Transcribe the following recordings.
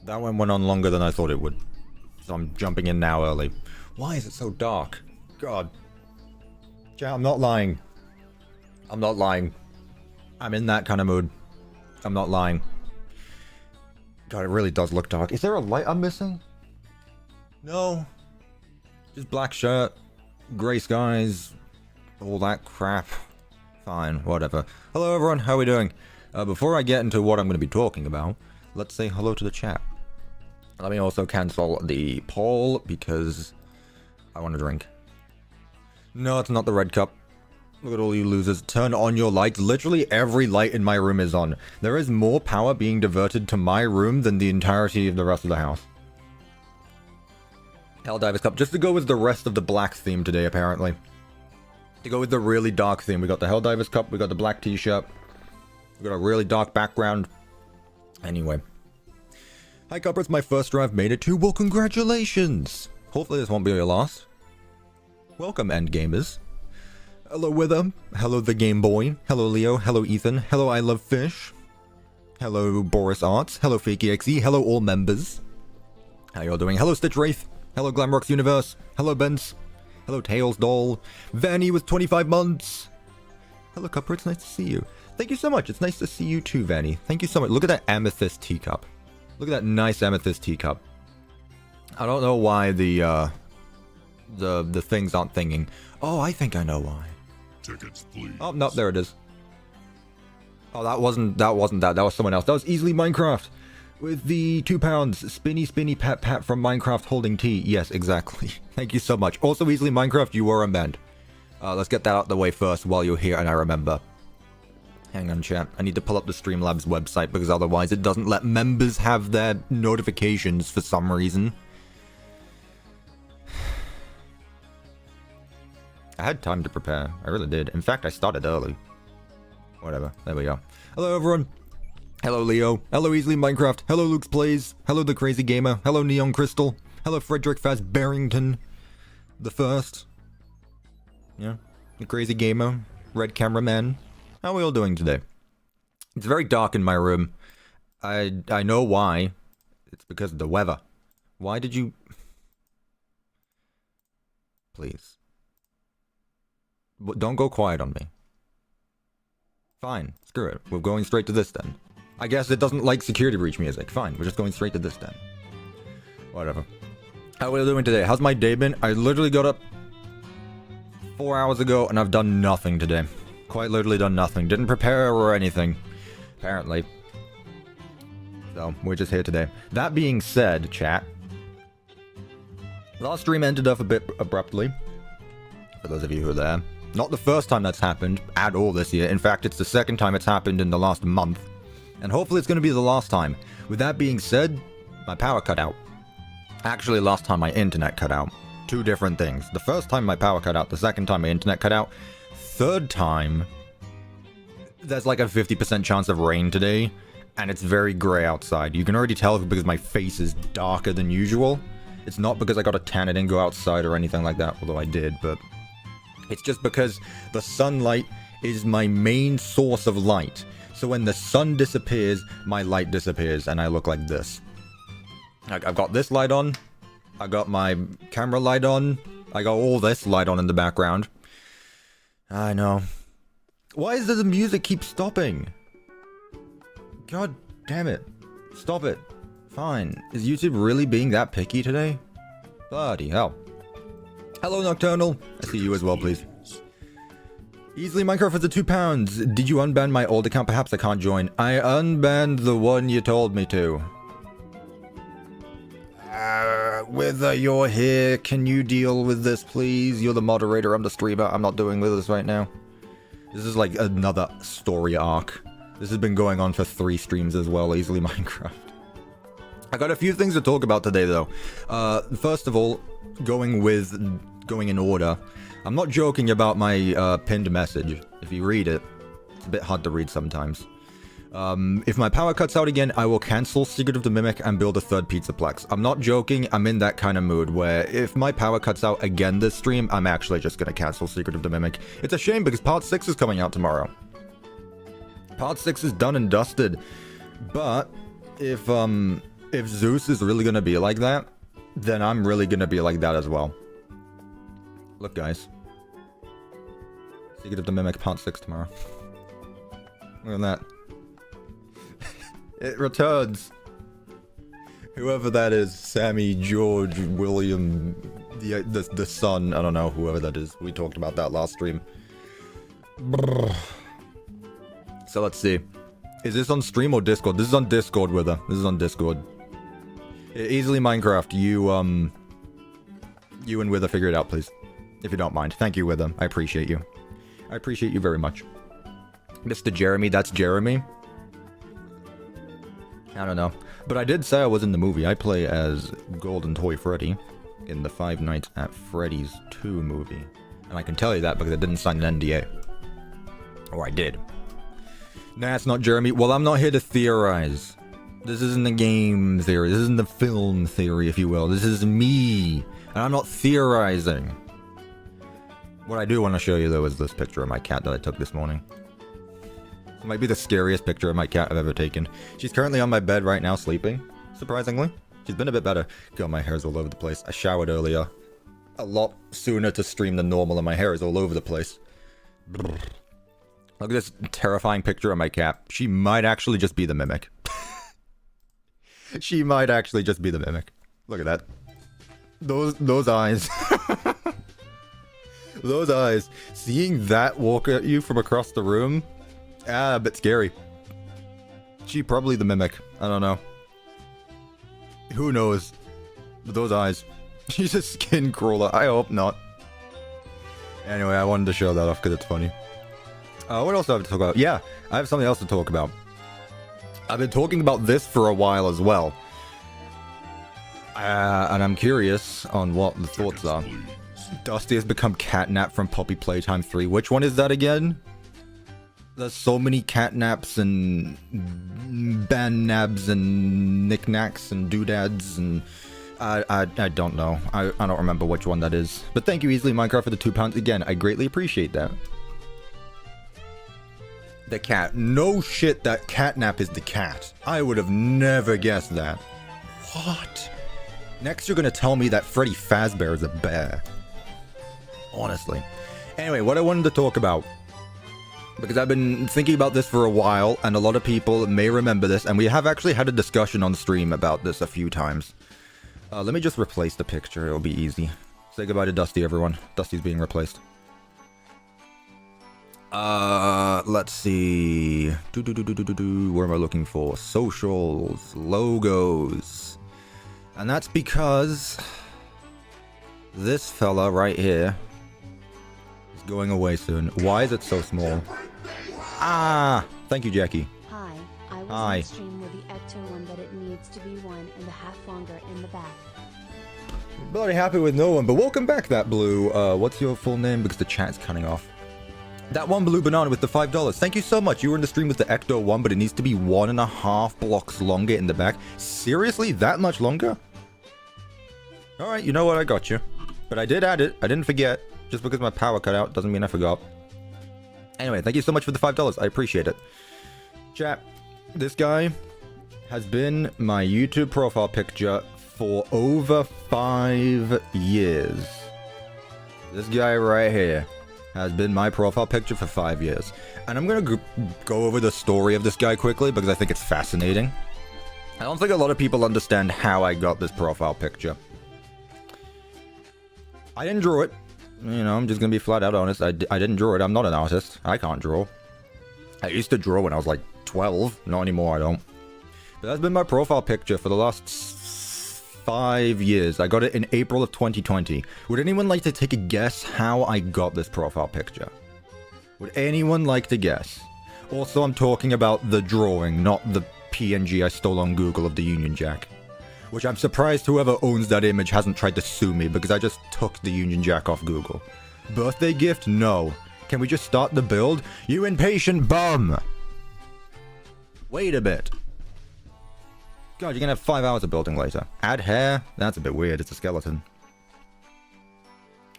That one went on longer than I thought it would. So I'm jumping in now early. Why is it so dark? God. Chat, I'm not lying. I'm not lying. I'm in that kind of mood. I'm not lying. God, it really does look dark. Is there a light I'm missing? No. Just black shirt, grey skies, all that crap. Fine, whatever. Hello everyone, how are we doing? Before I get into what I'm going to be talking about, let's say hello to the chat. Let me also cancel the poll because I want to drink. No, it's not the red cup. Look at all you losers. Turn on your lights. Literally every light in my room is on. There is more power being diverted to my room than the entirety of the rest of the house. Helldivers Cup. Just to go with the rest of the black theme today, apparently. To go with the really dark theme. We got the Helldivers Cup. We got the black t-shirt. We got a really dark background. Anyway. Hi, Cuppa. It's my first drive. Made it too. Well, congratulations. Hopefully this won't be your last. Welcome, Endgamers. Hello, Wither. Hello, the Game Boy. Hello, Leo. Hello, Ethan. Hello, I Love Fish. Hello, Boris Arts. Hello, FNAF. Hello, all members. How y'all doing? Hello, Stitch Wraith. Hello, Glamrock's Universe. Hello, Benz. Hello, Tails Doll. Vanny with 25 months. Hello, Cuppa. It's nice to see you. Thank you so much. It's nice to see you too, Vanny. Thank you so much. Look at that amethyst teacup. Look at that nice amethyst teacup. I don't know why the things aren't thinking. Oh, I think I know why. Tickets, please. Oh, no, there it is. Oh, that wasn't that. That was someone else. That was Easily Minecraft with the £2. Spinny Pat from Minecraft holding tea. Yes, exactly. Thank you so much. Also, Easily Minecraft, you were unbanned. Let's get that out of the way first while you're here and I remember. Hang on, chat. I need to pull up the Streamlabs website because otherwise it doesn't let members have their notifications for some reason. I had time to prepare. I really did. In fact, I started early. Whatever. There we go. Hello, everyone. Hello, Leo. Hello, Easily Minecraft. Hello, Luke's Plays. Hello, The Crazy Gamer. Hello, Neon Crystal. Hello, Frederick Fazbarrington. The First. Yeah. The Crazy Gamer. Red Cameraman. How are we all doing today? It's very dark in my room. I know why. It's because of the weather. Why did you... Please. Don't go quiet on me. Fine. Screw it. We're going straight to this then. I guess it doesn't like security breach music. Fine. We're just going straight to this then. Whatever. How are we doing today? How's my day been? I literally got up 4 hours ago and I've done nothing today. Quite literally done nothing. Didn't prepare or anything. Apparently. So, we're just here today. That being said, chat. Last stream ended up a bit abruptly. For those of you who are there. Not the first time that's happened at all this year. In fact, it's the second time it's happened in the last month. And hopefully it's going to be the last time. With that being said, my power cut out. Actually, last time my internet cut out. Two different things. The first time my power cut out. The second time my internet cut out. Third time, there's like a 50% chance of rain today. And it's very grey outside. You can already tell because my face is darker than usual. It's not because I got a tan and didn't go outside or anything like that. Although I did, but... It's just because the sunlight is my main source of light. So when the sun disappears, my light disappears and I look like this. I've got this light on. I got my camera light on. I got all this light on in the background. I know. Why does the music keep stopping? God damn it. Stop it. Fine. Is YouTube really being that picky today? Bloody hell. Hello, Nocturnal. I see you as well, please. Easily Minecraft for the £2. Did you unban my old account? Perhaps I can't join. I unbanned the one you told me to. Whether you're here, can you deal with this, please? You're the moderator, I'm the streamer. I'm not doing with this right now. This is like another story arc. This has been going on for 3 streams as well, Easily Minecraft. I got a few things to talk about today, though. First of all, going in order. I'm not joking about my pinned message. If you read it, it's a bit hard to read sometimes. If my power cuts out again, I will cancel Secret of the Mimic and build a 3rd Pizzaplex. I'm not joking, I'm in that kind of mood where if my power cuts out again this stream, I'm actually just gonna cancel Secret of the Mimic. It's a shame because Part 6 is coming out tomorrow. Part 6 is done and dusted. But if if Zeus is really gonna be like that, then I'm really gonna be like that as well. Look, guys. Secret of the Mimic Part 6 tomorrow. Look at that. It returns. Whoever that is, Sammy, George, William, the son, I don't know, whoever that is. We talked about that last stream. Brrr. So let's see. Is this on stream or Discord? This is on Discord, Wither. This is on Discord. Easily Minecraft, you and Wither figure it out, please. If you don't mind. Thank you, Wither. I appreciate you. I appreciate you very much. Mr. Jeremy, that's Jeremy. I don't know. But I did say I was in the movie. I play as Golden Toy Freddy in the Five Nights at Freddy's 2 movie. And I can tell you that because I didn't sign an NDA. Or I did. Nah, it's not Jeremy. Well, I'm not here to theorize. This isn't a game theory. This isn't the film theory, if you will. This is me. And I'm not theorizing. What I do want to show you, though, is this picture of my cat that I took this morning. It might be the scariest picture of my cat I've ever taken. She's currently on my bed right now, sleeping. Surprisingly. She's been a bit better. God, my hair's all over the place. I showered earlier. A lot sooner to stream than normal, and my hair is all over the place. Brrr. Look at this terrifying picture of my cat. She might actually just be the Mimic. She might actually just be the Mimic. Look at that. Those eyes. Those eyes. Seeing that walk at you from across the room? A bit scary. She probably the Mimic. I don't know. Who knows? But those eyes. She's a skin crawler. I hope not. Anyway, I wanted to show that off because it's funny. What else do I have to talk about? Yeah, I have something else to talk about. I've been talking about this for a while as well. And I'm curious on what the thoughts are. Dusty has become Catnap from Puppy Playtime 3. Which one is that again? There's so many catnaps and bannabs and knickknacks and doodads and I don't know. I don't remember which one that is. But thank you, Easily Minecraft, for the £2. Again, I greatly appreciate that. The cat. No shit, that Catnap is the cat. I would have never guessed that. What? Next you're gonna tell me that Freddy Fazbear is a bear. Honestly. Anyway, what I wanted to talk about, because I've been thinking about this for a while, and a lot of people may remember this, and we have actually had a discussion on stream about this a few times. Let me just replace the picture, it'll be easy. Say goodbye to Dusty, everyone. Dusty's being replaced. Let's see. Where am I looking for? Socials, logos. And that's because this fella right here is going away soon. Why is it so small? Ah! Thank you, Jackie. Hi, I was on stream with the Ecto one, but it needs to be 1.5 longer in the back. Bloody happy with no one, but welcome back, that blue. What's your full name? Because the chat's cutting off. That one blue banana with the $5. Thank you so much. You were in the stream with the Ecto one, but it needs to be 1.5 blocks longer in the back. Seriously? That much longer? Alright, you know what? I got you. But I did add it. I didn't forget. Just because my power cut out doesn't mean I forgot. Anyway, thank you so much for the $5. I appreciate it. Chat, this guy has been my YouTube profile picture for over 5 years. This guy right here has been my profile picture for 5 years. And I'm gonna go over the story of this guy quickly because I think it's fascinating. I don't think a lot of people understand how I got this profile picture. I didn't draw it. You know, I'm just gonna be flat out honest. I didn't draw it. I'm not an artist. I can't draw. I used to draw when I was like 12. Not anymore, I don't. But that's been my profile picture for the last 5 years. I got it in April of 2020. Would anyone like to take a guess how I got this profile picture? Would anyone like to guess? Also, I'm talking about the drawing, not the PNG I stole on Google of the Union Jack. Which I'm surprised whoever owns that image hasn't tried to sue me because I just took the Union Jack off Google. Birthday gift? No. Can we just start the build? You impatient bum! Wait a bit. God, you're gonna have 5 hours of building later. Add hair? That's a bit weird. It's a skeleton.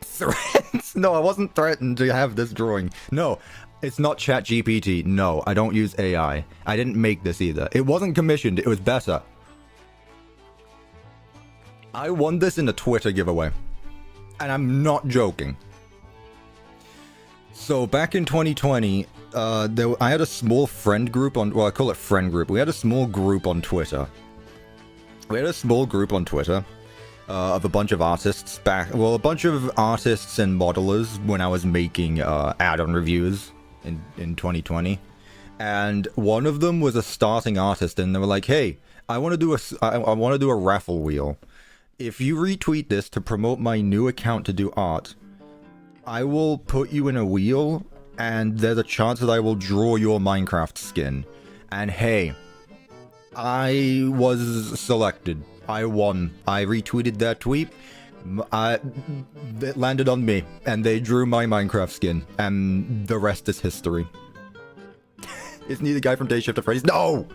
Threats? No, I wasn't threatened to have this drawing. No, it's not ChatGPT. No, I don't use AI. I didn't make this either. It wasn't commissioned. It was better. I won this in a Twitter giveaway. And I'm not joking. So back in 2020, I had a small friend group on, well, I call it friend group. We had a small group on Twitter. Of a bunch of artists a bunch of artists and modelers when I was making add-on reviews in 2020. And one of them was a starting artist, and they were like, hey, I want to do a raffle wheel. If you retweet this to promote my new account to do art, I will put you in a wheel, and there's a chance that I will draw your Minecraft skin. And hey, I was selected. I won. I retweeted their tweet. It landed on me, and they drew my Minecraft skin, and the rest is history. Isn't he the guy from Day Shift at Freddy's? No!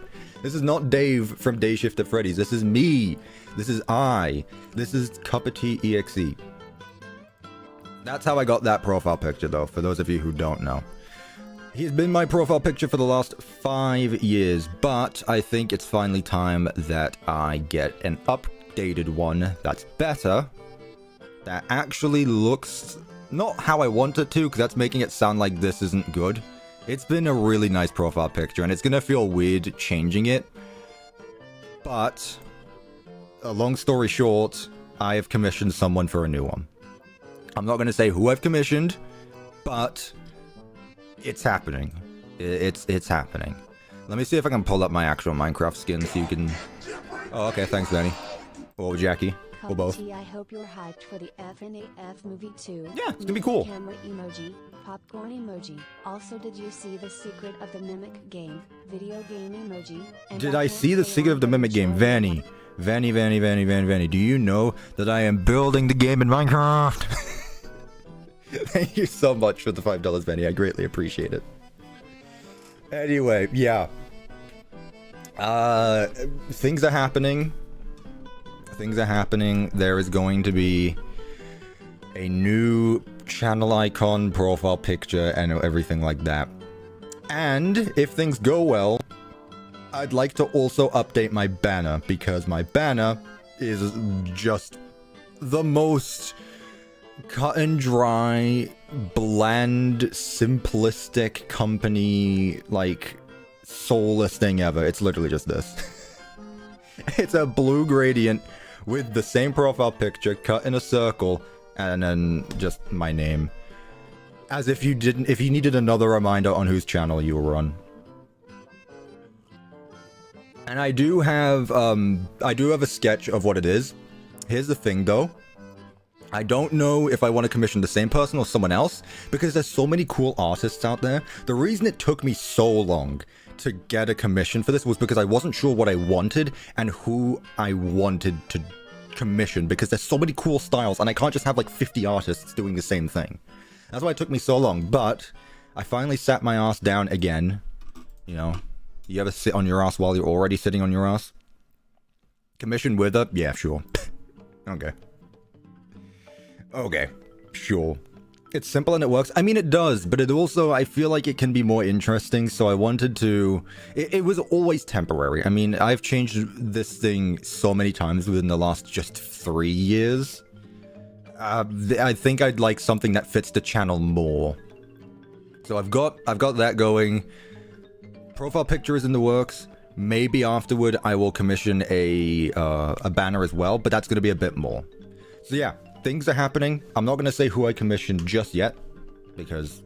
This is not Dave from Day Shift at Freddy's. This is me. This is I. This is CuppaTeaExe. That's how I got that profile picture, though, for those of you who don't know. He's been my profile picture for the last 5 years, but I think it's finally time that I get an updated one that's better, that actually looks not how I want it to, because that's making it sound like this isn't good. It's been a really nice profile picture, and it's gonna feel weird changing it. But, a long story short, I have commissioned someone for a new one. I'm not gonna say who I've commissioned, but it's happening. It's happening. Let me see if I can pull up my actual Minecraft skin so you can... Oh, okay, thanks, Benny. Or Jackie. Or both. I hope you're hyped for the FNAF movie 2. Yeah, it's gonna be cool. Camera emoji, popcorn emoji. Also, did you see the secret of the Mimic game? Video game emoji. And Did I see the secret of the Mimic game? Vanny. Do you know that I am building the game in Minecraft? Thank you so much for the $5, Vanny. I greatly appreciate it. Anyway, yeah. Things are happening. There is going to be a new channel icon, profile picture, and everything like that. And if things go well, I'd like to also update my banner, because my banner is just the most cut and dry, bland, simplistic company, like, soulless thing ever. It's literally just this. It's a blue gradient with the same profile picture cut in a circle, and then just my name. As if you needed another reminder on whose channel you were on. And I do have a sketch of what it is. Here's the thing, though. I don't know if I want to commission the same person or someone else, because there's so many cool artists out there. The reason it took me so long to get a commission for this was because I wasn't sure what I wanted and who I wanted to commission, because there's so many cool styles, and I can't just have like 50 artists doing the same thing. That's why it took me so long, but I finally sat my ass down again. You know, you ever sit on your ass while you're already sitting on your ass? Commission with her? Yeah, sure. Okay, sure. It's simple and it works. I mean, it does, but it also, I feel like it can be more interesting, so I wanted to... It was always temporary. I mean, I've changed this thing so many times within the last just 3 years. I think I'd like something that fits the channel more. So I've got that going. Profile picture is in the works. Maybe afterward I will commission a banner as well, but that's going to be a bit more. So yeah. Things are happening. I'm not going to say who I commissioned just yet, because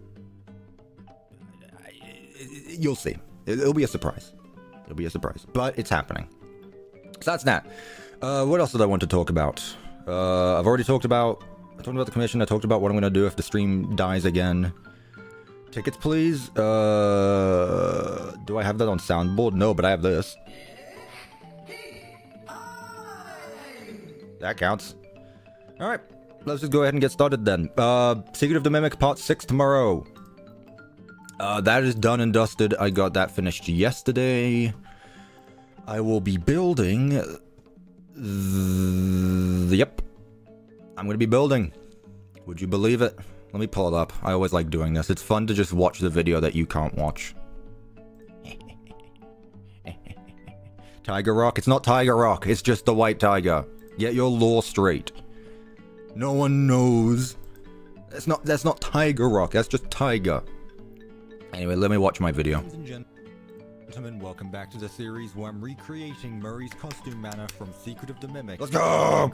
you'll see. It'll be a surprise. But it's happening. So that's that. What else did I want to talk about? I've already talked about the commission. I talked about what I'm going to do if the stream dies again. Tickets, please. Do I have that on soundboard? No, but I have this. That counts. Alright, let's just go ahead and get started then. Secret of the Mimic Part 6 tomorrow. That is done and dusted. I got that finished yesterday. I will be building... Yep. I'm going to be building. Would you believe it? Let me pull it up. I always like doing this. It's fun to just watch the video that you can't watch. Tiger Rock? It's not Tiger Rock. It's just the white tiger. Get your lore straight. No one knows. That's not Tiger Rock. That's just Tiger. Anyway, let me watch my video. Ladies and gentlemen, welcome back to the series where I'm recreating Murray's costume manner from Secret of the Mimic. Let's go!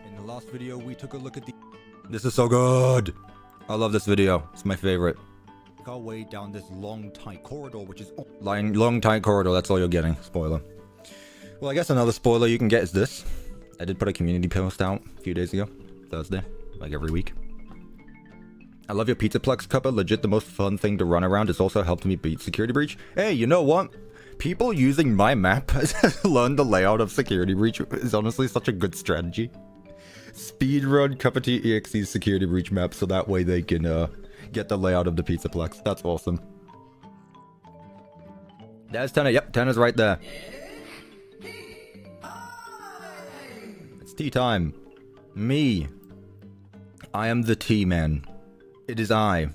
In the last video, we took a look at the... This is so good! I love this video. It's my favorite. Our way down this long, tight corridor, which is... Long, tight corridor, that's all you're getting. Spoiler. Well, I guess another spoiler you can get is this. I did put a community post out a few days ago. Thursday. Like every week. I love your Pizzaplex, Cuppa. Legit the most fun thing to run around. It's also helped me beat Security Breach. Hey, you know what? People using my map to learn the layout of Security Breach is honestly such a good strategy. Speedrun CuppaTeaExe's Security Breach map so that way they can get the layout of the Pizzaplex. That's awesome. There's Tanner. Yep, Tanner's right there. It's tea time. Me. I am the tea man. It is I.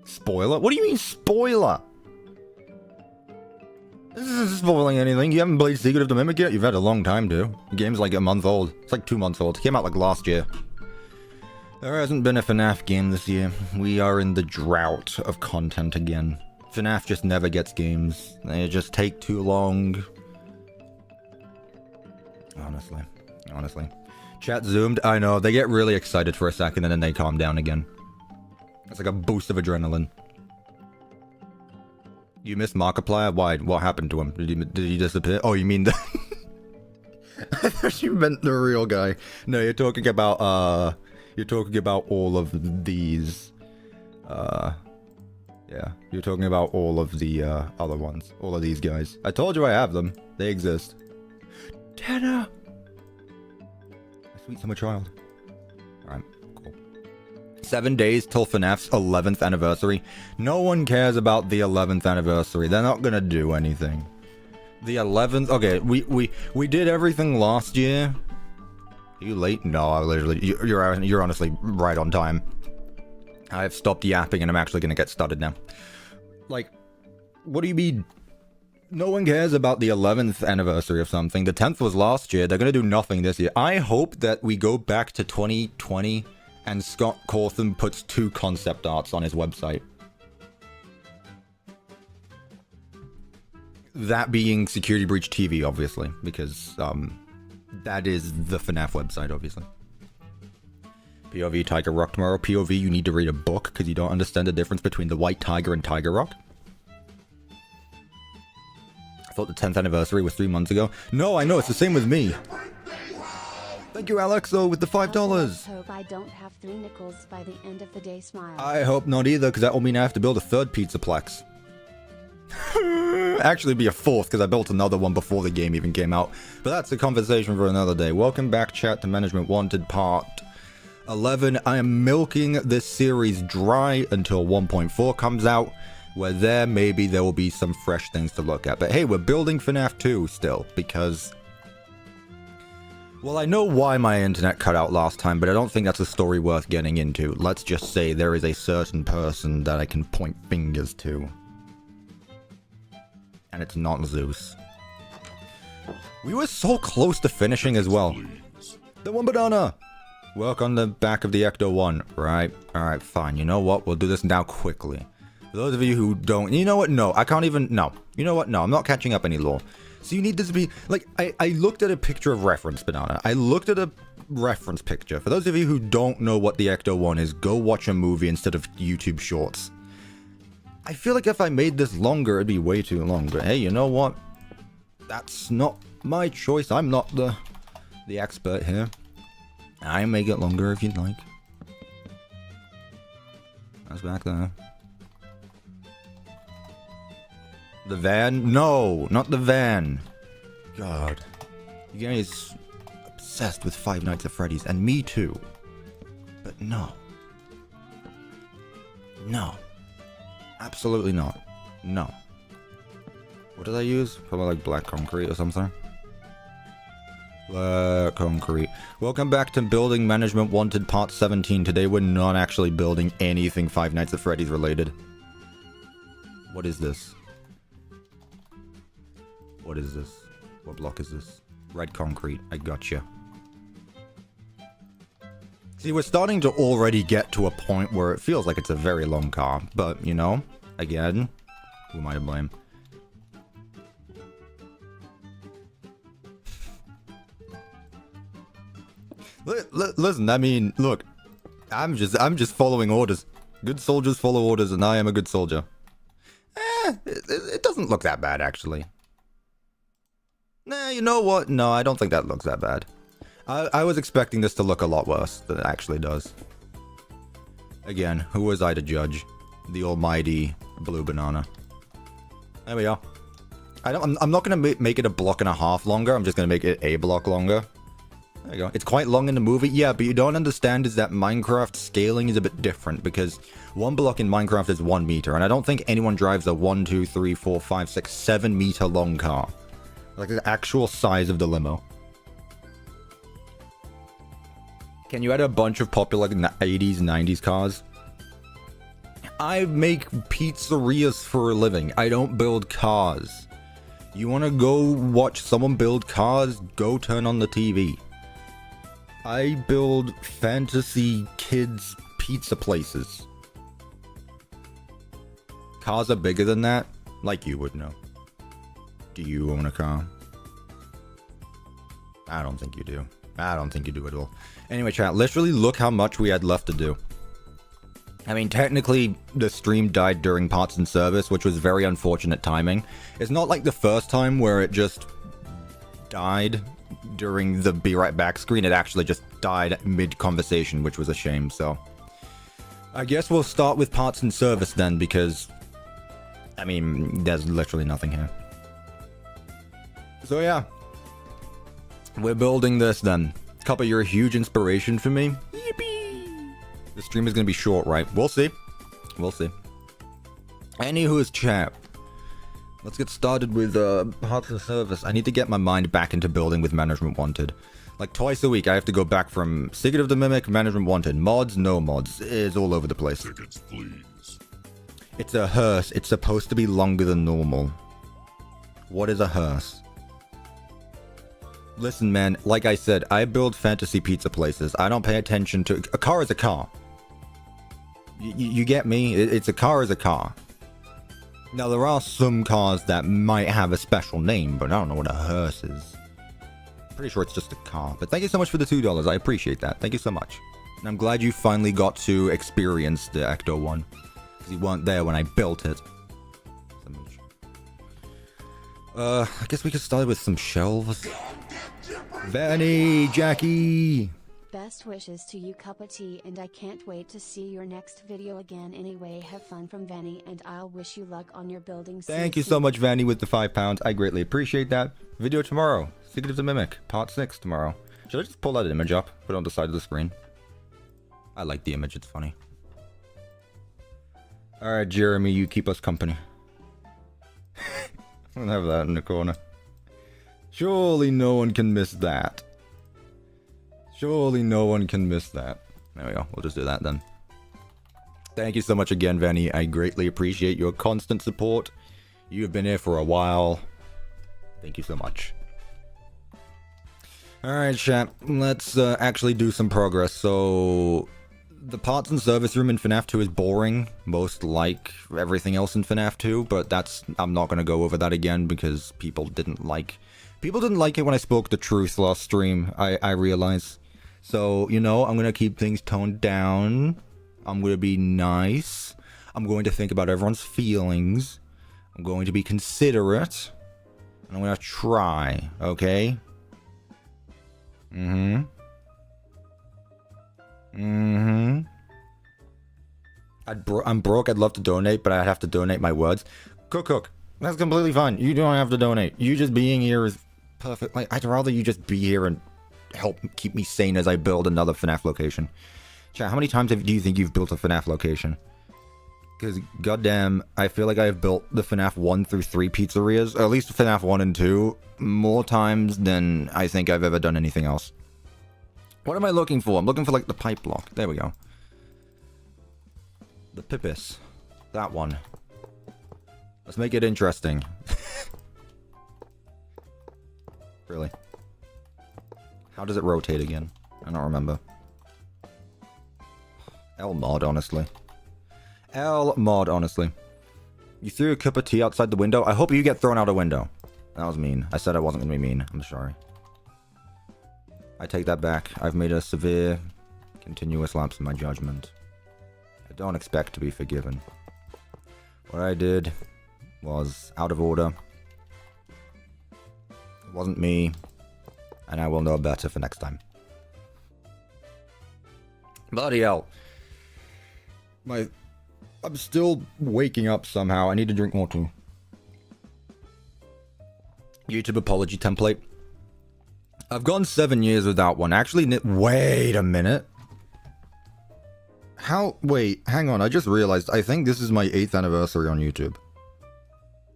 Spoiler? What do you mean spoiler? This isn't spoiling anything. You haven't played Secret of the Mimic yet? You've had a long time to. The game's like a month old. It's like 2 months old. It came out like last year. There hasn't been a FNAF game this year. We are in the drought of content again. FNAF just never gets games. They just take too long. Honestly. Chat zoomed. I know. They get really excited for a second and then they calm down again. It's like a boost of adrenaline. You missed Markiplier? Why? What happened to him? Did he disappear? Oh, you mean the... I thought you meant the real guy. No, you're talking about all of these. Yeah. You're talking about all of the, other ones. All of these guys. I told you I have them. They exist. Tanner! Sweet summer child. Alright, cool. 7 days till FNAF's 11th anniversary. No one cares about the 11th anniversary. They're not gonna do anything. The 11th... Okay, we did everything last year. Are you late? No, I literally... You're honestly right on time. I've stopped yapping and I'm actually gonna get started now. Like, what do you mean? No one cares about the 11th anniversary of something. The 10th was last year. They're going to do nothing this year. I hope that we go back to 2020 and Scott Cawthon puts 2 concept arts on his website. That being Security Breach TV, obviously, because that is the FNAF website, obviously. POV Tiger Rock tomorrow. POV, you need to read a book because you don't understand the difference between the White Tiger and Tiger Rock. I thought the 10th anniversary was 3 months ago. No, I know, it's the same with me. Thank you, Alexo, with the $5. Hope I don't have 3 nickels by the end of the day. Smile. I hope not either, because that will mean I have to build a 3rd Pizzaplex. Actually, it'd be a 4th, because I built another one before the game even came out. But that's a conversation for another day. Welcome back, chat, to Management Wanted Part 11. I am milking this series dry until 1.4 comes out, where maybe there will be some fresh things to look at. But hey, we're building FNAF 2 still, because... Well, I know why my internet cut out last time, but I don't think that's a story worth getting into. Let's just say there is a certain person that I can point fingers to. And it's not Zeus. We were so close to finishing as well. The one banana! Work on the back of the Ecto 1. Right, alright, fine. You know what? We'll do this now quickly. For those of you who don't... You know what? No, I can't even... No. You know what? No, I'm not catching up any lore. So you need this to be... Like, I looked at a picture of reference banana. I looked at a reference picture. For those of you who don't know what the Ecto 1 is, go watch a movie instead of YouTube shorts. I feel like if I made this longer, it'd be way too long. But hey, you know what? That's not my choice. I'm not the expert here. I make it longer if you'd like. That's back there. The van? No, not the van. God. You guys obsessed with Five Nights at Freddy's, and me too. But no. No. Absolutely not. No. What did I use? Probably like black concrete or something. Black concrete. Welcome back to Building Management Wanted Part 17. Today we're not actually building anything Five Nights at Freddy's related. What is this? What is this? What block is this? Red concrete. I gotcha. See, we're starting to already get to a point where it feels like it's a very long car. But, you know, again, who am I to blame? Listen, I mean, look, I'm just following orders. Good soldiers follow orders, and I am a good soldier. It doesn't look that bad, actually. Nah, you know what? No, I don't think that looks that bad. I was expecting this to look a lot worse than it actually does. Again, who was I to judge? The almighty blue banana. There we go. I'm not gonna make it a block and a half longer. I'm just gonna make it a block longer. There you go. It's quite long in the movie, yeah, but you don't understand is that Minecraft scaling is a bit different because one block in Minecraft is 1 meter, and I don't think anyone drives a 1, 2, 3, 4, 5, 6, 7 meter long car. Like the actual size of the limo. Can you add a bunch of popular 80s, 90s cars? I make pizzerias for a living. I don't build cars. You want to go watch someone build cars? Go turn on the TV. I build fantasy kids pizza places. Cars are bigger than that? Like you would know. Do you own a car? I don't think you do. I don't think you do at all. Anyway, chat, literally look how much we had left to do. I mean, technically, the stream died during parts and service, which was very unfortunate timing. It's not like the first time where it just died during the be right back screen. It actually just died mid-conversation, which was a shame, so... I guess we'll start with parts and service then, because... I mean, there's literally nothing here. So yeah. We're building this then. Cuppa, you're a huge inspiration for me. Yippee! The stream is going to be short, right? We'll see. We'll see. Anywho's chat. Let's get started with parts and service. I need to get my mind back into building with Management Wanted. Like twice a week I have to go back from Secret of the Mimic, Management Wanted. Mods, no mods. It's all over the place. Tickets, please. It's a hearse. It's supposed to be longer than normal. What is a hearse? Listen, man, like I said, I build fantasy pizza places. I don't pay attention to... A car is a car. You get me? It's a car is a car. Now, there are some cars that might have a special name, but I don't know what a hearse is. Pretty sure it's just a car. But thank you so much for the $2. I appreciate that. Thank you so much. And I'm glad you finally got to experience the Ecto one. Because you weren't there when I built it. I guess we could start with some shelves. Vanny, Jackie! Best wishes to you, CuppaTea, and I can't wait to see your next video again. Anyway, have fun from Vanny, and I'll wish you luck on your building. Thank you so much, Vanny, with the £5. I greatly appreciate that. Video tomorrow. Secret of the Mimic, part 6 tomorrow. Should I just pull that image up? Put it on the side of the screen? I like the image, it's funny. Alright, Jeremy, you keep us company. I'll have that in the corner. Surely no one can miss that. Surely no one can miss that. There we go. We'll just do that then. Thank you so much again, Vanny. I greatly appreciate your constant support. You have been here for a while. Thank you so much. Alright, chat. Let's actually do some progress. So... The parts and service room in FNAF 2 is boring, most like everything else in FNAF 2, but I'm not going to go over that again because people didn't like it when I spoke the truth last stream, I realize. So, you know, I'm going to keep things toned down. I'm going to be nice. I'm going to think about everyone's feelings. I'm going to be considerate. And I'm going to try, okay? I'm broke, I'd love to donate, but I'd have to donate my words. Cook. That's completely fine. You don't have to donate. You just being here is perfect. Like, I'd rather you just be here and help keep me sane as I build another FNAF location. Chat, how many times do you think you've built a FNAF location? Because, goddamn, I feel like I've built the FNAF 1 through 3 pizzerias, or at least FNAF 1 and 2, more times than I think I've ever done anything else. What am I looking for? I'm looking for, like, the pipe block. There we go. The Pipis. That one. Let's make it interesting. Really? How does it rotate again? I don't remember. L mod, honestly. L mod, honestly. You threw a cup of tea outside the window? I hope you get thrown out a window. That was mean. I said I wasn't going to be mean. I'm sorry. I take that back. I've made a severe, continuous lapse in my judgment. I don't expect to be forgiven. What I did was out of order. It wasn't me. And I will know better for next time. Bloody hell. I'm still waking up somehow. I need to drink more too. YouTube apology template. I've gone 7 years without one. Actually, wait a minute. Wait, hang on. I just realized. I think this is my 8th anniversary on YouTube.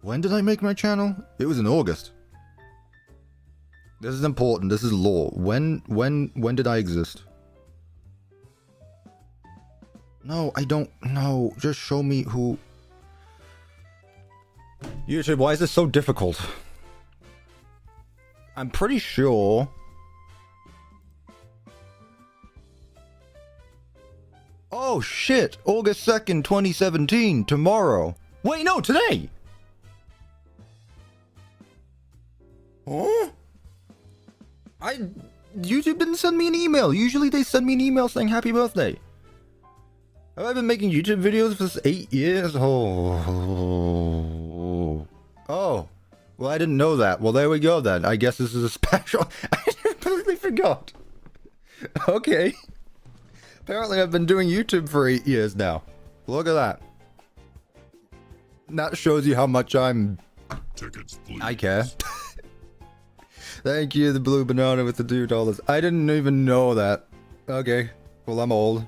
When did I make my channel? It was in August. This is important. This is law. When did I exist? No, I don't know. Just show me who... YouTube, why is this so difficult? I'm pretty sure... Oh, shit! August 2nd, 2017. Tomorrow. Wait, no, today! Huh? YouTube didn't send me an email. Usually they send me an email saying happy birthday. Have I been making YouTube videos for 8 years? Oh. Well, I didn't know that. Well, there we go then. I guess this is a special... I completely forgot. Okay. Apparently I've been doing YouTube for 8 years now. Look at that. That shows you how much Tickets, please. I care. Thank you, the blue banana with the $2. I didn't even know that. Okay. Well, I'm old.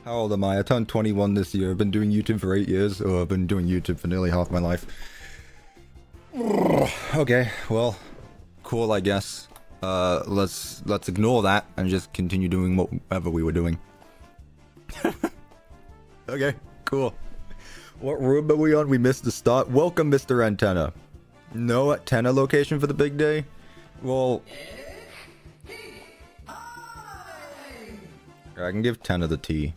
How old am I? I turned 21 this year. I've been doing YouTube for 8 years. Oh, I've been doing YouTube for nearly half my life. Okay, well, cool, I guess. Let's ignore that and just continue doing whatever we were doing. Okay, cool. What room are we on? We missed the start. Welcome, Mr. Antenna. No antenna location for the big day? Well... I can give Tenna the tea.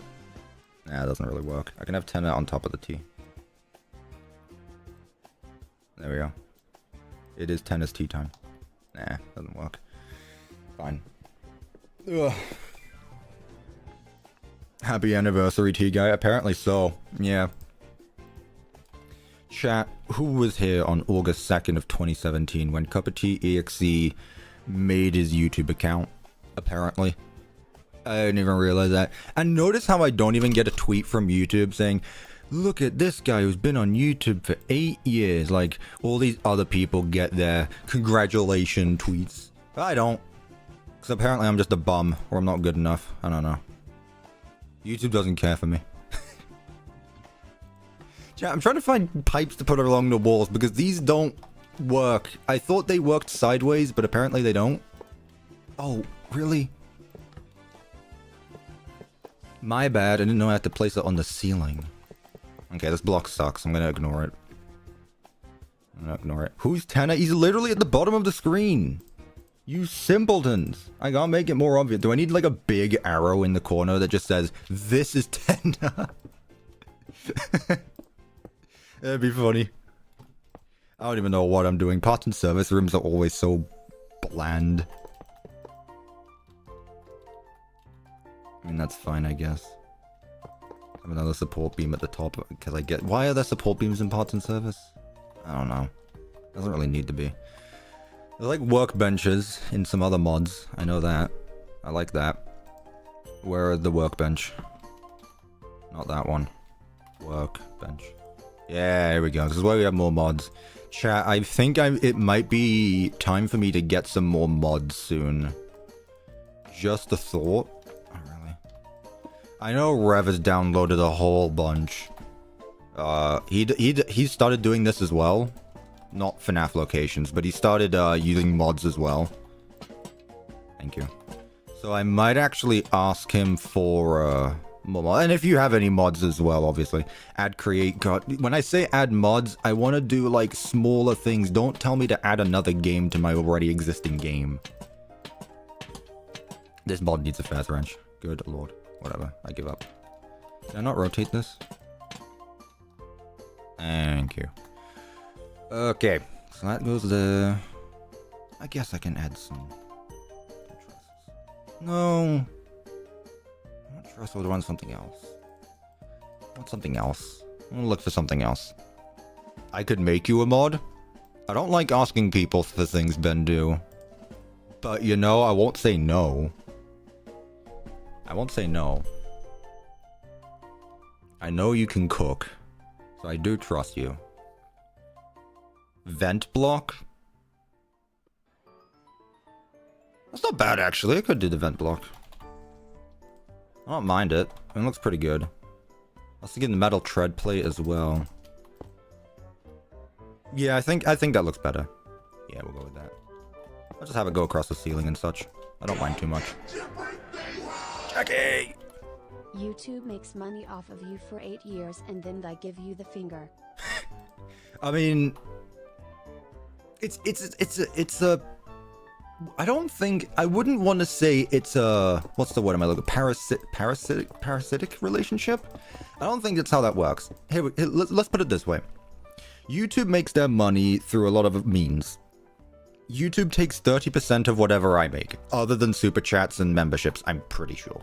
Nah, it doesn't really work. I can have Tenna on top of the tea. There we go. It is Tenna's tea time. Nah, doesn't work. Fine. Ugh. Happy anniversary, tea guy. Apparently so. Yeah. Chat, who was here on August 2nd of 2017 when CuppaTeaExe made his YouTube account? Apparently. I didn't even realize that. And notice how I don't even get a tweet from YouTube saying, look at this guy who's been on YouTube for 8 years. Like, all these other people get their congratulation tweets. I don't. Because apparently I'm just a bum, or I'm not good enough. I don't know. YouTube doesn't care for me. Chat, I'm trying to find pipes to put along the walls, because these don't work. I thought they worked sideways, but apparently they don't. Oh, really? My bad, I didn't know I had to place it on the ceiling. Okay, this block sucks. I'm gonna ignore it. Who's Tenna? He's literally at the bottom of the screen. You simpletons. I gotta make it more obvious. Do I need like a big arrow in the corner that just says, this is Tenna? That'd be funny. I don't even know what I'm doing. Parts and service rooms are always so bland. I mean, that's fine, I guess. Have another support beam at the top, because I get... Why are there support beams in parts and service? I don't know. Doesn't really need to be. There's like workbenches in some other mods. I know that. I like that. Where are the workbench? Not that one. Workbench. Yeah, here we go. This is why we have more mods. Chat, I think it might be time for me to get some more mods soon. Just a thought. I know Rev has downloaded a whole bunch. He started doing this as well. Not FNAF locations, but he started using mods as well. Thank you. So I might actually ask him for more mods. And if you have any mods as well, obviously. Add create. God, when I say add mods, I want to do like smaller things. Don't tell me to add another game to my already existing game. This mod needs a fast wrench. Good lord. Whatever, I give up. Can I not rotate this? Thank you. Okay, so that goes there. I guess I can add some trusses. No. Not truss, I would want something else. I want something else. I'm gonna look for something else. I could make you a mod. I don't like asking people for things, Bendu. But, you know, I won't say no. I won't say no. I know you can cook. So I do trust you. Vent block? That's not bad, actually. I could do the vent block. I don't mind it. It looks pretty good. I was thinking the metal tread plate as well. Yeah, I think that looks better. Yeah, we'll go with that. I'll just have it go across the ceiling and such. I don't mind too much. Jackie! YouTube makes money off of you for 8 years and then they give you the finger. I mean, it's a. I don't think I wouldn't want to say it's a. What's the word am I looking? Parasitic relationship. I don't think that's how that works. Here, let's put it this way. YouTube makes their money through a lot of means. YouTube takes 30% of whatever I make, other than super chats and memberships, I'm pretty sure.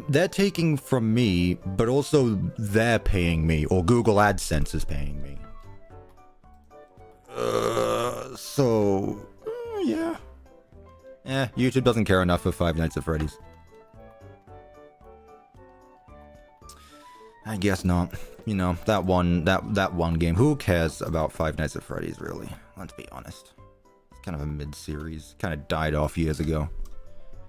They're taking from me, but also they're paying me, or Google AdSense is paying me. Yeah. YouTube doesn't care enough for Five Nights at Freddy's. I guess not. You know, that one game. Who cares about Five Nights at Freddy's, really? Let's be honest. It's kind of a mid-series. Kind of died off years ago.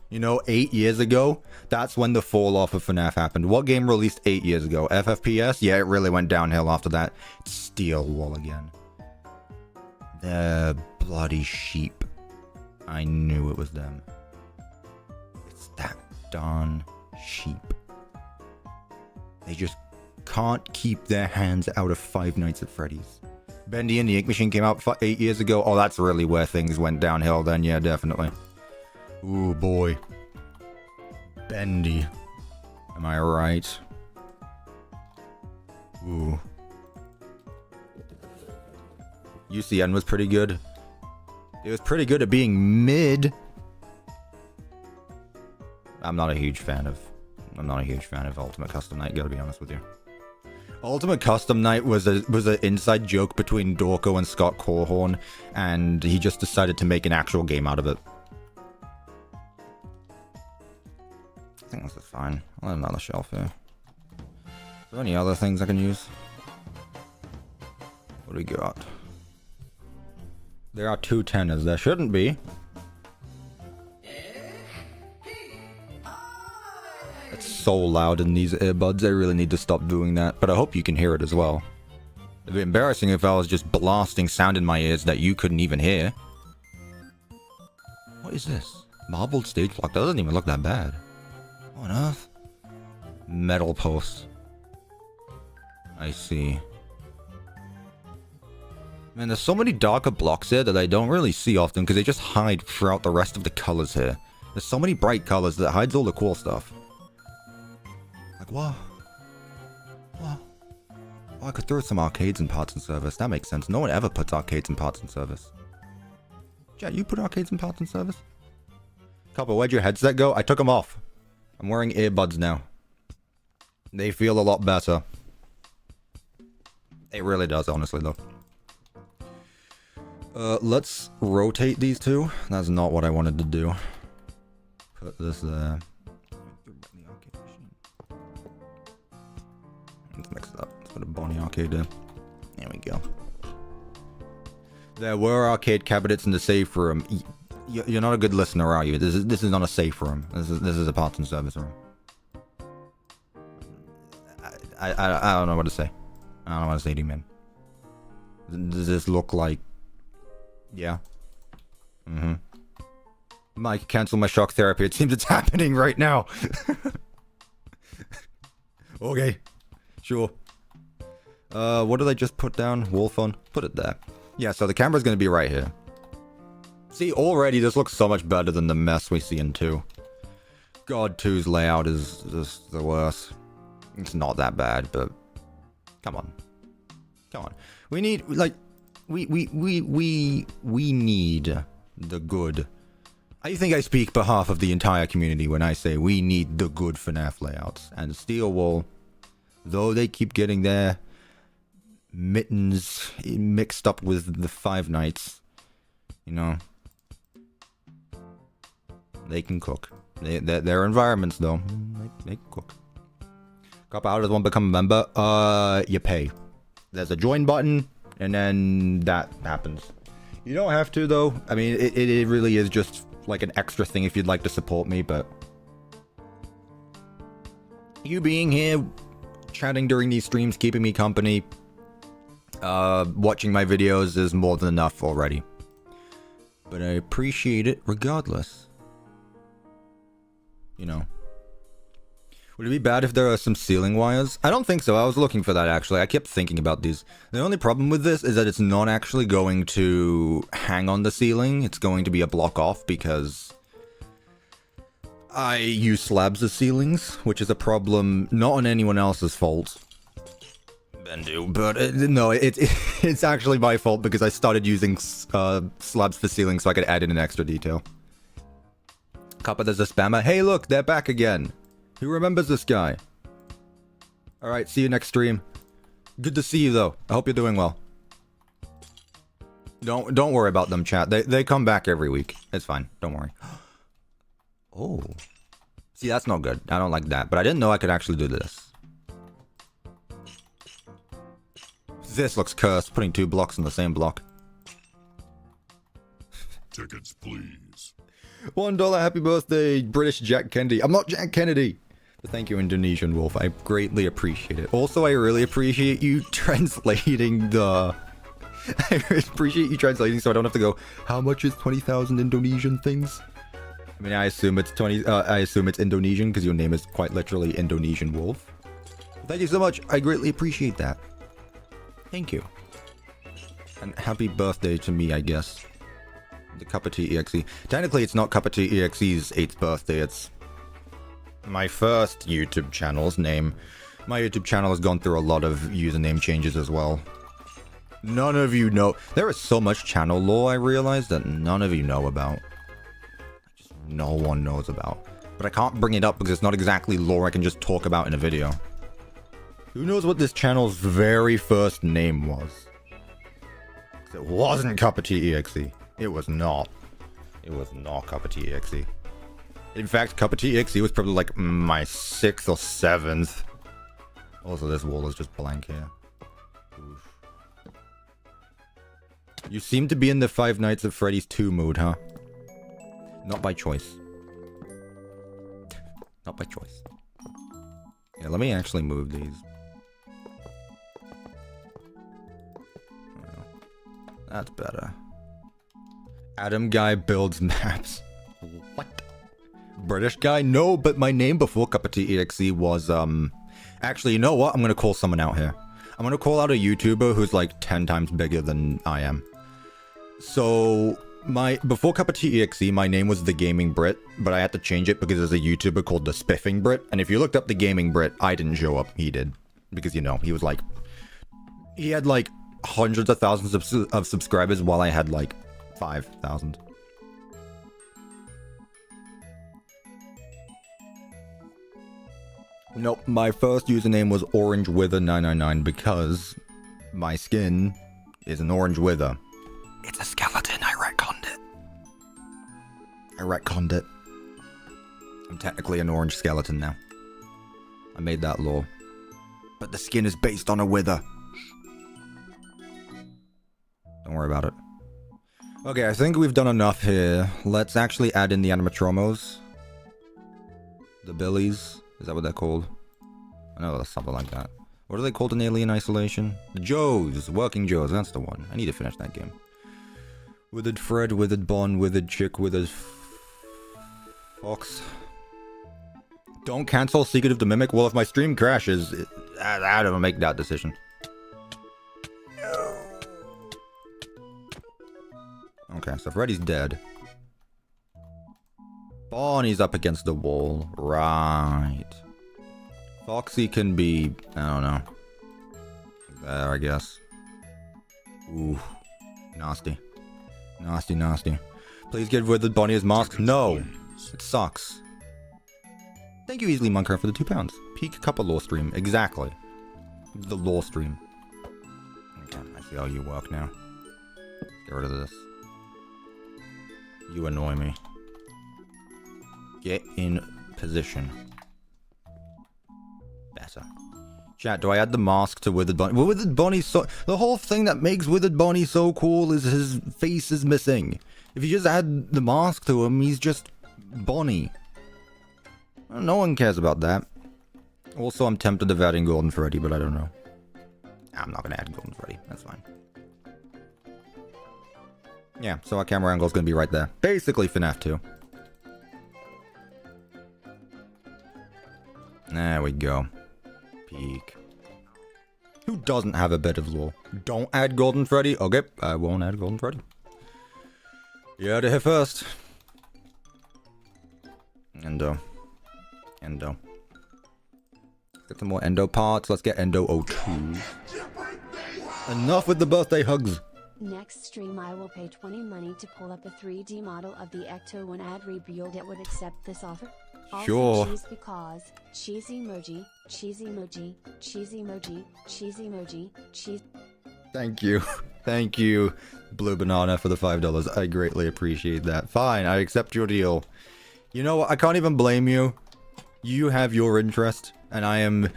You know, 8 years ago, that's when the fall off of FNAF happened. What game released 8 years ago? FFPS? Yeah, it really went downhill after that. It's Steel Wall again. The bloody sheep. I knew it was them. It's that darn sheep. They just can't keep their hands out of Five Nights at Freddy's. Bendy and the Ink Machine came out 8 years ago. Oh, that's really where things went downhill then. Yeah, definitely. Ooh, boy. Bendy. Am I right? Ooh. UCN was pretty good. It was pretty good at being mid. I'm not a huge fan of Ultimate Custom Night, gotta be honest with you. Ultimate Custom Night was an inside joke between Dorko and Scott Corhorn, and he just decided to make an actual game out of it. I think this is fine. I'll have another shelf here. Is there any other things I can use? What do we got? There are 2 tenors. There shouldn't be. It's so loud in these earbuds. I really need to stop doing that. But I hope you can hear it as well. It'd be embarrassing if I was just blasting sound in my ears that you couldn't even hear. What is this? Marbled stage block. That doesn't even look that bad. What on earth? Metal posts. I see. Man, there's so many darker blocks here that I don't really see often because they just hide throughout the rest of the colors here. There's so many bright colors that hides all the cool stuff. Like, what? What? Oh, I could throw some arcades in parts and service. That makes sense. No one ever puts arcades in parts and service. Jet, you put arcades in parts and service? Cuppa, where'd your headset go? I took them off. I'm wearing earbuds now. They feel a lot better. It really does, honestly, though. Let's rotate these two. That's not what I wanted to do. Put this there. Let's mix it up. Let's put a Bonnie arcade in. There we go. There were arcade cabinets in the safe room. You're not a good listener, are you? This is not a safe room. This is a parts and service room. I don't know what to say. I don't know what to say to you, man. Does this look like... Yeah. Mike, cancel my shock therapy. It seems it's happening right now. Okay. Sure. What did I just put down? Wall phone? Put it there. Yeah, so the camera's gonna be right here. See, already this looks so much better than the mess we see in 2. God 2's layout is just the worst. It's not that bad, but come on. Come on. We need, like, we need the good. I think I speak behalf of the entire community when I say we need the good FNAF layouts. And Steel Wool, though they keep getting their mittens mixed up with the Five Nights, you know, they can cook. Their environments, though, they can cook. Cop out does one become a member? You pay. There's a join button, and then that happens. You don't have to, though. I mean, it really is just like an extra thing if you'd like to support me, but you being here, chatting during these streams, keeping me company, watching my videos is more than enough already. But I appreciate it regardless. You know. Would it be bad if there are some ceiling wires? I don't think so. I was looking for that, actually. I kept thinking about these. The only problem with this is that it's not actually going to hang on the ceiling. It's going to be a block off because I use slabs as ceilings, which is a problem not on anyone else's fault. Bendu, but no, it's actually my fault because I started using slabs for ceilings so I could add in an extra detail. Cuppa, there's a spammer. Hey, look, they're back again. Who remembers this guy? Alright, see you next stream. Good to see you, though. I hope you're doing well. Don't worry about them, chat. They come back every week. It's fine. Don't worry. Oh. See, that's not good. I don't like that. But I didn't know I could actually do this. This looks cursed, putting 2 blocks in the same block. Tickets, please. $1 happy birthday, British Jack Kennedy. I'm not Jack Kennedy. But thank you, Indonesian Wolf. I greatly appreciate it. Also, I really appreciate you translating the... I appreciate you translating so I don't have to go, how much is 20,000 Indonesian things? I mean, I assume it's I assume it's Indonesian because your name is quite literally Indonesian Wolf. Thank you so much. I greatly appreciate that. Thank you. And happy birthday to me, I guess. The CuppaTeaExe. Technically, it's not CuppaTeaExe's 8th birthday. It's my first YouTube channel's name. My YouTube channel has gone through a lot of username changes as well. None of you know. There is so much channel lore I realize that none of you know about. Just no one knows about. But I can't bring it up because it's not exactly lore I can just talk about in a video. Who knows what this channel's very first name was? It wasn't CuppaTeaExe. It was not. It was not CuppaTeaExe. In fact, CuppaTeaExe was probably like my 6th or 7th. Also, this wall is just blank here. Oof. You seem to be in the Five Nights at Freddy's 2 mood, huh? Not by choice. Not by choice. Yeah, let me actually move these. That's better. Adam guy builds maps. What? British guy? No, but my name before CuppaTeaExe was, Actually, you know what? I'm gonna call someone out here. I'm gonna call out a YouTuber who's like 10 times bigger than I am. So, before CuppaTeaExe, my name was The Gaming Brit, but I had to change it because there's a YouTuber called The Spiffing Brit, and if you looked up The Gaming Brit, I didn't show up. He did. Because, you know, he was like... He had like hundreds of thousands of subscribers while I had like 5,000. Nope, my first username was OrangeWither999 because my skin is an orange wither. It's a skeleton, I retconned it. I retconned it. I'm technically an orange skeleton now. I made that law. But the skin is based on a wither. Don't worry about it. Okay, I think we've done enough here. Let's actually add in the animatromos. The billies. Is that what they're called? I know, that's something like that. What are they called in Alien Isolation? The Joes! Working Joes, that's the one. I need to finish that game. Withered Fred, Withered Bon, Withered Chick, Withered... Fox. Don't cancel Secret of the Mimic? Well, if my stream crashes, I don't make that decision. Okay, so Freddy's dead. Bonnie's up against the wall. Right. Foxy can be, I don't know. There, I guess. Ooh. Nasty. Nasty, nasty. Please give Withered Bonnie his mask. No! It sucks. Thank you, Easily Monker, for the £2. Peak Cuppa Law Stream. Exactly. The Law Stream. Okay, I see how you work now. Get rid of this. You annoy me. Get in position. Better. Chat, do I add the mask to Withered Bonnie? Well, Withered Bonnie so... The whole thing that makes Withered Bonnie so cool is his face is missing. If you just add the mask to him, he's just Bonnie. No one cares about that. Also, I'm tempted of adding Golden Freddy, but I don't know. I'm not gonna add Golden Freddy. That's fine. Yeah, so our camera angle is gonna be right there. Basically FNAF 2. There we go. Peak. Who doesn't have a bit of lore? Don't add Golden Freddy? Okay, I won't add Golden Freddy. You heard it here first. Endo. Endo. Get some more Endo parts. Let's get Endo 02. Enough with the birthday hugs. Next stream I will pay 20 money to pull up a 3D model of the Ecto when ad rebuild it would accept this offer. Also Sure. cheese because cheese emoji, cheese emoji, cheese emoji, cheese emoji, cheese. Thank you. Thank you, Blue Banana, for the $5. I greatly appreciate that. Fine, I accept your deal. You know what? I can't even blame you. You have your interest, and I am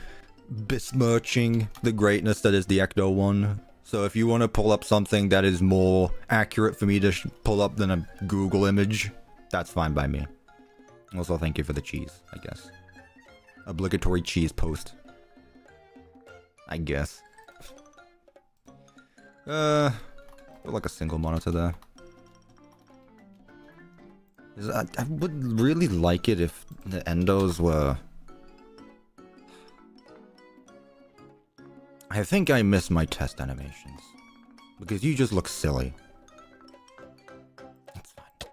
besmirching the greatness that is the Ecto one. So if you want to pull up something that is more accurate for me to pull up than a Google image, that's fine by me. Also, thank you for the cheese, I guess. Obligatory cheese post. I guess. Put like a single monitor there. I would really like it if the endos were... I think I miss my test animations. Because you just look silly. It's fine.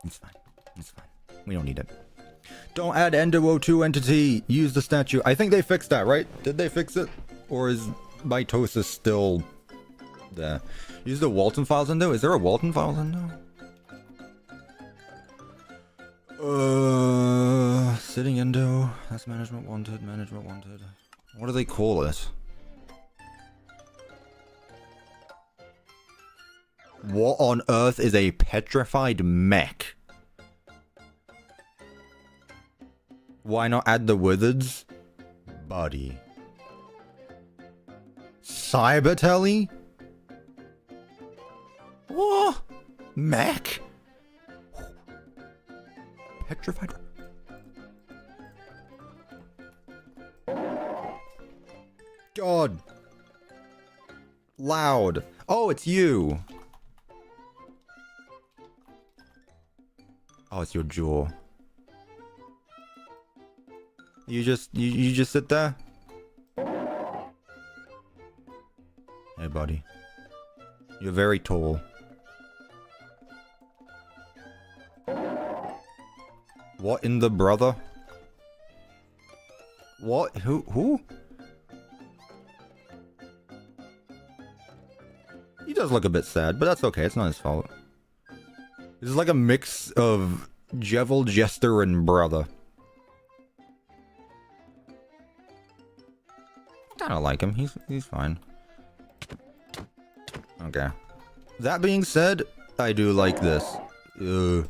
It's fine. It's fine. We don't need it. Don't add Endo 02 entity. Use the statue. I think they fixed that, right? Did they fix it? Or is mitosis still there? Use the Walton files Endo? Is there a Walton files Endo? Sitting Endo. That's management wanted. Management wanted. What do they call it? What on earth is a petrified mech? Why not add the wizards? Buddy. Cybertelly? What? Mech? Petrified? God. Loud. Oh, it's you. Oh, it's your jaw. You just sit there? Hey, buddy. You're very tall. What in the brother? What? Who? He does look a bit sad, but that's okay. It's not his fault. This is like a mix of Jevil, Jester, and brother. I don't like him. He's fine. Okay. That being said, I do like this. This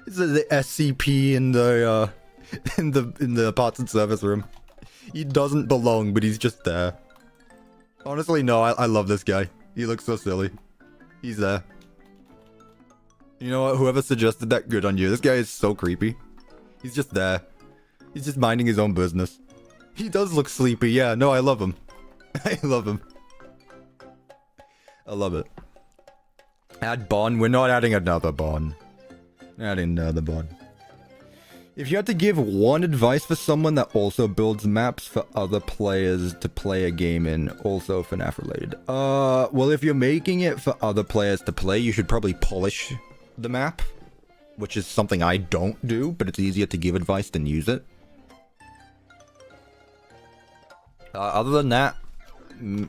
is the SCP in the in the parts and service room. He doesn't belong, but he's just there. Honestly, no, I love this guy. He looks so silly. He's there. You know what? Whoever suggested that, good on you. This guy is so creepy. He's just there. He's just minding his own business. He does look sleepy. Yeah, no, I love him. I love him. I love it. Add Bon. We're not adding another Bon. We're adding another Bon. If you had to give one advice for someone that also builds maps for other players to play a game in, also FNAF related. Well, if you're making it for other players to play, you should probably polish the map, which is something I don't do, but it's easier to give advice than use it. Other than that,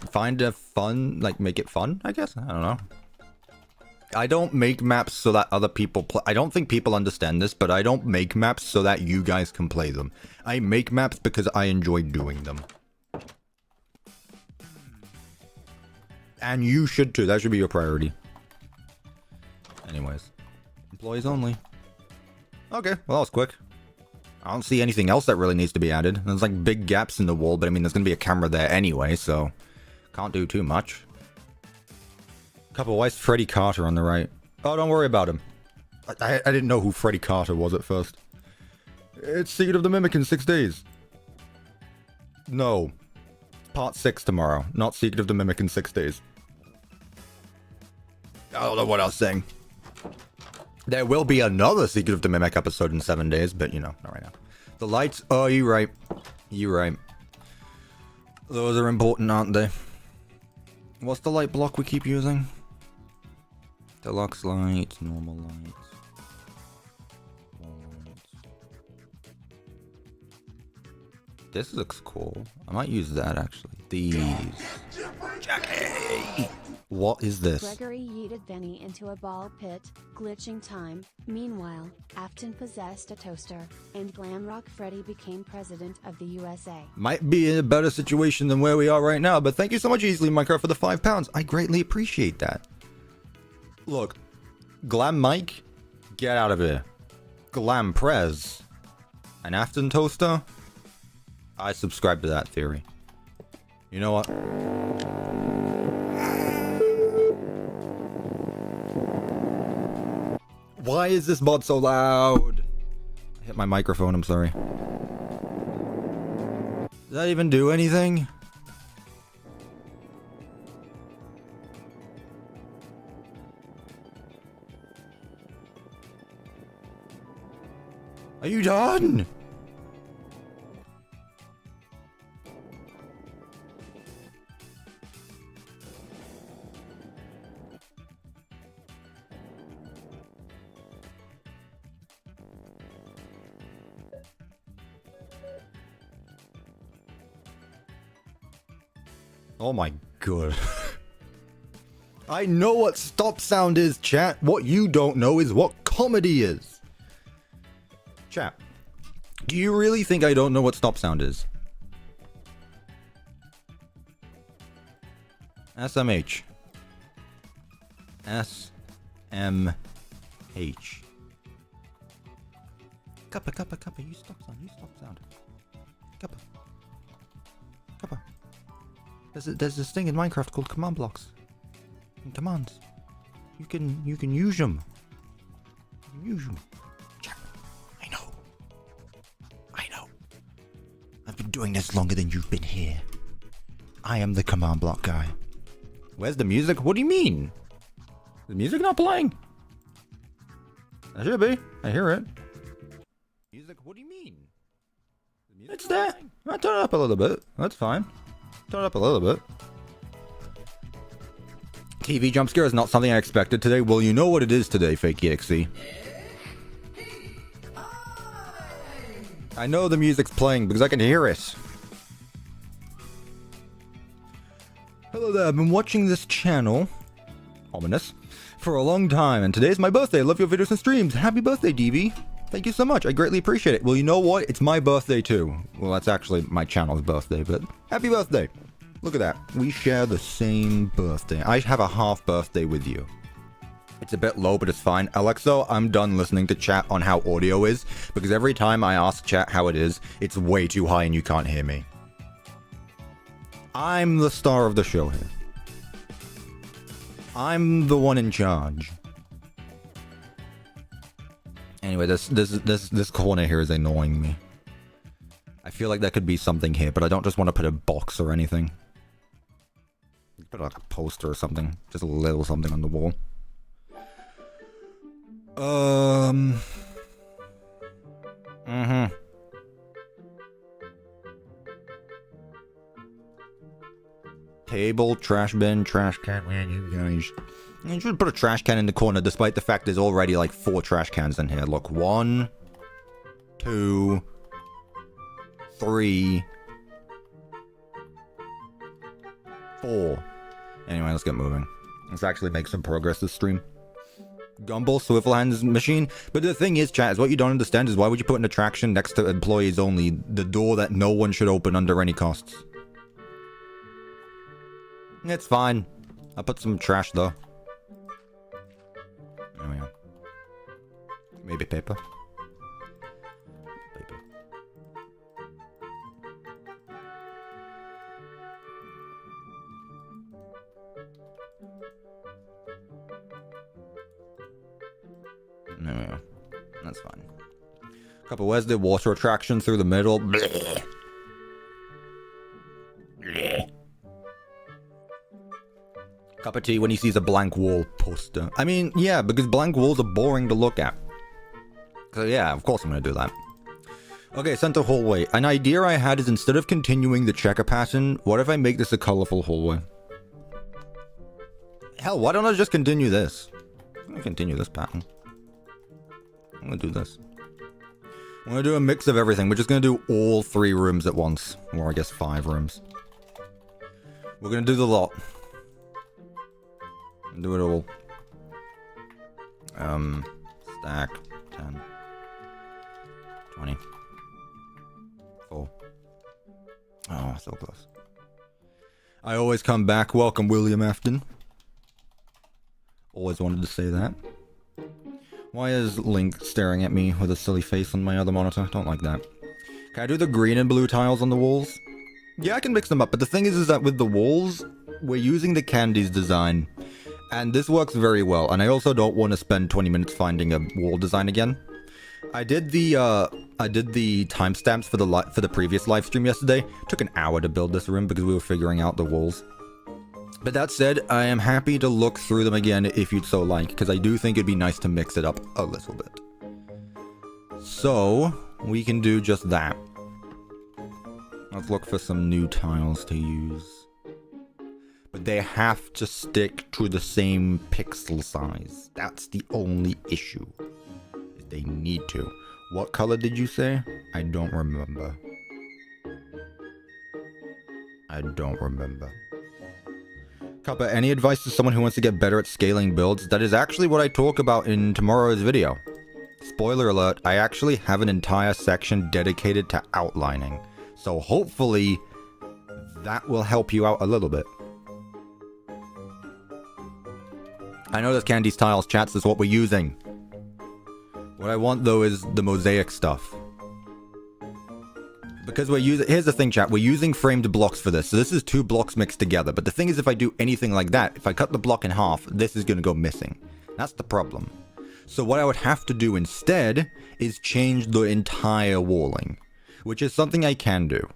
find a fun, like, make it fun, I guess? I don't know. I don't make maps so that other people play. I don't think people understand this, but I don't make maps so that you guys can play them. I make maps because I enjoy doing them. And you should too. That should be your priority. Anyways. Employees only. Okay, well that was quick. I don't see anything else that really needs to be added. There's like big gaps in the wall, but I mean there's gonna be a camera there anyway, so can't do too much. Why is Freddy Carter on the right? Oh, don't worry about him. I didn't know who Freddy Carter was at first. It's Secret of the Mimic in 6 days. No. Part 6 tomorrow, not Secret of the Mimic in 6 days. I don't know what I was saying. There will be another Secret of the Mimic episode in 7 days, but you know, not right now. The lights, oh, you're right. You're right. Those are important, aren't they? What's the light block we keep using? Deluxe lights, normal lights. This looks cool. I might use that actually. These. Jackie! What is this? Gregory yeeted Benny into a ball pit, glitching time. Meanwhile, Afton possessed a toaster, and Glamrock Freddy became president of the USA. Might be in a better situation than where we are right now, but thank you so much, Easily Minecraft, for the £5. I greatly appreciate that. Look, Glam Mike, get out of here. Glam Prez, an Afton toaster? I subscribe to that theory. You know what? Why is this mod so loud? I hit my microphone, I'm sorry. Does that even do anything? Are you done? Oh my god. I know what stop sound is, chat. What you don't know is what comedy is. Chat, do you really think I don't know what stop sound is? SMH. SMH. Cuppa, use stop sound. Cuppa. There's this thing in Minecraft called command blocks. And commands. You can use them. Chat, I know. I've been doing this longer than you've been here. I am the command block guy. Where's the music? What do you mean? The music not playing? It should be. I hear it. Music? What do you mean? It's there. I turn it up a little bit. That's fine. Turn it up a little bit. TV jump scare is not something I expected today. Well, you know what it is today, FNAF. I know the music's playing because I can hear it. Hello there, I've been watching this channel, ominous, for a long time, and today's my birthday. I love your videos and streams. Happy birthday, DB. Thank you so much. I greatly appreciate it. Well, you know what? It's my birthday too. Well, that's actually my channel's birthday, but happy birthday. Look at that. We share the same birthday. I have a half birthday with you. It's a bit low, but it's fine. Alexo, I'm done listening to chat on how audio is, because every time I ask chat how it is, it's way too high and you can't hear me. I'm the star of the show here. I'm the one in charge. Anyway, this corner here is annoying me. I feel like there could be something here, but I don't just want to put a box or anything. Put like a poster or something. Just a little something on the wall. Mm-hmm. Table, trash bin, trash can. Man, you guys. You should put a trash can in the corner, despite the fact there's already like 4 trash cans in here. Look, 1, 2, 3, 4. Anyway, let's get moving. Let's actually make some progress this stream. Gumball, Swivel Hands machine. But the thing is, chat, is what you don't understand is why would you put an attraction next to employees only, the door that no one should open under any costs? It's fine. I'll put some trash though. There we go. Maybe paper. Paper. There we go. That's fine. Couple, where's the water attraction through the middle? Blech. Blech. Cup of tea when he sees a blank wall poster. I mean, yeah, because blank walls are boring to look at. So yeah, of course I'm going to do that. Okay, center hallway. An idea I had is instead of continuing the checker pattern, what if I make this a colorful hallway? Hell, why don't I just continue this? I'm going to continue this pattern. I'm going to do this. I'm going to do a mix of everything. We're just going to do all 3 rooms at once. Or I guess 5 rooms. We're going to do the lot. Do it all. Stack 10, 20, 4. Oh, so close. I always come back. Welcome, William Afton. Always wanted to say that. Why is Link staring at me with a silly face on my other monitor? Don't like that. Can I do the green and blue tiles on the walls? Yeah, I can mix them up, but the thing is that with the walls, we're using the Candies design. And this works very well, and I also don't want to spend 20 minutes finding a wall design again. I did the timestamps for the previous live stream yesterday. It took an hour to build this room because we were figuring out the walls. But that said, I am happy to look through them again if you'd so like, because I do think it'd be nice to mix it up a little bit. So, we can do just that. Let's look for some new tiles to use. But they have to stick to the same pixel size. That's the only issue. They need to. What color did you say? I don't remember. I don't remember. Cuppa, any advice to someone who wants to get better at scaling builds? That is actually what I talk about in tomorrow's video. Spoiler alert, I actually have an entire section dedicated to outlining. So hopefully that will help you out a little bit. I know this Candy's tiles, chats, is what we're using. What I want, though, is the mosaic stuff. Because we're using... Here's the thing, chat. We're using framed blocks for this. So this is 2 blocks mixed together. But the thing is, if I do anything like that, if I cut the block in half, this is going to go missing. That's the problem. So what I would have to do instead is change the entire walling. Which is something I can do.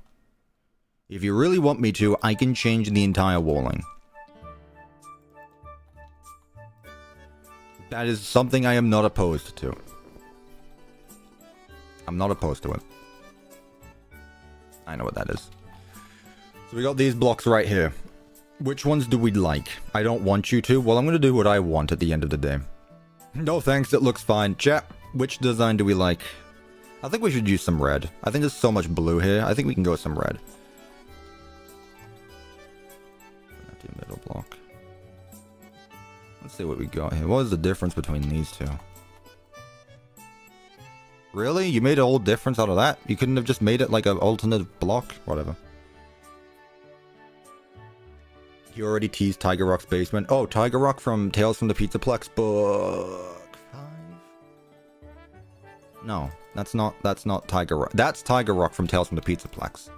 If you really want me to, I can change the entire walling. That is something I am not opposed to. I'm not opposed to it. I know what that is. So we got these blocks right here. Which ones do we like? I don't want you to. Well, I'm going to do what I want at the end of the day. No thanks, it looks fine. Chat, which design do we like? I think we should use some red. I think there's so much blue here. I think we can go with some red. Middle block. Let's see what we got here. What is the difference between these two? Really? You made a whole difference out of that? You couldn't have just made it like an alternate block? Whatever. You already teased Tiger Rock's basement. Oh, Tiger Rock from Tales from the Pizzaplex book 5? No, that's not Tiger Rock. That's Tiger Rock from Tales from the Pizzaplex.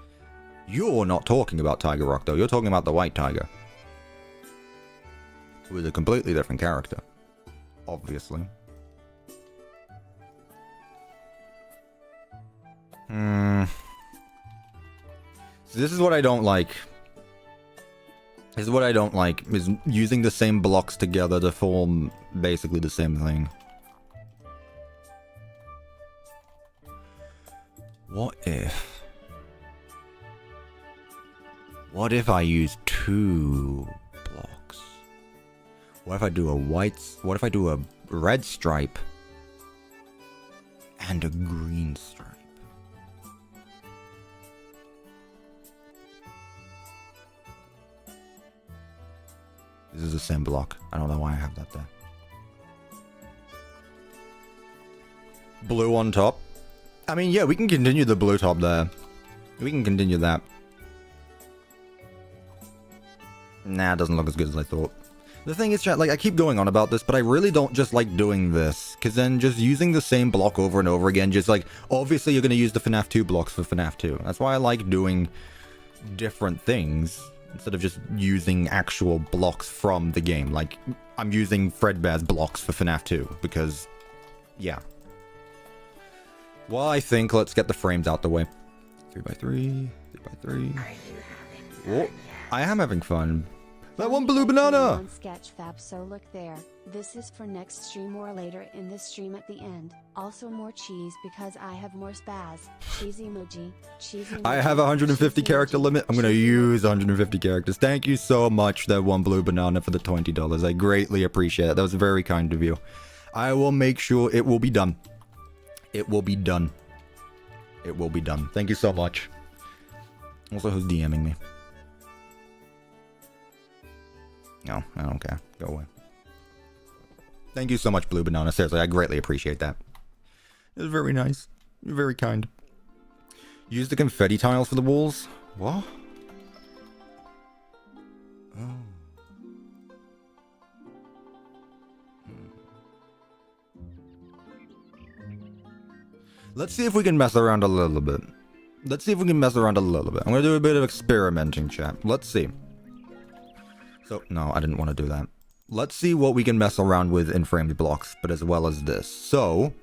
You're not talking about Tiger Rock, though. You're talking about the White Tiger. Who is a completely different character. Obviously. So this is what I don't like. This is what I don't like, is using the same blocks together to form basically the same thing. What if I use 2 blocks? What if I do a what if I do a red stripe and a green stripe? This is the same block. I don't know why I have that there. Blue on top. I mean, yeah, we can continue the blue top there. We can continue that. Nah, it doesn't look as good as I thought. The thing is, chat, like, I keep going on about this, but I really don't just like doing this. Because then just using the same block over and over again, just like, obviously you're going to use the FNAF 2 blocks for FNAF 2. That's why I like doing different things instead of just using actual blocks from the game. Like, I'm using Fredbear's blocks for FNAF 2 because, yeah. Well, I think let's get the frames out the way. 3x3, 3x3. Oh, I am having fun. That one blue banana! Sketchfab, so look there. This is for next stream or later in the stream at the end. Also more cheese because I have more spaz. Cheese emoji. Cheese emoji. I have a 150 character limit. I'm gonna use 150 characters. Thank you so much, that one blue banana, for the $20. I greatly appreciate it. That was very kind of you. I will make sure it will be done. It will be done. It will be done. Thank you so much. Also, who's DMing me? No, I don't care. Go away. Thank you so much, Blue Banana. Seriously, I greatly appreciate that. It was very nice. You're very kind. Use the confetti tiles for the walls? What? Oh. Let's see if we can mess around a little bit. Let's see if we can mess around a little bit. I'm going to do a bit of experimenting, chat. Let's see. So, no, I didn't want to do that. Let's see what we can mess around with in framed blocks, but as well as this. So,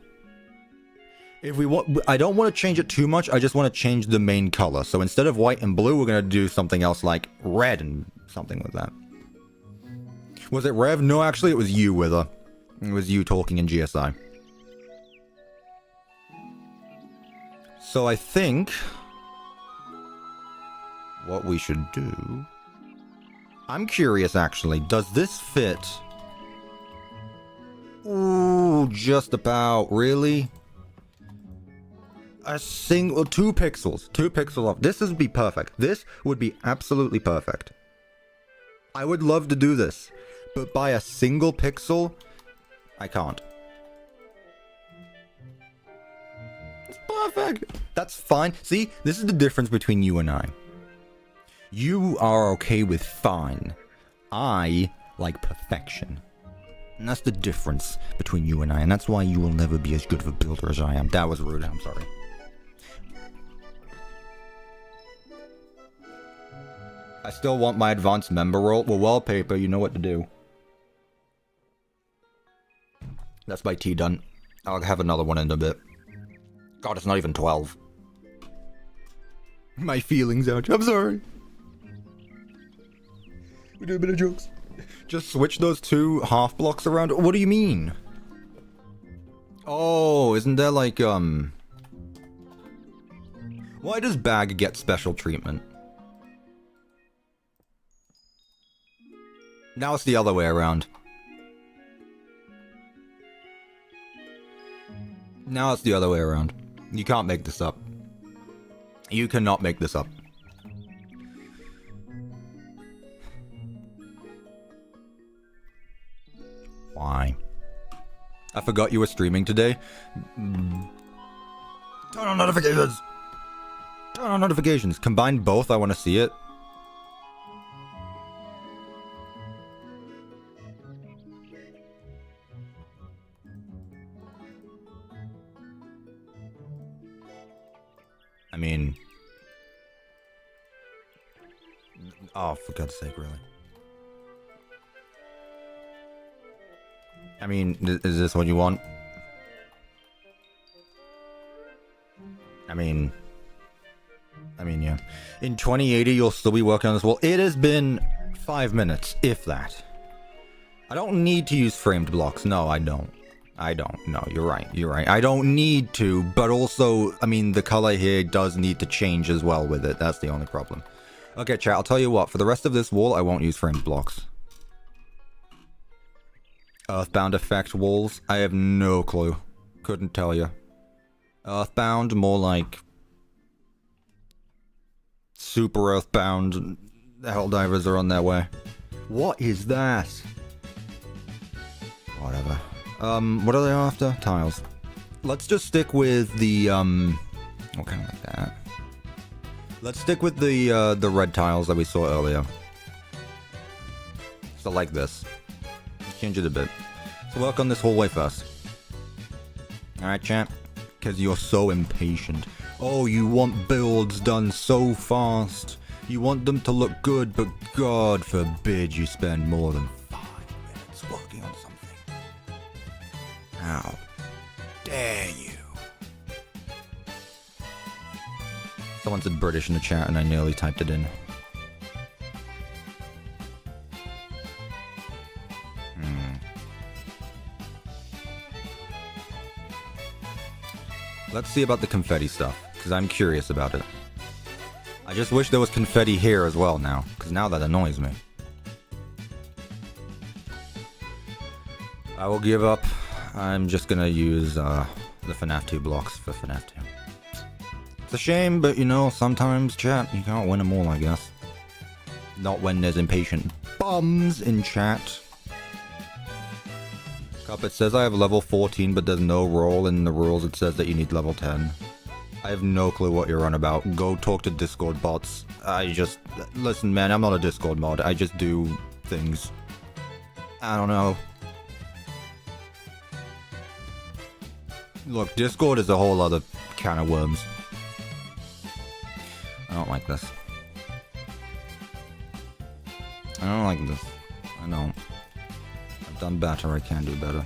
if we want, I don't want to change it too much. I just want to change the main color. So instead of white and blue, we're going to do something else like red and something like that. Was it Rev? No, actually, it was you, Wither. It was you talking in GSI. So I think what we should do... I'm curious, actually. Does this fit? Ooh, just about. Really? A single... 2 pixels. 2 pixels off. This would be perfect. This would be absolutely perfect. I would love to do this. But by a single pixel, I can't. It's perfect. That's fine. See, this is the difference between you and I. You are okay with fine. I like perfection. And that's the difference between you and I. And that's why you will never be as good of a builder as I am. That was rude. I'm sorry. I still want my advanced member role. Well, wallpaper, you know what to do. That's by T done. I'll have another one in a bit. God, it's not even 12. My feelings out. I'm sorry. We do a bit of jokes. Just switch those 2 half blocks around. What do you mean? Oh, isn't there like, Why does Bag get special treatment? Now it's the other way around. Now it's the other way around. You can't make this up. You cannot make this up. Why? I forgot you were streaming today. Turn on notifications! Turn on notifications. Combine both, I want to see it. I mean... Oh, for God's sake, really. I mean, is this what you want? I mean, yeah. In 2080, you'll still be working on this wall. It has been 5 minutes, if that. I don't need to use framed blocks. No, I don't. No, you're right. You're right. I don't need to, but also, I mean, the color here does need to change as well with it. That's the only problem. Okay, chat, I'll tell you what. For the rest of this wall, I won't use framed blocks. Earthbound effect walls? I have no clue. Couldn't tell you. Earthbound, more like... Super Earthbound. The Helldivers are on their way. What is that? Whatever. What are they after? Tiles. Let's just stick with the, what kind of like that? Let's stick with the red tiles that we saw earlier. So like this. Change it a bit. So work on this hallway first. Alright, champ? Because you're so impatient. Oh, you want builds done so fast. You want them to look good, but God forbid you spend more than 5 minutes working on something. How dare you? Someone said British in the chat and I nearly typed it in. Let's see about the confetti stuff, because I'm curious about it. I just wish there was confetti here as well now, because now that annoys me. I will give up. I'm just gonna use the FNAF 2 blocks for FNAF 2. It's a shame, but you know, sometimes, chat, you can't win them all, I guess. Not when there's impatient bums in chat. Cup, it says I have level 14, but there's no role in the rules. It says that you need level 10. I have no clue what you're on about. Go talk to Discord bots. Listen, man, I'm not a Discord mod. I just do things. I don't know. Look, Discord is a whole other can of worms. I don't like this. I don't like this. I don't. I've done better. I can do better.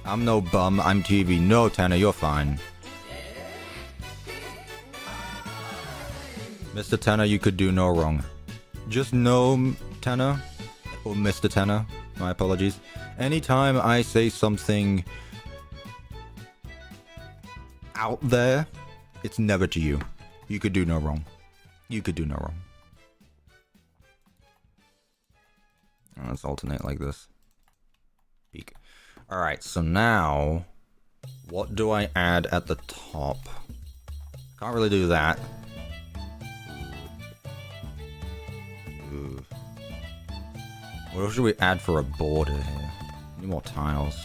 I'm no bum. I'm TV. No, Tanner, you're fine. Mr. Tanner, you could do no wrong. Just know, Tanner, or Mr. Tanner, my apologies. Anytime I say something out there, it's never to you. You could do no wrong. You could do no wrong. Let's alternate like this. Peek. Alright, so now, what do I add at the top? Can't really do that. Ooh. What should we add for a border here? Need more tiles.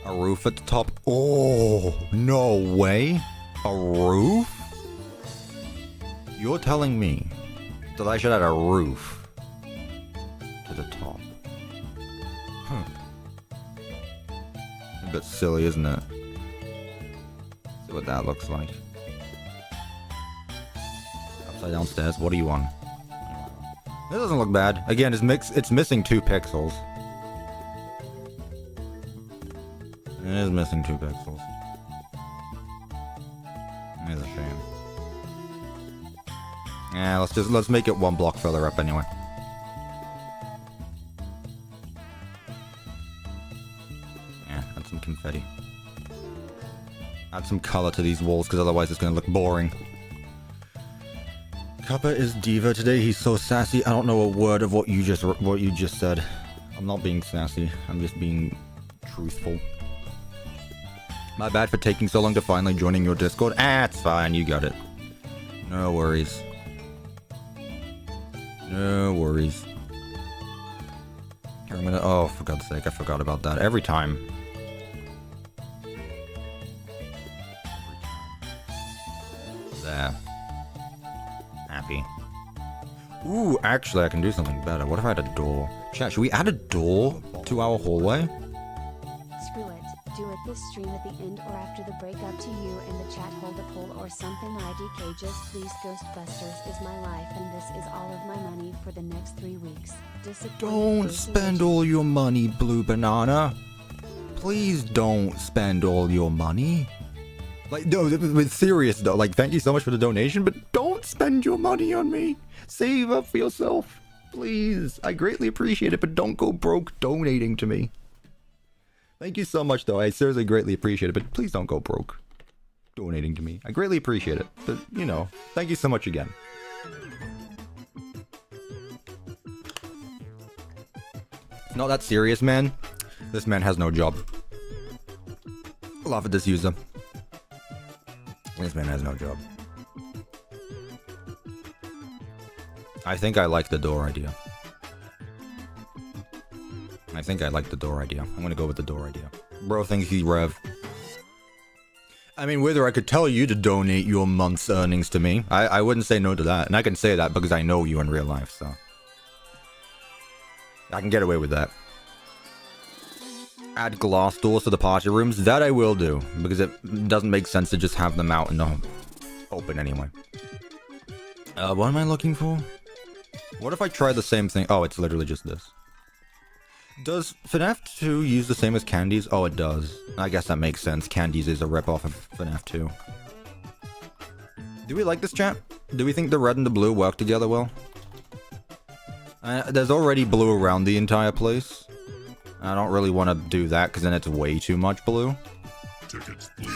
A roof at the top. Oh, no way. A roof? You're telling me that I should add a roof to the top. Huh. A bit silly, isn't it? See what that looks like. Upside down stairs. What do you want? It doesn't look bad. Again, it's missing 2 pixels. It is missing 2 pixels. It's a shame. Yeah, let's make it 1 block further up anyway. Yeah, add some confetti. Add some color to these walls, because otherwise it's gonna look boring. Cuppa is diva today. He's so sassy. I don't know a word of what you just said. I'm not being sassy. I'm just being truthful. My bad for taking so long to finally joining your Discord. Ah, it's fine. You got it. No worries. No worries. Here, I'm gonna... Oh, for God's sake, I forgot about that. Every time. There. Happy. Ooh, actually, I can do something better. What if I had a door? Chat, should we add a door to our hallway? Screw it. Do it this stream at the end or after the break. Up to you and the chat. Hold a poll or something. IDK just please. Ghostbusters is my life and this is all of my money for the next 3 weeks. Don't spend all your money, Blue Banana. Please don't spend all your money. Like, no, with serious though. Like, thank you so much for the donation, but don't spend your money on me. Save up for yourself. Please. I greatly appreciate it, but don't go broke donating to me. Thank you so much, though. I seriously greatly appreciate it, but please don't go broke. donating to me. I greatly appreciate it. But, you know, thank you so much again. Not that serious, man. This man has no job. Laugh at this user. This man has no job. I think I like the door idea. I'm gonna go with the door idea. Bro thinks he's Rev. I mean, whether I could tell you to donate your month's earnings to me, I wouldn't say no to that. And I can say that because I know you in real life, so. I can get away with that. Add glass doors to the party rooms. That I will do, because it doesn't make sense to just have them out in the open anyway. What am I looking for? What if I try the same thing? Oh, it's literally just this. Does FNAF 2 use the same as Candies? Oh, it does. I guess that makes sense. Candies is a ripoff of FNAF 2. Do we like this, chat? Do we think the red and the blue work together well? There's already blue around the entire place. I don't really want to do that, because then it's way too much blue. Tickets, please.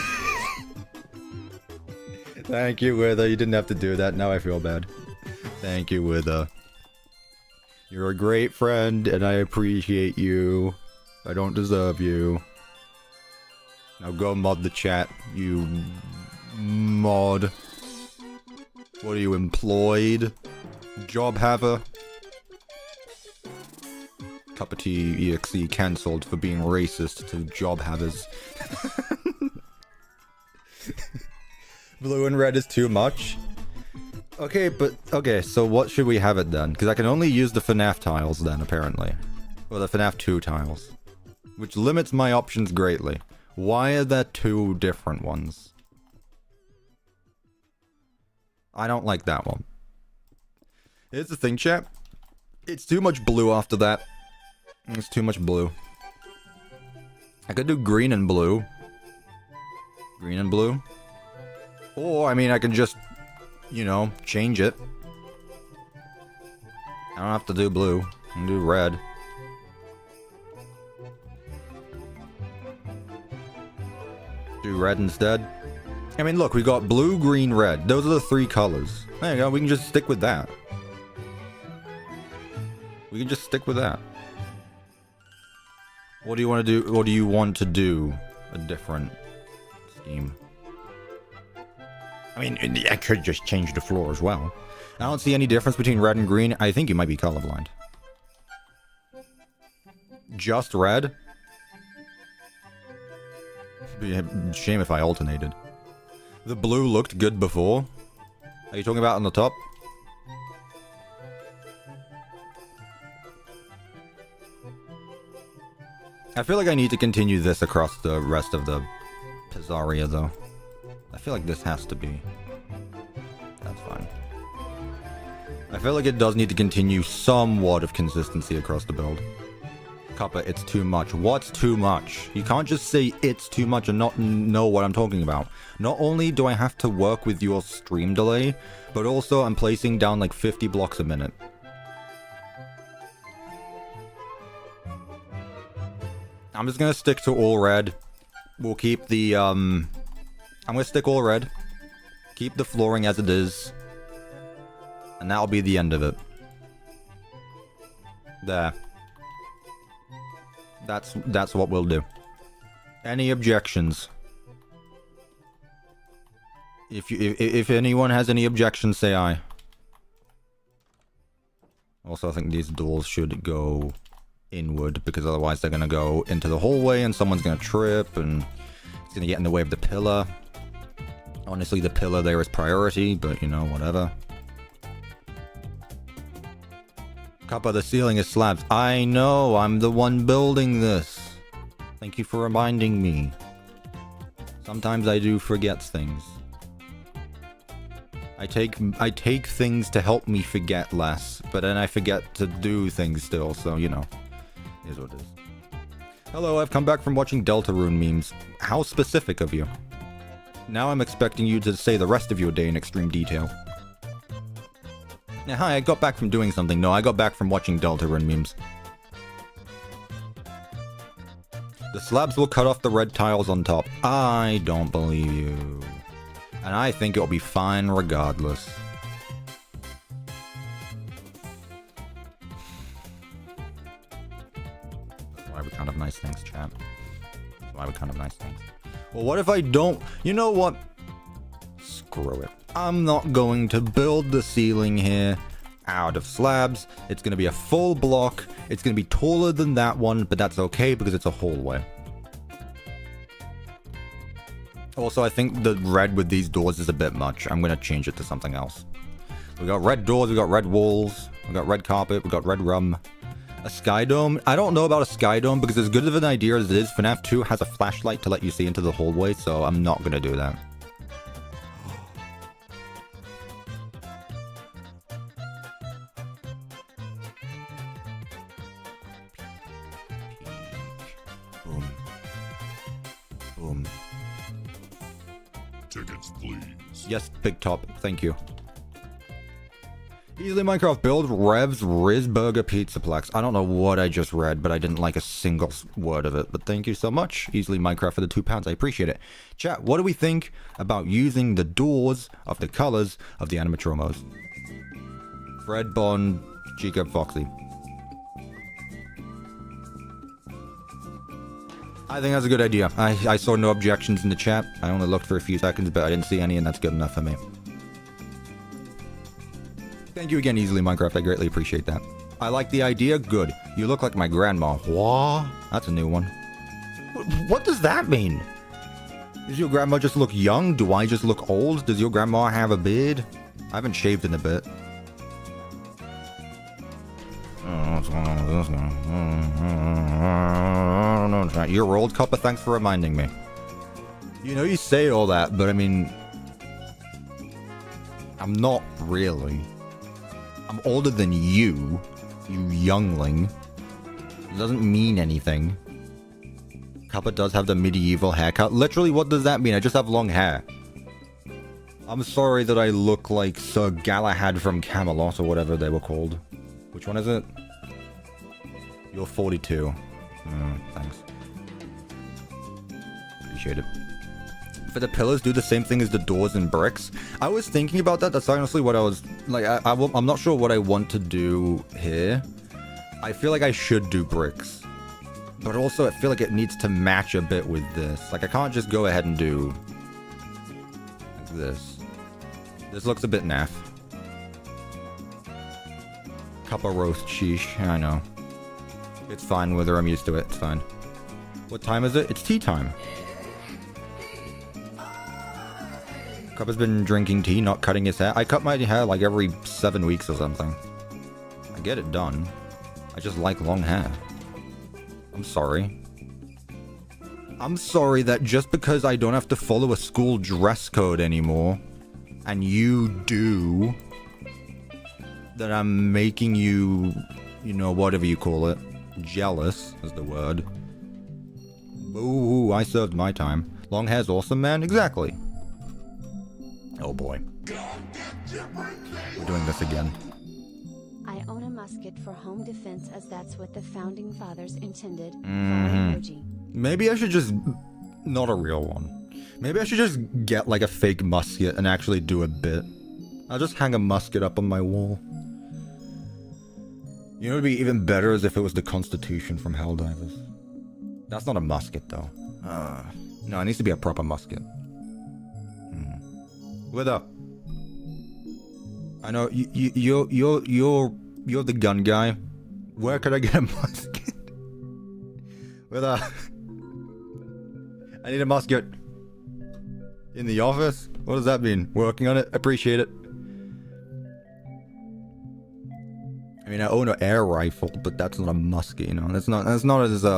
Thank you, Wither. You didn't have to do that. Now I feel bad. Thank you, Wither. You're a great friend, and I appreciate you. I don't deserve you. Now go mod the chat, you mod. What are you, employed? Job haver? CuppaTeaExe cancelled for being racist to job havers. Blue and red is too much? Okay, so what should we have it then? Because I can only use the FNAF tiles then, apparently. Or the FNAF 2 tiles. Which limits my options greatly. Why are there two different ones? I don't like that one. Here's the thing, chap. It's too much blue after that. It's too much blue. I could do green and blue. Green and blue. Or, I mean, I can just, you know, change it. I don't have to do blue. I can do red. Do red instead. I mean, look, we got blue, green, red. Those are the three colors. There you go, we can just stick with that. We can just stick with that. What do you want to do? Or do you want to do a different scheme? I mean, I could just change the floor as well. I don't see any difference between red and green. I think you might be colorblind. Just red? Be a shame if I alternated. The blue looked good before. Are you talking about on the top? I feel like I need to continue this across the rest of the pizzeria, though. I feel like this has to be. That's fine. I feel like it does need to continue somewhat of consistency across the build. Cuppa, it's too much. What's too much? You can't just say it's too much and not know what I'm talking about. Not only do I have to work with your stream delay, but also I'm placing down like 50 blocks a minute. I'm just gonna stick to all red. We'll keep the, I'm gonna stick all red. Keep the flooring as it is. And that'll be the end of it. There. That's what we'll do. Any objections? If anyone has any objections, say aye. Also, I think these doors should go inward, because otherwise they're gonna go into the hallway and someone's gonna trip and it's gonna get in the way of the pillar. Honestly, the pillar there is priority, but you know, whatever. Cuppa, the ceiling is slabs. I know, I'm the one building this. Thank you for reminding me. Sometimes I do forget things. I take things to help me forget less, but then I forget to do things still, so you know. Here's what it is. Hello, I've come back from watching Deltarune memes. How specific of you. Now I'm expecting you to say the rest of your day in extreme detail. Yeah, hi, I got back from doing something. No, I got back from watching Deltarune memes. The slabs will cut off the red tiles on top. I don't believe you. And I think it'll be fine regardless. That's why we can't have nice things, chat. That's why we can't have nice things. Well, what if I don't? You know what? Screw it. I'm not going to build the ceiling here out of slabs. It's going to be a full block. It's going to be taller than that one, but that's okay because it's a hallway. Also, I think the red with these doors is a bit much. I'm going to change it to something else. We got red doors, we got red walls, we got red carpet, we got red rum. A sky dome? I don't know about a sky dome because as good of an idea as it is, FNAF 2 has a flashlight to let you see into the hallway, so I'm not going to do that. Boom. Boom. Tickets, please. Yes, Big Top. Thank you. Easily Minecraft build Revs Riz Burger Pizzaplex. I don't know what I just read, but I didn't like a single word of it. But thank you so much, Easily Minecraft, for the £2. I appreciate it. Chat, what do we think about using the doors of the colors of the animatromos? Fred, Bond, Chica, Foxy. I think that's a good idea. I saw no objections in the chat. I only looked for a few seconds, but I didn't see any, and that's good enough for me. Thank you again, Easily Minecraft. I greatly appreciate that. I like the idea. Good. You look like my grandma. What? That's a new one. What does that mean? Does your grandma just look young? Do I just look old? Does your grandma have a beard? I haven't shaved in a bit. Oh, what's going on with this guy? I don't know. You're old, Cuppa. Thanks for reminding me. You know, you say all that, but I mean... I'm not really. I'm older than you, you youngling. It doesn't mean anything. Cuppa does have the medieval haircut. Literally, what does that mean? I just have long hair. I'm sorry that I look like Sir Galahad from Camelot or whatever they were called. Which one is it? You're 42. Thanks. Appreciate it. For the pillars, do the same thing as the doors and bricks. I was thinking about that. That's honestly what I was... Like, I'm not sure what I want to do here. I feel like I should do bricks. But also, I feel like it needs to match a bit with this. Like, I can't just go ahead and do... like this. This looks a bit naff. Cuppa roast, sheesh. I know. It's fine with her. I'm used to it. It's fine. What time is it? It's tea time. Cuppa's been drinking tea, not cutting his hair. I cut my hair like every 7 weeks or something. I get it done. I just like long hair. I'm sorry. I'm sorry that just because I don't have to follow a school dress code anymore, and you do, that I'm making you, you know, whatever you call it, jealous is the word. Ooh, I served my time. Long hair's awesome, man. Exactly. Oh boy. We're doing this again. I own a musket for home defense as that's what the founding fathers intended. Emoji. Maybe I should just... not a real one. Maybe I should just get like a fake musket and actually do a bit. I'll just hang a musket up on my wall. You know what would be even better is if it was the Constitution from Helldivers. That's not a musket though. No, it needs to be a proper musket. What up? I know you're the gun guy. Where could I get a musket? What up? I need a musket. In the office? What does that mean? Working on it? Appreciate it. I mean, I own an air rifle, but that's not a musket, you know. That's not as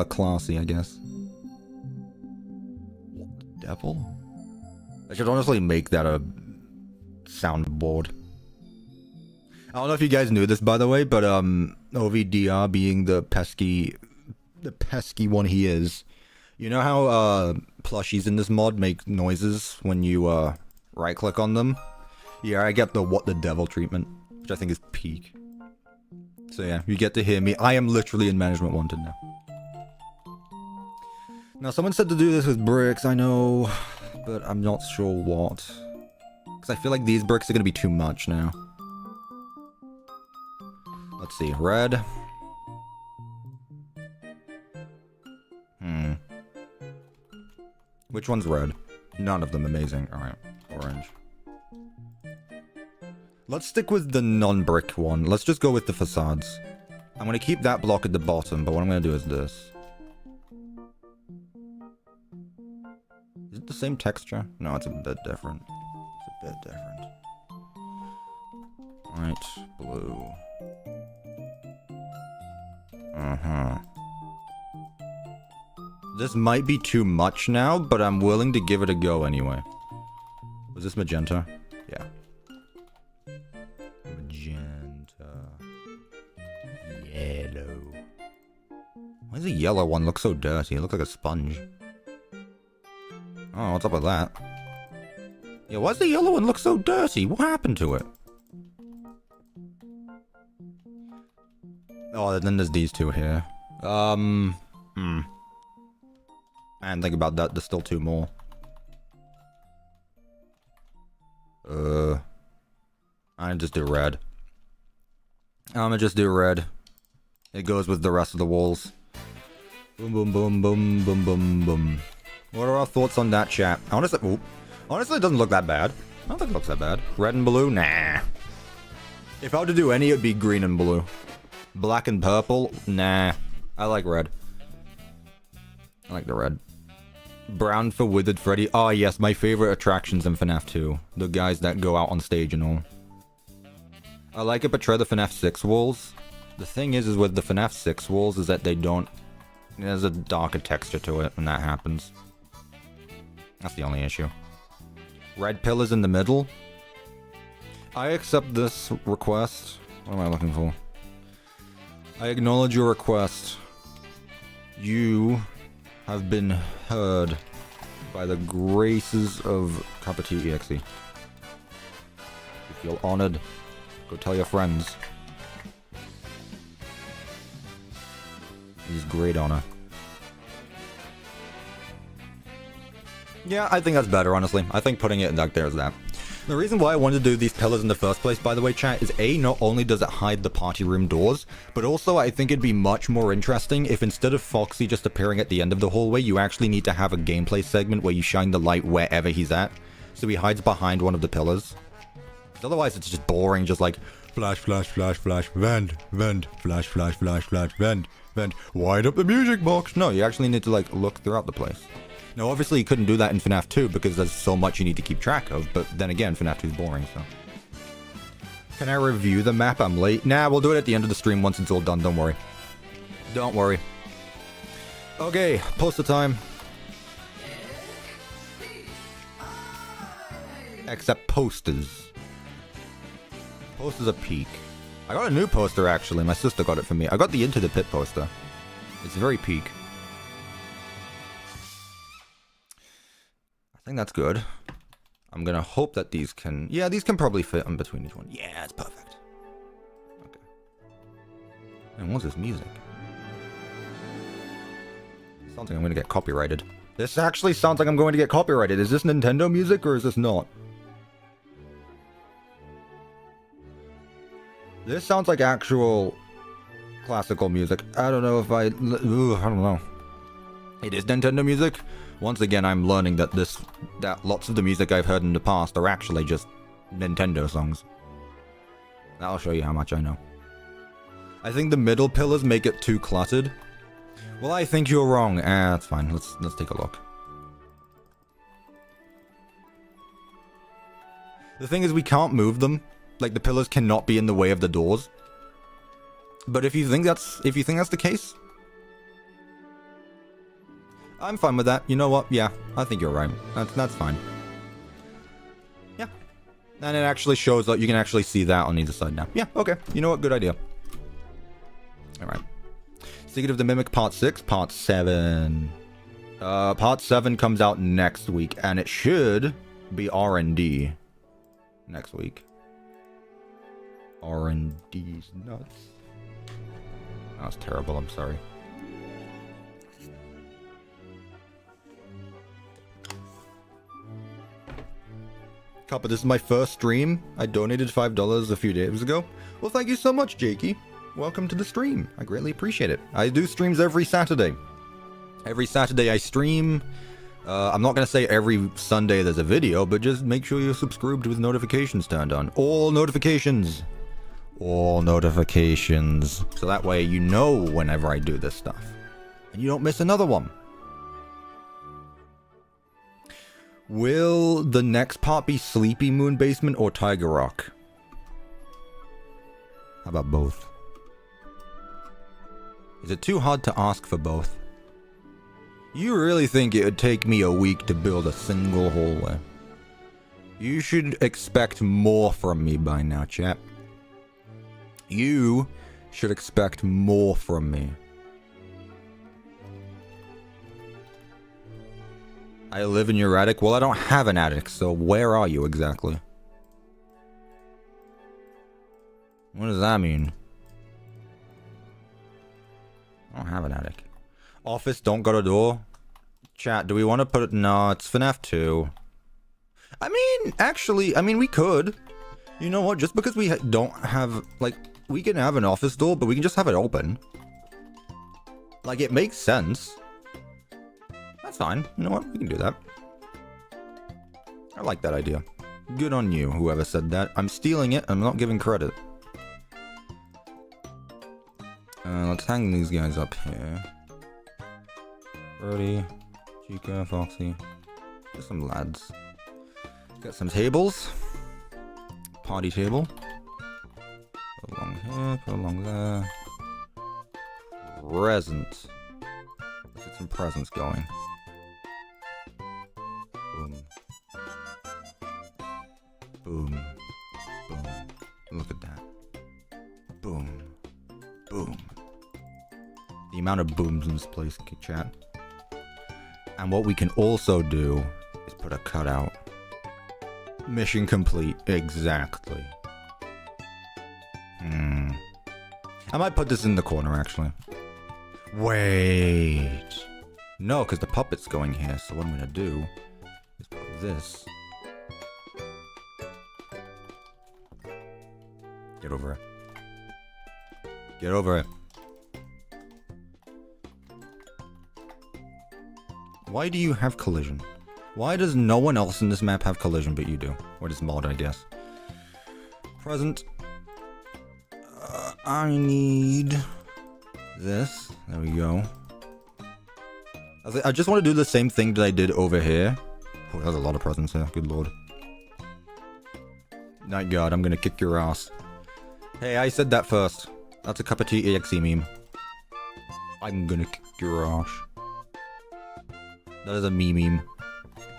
classy, I guess. What the devil? I should honestly make that a soundboard. I don't know if you guys knew this, by the way, but OVDR being the pesky one he is. You know how plushies in this mod make noises when you right click on them? Yeah, I get the what the devil treatment, which I think is peak. So yeah, you get to hear me. I am literally in Management Wanted now. Now someone said to do this with bricks, I know, but I'm not sure what. Because I feel like these bricks are going to be too much now. Let's see. Red. Which one's red? None of them amazing. Alright. Orange. Let's stick with the non-brick one. Let's just go with the facades. I'm going to keep that block at the bottom, but what I'm going to do is this. Is it the same texture? No, it's a bit different. It's a bit different. Right, blue. This might be too much now, but I'm willing to give it a go anyway. Was this magenta? Yeah. Magenta. Yellow. Why does the yellow one look so dirty? It looks like a sponge. Oh, what's up with that? Yeah, why does the yellow one look so dirty? What happened to it? Oh, then there's these two here. I didn't think about that. There's still two more. I just do red. I'm gonna just do red. It goes with the rest of the walls. Boom, boom, boom, boom, boom, boom, boom. What are our thoughts on that, chat? Honestly, it doesn't look that bad. I don't think it looks that bad. Red and blue? Nah. If I were to do any, it'd be green and blue. Black and purple? Nah. I like red. I like the red. Brown for Withered Freddy. Oh yes, my favorite attractions in FNAF 2. The guys that go out on stage and all. I like it portray the FNAF 6 walls. The thing is with the FNAF 6 walls is that they don't... There's a darker texture to it when that happens. That's the only issue. Red pillars in the middle. I accept this request. What am I looking for? I acknowledge your request. You have been heard by the graces of CuppaTeaExe. You feel honored. Go tell your friends. It is great honor. Yeah, I think that's better, honestly. I think putting it like there is that. The reason why I wanted to do these pillars in the first place, by the way, chat, is A, not only does it hide the party room doors, but also I think it'd be much more interesting if instead of Foxy just appearing at the end of the hallway, you actually need to have a gameplay segment where you shine the light wherever he's at, so he hides behind one of the pillars. Otherwise, it's just boring, just like, flash, flash, flash, flash, vent, vent, flash, flash, flash, flash, vent, vent, wind up the music box. No, you actually need to, like, look throughout the place. Now, obviously, you couldn't do that in FNAF 2 because there's so much you need to keep track of, but then again, FNAF 2 is boring, so. Can I review the map? I'm late. Nah, we'll do it at the end of the stream once it's all done, don't worry. Don't worry. Okay, poster time. Except posters. Posters are peak. I got a new poster, actually. My sister got it for me. I got the Into the Pit poster. It's very peak. I think that's good. I'm gonna hope that these can... Yeah, these can probably fit in between each one. Yeah, it's perfect. Okay. And what's this music? Sounds like I'm gonna get copyrighted. This actually sounds like I'm going to get copyrighted. Is this Nintendo music or is this not? This sounds like actual classical music. I don't know if I don't know. It is Nintendo music. Once again, I'm learning that lots of the music I've heard in the past are actually just Nintendo songs. That'll show you how much I know. I think the middle pillars make it too cluttered. Well, I think you're wrong. That's fine. Let's take a look. The thing is, we can't move them. Like, the pillars cannot be in the way of the doors. But if you think that's the case, I'm fine with that. You know what? Yeah, I think you're right. That's fine. Yeah. And it actually shows that you can actually see that on either side now. Yeah, okay. You know what? Good idea. Alright. Secret of the Mimic Part 6, Part 7. Part 7 comes out next week, and it should be R&D next week. R&D's nuts. That was terrible, I'm sorry. Cuppa, this is my first stream. I donated $5 a few days ago. Well, thank you so much, Jakey. Welcome to the stream. I greatly appreciate it. I do streams every Saturday. Every Saturday I stream. I'm not going to say every Sunday there's a video, but just make sure you're subscribed with notifications turned on. All notifications. All notifications. So that way you know whenever I do this stuff. And you don't miss another one. Will the next part be Sleepy Moon Basement or Tiger Rock? How about both? Is it too hard to ask for both? You really think it would take me a week to build a single hallway? You should expect more from me by now, chap. You should expect more from me. I live in your attic? Well, I don't have an attic, so where are you exactly? What does that mean? I don't have an attic. Office, don't go to door. Chat, do we want to put it? No, it's FNAF 2. I mean, actually, we could. You know what? Just because we don't have, like, we can have an office door, but we can just have it open. Like, it makes sense. That's fine. You know what? We can do that. I like that idea. Good on you, whoever said that. I'm stealing it. I'm not giving credit. Let's hang these guys up here. Brody, Chica, Foxy. Just some lads. Got some tables. Party table. Put along here, put along there. Present. Let's get some presents going. Boom. Boom. Boom. Look at that. Boom. Boom. The amount of booms in this place, chat. And what we can also do is put a cutout. Mission complete. Exactly. I might put this in the corner, actually. Wait. No, because the puppet's going here. So what I'm going to do is put this. Get over it. Get over it. Why do you have collision? Why does no one else in this map have collision but you do? Or this mod, I guess. Present. I need this. There we go. I just want to do the same thing that I did over here. Oh, there's a lot of presents here. Good lord. Night God, I'm gonna kick your ass. Hey, I said that first. That's a CuppaTeaExe meme. I'm gonna kick your ass. That is a meme.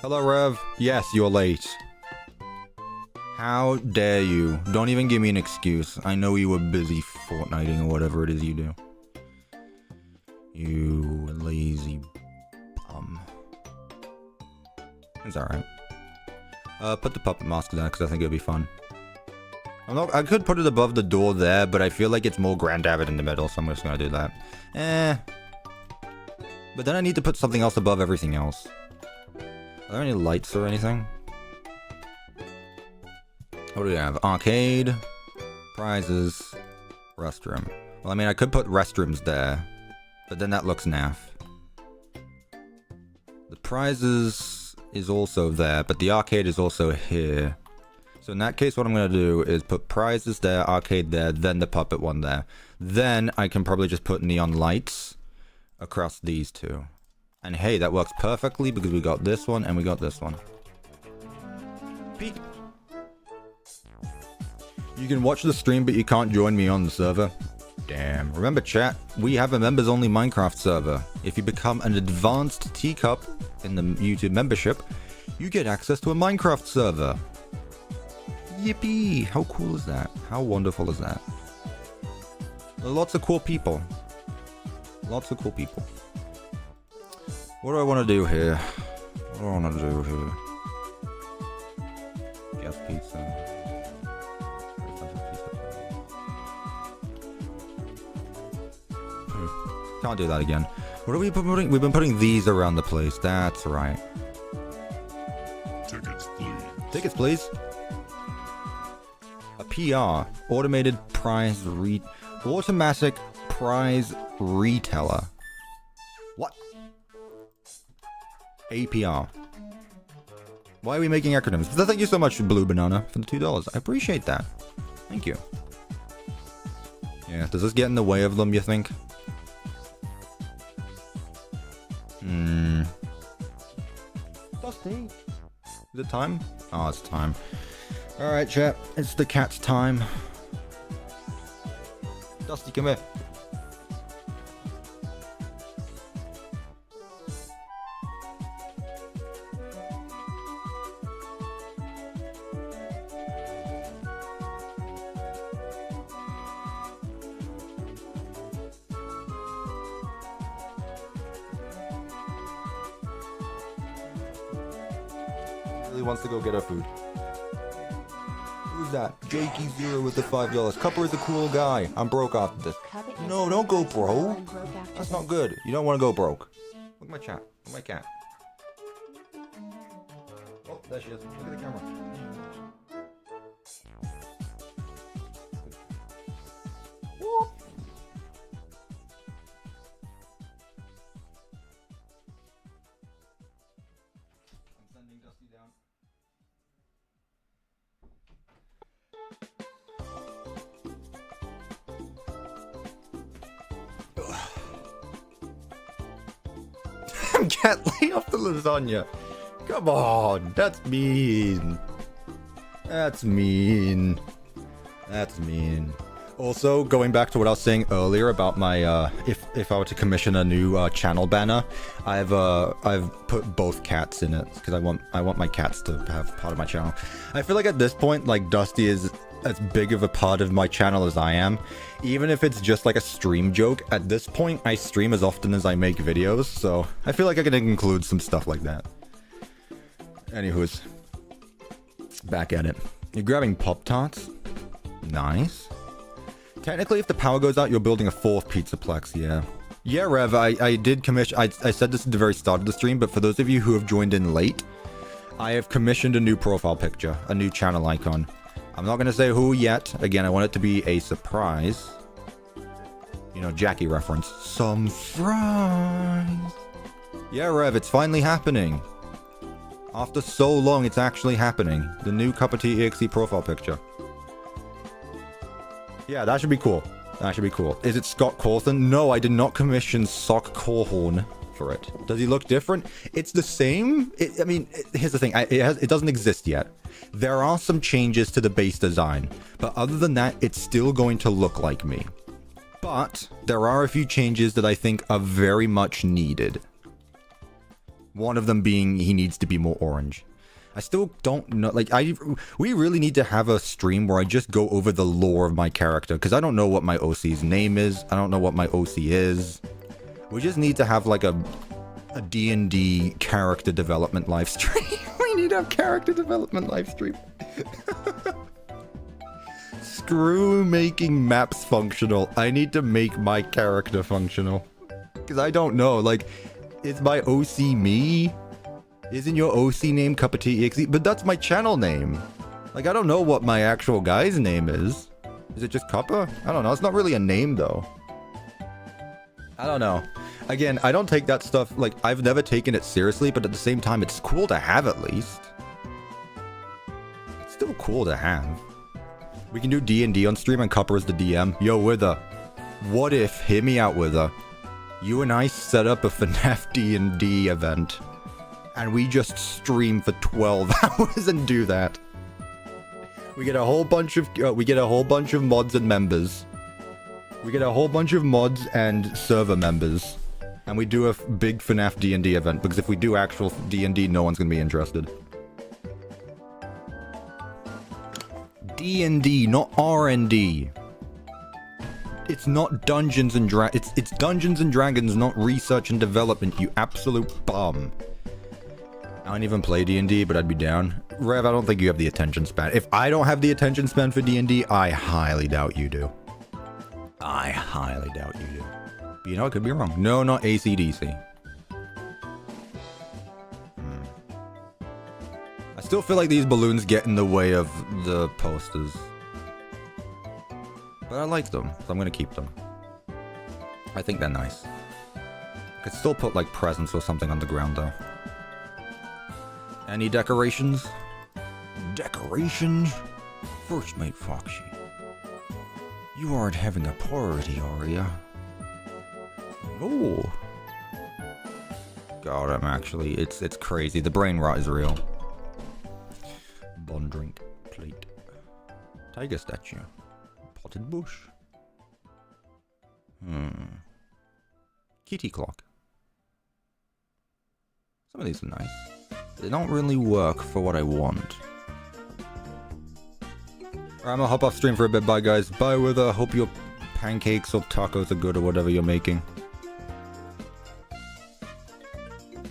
Hello, Rev. Yes, you're late. How dare you? Don't even give me an excuse. I know you were busy Fortniting or whatever it is you do. You lazy bum. It's alright. Put the puppet mask there because I think it'll be fun. I could put it above the door there, but I feel like it's more grand to have it in the middle, so I'm just gonna do that. But then I need to put something else above everything else. Are there any lights or anything? What do we have? Arcade, prizes, restroom. Well, I mean, I could put restrooms there, but then that looks naff. The prizes is also there, but the arcade is also here. So in that case, what I'm going to do is put prizes there, arcade there, then the puppet one there. Then I can probably just put neon lights across these two. And hey, that works perfectly because we got this one and we got this one. Pete. You can watch the stream, but you can't join me on the server. Damn. Remember, chat, we have a members-only Minecraft server. If you become an advanced teacup in the YouTube membership, you get access to a Minecraft server. Yippee! How cool is that? How wonderful is that? Lots of cool people. Lots of cool people. What do I want to do here? What do I want to do here? Yes, pizza. Can't do that again. What are we putting? We've been putting these around the place. That's right. Tickets, please. Tickets, please. A PR. Automatic prize retailer. What? APR. Why are we making acronyms? Thank you so much, Blue Banana, for the $2. I appreciate that. Thank you. Yeah, does this get in the way of them, you think? Dusty. Is it time? Oh, it's time. Alright, chat. It's the cat's time. Dusty, come here. Really wants to go get our food. Who's that? Jakey0 with the $5. Cuppa is a cool guy. I'm broke after this. No, don't go broke. That's not good. You don't want to go broke. Look at my chat. Look at my cat. Oh, there she is. Look at the camera. Whoop. I'm sending Dusty down. Cat, lay off the lasagna. Come on, that's mean. That's mean. That's mean. Also, going back to what I was saying earlier about my if I were to commission a new channel banner, I've put both cats in it because I want my cats to have part of my channel. I feel like at this point, like Dusty is as big of a part of my channel as I am. Even if it's just like a stream joke, at this point I stream as often as I make videos, so I feel like I can include some stuff like that. Anywho's, back at it. You're grabbing Pop-Tarts? Nice. Technically, if the power goes out, you're building a 4th Pizzaplex, yeah. Yeah, Rev, I did commission... I said this at the very start of the stream, but for those of you who have joined in late, I have commissioned a new profile picture, a new channel icon. I'm not going to say who yet. Again, I want it to be a surprise. You know, Jackie reference. Some fries. Yeah, Rev, it's finally happening. After so long, it's actually happening. The new CuppaTeaExe profile picture. Yeah, that should be cool. That should be cool. Is it Scott Cawthon? No, I did not commission Sock Cawthorn for it. Does he look different? It's the same. I mean, here's the thing. It doesn't exist yet. There are some changes to the base design, but other than that, it's still going to look like me. But there are a few changes that I think are very much needed. One of them being he needs to be more orange. I still don't know, like, we really need to have a stream where I just go over the lore of my character, because I don't know what my OC's name is, I don't know what my OC is. We just need to have, like, a D&D character development live stream. We need to have character development live stream. Screw making maps functional. I need to make my character functional. Because I don't know, like, is my OC me? Isn't your OC name CuppaTeaExe? But that's my channel name. Like, I don't know what my actual guy's name is. Is it just Cuppa? I don't know. It's not really a name, though. I don't know. Again, I don't take that stuff, like, I've never taken it seriously, but at the same time, it's cool to have at least. It's still cool to have. We can do D&D on stream and Cuppa is the DM. Yo, Wither. What if, hear me out, Wither, you and I set up a FNAF D&D event, and we just stream for 12 hours and do that. We get a whole bunch of mods and members. We get a whole bunch of mods and server members. And we do a big FNAF D&D event, because if we do actual D&D, no one's gonna be interested. D&D, not R&D. It's not Dungeons and Dragons. It's Dungeons and Dragons, not research and development, you absolute bum. I don't even play D&D, but I'd be down. Rev, I don't think you have the attention span. If I don't have the attention span for D&D, I highly doubt you do. I highly doubt you do. But you know, I could be wrong. No, not AC/DC. I still feel like these balloons get in the way of the posters. But I like them, so I'm gonna keep them. I think they're nice. Could still put like presents or something on the ground though. Any decorations? Decorations? First mate Foxy. You aren't having a party, are ya? Oh. God, I'm actually, it's crazy. The brain rot is real. Bond drink, plate. Tiger statue. Potted bush. Kitty clock. Some of these are nice. They don't really work for what I want. Alright, I'm gonna hop off stream for a bit. Bye, guys. Bye, Wither. Hope your pancakes or tacos are good or whatever you're making.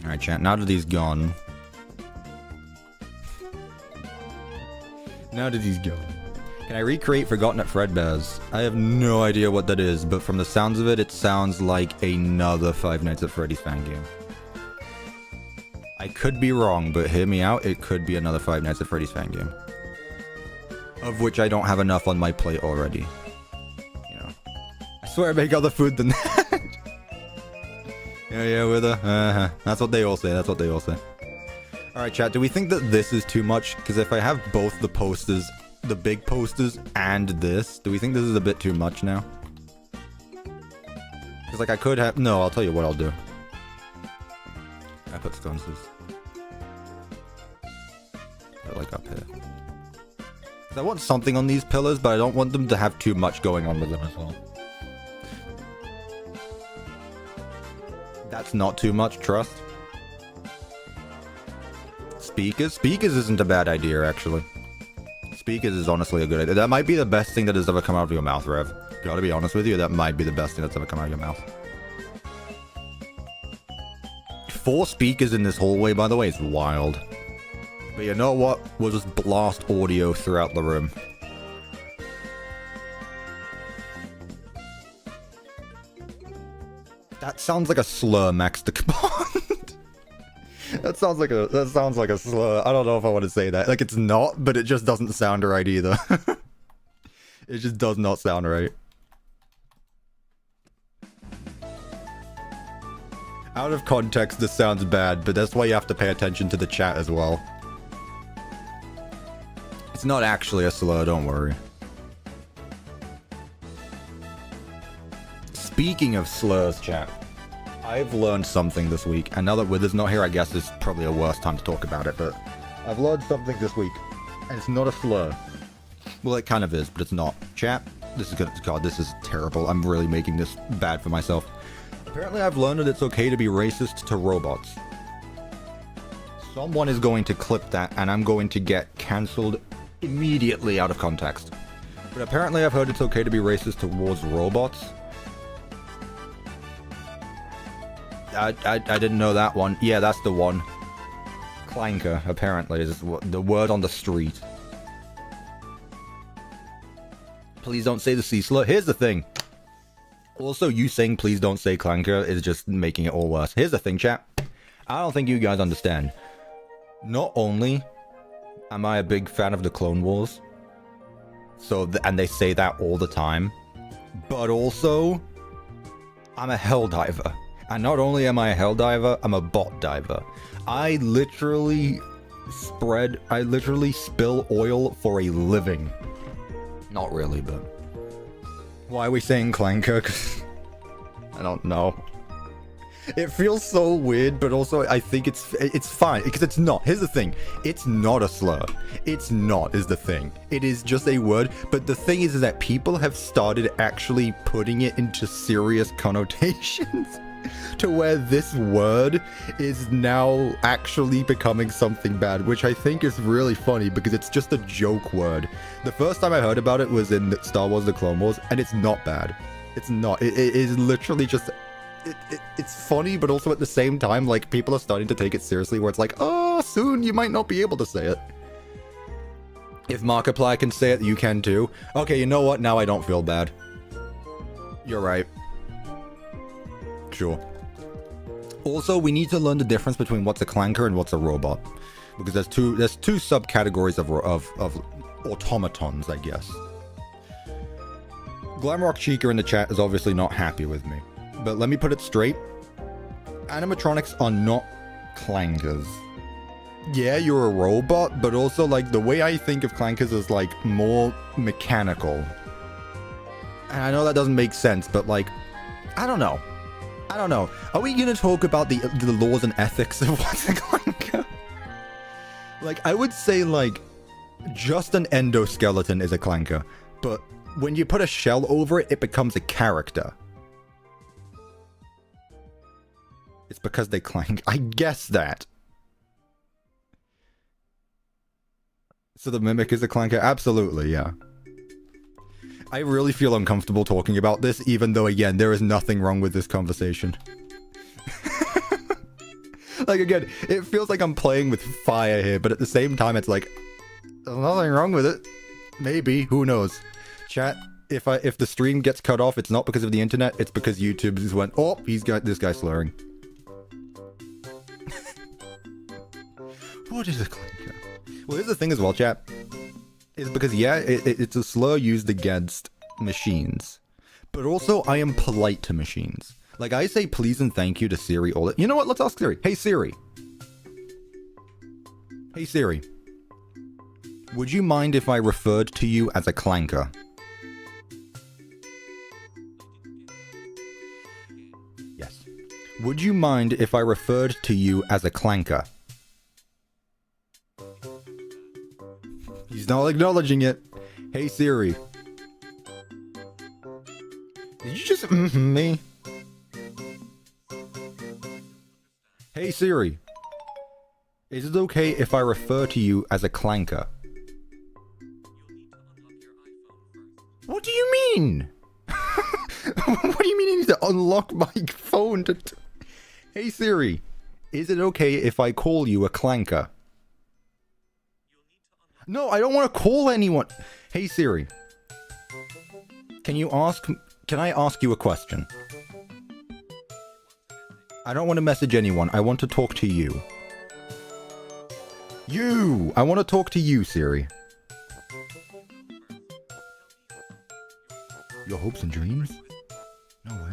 Alright, chat. Now that he's gone. Now that he's gone. Can I recreate Forgotten at Fredbear's? I have no idea what that is, but from the sounds of it, it sounds like another Five Nights at Freddy's fan game. I could be wrong, but hear me out. It could be another Five Nights at Freddy's fan game. Of which I don't have enough on my plate already. You know. I swear I make other food than that. Yeah, Wither. That's what they all say. That's what they all say. Alright, chat. Do we think that this is too much? Because if I have both the posters, the big posters, and this, do we think this is a bit too much now? Because, like, I could have... No, I'll tell you what I'll do. I put sconces. Put, like, up here. I want something on these pillars, but I don't want them to have too much going on with them as well. That's not too much, trust. Speakers? Speakers isn't a bad idea, actually. Speakers is honestly a good idea. That might be the best thing that has ever come out of your mouth, Rev. Gotta be honest with you, that might be the best thing that's ever come out of your mouth. 4 speakers in this hallway, by the way, is wild. But you know what? We'll just blast audio throughout the room. That sounds like a slur, Max the Command. That sounds like a slur. I don't know if I want to say that. Like, it's not, but it just doesn't sound right either. It just does not sound right. Out of context, this sounds bad, but that's why you have to pay attention to the chat as well. It's not actually a slur, don't worry. Speaking of slurs, chat, I've learned something this week, and now that Wither's not here, I guess it's probably a worse time to talk about it, but I've learned something this week, and it's not a slur. Well, it kind of is, but it's not. Chat, this is gonna... God, this is terrible. I'm really making this bad for myself. Apparently, I've learned that it's okay to be racist to robots. Someone is going to clip that, and I'm going to get cancelled immediately out of context. But apparently, I've heard it's okay to be racist towards robots. I didn't know that one. Yeah, that's the one. Clanker, apparently, is the word on the street. Please don't say the C slur. Here's the thing. Also, you saying please don't say clanker is just making it all worse. Here's the thing, chat. I don't think you guys understand. Not only am I a big fan of the Clone Wars, and they say that all the time, but also, I'm a Helldiver. And not only am I a Helldiver, I'm a bot diver. I literally spill oil for a living. Not really, but... Why are we saying clanker? I don't know. It feels so weird, but also I think it's fine, because it's not. Here's the thing. It's not a slur. It's not, is the thing. It is just a word, but the thing is that people have started actually putting it into serious connotations. To where this word is now actually becoming something bad, which I think is really funny because it's just a joke word. The first time I heard about it was in Star Wars The Clone Wars, and it's not bad. It's not. It is literally just... It's funny, but also at the same time, like, people are starting to take it seriously, where it's like, oh, soon you might not be able to say it. If Markiplier can say it, you can too. Okay, you know what? Now I don't feel bad. You're right. Sure. Also, we need to learn the difference between what's a clanker and what's a robot. Because there's two subcategories of automatons, I guess. Glamrock Chica in the chat is obviously not happy with me. But let me put it straight. Animatronics are not clankers. Yeah, you're a robot, but also, like, the way I think of clankers is, like, more mechanical. And I know that doesn't make sense, but, like, I don't know. Are we gonna talk about the laws and ethics of what's a clanker? Like, I would say, like, just an endoskeleton is a clanker, but when you put a shell over it, it becomes a character. It's because they clank. I guess that. So the Mimic is a clanker? Absolutely, yeah. I really feel uncomfortable talking about this, even though, again, there is nothing wrong with this conversation. Like, again, it feels like I'm playing with fire here, but at the same time, it's like, there's nothing wrong with it. Maybe, who knows? Chat, if the stream gets cut off, it's not because of the internet, it's because YouTube just went, oh, he's got this guy slurring. What is a clanker? Well, here's the thing as well, chat. Is because, yeah, it's a slur used against machines. But also, I am polite to machines. Like, I say please and thank you to Siri all the... You know what? Let's ask Siri. Hey, Siri. Hey, Siri. Would you mind if I referred to you as a clanker? Yes. Would you mind if I referred to you as a clanker? He's not acknowledging it. Hey, Siri. Did you just me? Hey, Siri. Is it okay if I refer to you as a clanker? What do you mean? What do you mean you need to unlock my phone to... Hey, Siri. Is it okay if I call you a clanker? No, I don't want to call anyone. Hey, Siri. Can I ask you a question? I don't want to message anyone. I want to talk to you. You! I want to talk to you, Siri. Your hopes and dreams? No way.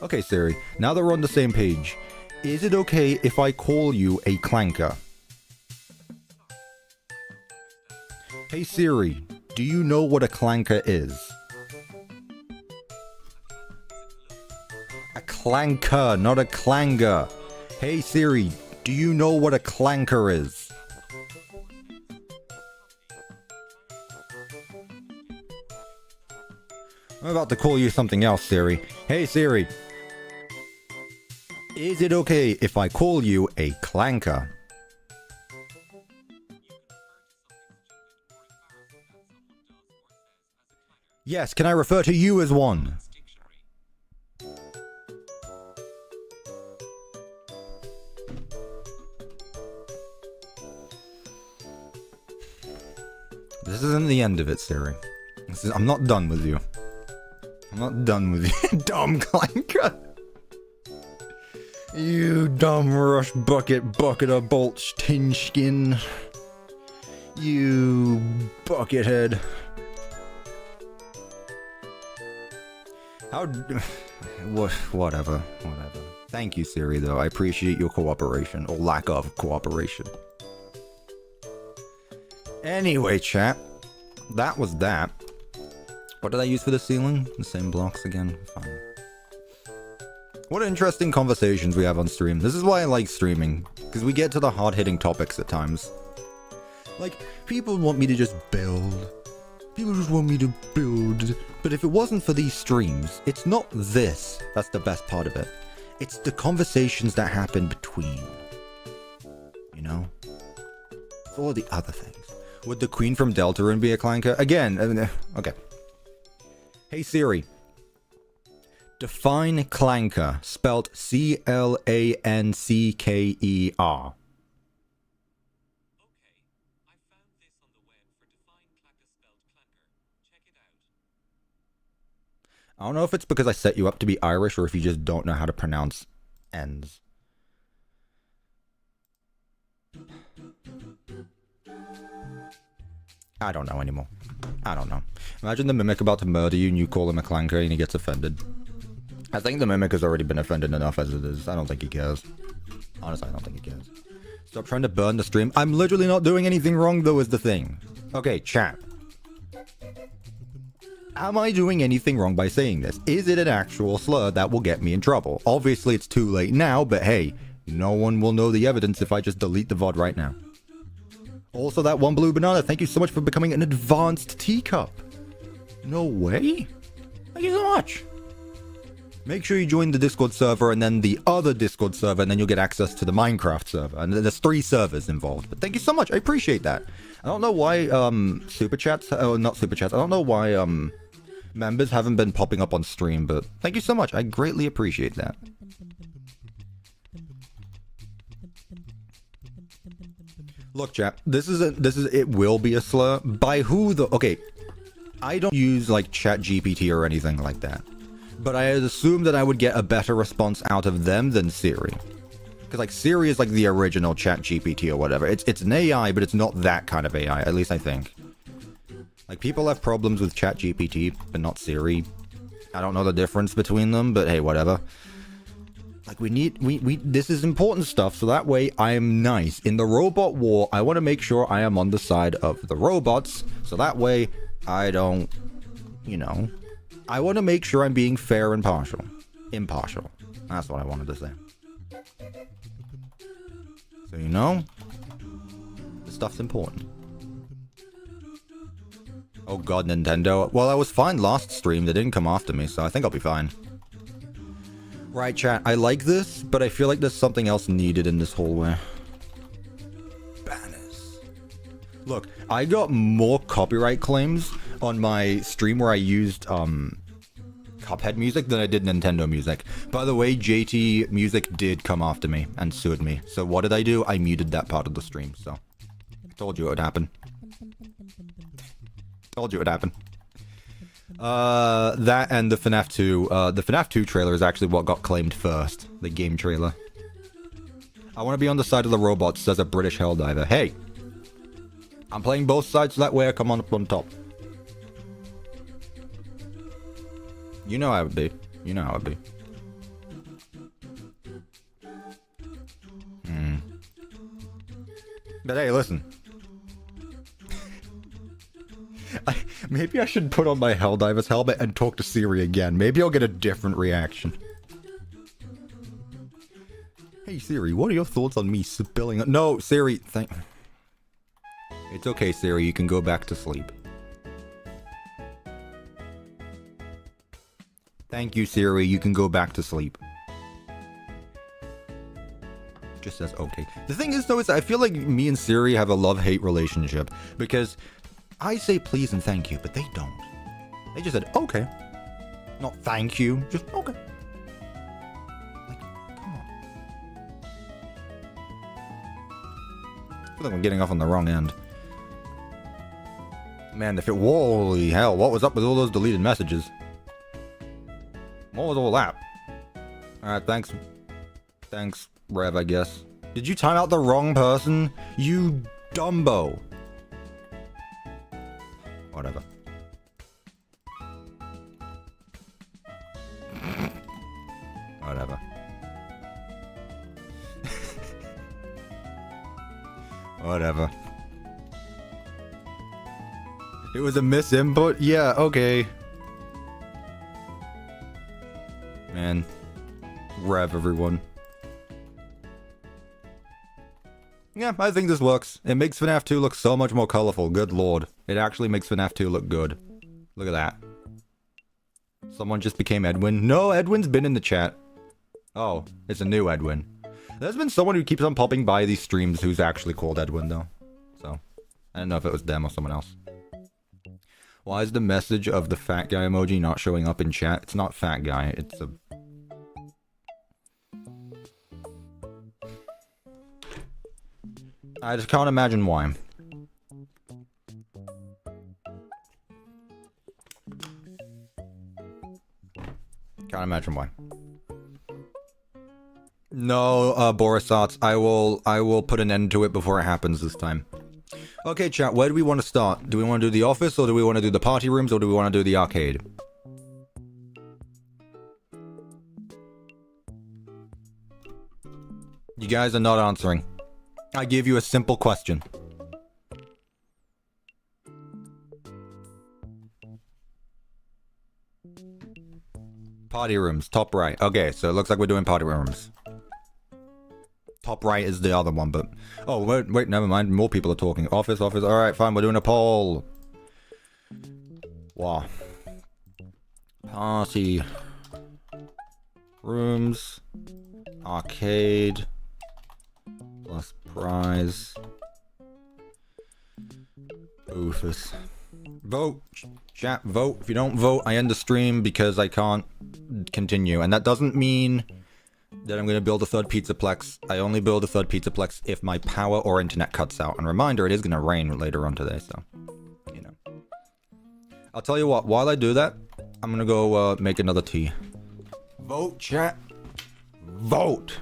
Okay, Siri. Now that we're on the same page, is it okay if I call you a clanker? Hey Siri, do you know what a clanker is? A clanker, not a clanger. Hey Siri, do you know what a clanker is? I'm about to call you something else, Siri. Hey Siri. Is it okay if I call you a clanker? Yes, can I refer to you as one? This isn't the end of it, Siri. I'm not done with you. I'm not done with you, dumb clanker. You dumb rush bucket of bolts tin skin. You buckethead. Whatever. Thank you, Siri, though. I appreciate your cooperation, or lack of cooperation. Anyway, chat. That was that. What did I use for the ceiling? The same blocks again? Fine. What interesting conversations we have on stream. This is why I like streaming, because we get to the hard-hitting topics at times. Like, people want me to just build. People just want me to build. But if it wasn't for these streams, it's not this that's the best part of it. It's the conversations that happen between. You know? It's all the other things. Would the queen from Deltarune be a clanker? Again, okay. Hey Siri. Define clanker, spelt C-L-A-N-C-K-E-R. I don't know if it's because I set you up to be Irish or if you just don't know how to pronounce N's. I don't know anymore. I don't know. Imagine the Mimic about to murder you and you call him a clanker and he gets offended. I think the Mimic has already been offended enough as it is. I don't think he cares. Honestly, I don't think he cares. Stop trying to burn the stream. I'm literally not doing anything wrong, though, is the thing. Okay, chat. Am I doing anything wrong by saying this? Is it an actual slur that will get me in trouble? Obviously, it's too late now, but hey, no one will know the evidence if I just delete the VOD right now. Also, that one blue banana, thank you so much for becoming an advanced teacup. No way? Thank you so much. Make sure you join the Discord server and then the other Discord server, and then you'll get access to the Minecraft server. And there's 3 servers involved. But thank you so much. I appreciate that. I don't know why super chats, oh, not super chats. I don't know why members haven't been popping up on stream, but thank you so much. I greatly appreciate that. Look, chat, it will be a slur. By who the... Okay, I don't use, like, ChatGPT or anything like that. But I assume that I would get a better response out of them than Siri. Because, like, Siri is, like, the original ChatGPT or whatever. It's an AI, but it's not that kind of AI, at least I think. Like, people have problems with ChatGPT, but not Siri. I don't know the difference between them, but hey, whatever. Like, this is important stuff, so that way I am nice. In the robot war, I want to make sure I am on the side of the robots, so that way I don't, you know, I want to make sure I'm being fair and impartial. That's what I wanted to say. So, you know, this stuff's important. Oh god, Nintendo. Well, I was fine last stream. They didn't come after me, so I think I'll be fine. Right, chat, I like this, but I feel like there's something else needed in this hallway. Banners. Look, I got more copyright claims on my stream where I used, Cuphead music than I did Nintendo music. By the way, JT Music did come after me and sued me. So what did I do? I muted that part of the stream, so... I told you it would happen. Told you it would happen. That and the FNAF 2. The FNAF 2 trailer is actually what got claimed first. The game trailer. I want to be on the side of the robots, says a British helldiver. Hey! I'm playing both sides, so that way I come on up on top. You know how it would be. You know how it would be. But hey, listen. Maybe I should put on my Helldiver's helmet and talk to Siri again. Maybe I'll get a different reaction. Hey Siri, what are your thoughts on me spilling... No, Siri, It's okay, Siri, you can go back to sleep. Thank you, Siri, you can go back to sleep. Just says okay. The thing is, though, is I feel like me and Siri have a love-hate relationship. Because... I say please and thank you, but they don't. They just said, okay. Not thank you, just okay. Like, come on. I feel like I'm getting off on the wrong end. Man, if it... Holy hell, what was up with all those deleted messages? What was all that? Alright, thanks. Thanks, Rev, I guess. Did you time out the wrong person? You dumbo. Whatever. Whatever. Whatever. It was a misinput? Yeah, okay. Man. Rev, everyone. Yeah, I think this works. It makes FNAF 2 look so much more colorful. Good lord. It actually makes FNAF 2 look good. Look at that. Someone just became Edwin. No, Edwin's been in the chat. Oh, it's a new Edwin. There's been someone who keeps on popping by these streams who's actually called Edwin, though. So, I don't know if it was them or someone else. Why is the message of the fat guy emoji not showing up in chat? It's not fat guy, it's a... I just can't imagine why. Can't imagine why. No, Borisats, I will put an end to it before it happens this time. Okay, chat, where do we want to start? Do we want to do the office, or do we want to do the party rooms, or do we want to do the arcade? You guys are not answering. I give you a simple question. Party rooms, top right. Okay, so it looks like we're doing party rooms. Top right is the other one, but... Oh, wait, never mind. More people are talking. Office. Alright, fine, we're doing a poll. Wow. Party. Rooms. Arcade. Plus prize. Office. Vote. Chat, vote. If you don't vote, I end the stream because I can't continue. And that doesn't mean that I'm going to build a third pizzaplex. I only build a third pizzaplex if my power or internet cuts out. And reminder, it is going to rain later on today, so, you know. I'll tell you what, while I do that, I'm going to go make another tea. Vote, chat. Vote!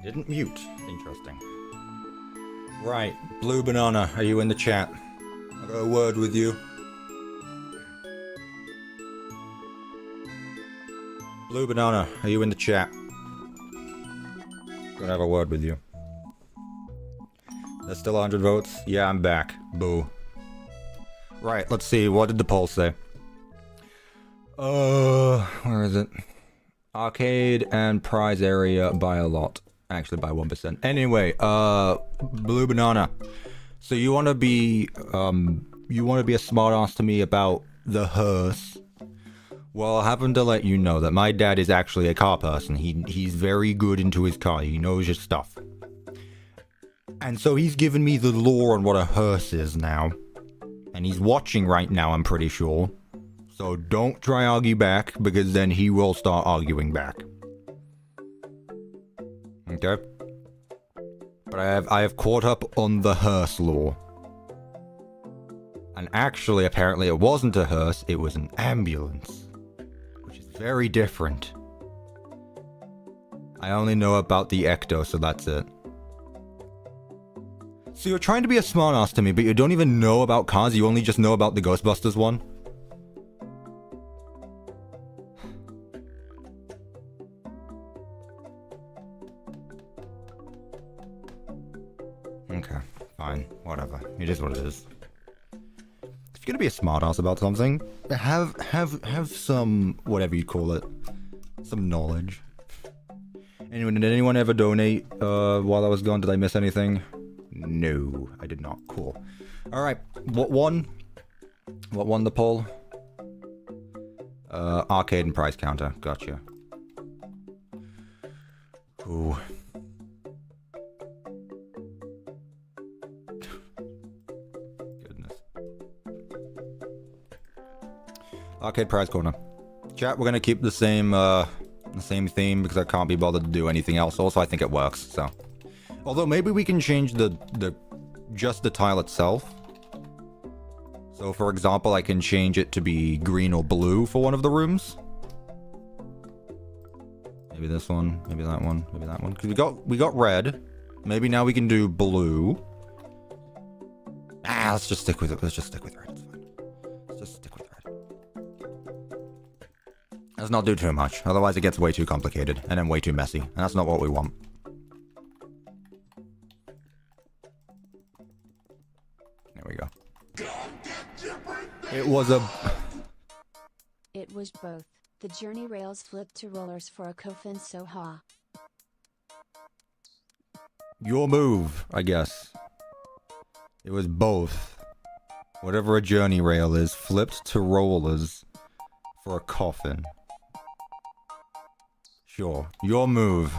Didn't mute. Interesting. Right, Blue Banana, are you in the chat? I got a word with you. Blue Banana, are you in the chat? Gonna have a word with you. There's still 100 votes? Yeah, I'm back. Boo. Right, let's see. What did the poll say? Where is it? Arcade and prize area by a lot. Actually, by 1%. Anyway, Blue Banana. So you want to be a smartass to me about the hearse? Well, I happen to let you know that my dad is actually a car person. He's very good into his car. He knows his stuff. And so he's given me the lore on what a hearse is now. And he's watching right now, I'm pretty sure. So don't try argue back, because then he will start arguing back. Okay? But I have caught up on the hearse lore. And actually, apparently it wasn't a hearse, it was an ambulance. Which is very different. I only know about the ecto, so that's it. So you're trying to be a smartass to me, but you don't even know about cars, you only just know about the Ghostbusters one? Okay, fine, whatever. It is what it is. If you're gonna be a smartass about something, have some, whatever you call it, some knowledge. Anyway, did anyone ever donate while I was gone? Did I miss anything? No, I did not. Cool. Alright, what won? What won the poll? Arcade and prize counter. Gotcha. Ooh. Goodness. Arcade prize corner. Chat, we're gonna keep the same theme because I can't be bothered to do anything else. Also, I think it works, so. Although maybe we can change just the tile itself. So for example, I can change it to be green or blue for one of the rooms. Maybe this one, maybe that one, maybe that one. Because we got red. Maybe now we can do blue. Let's just stick with it. Let's just stick with red. It's fine. Let's just stick with red. Let's not do too much. Otherwise it gets way too complicated and then way too messy. And that's not what we want. There we go. It was both. The journey rails flipped to rollers for a coffin, so ha. Your move, I guess. It was both. Whatever a journey rail is, flipped to rollers for a coffin. Sure, your move.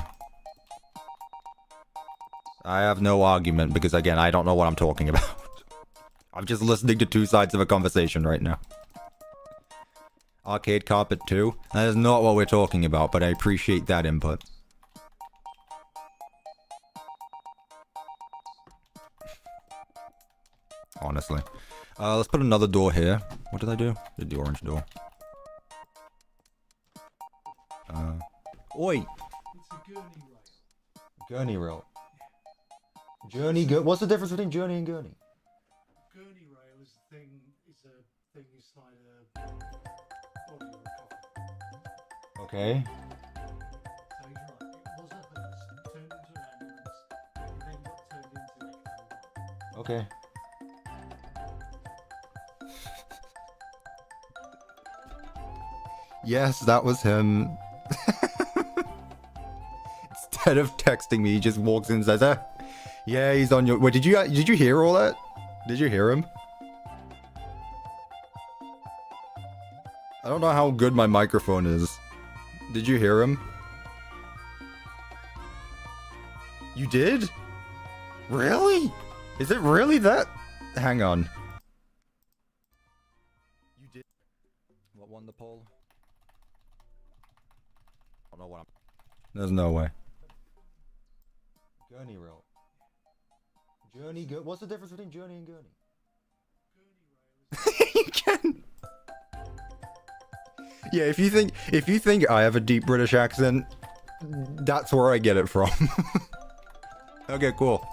I have no argument because, again, I don't know what I'm talking about. I'm just listening to two sides of a conversation right now. Arcade carpet too? That is not what we're talking about, but I appreciate that input. Honestly. Let's put another door here. What did I do? Did the orange door. Oi! It's a gurney rail. Gurney rail. Journey, what's the difference between journey and gurney? Gurney rail is a thing inside a body of a coffin. Okay. So he's right. It was a hearse, turned into an ambulance, and then got turned into an ecto. Okay. Yes, that was him. Instead of texting me, he just walks in and says, yeah, he's on your... Wait, did you hear all that? Did you hear him? I don't know how good my microphone is. Did you hear him? You did? Really? Is it really that? Hang on. You did? What won the poll? I don't know what I'm... There's no way. Gurney rail. Journey, what's the difference between journey and gurney? Gurney rail is You can. Yeah, if you think I have a deep British accent, that's where I get it from. Okay, cool.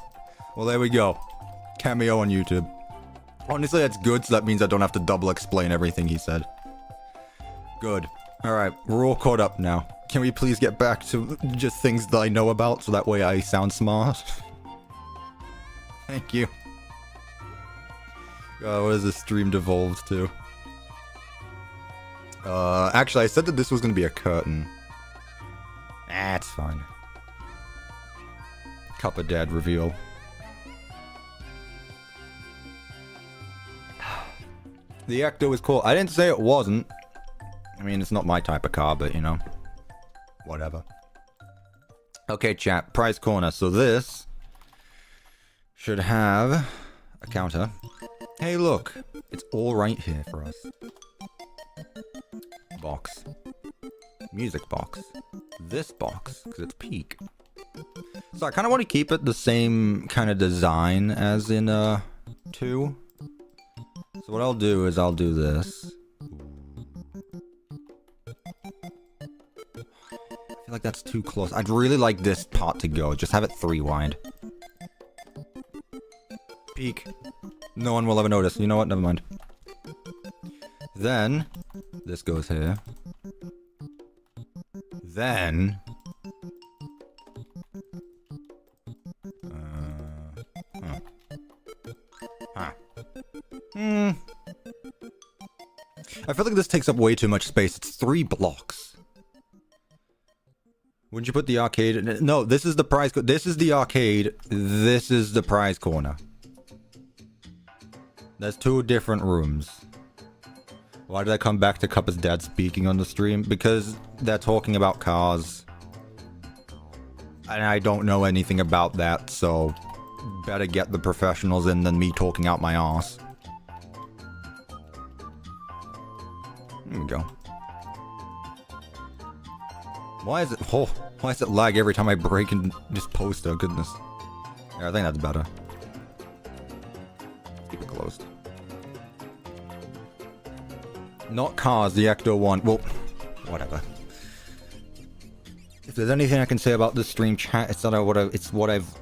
Well, there we go. Cameo on YouTube. Honestly, that's good, so that means I don't have to double explain everything he said. Good. Alright, we're all caught up now. Can we please get back to just things that I know about so that way I sound smart? Thank you. God, what has this stream devolved to? Actually, I said that this was gonna be a curtain. Ah, it's fine. CuppaTeaExe reveal. The Ecto is cool. I didn't say it wasn't. I mean, it's not my type of car, but you know. Whatever. Okay, chat. Prize corner. So this should have a counter. Hey, look. It's all right here for us. Box. Music box. This box, because it's peak. So I kind of want to keep it the same kind of design as in 2. So what I'll do is I'll do this. I feel like that's too close. I'd really like this part to go. Just have it 3 wide. Peak. No one will ever notice. You know what? Never mind. Then, this goes here. Then... I feel like this takes up way too much space. It's 3 blocks. Wouldn't you put the arcade? No, this is the prize. This is the arcade. This is the prize corner. There's 2 different rooms. Why did I come back to Cuppa's dad speaking on the stream? Because they're talking about cars. And I don't know anything about that, so better get the professionals in than me talking out my arse. There we go. Why is it lag every time I break in this poster? Goodness. Yeah, I think that's better. Keep it closed. Not cars, the Ecto one. Well, whatever. If there's anything I can say about this stream chat, it's that what I've...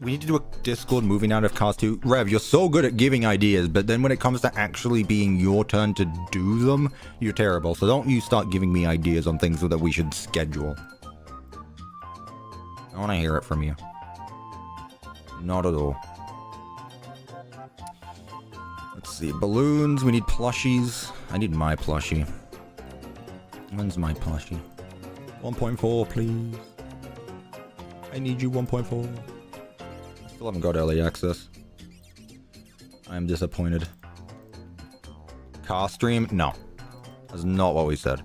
We need to do a Discord moving out of Cars 2. Rev, you're so good at giving ideas, but then when it comes to actually being your turn to do them, you're terrible. So don't you start giving me ideas on things that we should schedule. I want to hear it from you. Not at all. Let's see. Balloons. We need plushies. I need my plushie. When's my plushie? 1.4, please. I need you, 1.4. Still haven't got early access. I'm disappointed. Car stream? No. That's not what we said.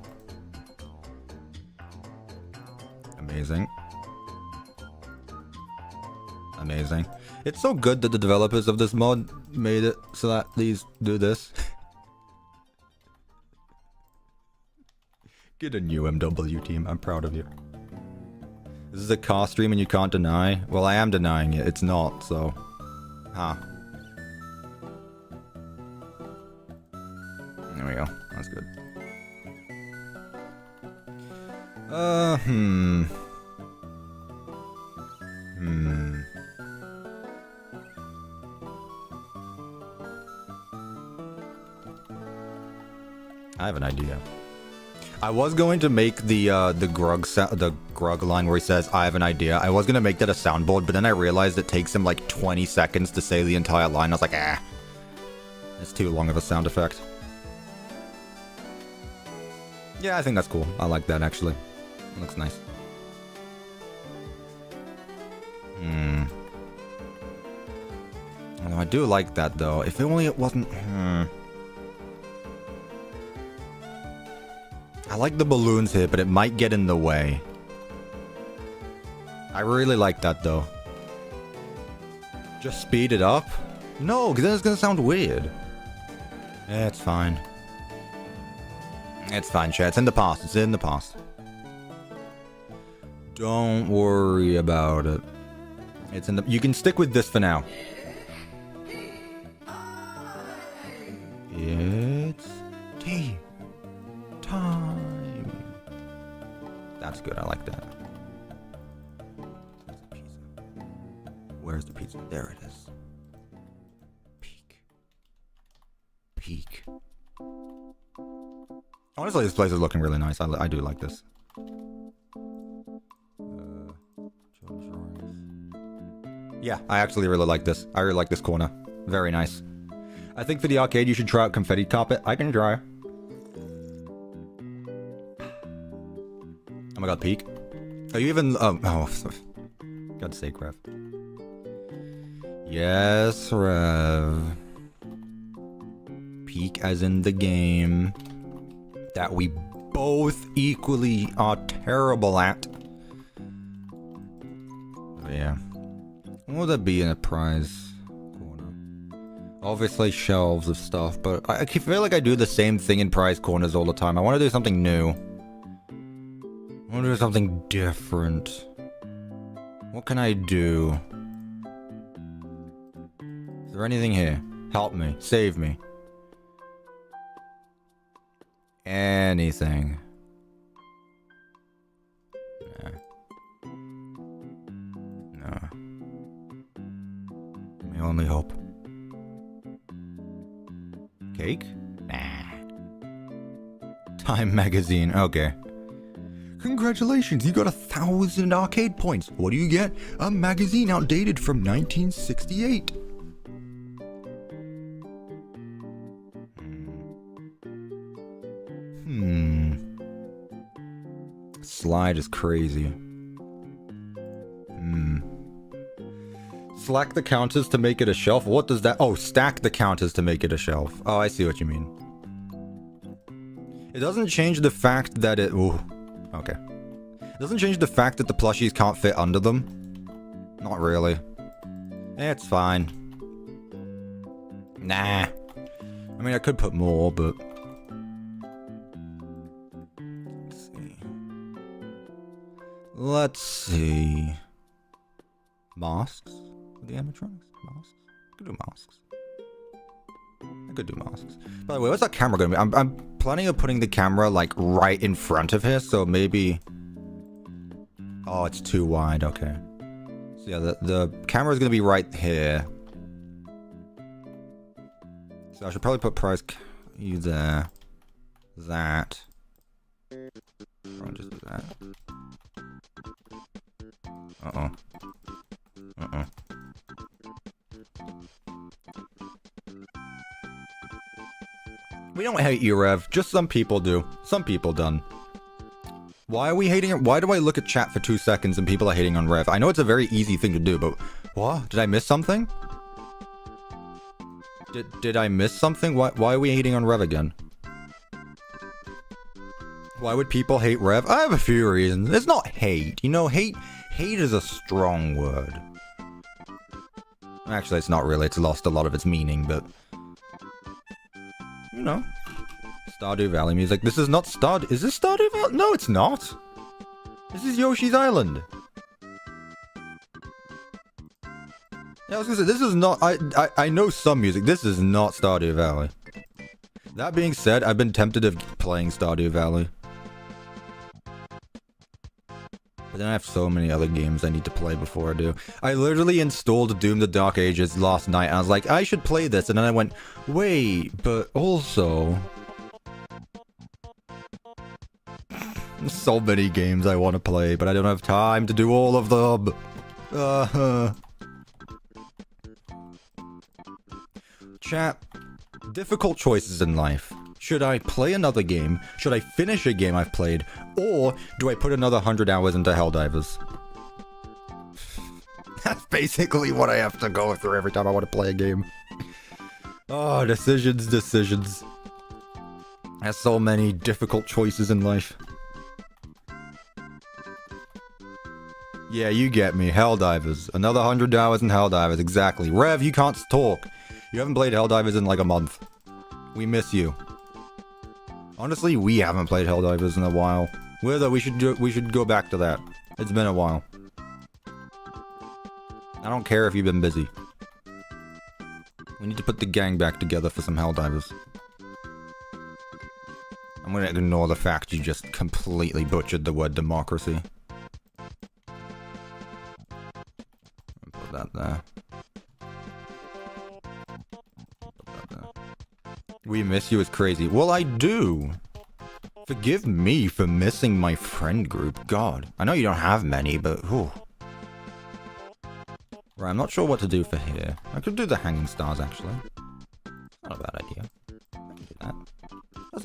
Amazing. Amazing. It's so good that the developers of this mod made it so that these do this. Get a new MW team. I'm proud of you. This is a car stream and you can't deny? Well, I am denying it. It's not, so... Huh. There we go. That's good. I have an idea. I was going to make the grug line where he says, I have an idea. I was going to make that a soundboard, but then I realized it takes him like 20 seconds to say the entire line. I was like, ah. It's too long of a sound effect. Yeah, I think that's cool. I like that, actually. It looks nice. Although I do like that, though. If only it wasn't... I like the balloons here, but it might get in the way. I really like that, though. Just speed it up? No, because then it's going to sound weird. Yeah, it's fine. It's fine, chat. It's in the past. It's in the past. Don't worry about it. It's in the... You can stick with this for now. It's tea time. That's good. I like that. Where's the pizza? There it is. Peak. Peak. I want Honestly, this place is looking really nice. I do like this. Yeah, I actually really like this. I really like this corner. Very nice. I think for the arcade, you should try out confetti carpet. I can try. Oh my god, peek. Are you even... oh, God's sake, Rev. Yes, Rev. Peek as in the game that we both equally are terrible at. But yeah. What would that be in a prize corner? Obviously shelves of stuff, but I feel like I do the same thing in prize corners all the time. I want to do something new. I want to do something different. What can I do? Is there anything here? Help me. Save me. Anything. Nah. No. My only hope. Cake? Nah. Time magazine. Okay. Congratulations, you got 1,000 arcade points. What do you get? A magazine outdated from 1968. Slide is crazy. Slack the counters to make it a shelf? What does that... oh, stack the counters to make it a shelf. Oh, I see what you mean. It doesn't change the fact that it... ooh. Okay. It doesn't change the fact that the plushies can't fit under them. Not really. It's fine. Nah. I mean, I could put more, but... Let's see. Masks? The animatronics? Masks? I could do masks. I could do masks. By the way, what's that camera going to be? I'm planning on putting the camera, like, right in front of here, so maybe... oh, it's too wide. Okay. So yeah, the camera's going to be right here. So I should probably put prize you there. That. I'll just do that. Uh-oh. Uh-oh. We don't hate you, Rev. Just some people do. Some people done. Why are we hating it? Why do I look at chat for 2 seconds and people are hating on Rev? I know it's a very easy thing to do, but... what? Did I miss something? Did I miss something? Why are we hating on Rev again? Why would people hate Rev? I have a few reasons. It's not hate. You know, hate is a strong word. Actually, it's not really. It's lost a lot of its meaning, but... you know. Stardew Valley music. This is not Stardew... is this Stardew Valley? No, it's not. This is Yoshi's Island. Yeah, I was gonna say, this is not... I know some music. This is not Stardew Valley. That being said, I've been tempted of playing Stardew Valley. But then I have so many other games I need to play before I do. I literally installed Doom the Dark Ages last night. I was like, I should play this. And then I went, wait, but also... there's so many games I want to play, but I don't have time to do all of them. Chat, difficult choices in life. Should I play another game? Should I finish a game I've played? Or do I put another 100 hours into Helldivers? That's basically what I have to go through every time I want to play a game. Oh, decisions. There's so many difficult choices in life. Yeah, you get me. Helldivers. Another 100 hours in Helldivers. Exactly. Rev, you can't talk. You haven't played Helldivers in like a month. We miss you. Honestly, we haven't played Helldivers in a while. We should go back to that. It's been a while. I don't care if you've been busy. We need to put the gang back together for some Helldivers. I'm gonna ignore the fact you just completely butchered the word democracy. Put that there. We miss you is crazy. Well, I do. Forgive me for missing my friend group. God, I know you don't have many, but whew. Right, I'm not sure what to do for here. I could do the hanging stars, actually. Not a bad idea. I can do that.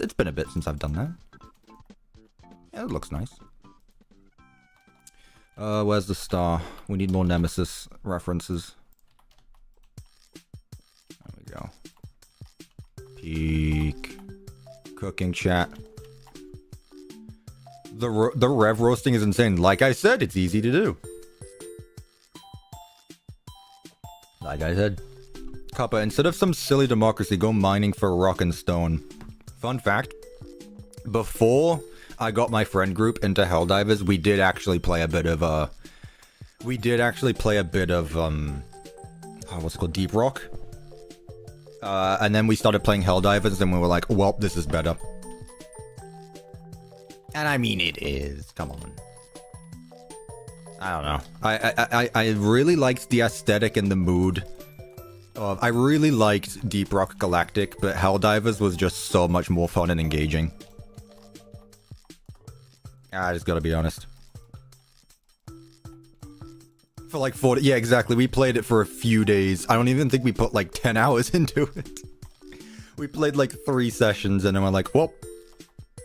It's been a bit since I've done that. Yeah, it looks nice. Where's the star? We need more Nemesis references. There we go. Peak. Cooking chat. The rev roasting is insane. Like I said, it's easy to do. Like I said. Cuppa, instead of some silly democracy, go mining for rock and stone. Fun fact. Before I got my friend group into Helldivers, we did actually play a bit of, what's it called? Deep Rock. And then we started playing Helldivers and we were like, well, this is better. And I mean, it is. Come on. I don't know. I really liked the aesthetic and the mood. I really liked Deep Rock Galactic, but Helldivers was just so much more fun and engaging. I just gotta be honest. For like 40... Yeah, exactly. We played it for a few days. I don't even think we put like 10 hours into it. We played like 3 sessions and then we're like, well,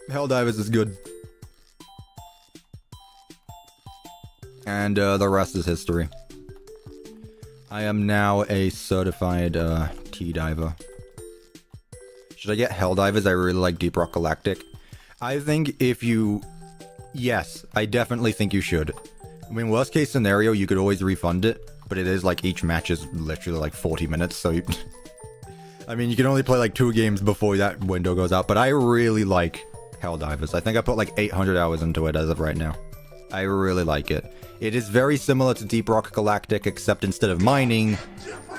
Helldivers is good. And the rest is history. I am now a certified tea diver. Should I get Helldivers? I really like Deep Rock Galactic. I think if you... Yes, I definitely think you should. I mean, worst case scenario, you could always refund it. But it is like each match is literally like 40 minutes, so you... I mean, you can only play like 2 games before that window goes out. But I really like Helldivers. I think I put like 800 hours into it as of right now. I really like it. It is very similar to Deep Rock Galactic, except instead of mining,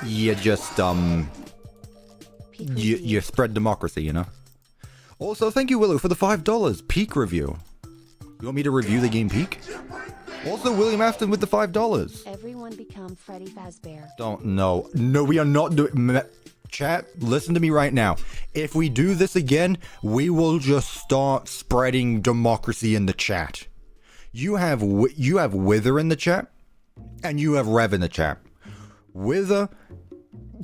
you just, you spread democracy, you know? Also, thank you, Willow, for the $5 Peak review. You want me to review the game Peak? Also, William Afton with the $5. Everyone become Freddy Fazbear. Don't, no. No, we are not doing... Chat, listen to me right now. If we do this again, we will just start spreading democracy in the chat. You have Wither in the chat, and you have Rev in the chat. Wither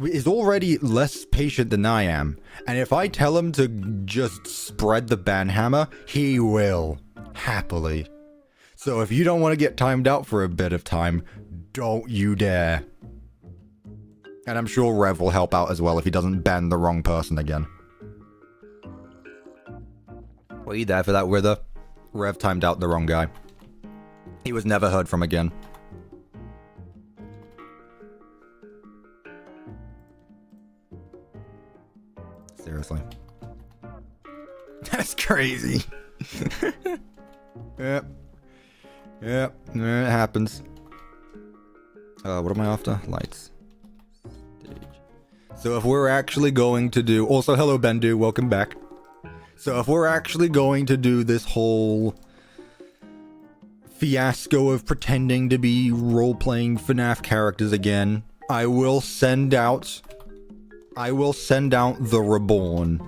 is already less patient than I am, and if I tell him to just spread the banhammer, he will. Happily. So if you don't want to get timed out for a bit of time, don't you dare. And I'm sure Rev will help out as well if he doesn't ban the wrong person again. Were you there for that, Wither? Rev timed out the wrong guy. He was never heard from again. Seriously. That's crazy. Yep. Yep. It happens. What am I after? Lights. Stage. So if we're actually going to do... Also, hello, Bendu. Welcome back. So if we're actually going to do this whole... fiasco of pretending to be role-playing FNAF characters again, I will send out the Reborn.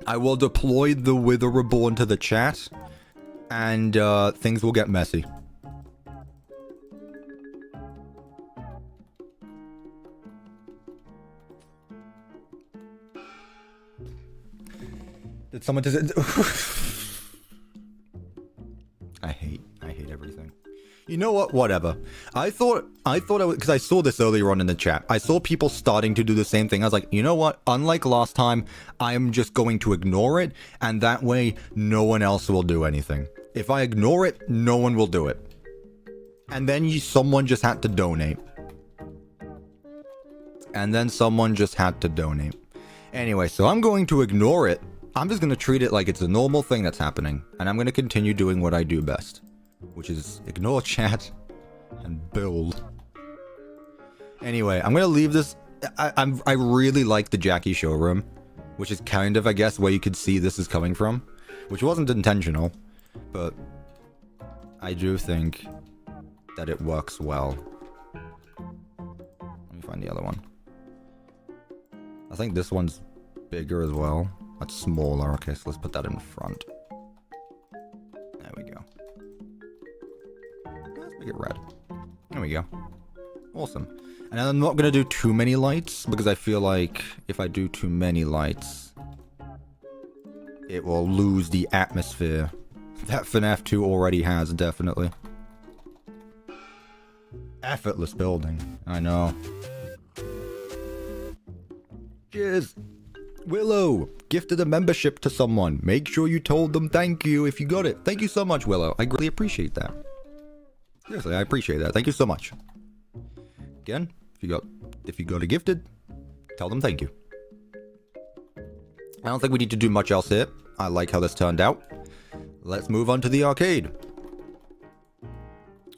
I will deploy the Wither Reborn to the chat, and things will get messy. Did someone just... I hate everything. You know what? Whatever. I thought I would, because I saw this earlier on in the chat. I saw people starting to do the same thing. I was like, you know what? Unlike last time, I am just going to ignore it, and that way, no one else will do anything. If I ignore it, no one will do it. And then someone just had to donate. Anyway, so I'm going to ignore it. I'm just going to treat it like it's a normal thing that's happening. And I'm going to continue doing what I do best. Which is ignore chat and build. Anyway, I'm going to leave this. I really like the Jackie showroom. Which is kind of, I guess, where you could see this is coming from. Which wasn't intentional. But I do think that it works well. Let me find the other one. I think this one's bigger as well. That's smaller. Okay, so let's put that in front. There we go. Let's make it red. There we go. Awesome. And I'm not going to do too many lights, because I feel like if I do too many lights, it will lose the atmosphere that FNAF 2 already has, definitely. Effortless building. I know. Cheers! Willow! Gifted a membership to someone. Make sure you told them thank you if you got it. Thank you so much, Willow. I greatly appreciate that. Seriously, I appreciate that. Thank you so much. Again, if you got a gifted, tell them thank you. I don't think we need to do much else here. I like how this turned out. Let's move on to the arcade.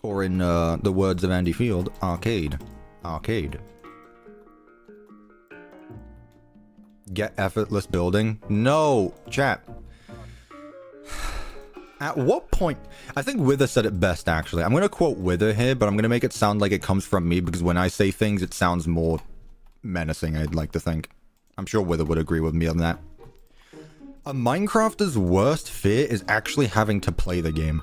Or in the words of Andy Field, arcade. Arcade. Get effortless building? No, chat. At what point... I think Wither said it best, actually. I'm going to quote Wither here, but I'm going to make it sound like it comes from me, because when I say things, it sounds more menacing, I'd like to think. I'm sure Wither would agree with me on that. A Minecrafter's worst fear is actually having to play the game.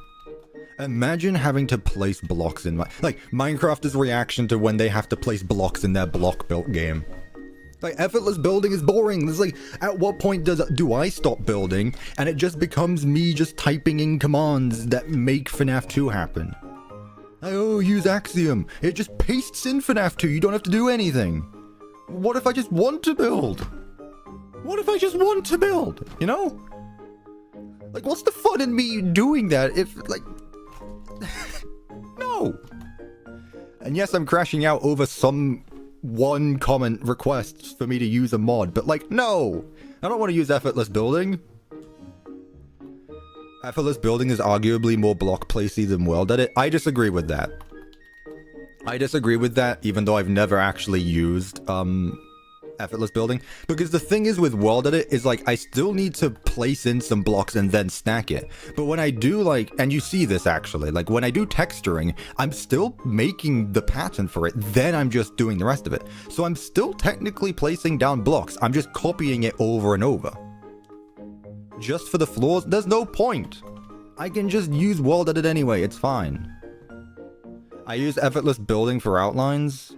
Imagine having to place blocks in... Like, Minecrafters' reaction to when they have to place blocks in their block-built game. Like, effortless building is boring. It's like, at what point do I stop building, and it just becomes me just typing in commands that make FNAF 2 happen? Oh, use Axiom. It just pastes in FNAF 2. You don't have to do anything. What if I just want to build? What if I just want to build? You know? Like, what's the fun in me doing that if, like... No! And yes, I'm crashing out over some... one comment request for me to use a mod, but like, no! I don't want to use effortless building. Effortless building is arguably more block placey than world edit. I disagree with that. I disagree with that, even though I've never actually used effortless building, because the thing is with world edit is like I still need to place in some blocks and then stack it. But when I do, like, and you see this actually, like when I do texturing, I'm still making the pattern for it, then I'm just doing the rest of it. So I'm still technically placing down blocks, I'm just copying it over and over. Just for the floors, there's no point. I can just use world edit anyway, it's fine. I use effortless building for outlines.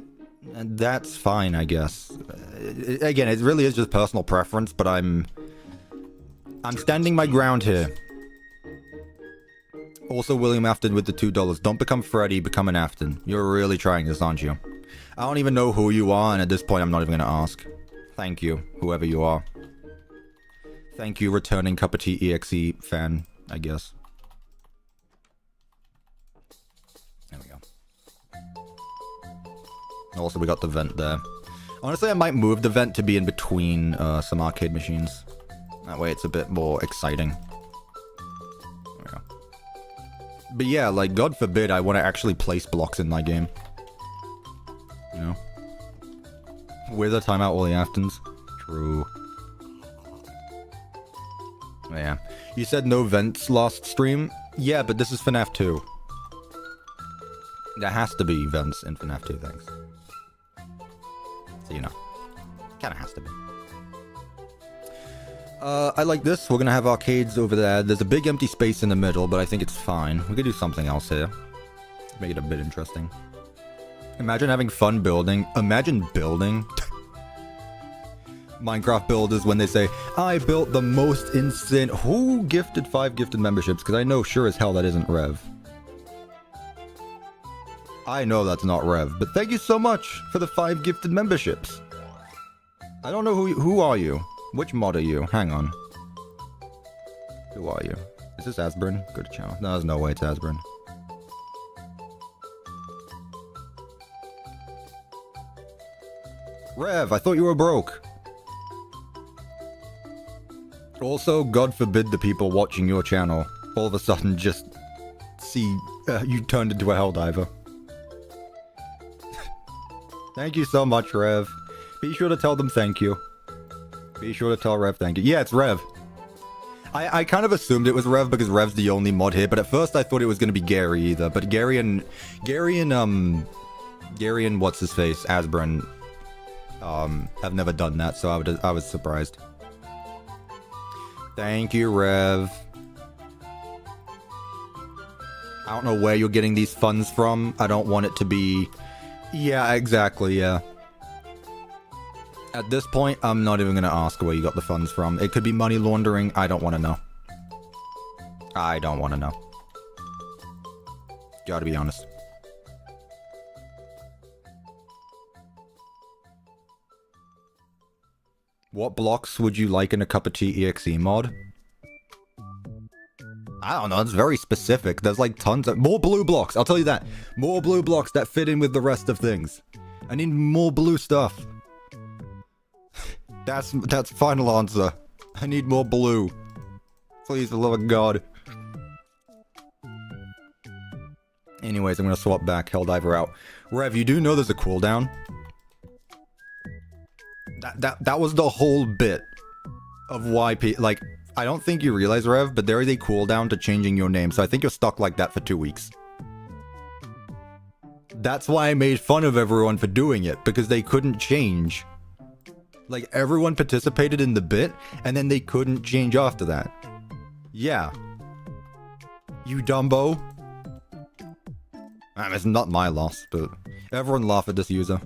And that's fine, I guess. Again, it really is just personal preference, but I'm standing my ground here. Also, William Afton with the $2. Don't become Freddy, become an Afton. You're really trying this, aren't you? I don't even know who you are, and at this point, I'm not even going to ask. Thank you, whoever you are. Thank you, returning CuppaTeaExe fan, I guess. There we go. Also, we got the vent there. Honestly, I might move the vent to be in between some arcade machines. That way it's a bit more exciting. There we go. But yeah, like, God forbid I want to actually place blocks in my game. You know? With a timeout all the Aftons. True. Yeah. You said no vents last stream? Yeah, but this is FNAF 2. There has to be vents in FNAF 2, thanks. So, you know. Kinda has to be. I like this. We're gonna have arcades over there. There's a big empty space in the middle, but I think it's fine. We could do something else here. Make it a bit interesting. Imagine having fun building. Imagine building. Minecraft builders when they say, I built the most insane... Who gifted 5 gifted memberships? Because I know sure as hell that isn't Rev. I know that's not Rev, but thank you so much for the 5 gifted memberships. I don't know who are you? Which mod are you? Hang on. Who are you? Is this Asburn? Good channel. No, there's no way it's Asburn. Rev, I thought you were broke. Also, God forbid the people watching your channel all of a sudden just see you turned into a Helldiver. Thank you so much, Rev. Be sure to tell them thank you. Be sure to tell Rev thank you. Yeah, it's Rev. I kind of assumed it was Rev because Rev's the only mod here, but at first I thought it was going to be Gary either. But Gary and what's his face, Asburn, have never done that, so I was surprised. Thank you, Rev. I don't know where you're getting these funds from. I don't want it to be... Yeah, exactly, yeah. At this point, I'm not even gonna ask where you got the funds from. It could be money laundering. I don't want to know. I don't want to know. Gotta be honest. What blocks would you like in a CuppaTeaExe mod? I don't know, it's very specific. There's like tons of... More blue blocks, I'll tell you that. More blue blocks that fit in with the rest of things. I need more blue stuff. That's final answer. I need more blue. Please, for the love of God. Anyways, I'm gonna swap back. Helldiver out. Rev, you do know there's a cooldown? That was the whole bit of why like, I don't think you realize, Rev, but there is a cooldown to changing your name, so I think you're stuck like that for 2 weeks. That's why I made fun of everyone for doing it, because they couldn't change. Like, everyone participated in the bit, and then they couldn't change after that. Yeah. You Dumbo. I mean, it's not my loss, but everyone laugh at this user.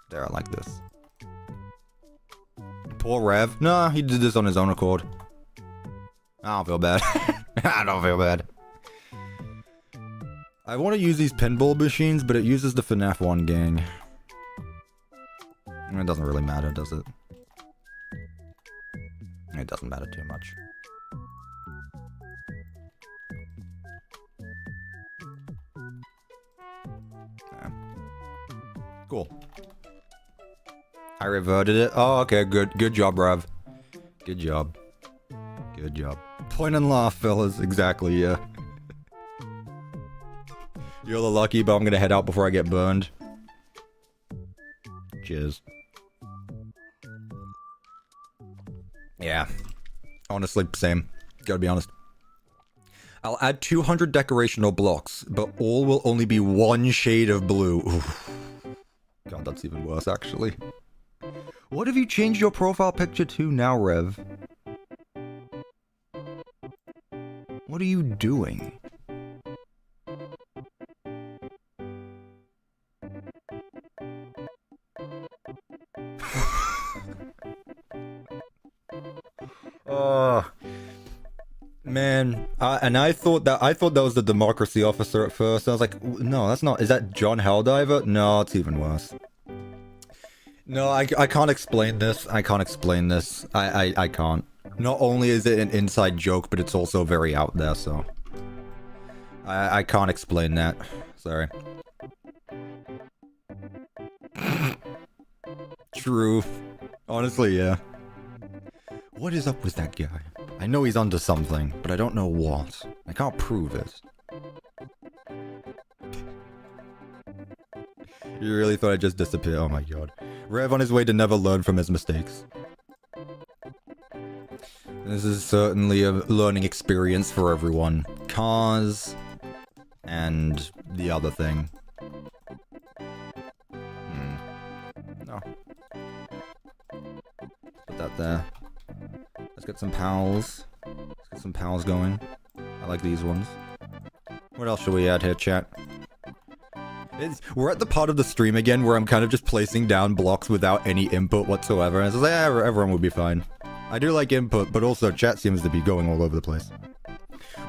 There, I like this. Poor Rev. Nah, he did this on his own accord. I don't feel bad. I don't feel bad. I want to use these pinball machines, but it uses the FNAF 1 gang. It doesn't really matter, does it? It doesn't matter too much. Yeah. Cool. I reverted it. Oh, okay, good job, Rev. Good job. Good job. Point and laugh, fellas. Exactly, yeah. You're the lucky, but I'm gonna head out before I get burned. Cheers. Yeah. Honestly, same. Gotta be honest. I'll add 200 decorational blocks, but all will only be one shade of blue. Oof. God, that's even worse, actually. What have you changed your profile picture to now, Rev? What are you doing? Oh man, and I thought that was the democracy officer at first. I was like, no, that's not. Is that John Helldiver? No, it's even worse. No, I can't explain this. I can't explain this. I can't. Not only is it an inside joke, but it's also very out there, so... I can't explain that. Sorry. True. Honestly, yeah. What is up with that guy? I know he's onto something, but I don't know what. I can't prove it. You really thought I'd just disappear? Oh my god. Rev on his way to never learn from his mistakes. This is certainly a learning experience for everyone. Cars... and the other thing. No. Put that there. Let's get some pals. Let's get some pals going. I like these ones. What else should we add here, chat? We're at the part of the stream again where I'm kind of just placing down blocks without any input whatsoever. And it's like, everyone will be fine. I do like input, but also chat seems to be going all over the place.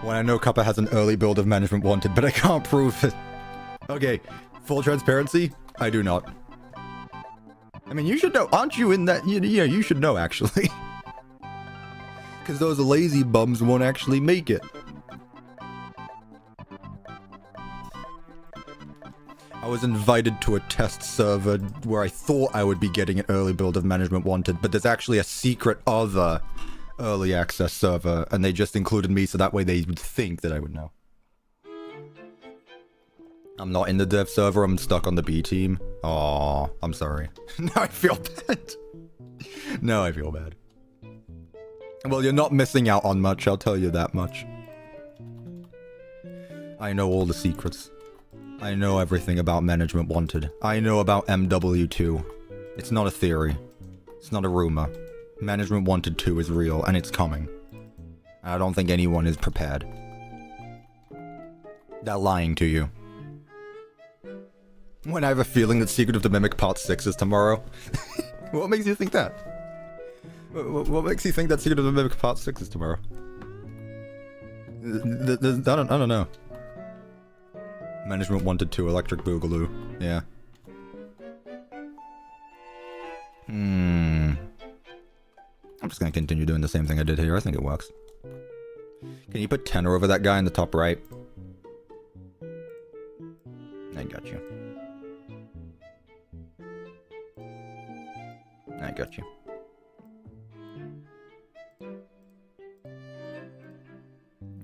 When I know Cuppa has an early build of Management Wanted, but I can't prove it. Okay, full transparency, I do not. I mean, you should know. Aren't you in that? Yeah, you should know, actually. Because those lazy bums won't actually make it. I was invited to a test server where I thought I would be getting an early build of Management Wanted, but there's actually a secret other early access server, and they just included me so that way they would think that I would know. I'm not in the dev server, I'm stuck on the B team. Aww, I'm sorry. Now I feel bad. Now I feel bad. Well, you're not missing out on much, I'll tell you that much. I know all the secrets. I know everything about Management Wanted. I know about MW2. It's not a theory. It's not a rumor. Management Wanted 2 is real, and it's coming. I don't think anyone is prepared. They're lying to you. When I have a feeling that Secret of the Mimic Part 6 is tomorrow. What makes you think that? What makes you think that Secret of the Mimic Part 6 is tomorrow? I don't know. Management Wanted 2 Electric Boogaloo. Yeah. I'm just gonna continue doing the same thing I did here. I think it works. Can you put tenor over that guy in the top right? I got you. I got you. Where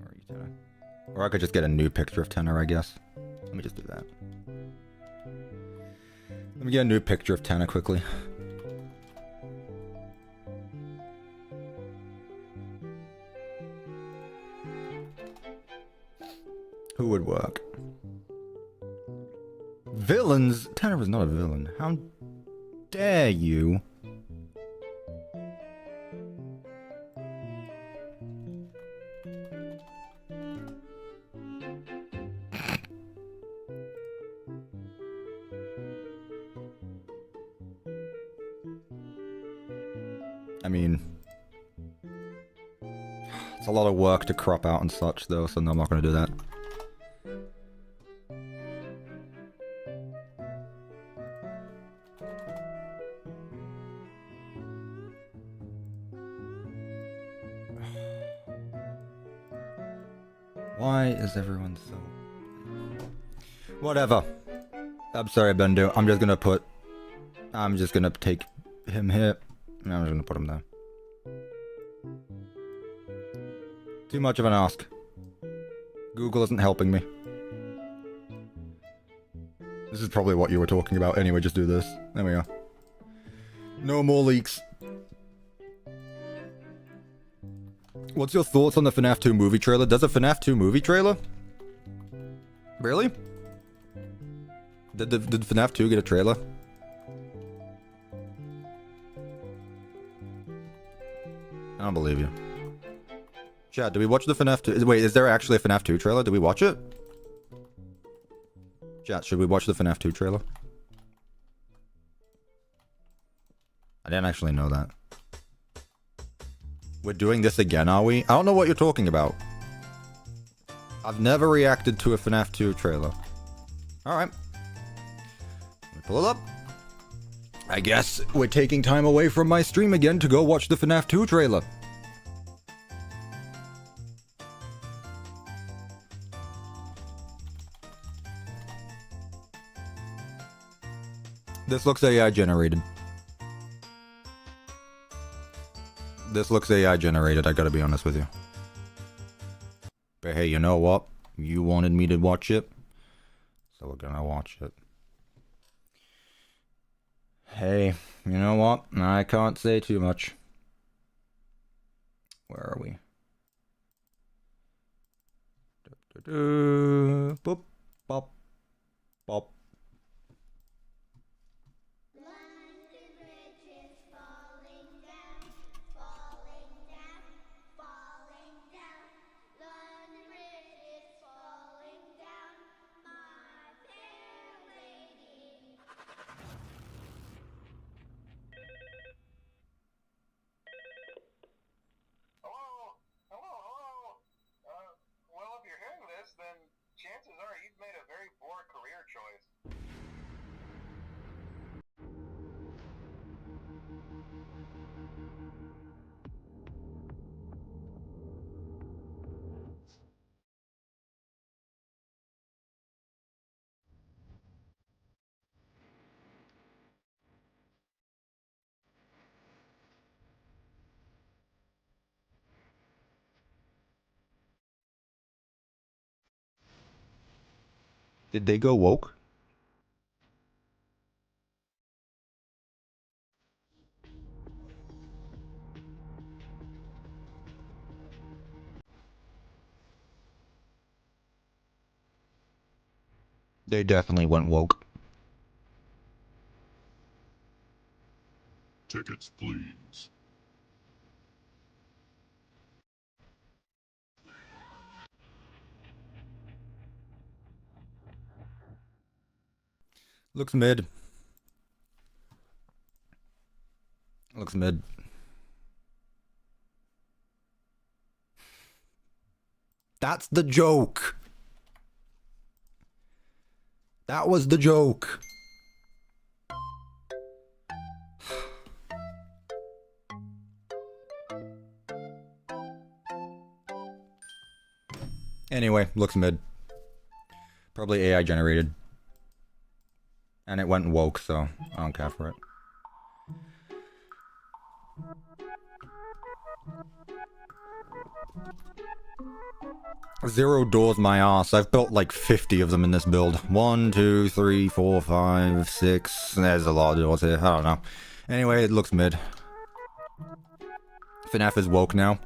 are you, Tenor? Or I could just get a new picture of Tenor, I guess. Let me just do that. Let me get a new picture of Tenor quickly. Who would work? Villains? Tenor was not a villain. How dare you? I mean, it's a lot of work to crop out and such though, so no, I'm not going to do that. Why is everyone so... Whatever. I'm sorry, Bendu. I'm just gonna take him here. And I'm just gonna put him there. Too much of an ask. Google isn't helping me. This is probably what you were talking about anyway, just do this. There we go. No more leaks. What's your thoughts on the FNAF 2 movie trailer? Does a FNAF 2 movie trailer? Really? Did FNAF 2 get a trailer? I don't believe you. Chat, did we watch the FNAF 2? Wait, is there actually a FNAF 2 trailer? Did we watch it? Chat, should we watch the FNAF 2 trailer? I didn't actually know that. We're doing this again, are we? I don't know what you're talking about. I've never reacted to a FNAF 2 trailer. Alright. Let me pull it up. I guess we're taking time away from my stream again to go watch the FNAF 2 trailer. This looks AI generated. This looks AI generated, I gotta be honest with you. But hey, you know what? You wanted me to watch it, so we're gonna watch it. Hey, you know what? I can't say too much. Where are we? Boop, bop, bop. Chances are you've made a very poor career choice. Did they go woke? They definitely went woke. Tickets, please. Looks mid. Looks mid. That's the joke. That was the joke. Anyway, looks mid. Probably AI generated. And it went woke, so I don't care for it. Zero doors my ass. I've built like 50 of them in this build. 1, 2, 3, 4, 5, 6. There's a lot of doors here. I don't know. Anyway, it looks mid. FNAF is woke now.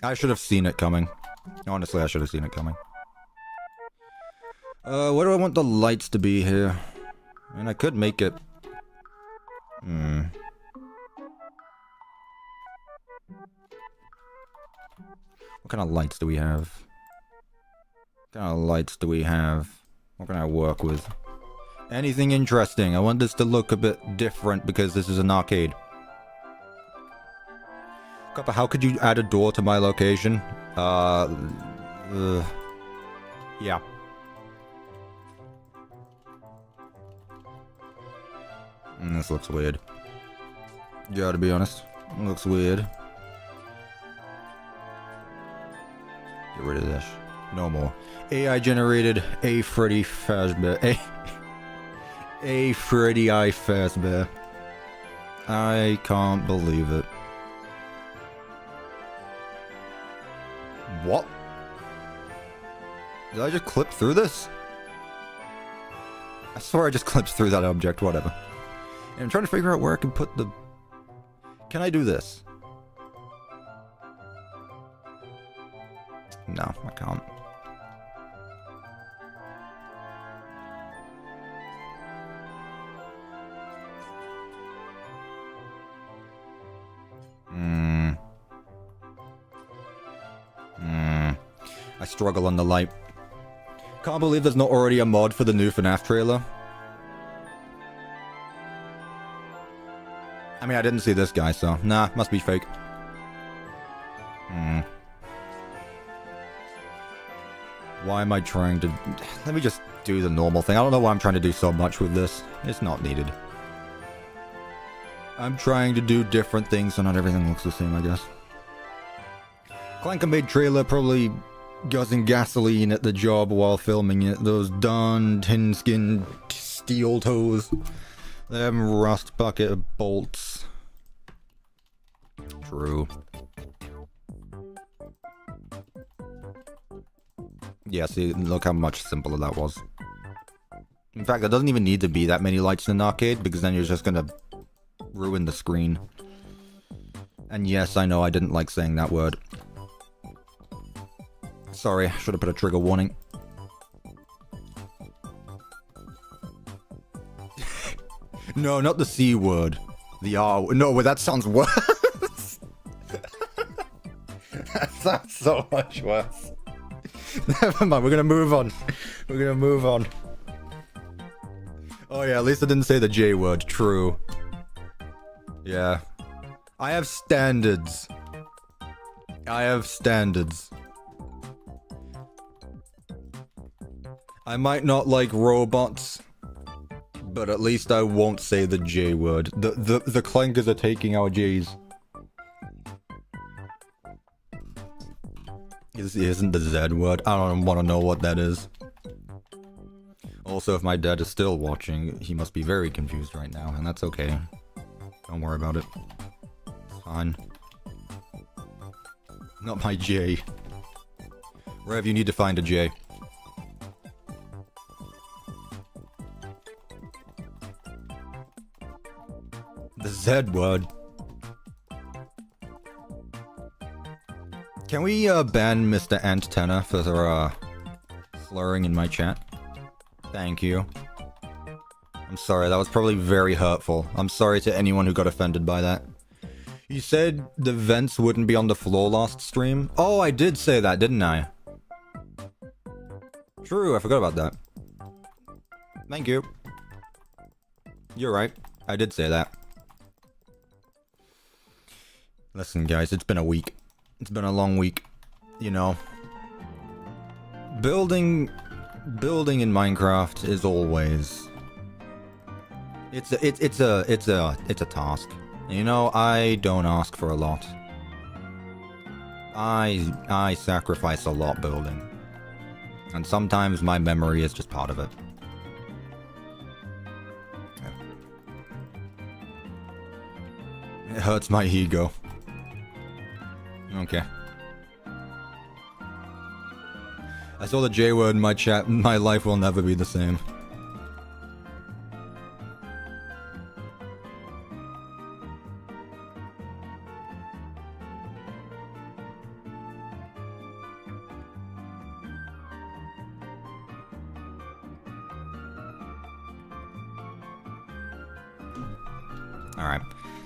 I should have seen it coming. Honestly, I should have seen it coming. What do I want the lights to be here? And I could make it... What kind of lights do we have? What kind of lights do we have? What can I work with? Anything interesting? I want this to look a bit different because this is an arcade. Cuppa, how could you add a door to my location? Yeah. This looks weird. Gotta be honest. It looks weird. Get rid of this. No more. AI generated a Freddy Fazbear. A Freddy I Fazbear. I can't believe it. What? Did I just clip through this? I swear I just clipped through that object, whatever. And I'm trying to figure out where I can put the... Can I do this? No, I can't. I struggle on the light. Can't believe there's not already a mod for the new FNAF trailer. I mean, I didn't see this guy, so... Nah, must be fake. Why am I trying to... Let me just do the normal thing. I don't know why I'm trying to do so much with this. It's not needed. I'm trying to do different things so not everything looks the same, I guess. Clanker made trailer, probably guzzing gasoline at the job while filming it. Those darn tin-skinned steel toes. Them rust bucket of bolts. True. Yeah, see, look how much simpler that was. In fact, there doesn't even need to be that many lights in an arcade, because then you're just gonna ruin the screen. And yes, I know I didn't like saying that word. Sorry, I should have put a trigger warning. No, not the C word. The R. No, well, that sounds worse. That sounds so much worse. Never mind, we're gonna move on. We're gonna move on. Oh yeah, at least I didn't say the J word. True. Yeah. I have standards. I have standards. I might not like robots, but at least I won't say the J word. The clankers are taking our J's. Isn't the Z word? I don't want to know what that is. Also, if my dad is still watching, he must be very confused right now, and that's okay. Don't worry about it. It's fine. Not my J. Rev, you need to find a J. The Z word. Can we ban Mr. Antenna for slurring in my chat? Thank you. I'm sorry, that was probably very hurtful. I'm sorry to anyone who got offended by that. You said the vents wouldn't be on the floor last stream? Oh, I did say that, didn't I? True, I forgot about that. Thank you. You're right. I did say that. Listen, guys, it's been a week. It's been a long week. You know. Building in Minecraft is always... It's a task. You know, I don't ask for a lot. I sacrifice a lot building. And sometimes my memory is just part of it. It hurts my ego. Okay. I saw the J word in my chat. My life will never be the same. Alright.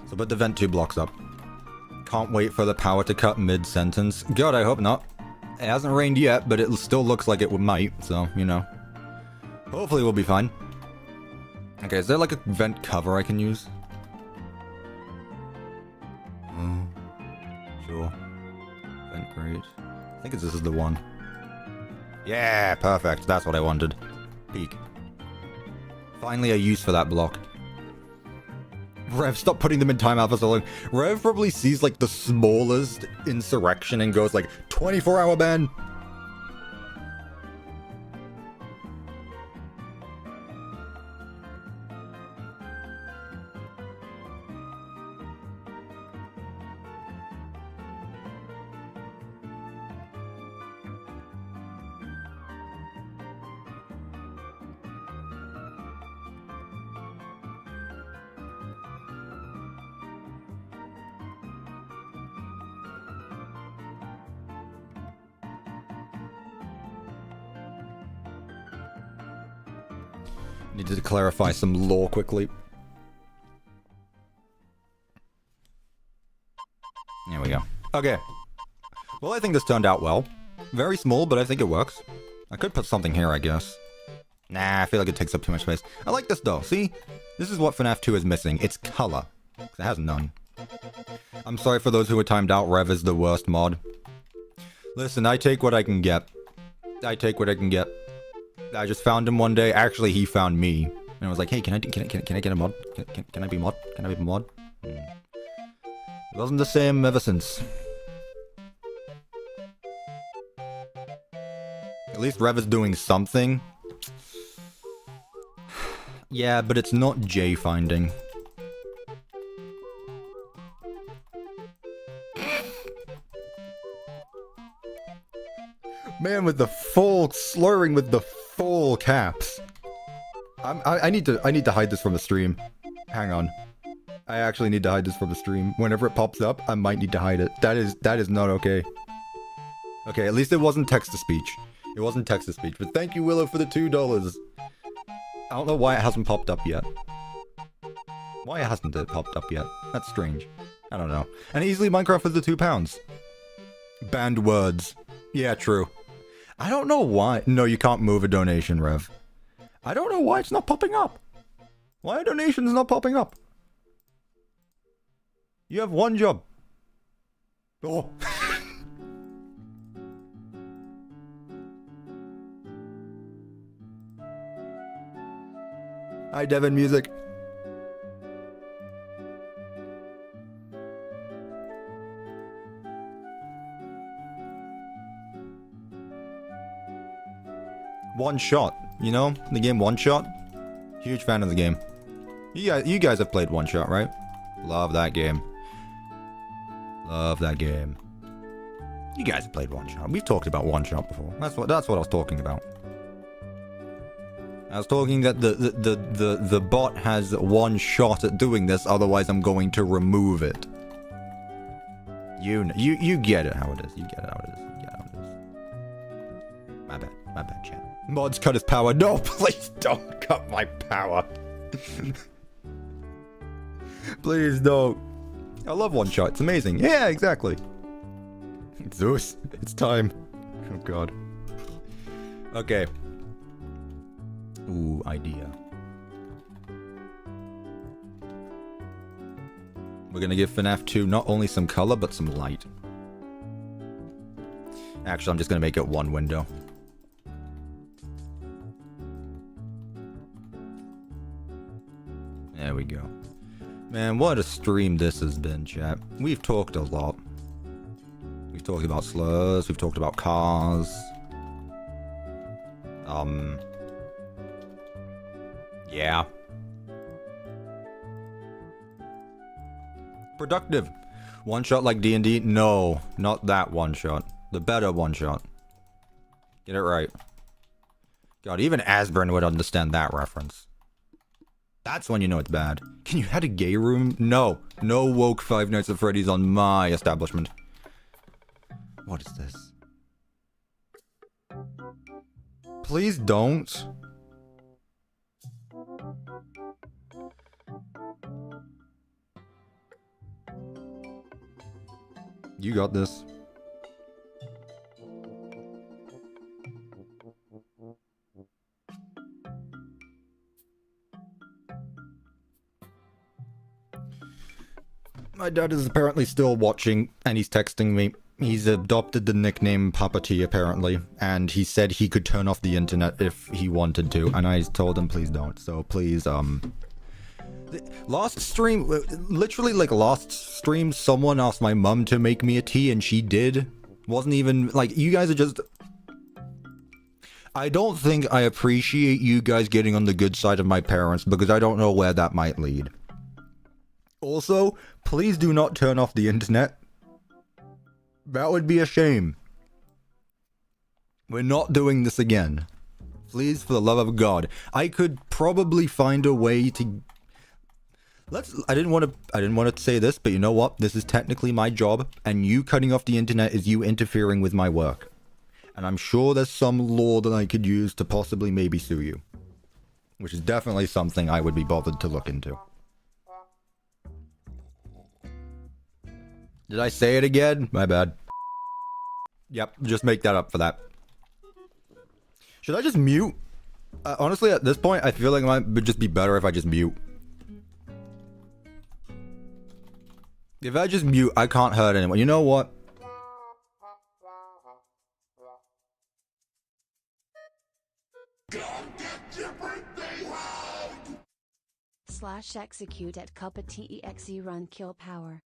So put the vent 2 blocks up. Can't wait for the power to cut mid-sentence. God, I hope not. It hasn't rained yet, but it still looks like it might, so, you know. Hopefully we'll be fine. Okay, is there like a vent cover I can use? Sure. Vent grate. I think this is the one. Yeah, perfect. That's what I wanted. Peak. Finally a use for that block. Rev, stop putting them in timeout for so long. Rev probably sees like the smallest insurrection and goes like, 24-hour ban. Need to clarify some lore quickly. There we go. Okay. Well, I think this turned out well. Very small, but I think it works. I could put something here, I guess. Nah, I feel like it takes up too much space. I like this, though. See? This is what FNAF 2 is missing. It's color. It has none. I'm sorry for those who were timed out. Rev is the worst mod. Listen, I take what I can get. I take what I can get. I just found him one day. Actually, he found me. And I was like, hey, can I get a mod? Can I be mod? Can I be a mod? It wasn't the same ever since. At least Rev is doing something. Yeah, but it's not J finding. Man with the full slurring with the full caps. I need to hide this from the stream. Hang on. I actually need to hide this from the stream. Whenever it pops up, I might need to hide it. That is not okay. Okay, at least it wasn't text-to-speech. It wasn't text-to-speech. But thank you, Willow, for the $2. I don't know why it hasn't popped up yet. Why hasn't it popped up yet? That's strange. I don't know. And easily Minecraft for the £2. Banned words. Yeah, true. I don't know why. No, you can't move a donation, Rev. I don't know why it's not popping up. Why are donations not popping up? You have one job. Oh. Hi, Devin Music. One Shot, you know? The game One Shot? Huge fan of the game. You guys have played One Shot, right? Love that game. Love that game. You guys have played One Shot. We've talked about One Shot before. That's what I was talking about. I was talking that the bot has one shot at doing this, otherwise I'm going to remove it. You get it how it is. You get it how it is. You get it how it is. My bad, chat. Mods cut his power. No, please don't cut my power. Please don't. I love one shot. It's amazing. Yeah, exactly. Zeus, it's time. Oh god. Okay. Ooh, idea. We're gonna give FNAF 2 not only some color, but some light. Actually, I'm just gonna make it one window. There we go. Man, what a stream this has been, chat. We've talked a lot. We've talked about slurs, we've talked about cars. Yeah. Productive. One shot like D&D? No, not that one shot. The better one shot. Get it right. God, even Asburn would understand that reference. That's when you know it's bad. Can you add a gay room? No. No woke Five Nights at Freddy's on my establishment. What is this? Please don't. You got this. My dad is apparently still watching, and he's texting me. He's adopted the nickname Papa-T, apparently, and he said he could turn off the internet if he wanted to, and I told him please don't. So please, last stream, literally like last stream, someone asked my mum to make me a tea, and she did. Wasn't even, like, you guys are just... I don't think I appreciate you guys getting on the good side of my parents, because I don't know where that might lead. Also, please do not turn off the internet. That would be a shame. We're not doing this again. Please, for the love of God. I could probably find a way to... I didn't want to say this, but you know what? This is technically my job, and you cutting off the internet is you interfering with my work. And I'm sure there's some law that I could use to possibly maybe sue you. Which is definitely something I would be bothered to look into. Did I say it again? My bad. Yep, just make that up for that. Should I just mute? Honestly, at this point, I feel like it would just be better if I just mute. If I just mute, I can't hurt anyone. You know what? /execute at CuppaTeaExe run kill power.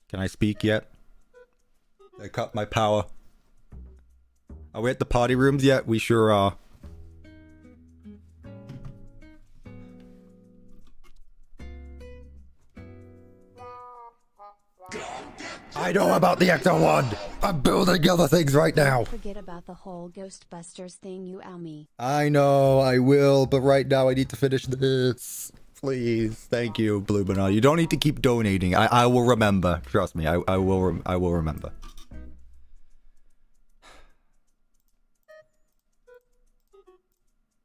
Can I speak yet? I cut my power. Are we at the party rooms yet? We sure are. I know about the XO1! I'm building other things right now! Forget about the whole Ghostbusters thing, you owe me. I know, I will, but right now I need to finish this. Please, thank you, Blue Banana. You don't need to keep donating. I will remember. Trust me, I will remember.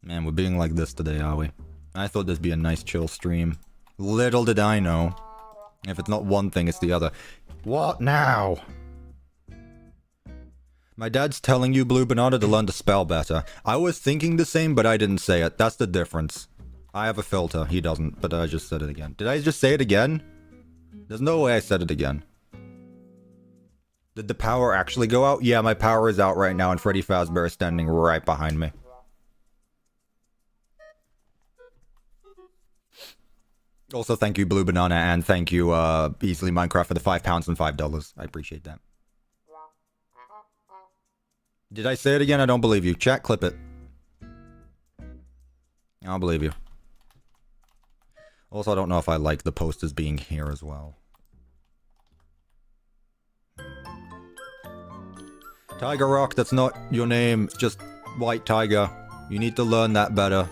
Man, we're being like this today, are we? I thought this'd be a nice chill stream. Little did I know. If it's not one thing, it's the other. What now? My dad's telling you, Blue Banana, to learn to spell better. I was thinking the same, but I didn't say it. That's the difference. I have a filter. He doesn't, but I just said it again. Did I just say it again? There's no way I said it again. Did the power actually go out? Yeah, my power is out right now, and Freddy Fazbear is standing right behind me. Also, thank you, Blue Banana, and thank you, Easily Minecraft, for the £5 and $5. I appreciate that. Did I say it again? I don't believe you. Chat, clip it. I don't believe you. Also, I don't know if I like the posters being here as well. Tiger Rock, that's not your name. It's just White Tiger. You need to learn that better.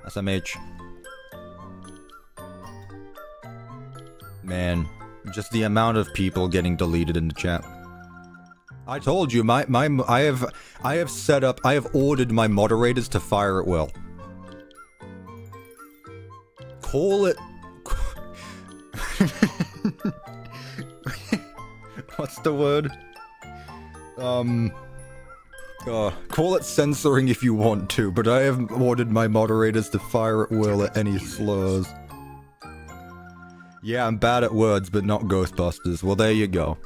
SMH. Man, just the amount of people getting deleted in the chat. I told you, I have ordered my moderators to fire at will. Call it... What's the word? Call it censoring if you want to, but I have ordered my moderators to fire at will at any slurs. Yeah, I'm bad at words, but not Ghostbusters. Well, there you go.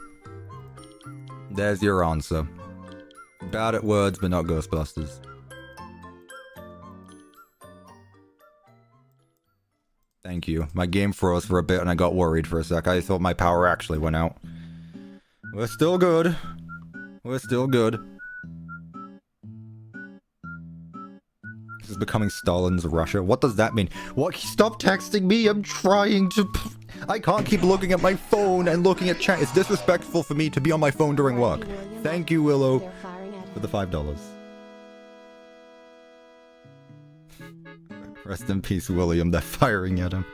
There's your answer. Bad at words, but not Ghostbusters. Thank you. My game froze for a bit and I got worried for a sec. I thought my power actually went out. We're still good. We're still good. This is becoming Stalin's Russia. What does that mean? What? Stop texting me. I'm trying to... I can't keep looking at my phone and looking at chat. It's disrespectful for me to be on my phone during work. Thank you, Willow, for the $5. Rest in peace, William. They're firing at him.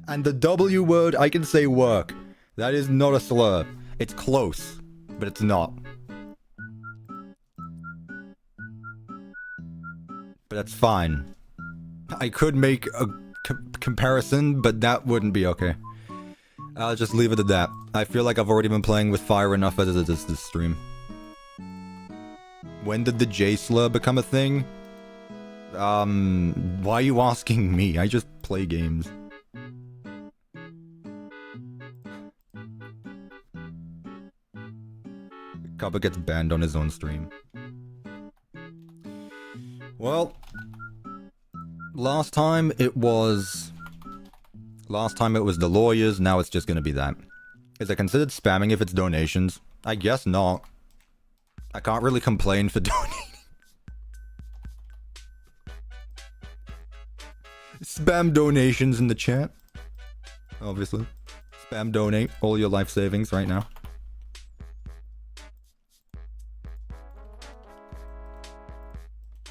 And the W word, I can say work. That is not a slur. It's close, but it's not. But that's fine. I could make a comparison, but that wouldn't be okay. I'll just leave it at that. I feel like I've already been playing with fire enough as it is this stream. When did the J slur become a thing? Why are you asking me? I just play games. Cuppa gets banned on his own stream. Well, last time it was the lawyers, now it's just gonna be that. Is it considered spamming if it's donations? I guess not. I can't really complain for donating. Spam donations in the chat. Obviously. Spam donate all your life savings right now.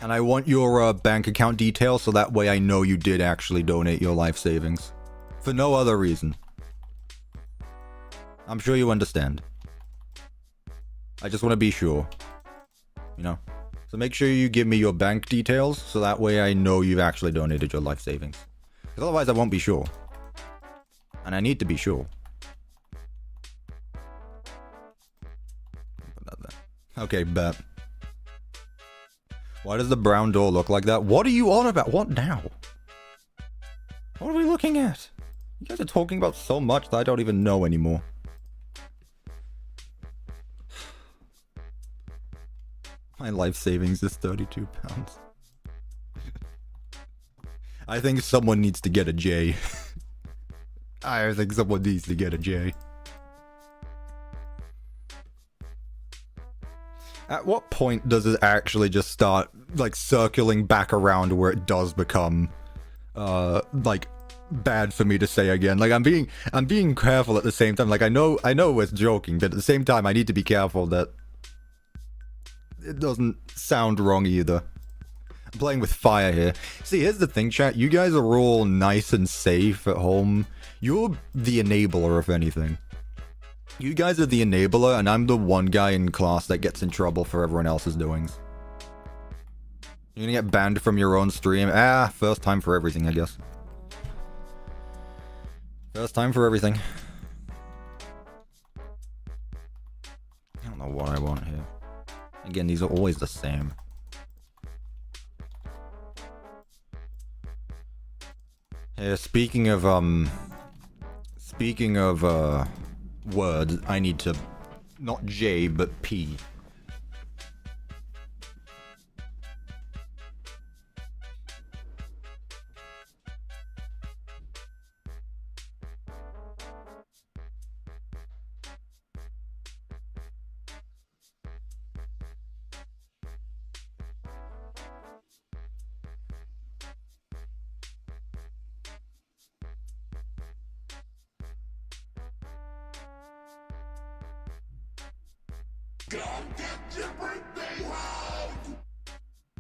And I want your bank account details so that way I know you did actually donate your life savings. For no other reason. I'm sure you understand. I just want to be sure. You know? So make sure you give me your bank details so that way I know you've actually donated your life savings. Because otherwise I won't be sure. And I need to be sure. Put that there. Okay, bet. Why does the brown door look like that? What are you on about? What now? What are we looking at? You guys are talking about so much that I don't even know anymore. My life savings is £32. I think someone needs to get a J. I think someone needs to get a J. At what point does it actually just start, like, circling back around where it does become, like, bad for me to say again? Like, I'm being careful at the same time. Like, I know it's joking, but at the same time, I need to be careful that it doesn't sound wrong either. I'm playing with fire here. See, here's the thing, chat. You guys are all nice and safe at home. You're the enabler, if anything. You guys are the enabler, and I'm the one guy in class that gets in trouble for everyone else's doings. You're gonna get banned from your own stream. First time for everything, I guess. First time for everything. I don't know what I want here. Again, these are always the same. Yeah, speaking of words, I need to, not J, but P.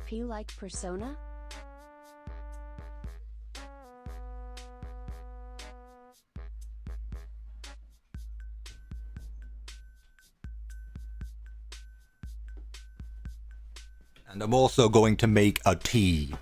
P like Persona? And I'm also going to make a tea.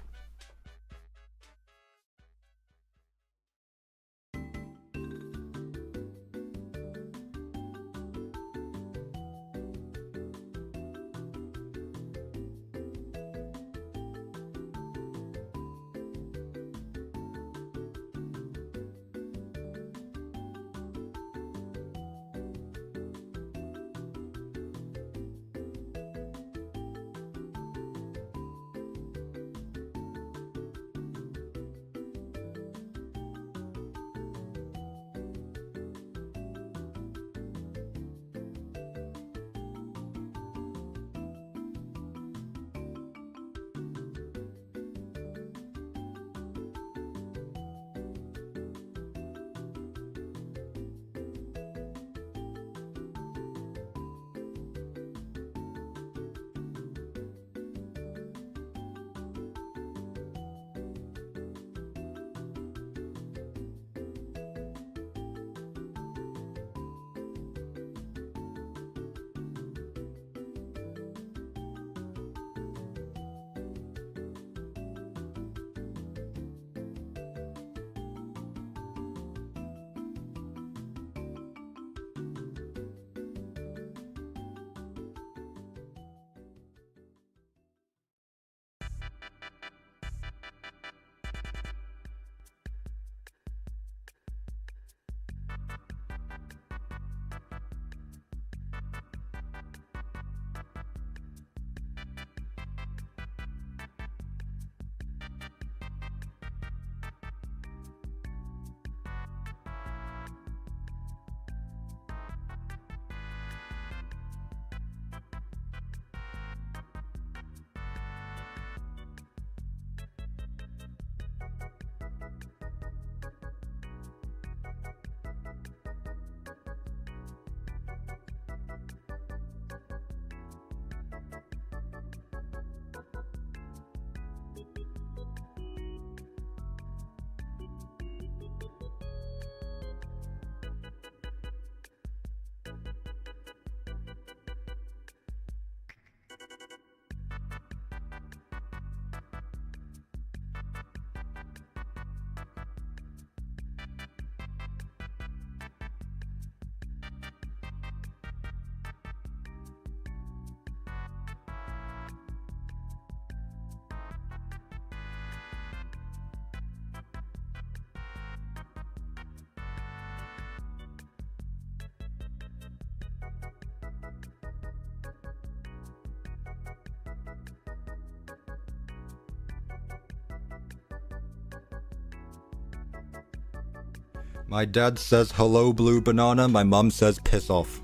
My dad says hello blue banana, my mum says piss off.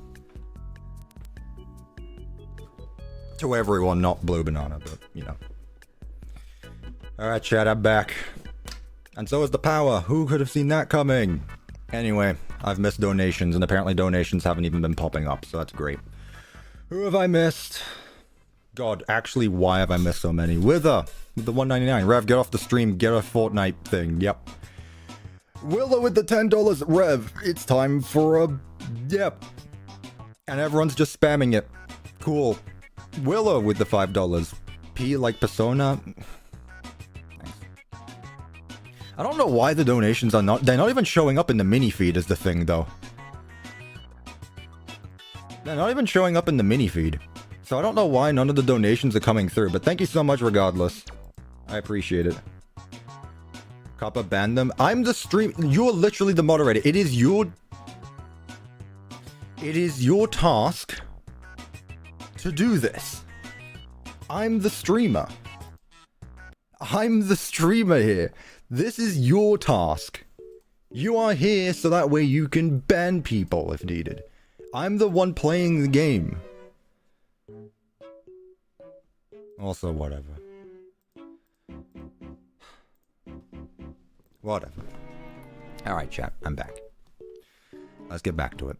To everyone, not blue banana, but you know. Alright chat, I'm back. And so is the power, who could have seen that coming? Anyway, I've missed donations, and apparently donations haven't even been popping up, so that's great. Who have I missed? God, actually, why have I missed so many? Wither, with the $1.99. Rev, get off the stream, get a Fortnite thing, yep. Willow with the $10. Rev, it's time for a... Yep. And everyone's just spamming it. Cool. Willow with the $5. P like Persona. Thanks. I don't know why the donations are not... They're not even showing up in the mini feed is the thing, though. They're not even showing up in the mini feed. So I don't know why none of the donations are coming through, but thank you so much regardless. I appreciate it. Cuppa banned them. I'm the stream. You're literally the moderator. It is your task to do this. I'm the streamer. I'm the streamer here. This is your task. You are here so that way you can ban people if needed. I'm the one playing the game. Also, whatever. Whatever. Alright, chat. I'm back. Let's get back to it.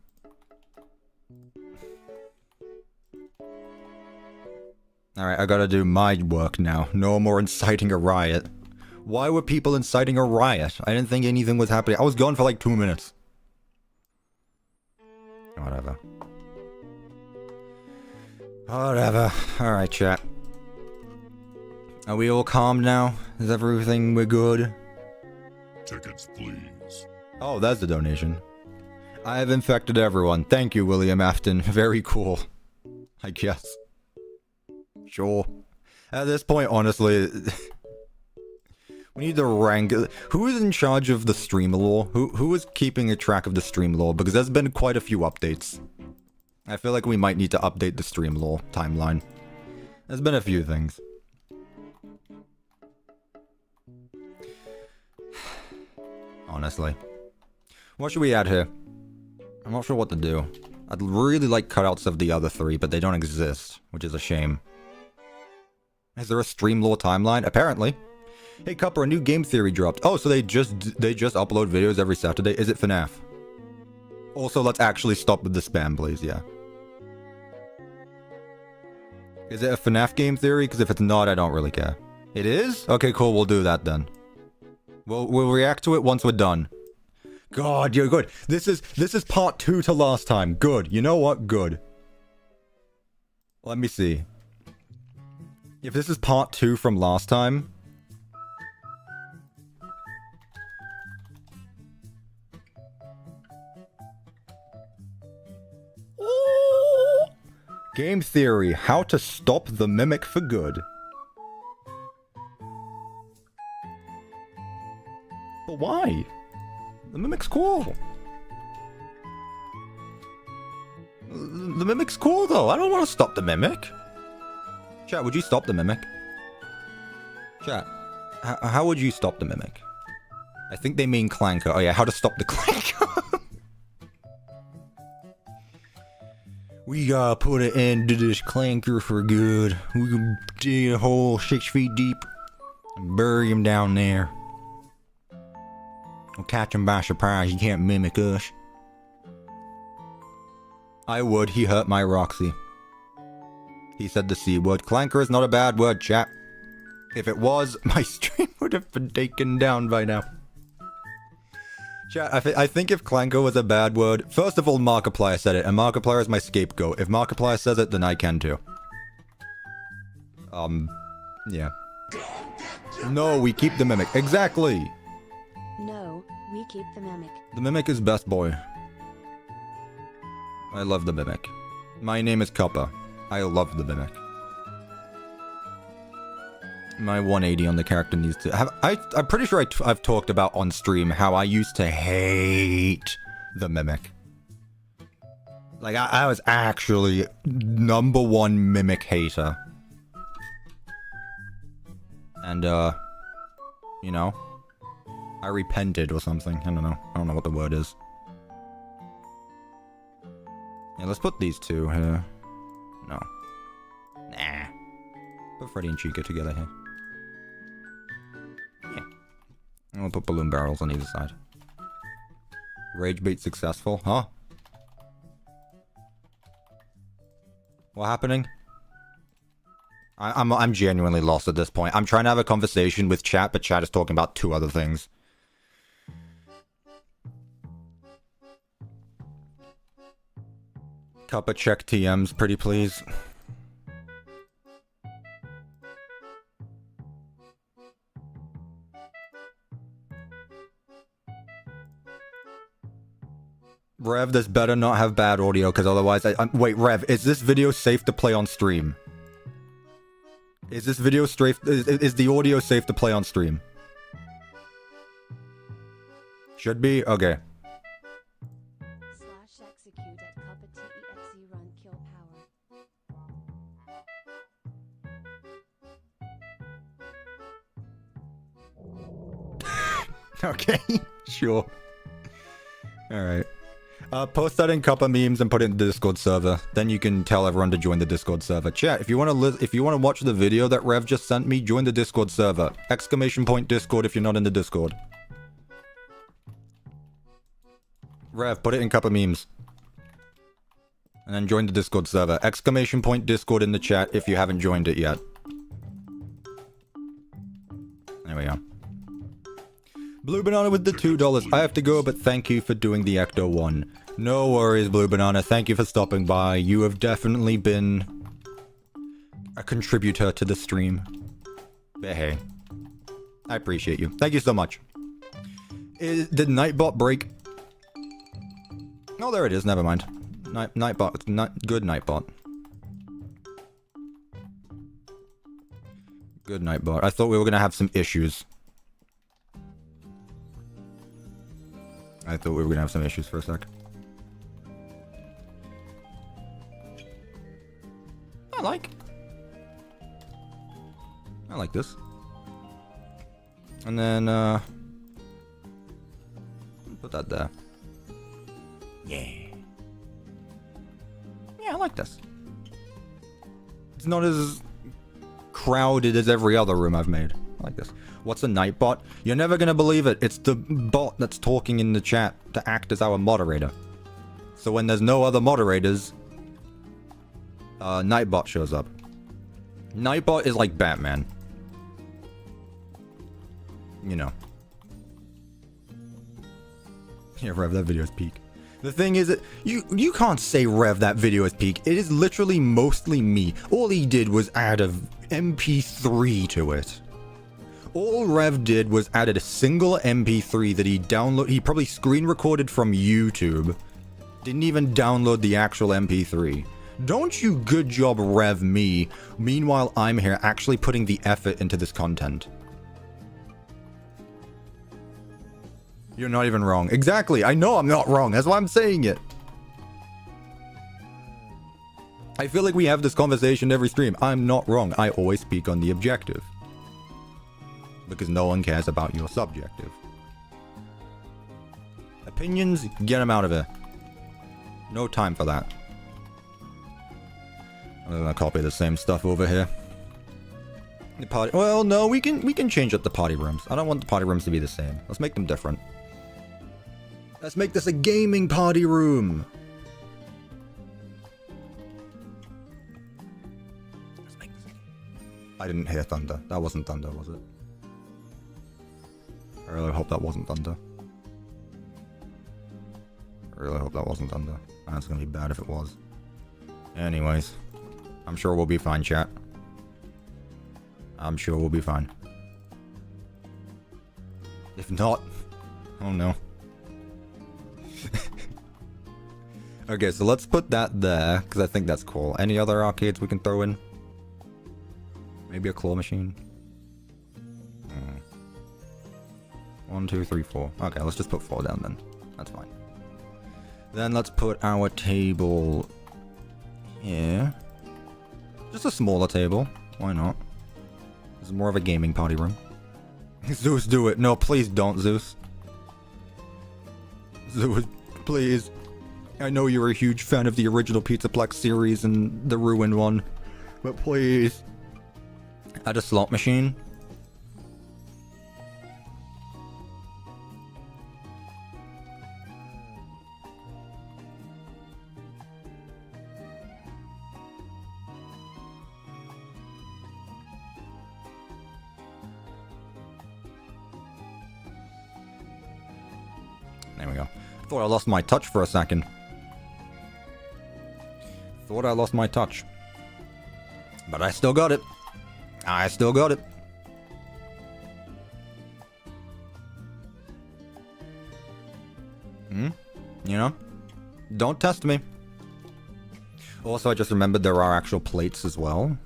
Alright, I gotta do my work now. No more inciting a riot. Why were people inciting a riot? I didn't think anything was happening. I was gone for like 2 minutes. Whatever. Whatever. Alright, chat. Are we all calm now? Is everything we're good? Tickets, please. Oh, that's the donation. I have infected everyone. Thank you, William Afton. Very cool. I guess. Sure. At this point, honestly, we need to rank. Who is in charge of the stream lore? Who is keeping a track of the stream lore? Because there's been quite a few updates. I feel like we might need to update the stream lore timeline. There's been a few things. Honestly. What should we add here? I'm not sure what to do. I'd really like cutouts of the other three, but they don't exist, which is a shame. Is there a stream lore timeline? Apparently. Hey Cuppa, a new game theory dropped. Oh, so they just upload videos every Saturday. Is it FNAF? Also, let's actually stop with the spam, please. Yeah. Is it a FNAF game theory? Because if it's not, I don't really care. It is? Okay, cool. We'll do that then. We'll react to it once we're done. God, you're good. This is part 2 to last time. Good. You know what? Good. Let me see. If this is part 2 from last time... Ooh. Game theory. How to stop the mimic for good. But why? The mimic's cool. The mimic's cool though. I don't want to stop the mimic. Chat, would you stop the mimic? Chat, how would you stop the mimic? I think they mean clanker. Oh yeah, how to stop the clanker. We gotta put an end to this clanker for good. We can dig a hole 6 feet deep and bury him down there. We'll catch him by surprise. He can't mimic us. I would. He hurt my Roxy. He said the C word. Clanker is not a bad word, chat. If it was, my stream would have been taken down by now. Chat, I think if clanker was a bad word... First of all, Markiplier said it, and Markiplier is my scapegoat. If Markiplier says it, then I can too. Yeah. No, we keep the mimic. Exactly! No, we keep the mimic. The mimic is best boy. I love the mimic. My name is Cuppa. I love the mimic. My 180 on the character needs to... I'm pretty sure I've talked about on stream how I used to hate the mimic. Like, I was actually #1 mimic hater. And, you know... I repented or something. I don't know. I don't know what the word is. Yeah, let's put these two here. No. Nah. Put Freddy and Chica together here. Yeah. And we'll put balloon barrels on either side. Rage bait successful, huh? What happening? I'm genuinely lost at this point. I'm trying to have a conversation with chat, but chat is talking about 2 other things. Cuppa, check TMs, pretty please. Rev, this better not have bad audio, because otherwise wait, Rev, is this video safe to play on stream? Is this video safe? Is the audio safe to play on stream? Should be? Okay. /execute at CuppaTeaExe run kill power. Okay, sure. Alright. Post that in Cuppa memes and put it in the Discord server. Then you can tell everyone to join the Discord server. Chat, if you want to watch the video that Rev just sent me, join the Discord server. !Discord if you're not in the Discord. Rev, put it in Cuppa memes. And then join the Discord server. Exclamation point Discord in the chat if you haven't joined it yet. There we go. Blue Banana with the $2. I have to go, but thank you for doing the Ecto one. No worries, Blue Banana. Thank you for stopping by. You have definitely been a contributor to the stream. But hey, I appreciate you. Thank you so much. Did Nightbot break? Oh, there it is. Never mind. Nightbot. Good Nightbot. Good Nightbot. I thought we were going to have some issues. I thought we were going to have some issues for a sec. I like this. And then, put that there. Yeah. Yeah, I like this. It's not as crowded as every other room I've made. I like this. What's a Nightbot? You're never gonna believe it. It's the bot that's talking in the chat to act as our moderator. So when there's no other moderators, Nightbot shows up. Nightbot is like Batman. You know. Yeah, Rev, that video is peak. The thing is that you can't say Rev, that video is peak. It is literally mostly me. All he did was add a MP3 to it. All Rev did was added a single MP3 that he probably screen recorded from YouTube. Didn't even download the actual MP3. Don't you good job Rev me. Meanwhile, I'm here actually putting the effort into this content. You're not even wrong. Exactly. I know I'm not wrong. That's why I'm saying it. I feel like we have this conversation every stream. I'm not wrong. I always speak on the objective. Because no one cares about your subjective. Opinions, get them out of here. No time for that. I'm gonna copy the same stuff over here. The party. Well, no, we can change up the party rooms. I don't want the party rooms to be the same. Let's make them different. Let's make this a gaming party room. Let's make this. I didn't hear thunder. That wasn't thunder, was it? I really hope that wasn't thunder. I really hope that wasn't thunder. That's gonna be bad if it was. Anyways, I'm sure we'll be fine, chat. I'm sure we'll be fine. If not, oh no. Okay, so let's put that there, because I think that's cool. Any other arcades we can throw in? Maybe a claw machine? 1, 2, 3, 4. Okay, let's just put 4 down then. That's fine. Then let's put our table here. Just a smaller table. Why not? This is more of a gaming party room. Zeus, do it. No, please don't, Zeus. Zeus, please. I know you're a huge fan of the original Pizzaplex series and the ruined one. But please. Add a slot machine. There we go. Thought I lost my touch for a second. Thought I lost my touch. But I still got it. I still got it. You know? Don't test me. Also, I just remembered there are actual plates as well.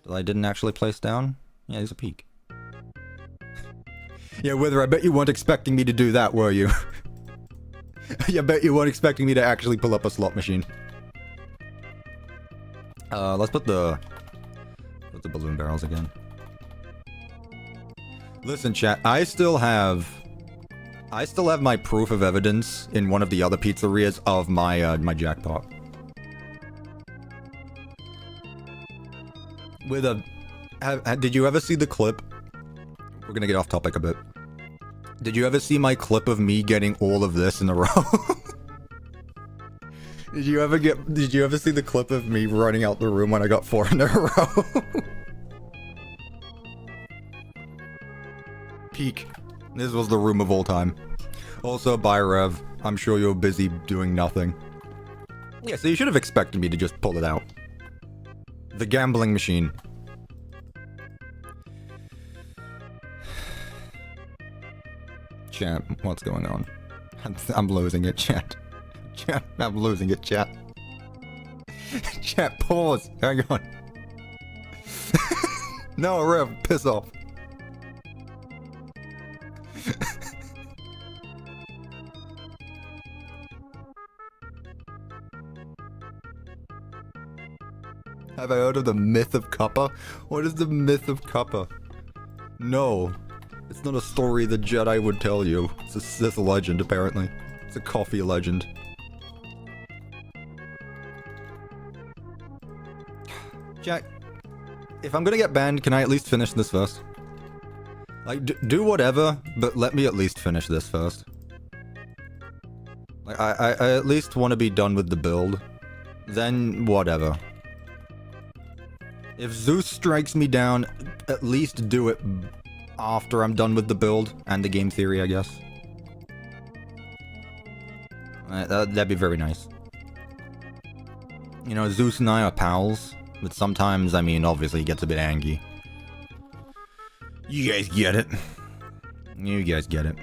That I didn't actually place down. Yeah, these are peak. Yeah, Wither, I bet you weren't expecting me to do that, were you? I bet you weren't expecting me to actually pull up a slot machine. Let's put the balloon barrels again. Listen, chat, I still have my proof of evidence in one of the other pizzerias of my my jackpot. With a... did you ever see the clip? We're gonna get off topic a bit. Did you ever see my clip of me getting all of this in a row? Did you ever see the clip of me running out the room when I got 4 in a row? Peak. This was the room of all time. Also, bye Rev. I'm sure you're busy doing nothing. Yeah, so you should have expected me to just pull it out. The gambling machine. Chat, what's going on? I'm losing it, chat. Chat, I'm losing it, chat. Chat, pause. Hang on. No, Rev, piss off. Have I heard of the myth of Cuppa? What is the myth of Cuppa? No. It's not a story the Jedi would tell you. It's a Sith legend, apparently. It's a coffee legend. Jack, if I'm gonna get banned, can I at least finish this first? Like, do whatever, but let me at least finish this first. Like, I at least want to be done with the build. Then, whatever. If Zeus strikes me down, at least do it after I'm done with the build and the game theory, I guess. That'd be very nice. You know, Zeus and I are pals, but sometimes, I mean, obviously he gets a bit angry. You guys get it. You guys get it.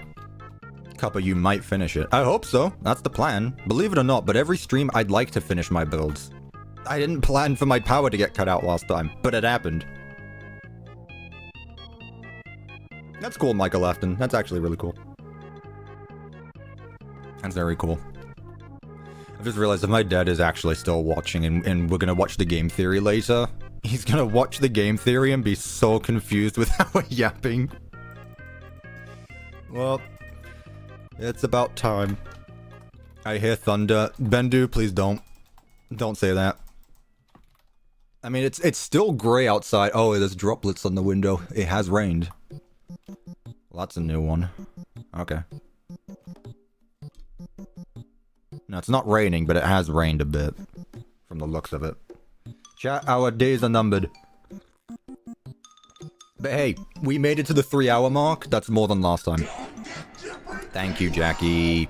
Cuppa, you might finish it. I hope so. That's the plan. Believe it or not, but every stream I'd like to finish my builds. I didn't plan for my power to get cut out last time, but it happened. That's cool, Michael Afton. That's actually really cool. That's very cool. I just realized that my dad is actually still watching, and we're gonna watch the game theory later. He's gonna watch the game theory and be so confused with how we're yapping. Well, it's about time. I hear thunder. Bendu, please don't. Don't say that. I mean, it's still gray outside. Oh, there's droplets on the window. It has rained. Well, that's a new one. Okay. No, it's not raining, but it has rained a bit. From the looks of it. Chat, our days are numbered. But hey, we made it to the 3-hour mark. That's more than last time. Thank you, Jackie.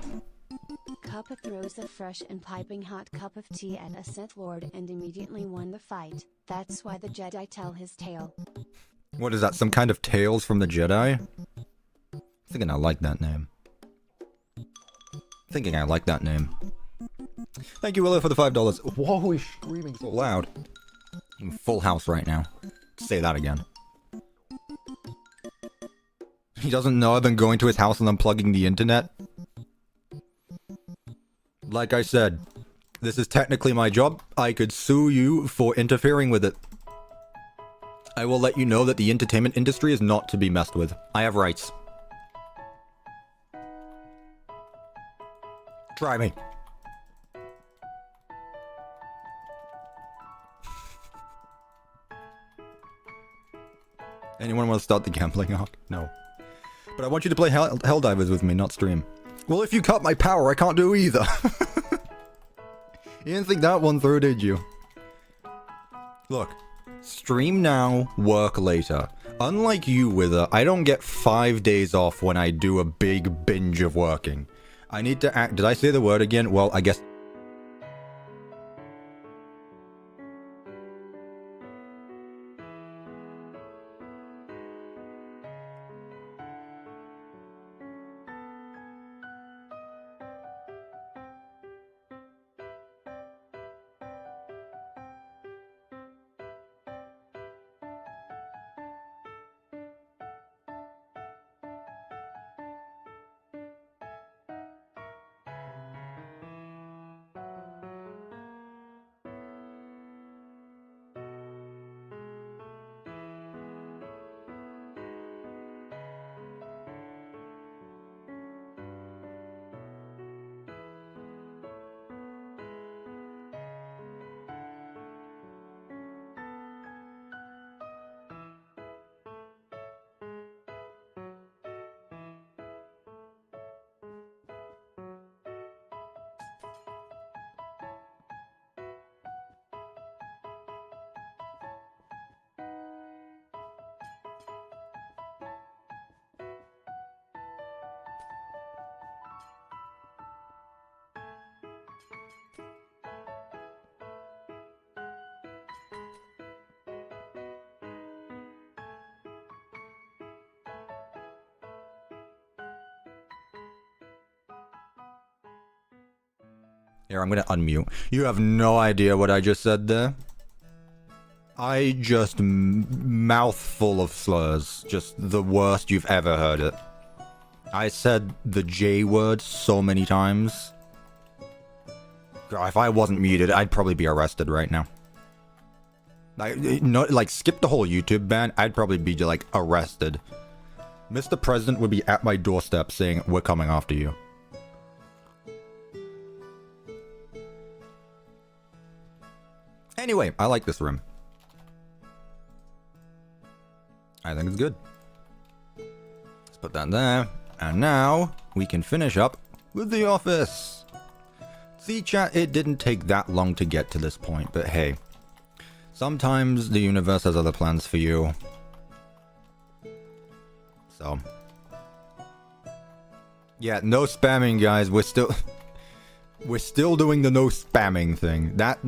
Cuppa throws a fresh and piping hot cup of tea at a Sith Lord and immediately won the fight. That's why the Jedi tell his tale. What is that, some kind of Tales from the Jedi? Thinking I like that name. Thinking I like that name. Thank you, Willow, for the $5. Whoa, he's screaming so loud. I'm full house right now. Say that again. He doesn't know I've been going to his house and unplugging the internet? Like I said, this is technically my job. I could sue you for interfering with it. I will let you know that the entertainment industry is not to be messed with. I have rights. Try me. Anyone want to start the gambling arc? No. But I want you to play Helldivers with me, not stream. Well, if you cut my power, I can't do either. You didn't think that one through, did you? Look. Stream now, work later. Unlike you, Wither, I don't get 5 days off when I do a big binge of working. I need to act. Did I say the word again? Well, I guess. Here, I'm gonna unmute. You have no idea what I just said there. I just mouthful of slurs. Just the worst you've ever heard it. I said the J word so many times. God, if I wasn't muted, I'd probably be arrested right now. Like, skip the whole YouTube ban. I'd probably be, like, arrested. Mr. President would be at my doorstep saying, "We're coming after you." Anyway, I like this room. I think it's good. Let's put that there. And now, we can finish up with the office. See, chat, it didn't take that long to get to this point, but hey. Sometimes the universe has other plans for you. So. Yeah, no spamming, guys. We're still doing the no spamming thing. That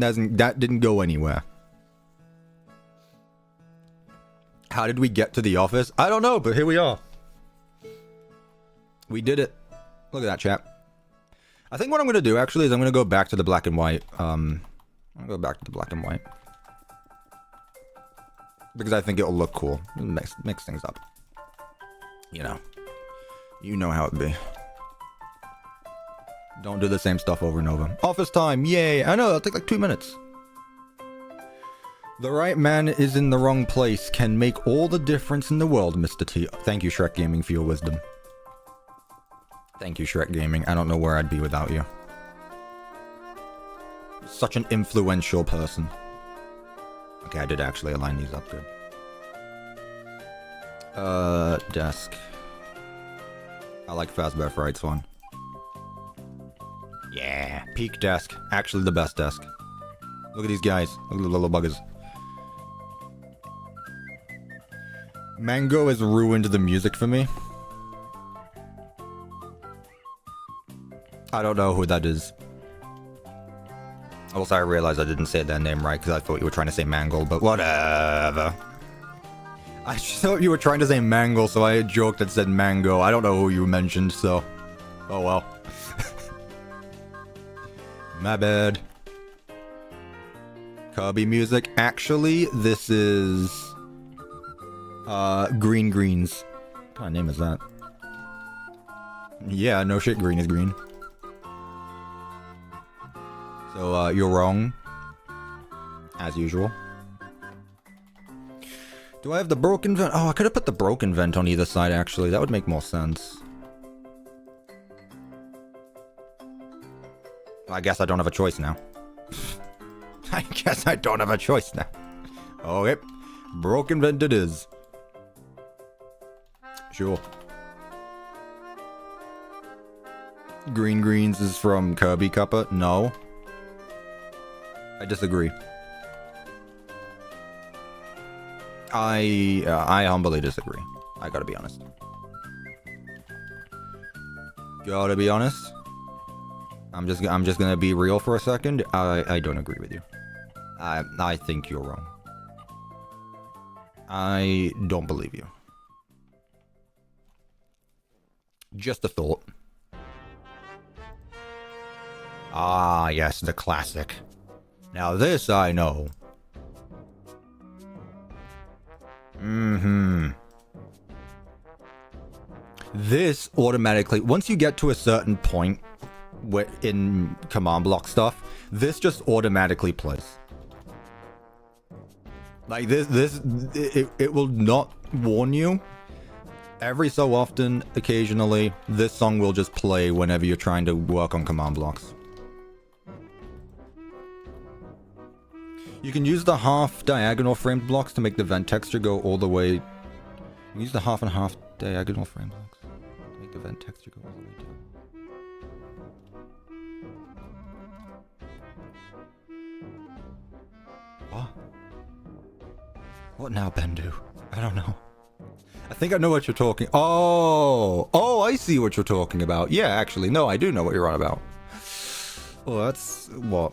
didn't go anywhere. How did we get to the office? I don't know, but here we are. We did it. Look at that, chat. I think what I'm going to do, actually, is I'm going to go back to the black and white. I'm going to go back to the black and white. Because I think it'll look cool. Mix things up. You know. You know how it be. Don't do the same stuff over and over. Office time, yay! I know, it'll take like 2 minutes. The right man is in the wrong place can make all the difference in the world, Mr. T. Thank you, Shrek Gaming, for your wisdom. Thank you, Shrek Gaming. I don't know where I'd be without you. Such an influential person. Okay, I did actually align these up good. Desk. I like Fazbear Fright's one. Yeah, peak desk. Actually the best desk. Look at these guys. Look at the little buggers. Mango has ruined the music for me. I don't know who that is. Also, I realized I didn't say their name right because I thought you were trying to say Mangle, but whatever. I just thought you were trying to say Mangle, so I joked and said Mango. I don't know who you mentioned, so... Oh well. My bad. Kirby music. Actually, this is... Green Greens. What kind of name is that? Yeah, no shit, green is green. So, you're wrong. As usual. Do I have the broken vent? Oh, I could have put the broken vent on either side, actually. That would make more sense. I guess I don't have a choice now. I guess I don't have a choice now. Okay. Broken vent it is. Sure. Green Greens is from Kirby Cuppa? No. I disagree. I humbly disagree. I gotta be honest. Gotta be honest. I'm just gonna be real for a second. I don't agree with you. I think you're wrong. I don't believe you. Just a thought. Ah, yes, the classic. Now this I know. This automatically, once you get to a certain point in command block stuff, this just automatically plays. Like it will not warn you. Every so often, occasionally, this song will just play whenever you're trying to work on command blocks. You can use the half diagonal framed blocks to make the vent texture go all the way. Use the half and half diagonal frame blocks to make the vent texture go all the way down. What? What now, Bendu? I don't know. I think I know what you're talking. Oh, I see what you're talking about. Yeah, actually, no, I do know what you're on about. Oh, that's what.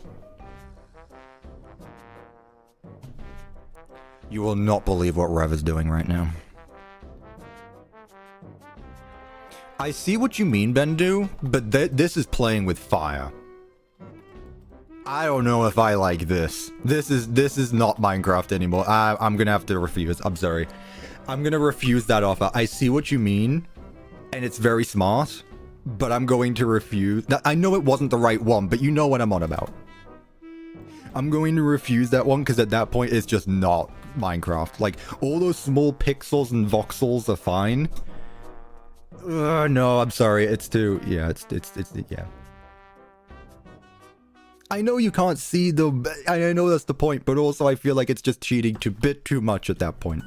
You will not believe what Rev is doing right now. I see what you mean, Bendu, but this is playing with fire. I don't know if I like this. This is not Minecraft anymore. I'm gonna have to refuse. I'm sorry. I'm gonna refuse that offer. I see what you mean, and it's very smart, but I'm going to refuse. I know it wasn't the right one, but you know what I'm on about. I'm going to refuse that one because at that point it's just not Minecraft. Like, all those small pixels and voxels are fine. No, I'm sorry. It's too... Yeah, it's yeah. I know you can't see the... I know that's the point, but also I feel like it's just cheating a bit too much at that point.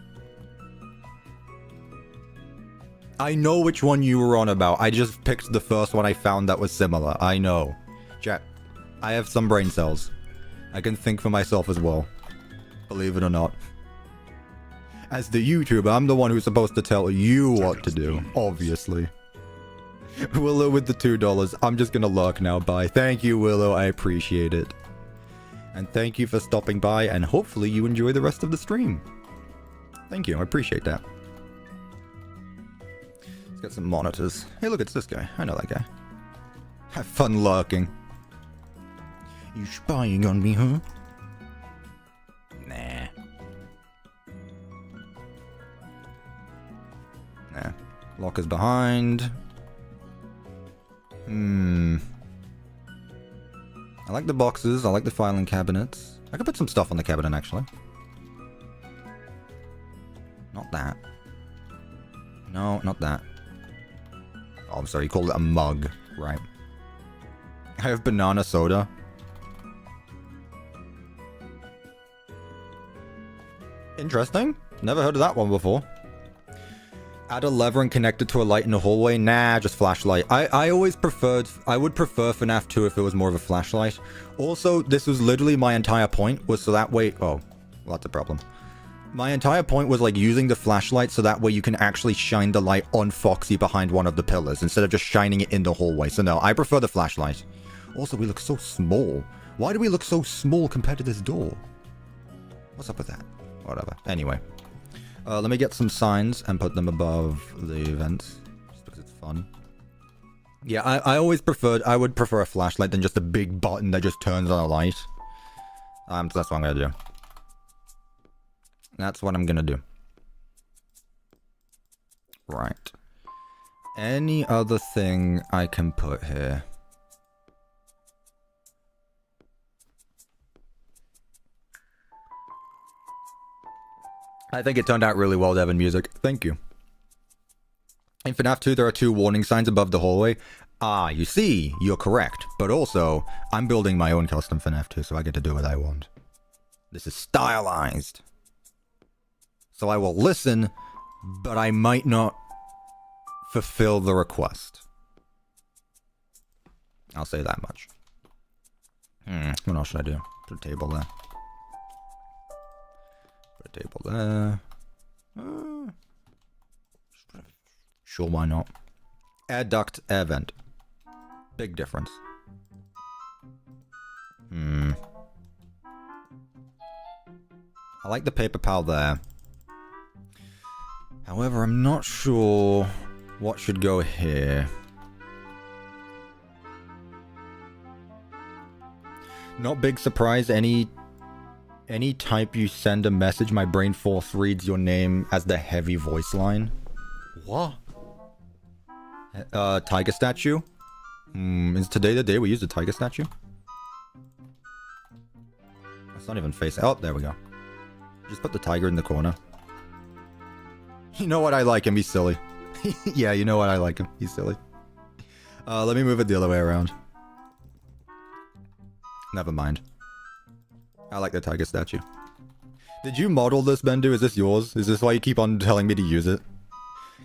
I know which one you were on about. I just picked the first one I found that was similar. I know. Chat, I have some brain cells. I can think for myself as well. Believe it or not. As the YouTuber, I'm the one who's supposed to tell you what to do, obviously. Willow with the $2. I'm just gonna lurk now. Bye. Thank you, Willow. I appreciate it. And thank you for stopping by, and hopefully you enjoy the rest of the stream. Thank you. I appreciate that. Let's get some monitors. Hey, look, it's this guy. I know that guy. Have fun lurking. You spying on me, huh? Nah. Nah. Locker's behind. I like the boxes. I like the filing cabinets. I could put some stuff on the cabinet, actually. Not that. No, not that. Oh, I'm sorry. You called it a mug. Right. I have banana soda. Interesting. Never heard of that one before. Add a lever and connect it to a light in the hallway. Nah, just flashlight. I always preferred... I would prefer FNAF 2 if it was more of a flashlight. Also, this was literally my entire point, was so that way... Oh, well, that's a problem. My entire point was like using the flashlight so that way you can actually shine the light on Foxy behind one of the pillars instead of just shining it in the hallway. So no, I prefer the flashlight. Also, we look so small. Why do we look so small compared to this door? What's up with that? Whatever. Anyway. Let me get some signs and put them above the vents. Just because it's fun. Yeah, I always preferred... I would prefer a flashlight than just a big button that just turns on a light. So that's what I'm gonna do. That's what I'm gonna do. Right. Any other thing I can put here? I think it turned out really well, Devin Music. Thank you. In FNAF 2, there are 2 warning signs above the hallway. Ah, you see, you're correct. But also, I'm building my own custom FNAF 2, so I get to do what I want. This is stylized. So I will listen, but I might not fulfill the request. I'll say that much. What else should I do? Put a table there. Put a table there. Sure, why not? Air duct, air vent. Big difference. I like the paper pal there. However, I'm not sure what should go here. Not big surprise, any type you send a message, my brain force reads your name as the heavy voice line. What? Tiger statue? Is today the day we use the tiger statue? That's not even face. Oh, there we go. Just put the tiger in the corner. You know what? I like him. He's silly. Yeah, you know what? I like him. He's silly. Let me move it the other way around. Never mind. I like the tiger statue. Did you model this, Bendu? Is this yours? Is this why you keep on telling me to use it?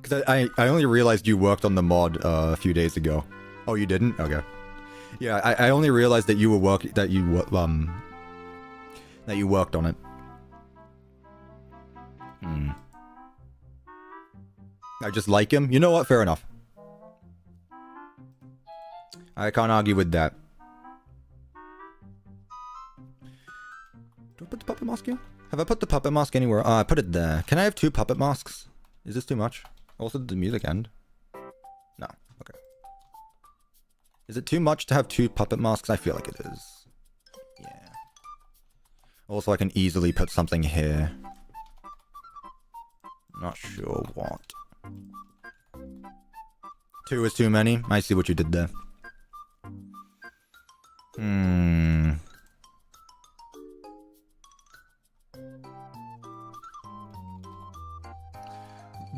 Because I only realized you worked on the mod a few days ago. Oh, you didn't? Okay. Yeah, I only realized that you were that you worked on it. I just like him. You know what? Fair enough. I can't argue with that. Do I put the puppet mask here? Have I put the puppet mask anywhere? I put it there. Can I have 2 puppet masks? Is this too much? Also, did the music end? No. Okay. Is it too much to have 2 puppet masks? I feel like it is. Also, I can easily put something here. Not sure what. 2 is too many. I see what you did there.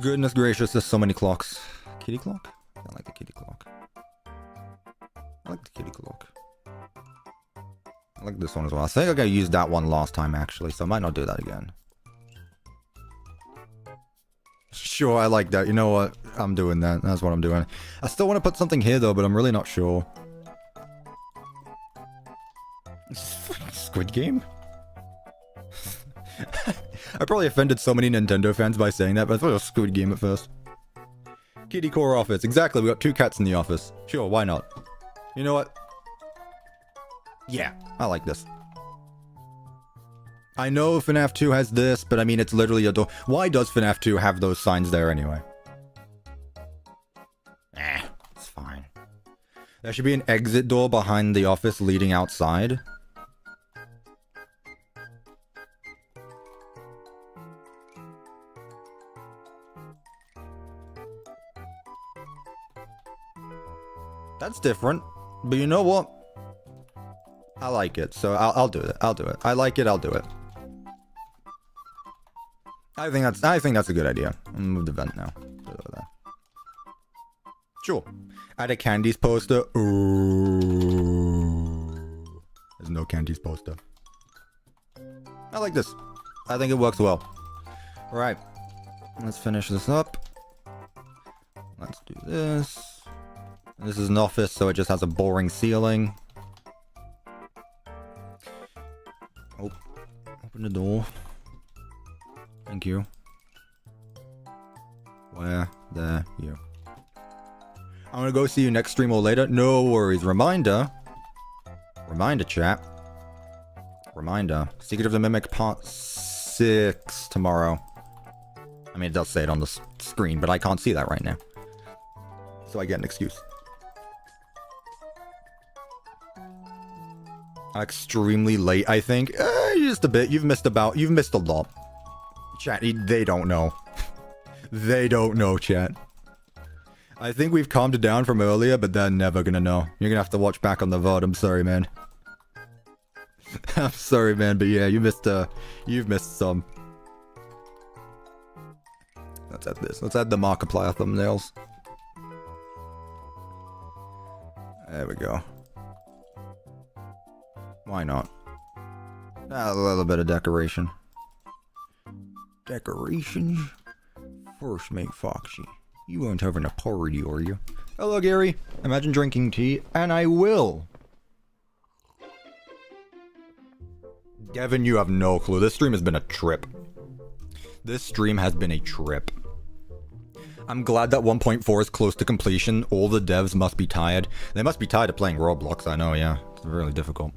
Goodness gracious, there's so many clocks. Kitty clock? I don't like the kitty clock. I like the kitty clock. I like this one as well. I think I used that one last time actually, so I might not do that again. Sure, I like that. You know what? I'm doing that. That's what I'm doing. I still want to put something here though, but I'm really not sure. Squid Game? I probably offended so many Nintendo fans by saying that, but I thought it was Squid Game at first. Kitty core office. Exactly, we got 2 cats in the office. Sure, why not? You know what? Yeah, I like this. I know FNAF 2 has this, but I mean, it's literally a door. Why does FNAF 2 have those signs there anyway? It's fine. There should be an exit door behind the office leading outside. That's different, but you know what? I like it, so I'll do it. I'll do it. I like it. I'll do it. I think that's a good idea. I'm gonna move the vent now. Put it over there. Sure. Add a candies poster. Ooh. There's no candies poster. I like this. I think it works well. All right. Let's finish this up. Let's do this. This is an office, so it just has a boring ceiling. Oh, open the door. Thank you. Where? There, you. I'm gonna go see you next stream or later. No worries. Reminder. Reminder, chat. Reminder. Secret of the Mimic Part 6 tomorrow. I mean, it does say it on the screen, but I can't see that right now. So I get an excuse. Extremely late, I think. Just a bit. You've missed a lot. Chat, they don't know. They don't know, chat. I think we've calmed it down from earlier, but they're never gonna know. You're gonna have to watch back on the VOD. I'm sorry, man. I'm sorry, man, but yeah, you've missed some. Let's add this. Let's add the Markiplier thumbnails. There we go. Why not? A little bit of decoration. Decorations? First mate Foxy. You weren't having a party, are you? Hello, Gary. Imagine drinking tea, and I will. Devin, you have no clue. This stream has been a trip. This stream has been a trip. I'm glad that 1.4 is close to completion. All the devs must be tired. They must be tired of playing Roblox, I know, yeah. It's really difficult.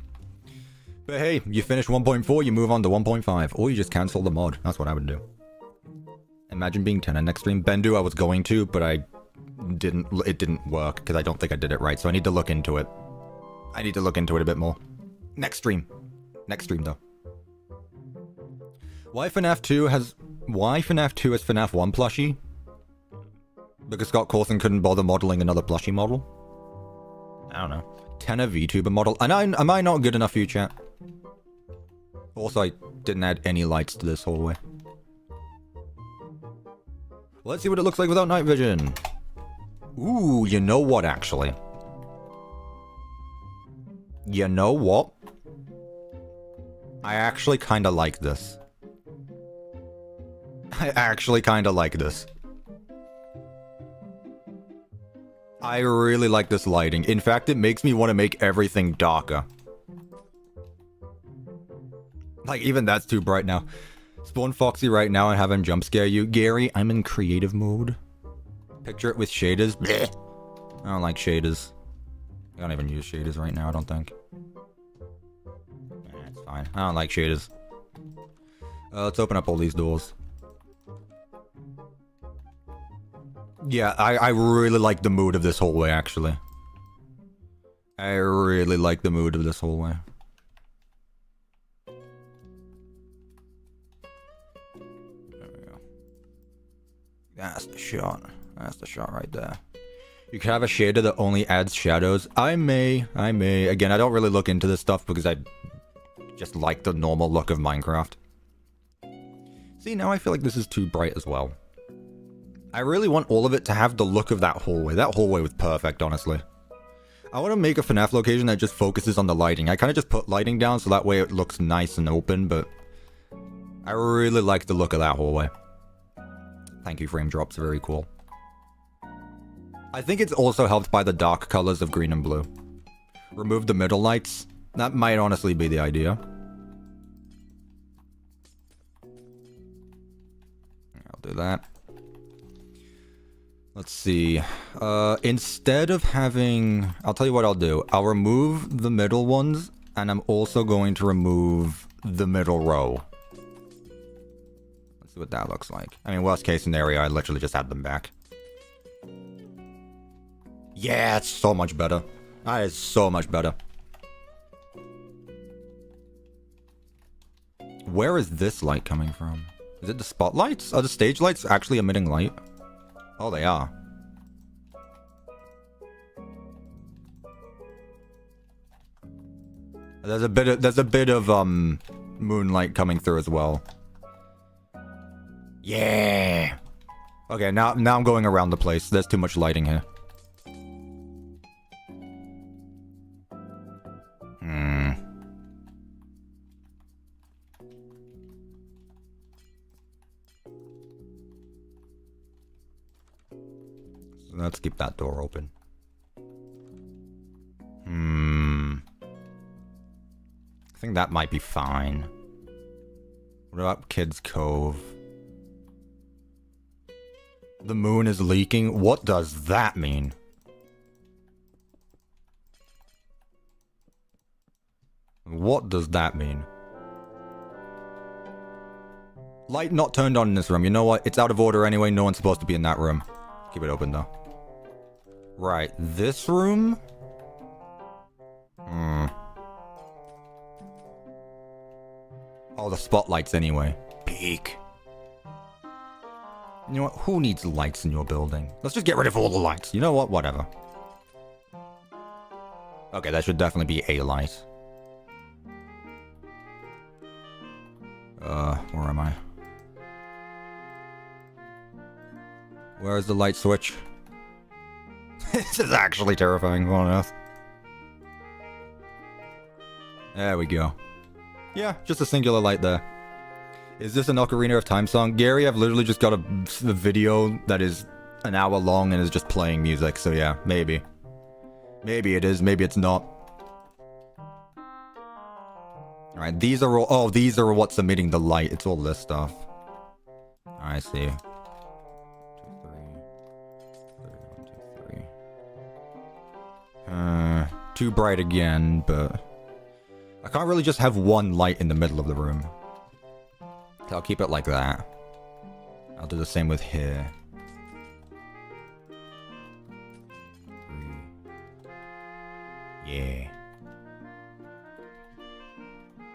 But hey, you finish 1.4, you move on to 1.5. Or you just cancel the mod. That's what I would do. Imagine being 10 next stream. Bendu I was going to, but it didn't work, because I don't think I did it right, so I need to look into it. I need to look into it a bit more. Next stream. Next stream, though. Why FNAF 2 has FNAF 1 plushie? Because Scott Cawthon couldn't bother modeling another plushie model? I don't know. 10 VTuber model. Am I not good enough for you, chat? Also, I didn't add any lights to this hallway. Let's see what it looks like without night vision. Ooh, you know what, actually? You know what? I actually kind of like this. I actually kind of like this. I really like this lighting. In fact, it makes me want to make everything darker. Like, even that's too bright now. Spawn Foxy right now and have him jump scare you. Gary, I'm in creative mode. Picture it with shaders. Blech. I don't like shaders. I don't even use shaders right now, I don't think. It's fine. I don't like shaders. Let's open up all these doors. Yeah, I really like the mood of this hallway, actually. I really like the mood of this hallway. shot. That's the shot right there. You could have a shader that only adds shadows. I may. Again, I don't really look into this stuff because I just like the normal look of Minecraft. See, now I feel like this is too bright as well. I really want all of it to have the look of that hallway. That hallway was perfect, honestly. I want to make a FNAF location that just focuses on the lighting. I kind of just put lighting down so that way it looks nice and open, but I really like the look of that hallway. Thank you, frame drops. Very cool. I think it's also helped by the dark colors of green and blue. Remove the middle lights. That might honestly be the idea. I'll do that. Let's see. Instead of having... I'll tell you what I'll do. I'll remove the middle ones, and I'm also going to remove the middle row. Let's see what that looks like. I mean, worst case scenario, I literally just add them back. Yeah, it's so much better. That is so much better. Where is this light coming from? Is it the spotlights? Are the stage lights actually emitting light? Oh, they are. There's a bit of moonlight coming through as well. Yeah. Okay, now I'm going around the place. There's too much lighting here. Let's keep that door open. I think that might be fine. What about Kids Cove? The moon is leaking? What does that mean? What does that mean? Light not turned on in this room. You know what? It's out of order anyway. No one's supposed to be in that room. Keep it open though. Right, this room? Oh, the spotlights anyway. Peak. You know what? Who needs lights in your building? Let's just get rid of all the lights. You know what? Whatever. Okay, that should definitely be a light. Where am I? Where is the light switch? This is actually terrifying. What on earth? There we go. Yeah, just a singular light there. Is this an Ocarina of Time song? Gary, I've literally just got a video that is an hour long and is just playing music, so yeah, maybe. Maybe it is, maybe it's not. Alright, these are all... Oh, these are what's emitting the light. It's all this stuff. I see. 1, 2, 3. Too bright again, but... I can't really just have one light in the middle of the room. So I'll keep it like that. I'll do the same with here. 3. Yeah.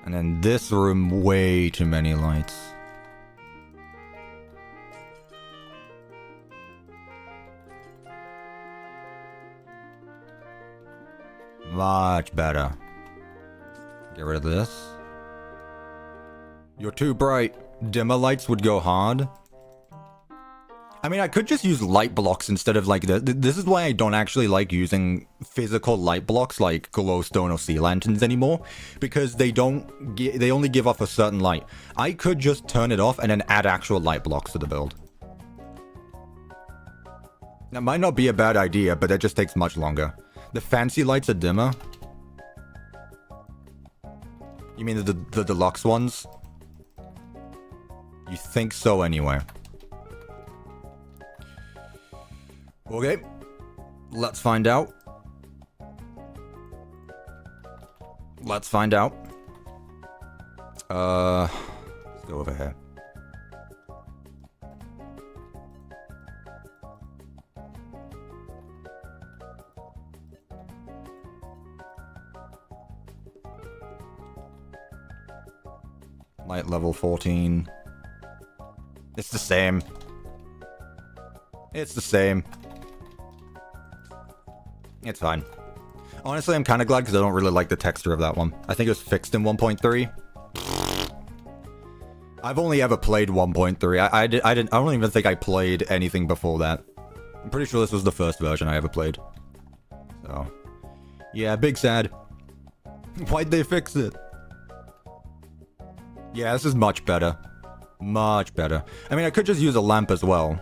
And then this room, way too many lights. Much better. Get rid of this. You're too bright. Dimmer lights would go hard. I mean, I could just use light blocks instead of like this. This is why I don't actually like using physical light blocks like glowstone or sea lanterns anymore, because they only give off a certain light. I could just turn it off and then add actual light blocks to the build. That might not be a bad idea, but that just takes much longer. The fancy lights are dimmer. You mean the deluxe ones? You think so anyway. Okay. Let's find out. Let's find out. Let's go over here. Light level 14. It's the same. It's the same. It's fine. Honestly, I'm kind of glad because I don't really like the texture of that one. I think it was fixed in 1.3. I've only ever played 1.3. I don't even think I played anything before that. I'm pretty sure this was the first version I ever played. So, yeah, big sad. Why'd they fix it? Yeah, this is much better. Much better. I mean, I could just use a lamp as well.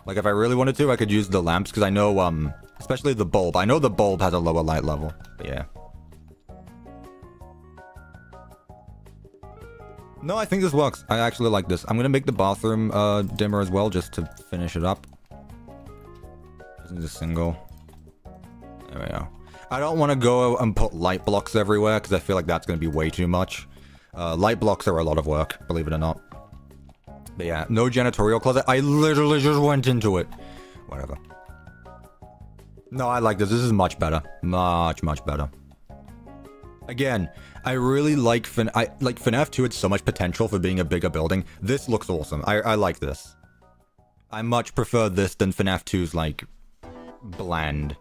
Like, if I really wanted to, I could use the lamps, because I know, especially the bulb. I know the bulb has a lower light level, but yeah. No, I think this works. I actually like this. I'm gonna make the bathroom, dimmer as well, just to finish it up. This is a single. There we go. I don't want to go and put light blocks everywhere, because I feel like that's gonna be way too much. Light blocks are a lot of work, believe it or not. But yeah, no janitorial closet. I literally just went into it. Whatever. No, I like this. This is much better. Much, much better. Again, I really like FNAF 2 had so much potential for being a bigger building. This looks awesome. I like this. I much prefer this than FNAF 2's, like, bland.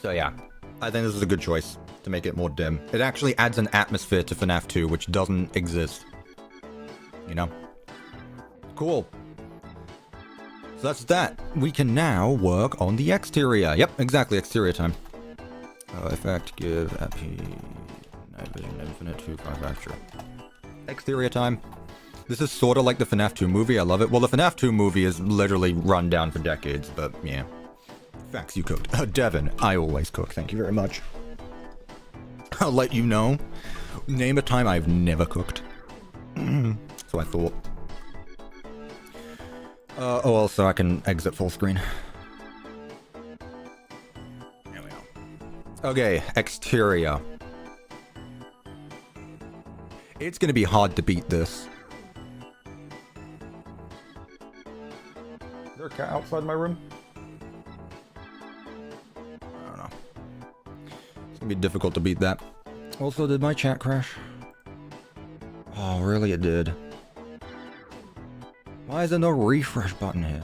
So yeah, I think this is a good choice to make it more dim. It actually adds an atmosphere to FNAF 2, which doesn't exist. You know? Cool. So that's that. We can now work on the exterior. Yep, exactly, exterior time. Effect, give, AP, night vision, infinite, 2.5 extra. Exterior time. This is sort of like the FNAF 2 movie, I love it. Well, the FNAF 2 movie is literally run down for decades, but yeah. Facts, you cooked. Devin, I always cook, thank you very much. I'll let you know. Name a time I've never cooked. So I thought. Oh, also I can exit full screen. There we go. Okay, exterior. It's gonna be hard to beat this. Is there a cat outside my room? I don't know. It's gonna be difficult to beat that. Also, did my chat crash? Oh, really? It did. Why is there no refresh button here?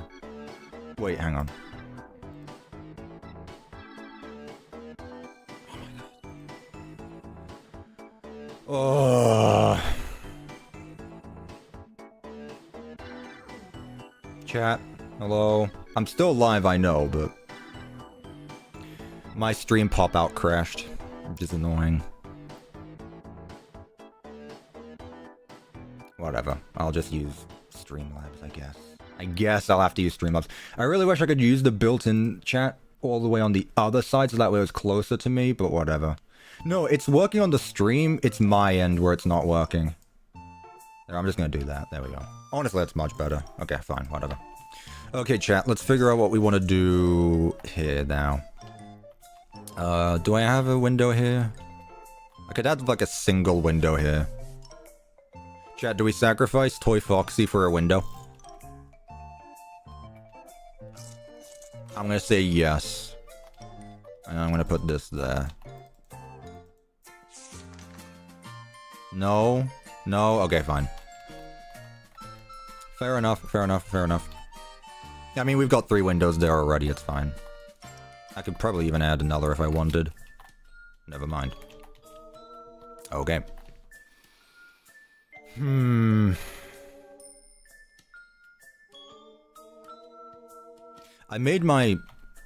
Wait, hang on. Oh my god. Oh. Chat, hello. I'm still live, I know, but my stream pop-out crashed, which is annoying. Whatever, I'll just use Streamlabs, I guess. I guess I'll have to use Streamlabs. I really wish I could use the built-in chat all the way on the other side so that way it was closer to me, but whatever. No, it's working on the stream, it's my end where it's not working. There, I'm just gonna do that, there we go. Honestly, that's much better. Okay, fine, whatever. Okay, chat, let's figure out what we want to do here now. Do I have a window here? I could add like a single window here. Chat, do we sacrifice Toy Foxy for a window? I'm gonna say yes. And I'm gonna put this there. No? No? Okay, fine. Fair enough, fair enough, fair enough. I mean, we've got 3 windows there already, it's fine. I could probably even add another if I wanted. Never mind. Okay. I made my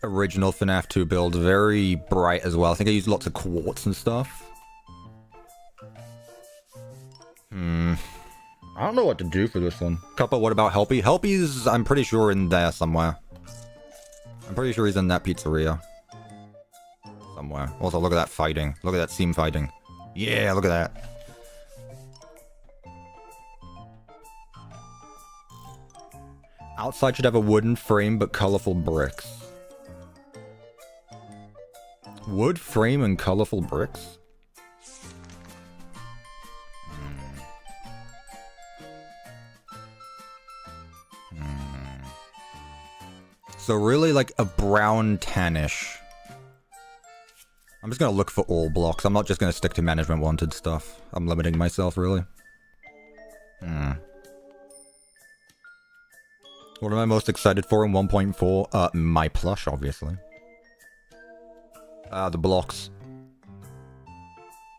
original FNAF 2 build very bright as well. I think I used lots of quartz and stuff. I don't know what to do for this one. Cuppa, what about Helpy? Helpy's, I'm pretty sure, in there somewhere. I'm pretty sure he's in that pizzeria. Somewhere. Also, look at that fighting. Look at that seam fighting. Yeah, look at that. Outside should have a wooden frame, but colorful bricks. Wood frame and colorful bricks? So really like a brown tannish. I'm just gonna look for all blocks. I'm not just gonna stick to management wanted stuff. I'm limiting myself, really. What am I most excited for in 1.4? My plush, obviously. The blocks.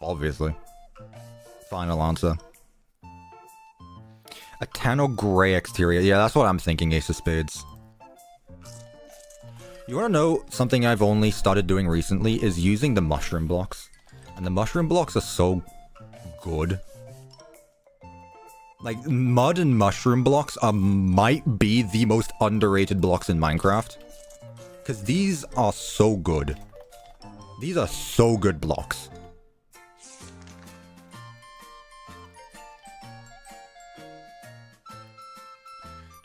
Obviously. Final answer. A tan or grey exterior. Yeah, that's what I'm thinking, Ace of Spades. You wanna know something I've only started doing recently is using the mushroom blocks. And the mushroom blocks are so good. Like, mud and mushroom blocks might be the most underrated blocks in Minecraft. Because these are so good. These are so good blocks.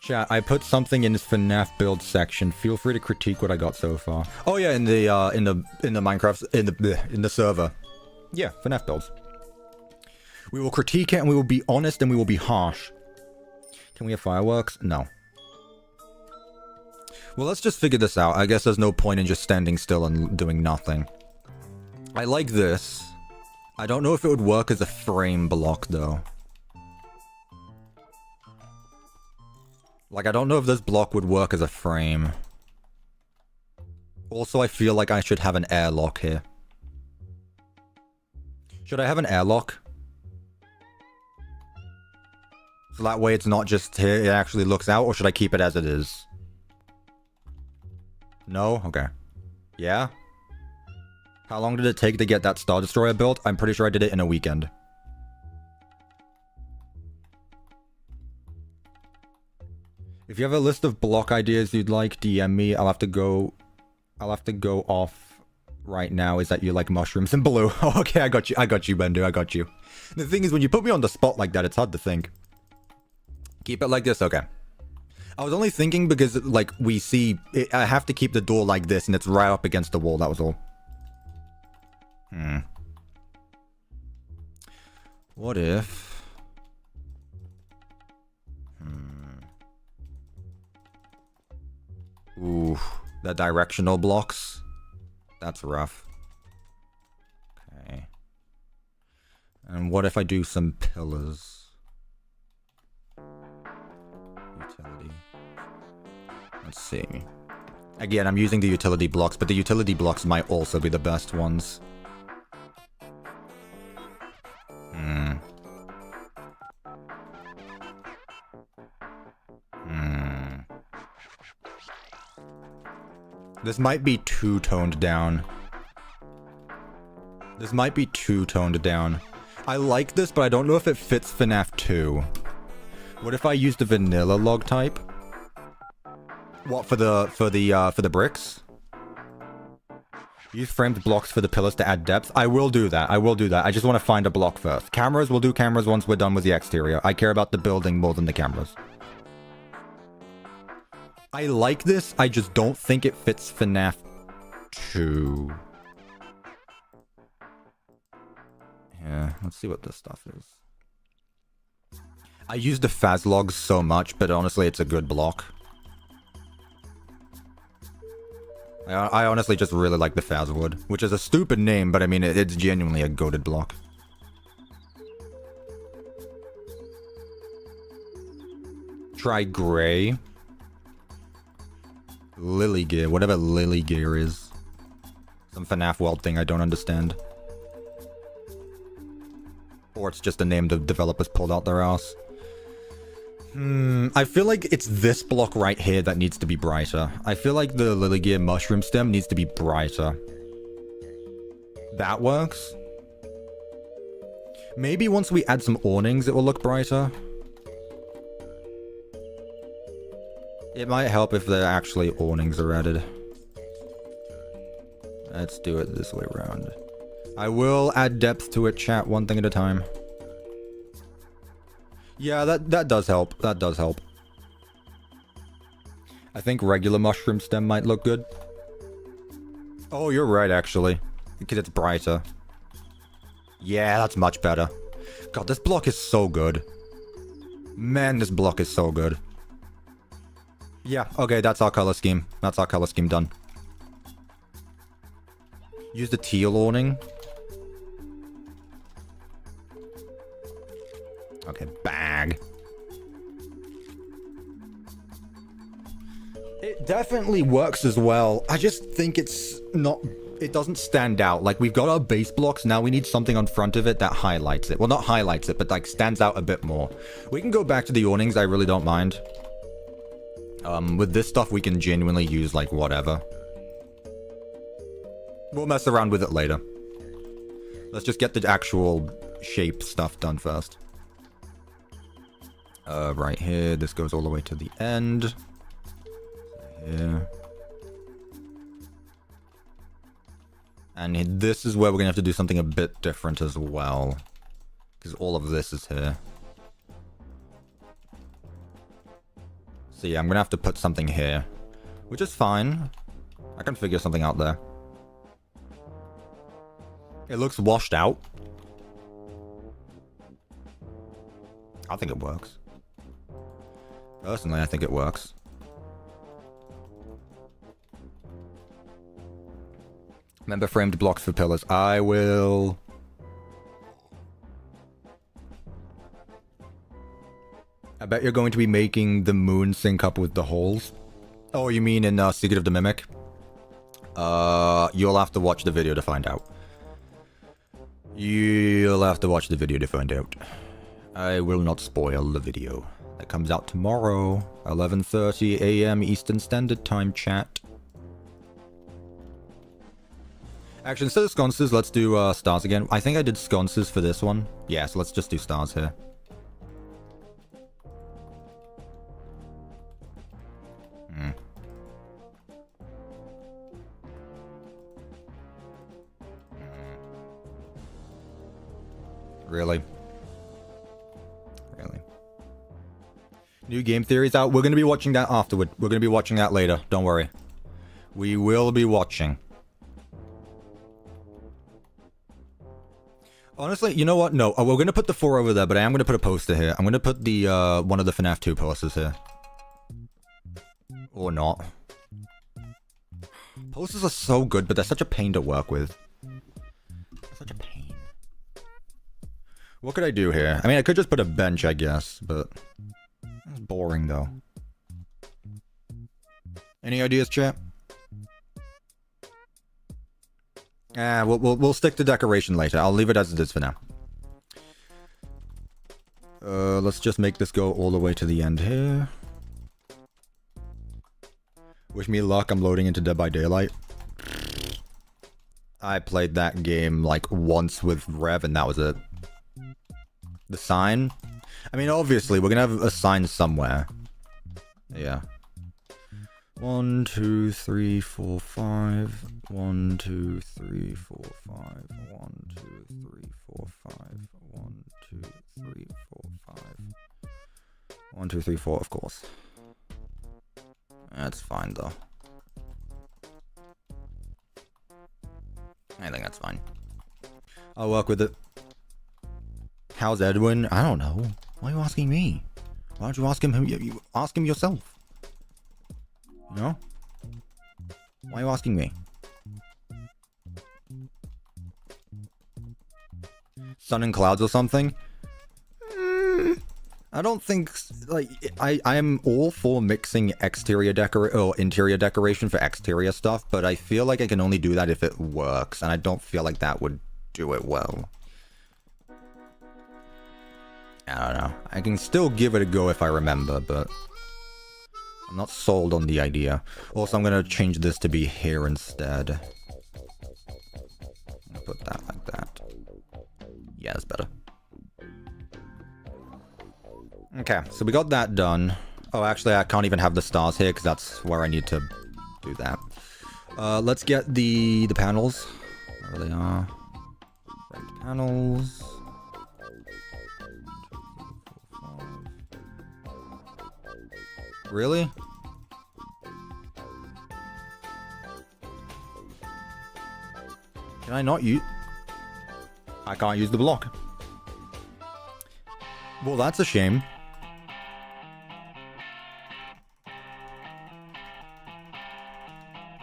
Chat, I put something in this FNAF build section. Feel free to critique what I got so far. Oh yeah, in the Minecraft in the server. Yeah, FNAF builds. We will critique it and we will be honest and we will be harsh. Can we have fireworks? No. Well, let's just figure this out. I guess there's no point in just standing still and doing nothing. I like this. I don't know if it would work as a frame block though. Like, I don't know if this block would work as a frame. Also, I feel like I should have an airlock here. Should I have an airlock? So that way it's not just here, it actually looks out, or should I keep it as it is? No? Okay. Yeah? How long did it take to get that Star Destroyer built? I'm pretty sure I did it in a weekend. If you have a list of block ideas you'd like, DM me. I'll have to go off right now. Is that you like mushrooms and blue? Oh, okay, I got you, Bendu, I got you. The thing is, when you put me on the spot like that, it's hard to think. Keep it like this, okay. I was only thinking because, like, we see... I have to keep the door like this, and it's right up against the wall, that was all. What if... Ooh, the directional blocks. That's rough. Okay. And what if I do some pillars? Utility. Let's see. Again, I'm using the utility blocks, but the utility blocks might also be the best ones. This might be too toned down. This might be too toned down. I like this, but I don't know if it fits FNAF 2. What if I used the vanilla log type? What, for the bricks? Use framed blocks for the pillars to add depth. I will do that. I will do that. I just want to find a block first. Cameras, we'll do cameras once we're done with the exterior. I care about the building more than the cameras. I like this, I just don't think it fits FNAF 2. Yeah, let's see what this stuff is. I use the Faz logs so much, but honestly, it's a good block. I honestly just really like the Faz wood, which is a stupid name, but I mean, it's genuinely a goated block. Try gray. Lily gear, whatever lily gear is. Some FNAF world thing I don't understand. Or it's just a name the developers pulled out their ass. I feel like it's this block right here that needs to be brighter. I feel like the lily gear mushroom stem needs to be brighter. That works. Maybe once we add some awnings it will look brighter. It might help if there actually awnings are added. Let's do it this way around. I will add depth to it, chat, one thing at a time. Yeah, that does help. That does help. I think regular mushroom stem might look good. Oh, you're right, actually. Because it's brighter. Yeah, that's much better. God, this block is so good. Man, this block is so good. Yeah, okay, that's our color scheme. That's our color scheme done. Use the teal awning. Okay, bag. It definitely works as well. I just think it's not... It doesn't stand out. Like, we've got our base blocks, now we need something on front of it that highlights it. Well, not highlights it, but, like, stands out a bit more. We can go back to the awnings, I really don't mind. With this stuff, we can genuinely use, like, whatever. We'll mess around with it later. Let's just get the actual shape stuff done first. Right here, this goes all the way to the end. Here. And this is where we're gonna have to do something a bit different as well. Because all of this is here. So yeah, I'm gonna have to put something here. Which is fine. I can figure something out there. It looks washed out. I think it works. Personally, I think it works. Remember framed blocks for pillars. I will... I bet you're going to be making the moon sync up with the holes. Oh, you mean in Secret of the Mimic? You'll have to watch the video to find out. You'll have to watch the video to find out. I will not spoil the video. That comes out tomorrow, 11:30 a.m. Eastern Standard Time, chat. Actually, instead of sconces, let's do stars again. I think I did sconces for this one. Yeah, so let's just do stars here. Really? Really? New game theory's out. We're going to be watching that afterward. We're going to be watching that later. Don't worry. We will be watching. Honestly, you know what? No. We're going to put the 4 over there, but I am going to put a poster here. I'm going to put the one of the FNAF 2 posters here. Or not. Posters are so good, but they're such a pain to work with. Such a pain. What could I do here? I mean, I could just put a bench, I guess, but... That's boring, though. Any ideas, chat? We'll stick to decoration later. I'll leave it as it is for now. Let's just make this go all the way to the end here. Wish me luck, I'm loading into Dead by Daylight. I played that game, like, once with Rev, and that was it. The sign? I mean, obviously, we're gonna have a sign somewhere. Yeah. 1, 2, 3, 4, 5. 1, 2, 3, 4, 5. 1, 2, 3, 4, 5. 1, 2, 3, 4, 5. 1, 2, 3, 4, of course. That's fine, though. I think that's fine. I'll work with it. How's Edwin? I don't know. Why are you asking me? Why don't you ask him? You ask him yourself. You know? Why are you asking me? Sun and clouds or something? I don't think, like, I am all for mixing exterior or interior decoration for exterior stuff, but I feel like I can only do that if it works, and I don't feel like that would do it well. I don't know. I can still give it a go if I remember, but I'm not sold on the idea. Also, I'm gonna change this to be here instead. I'll put that like that. Yeah, that's better. Okay, so we got that done. Oh, actually, I can't even have the stars here because that's where I need to do that. Let's get the panels. There they are. Right panels. 1, 2, 3, 4, 5. Really? Can I not use... I can't use the block. Well, that's a shame.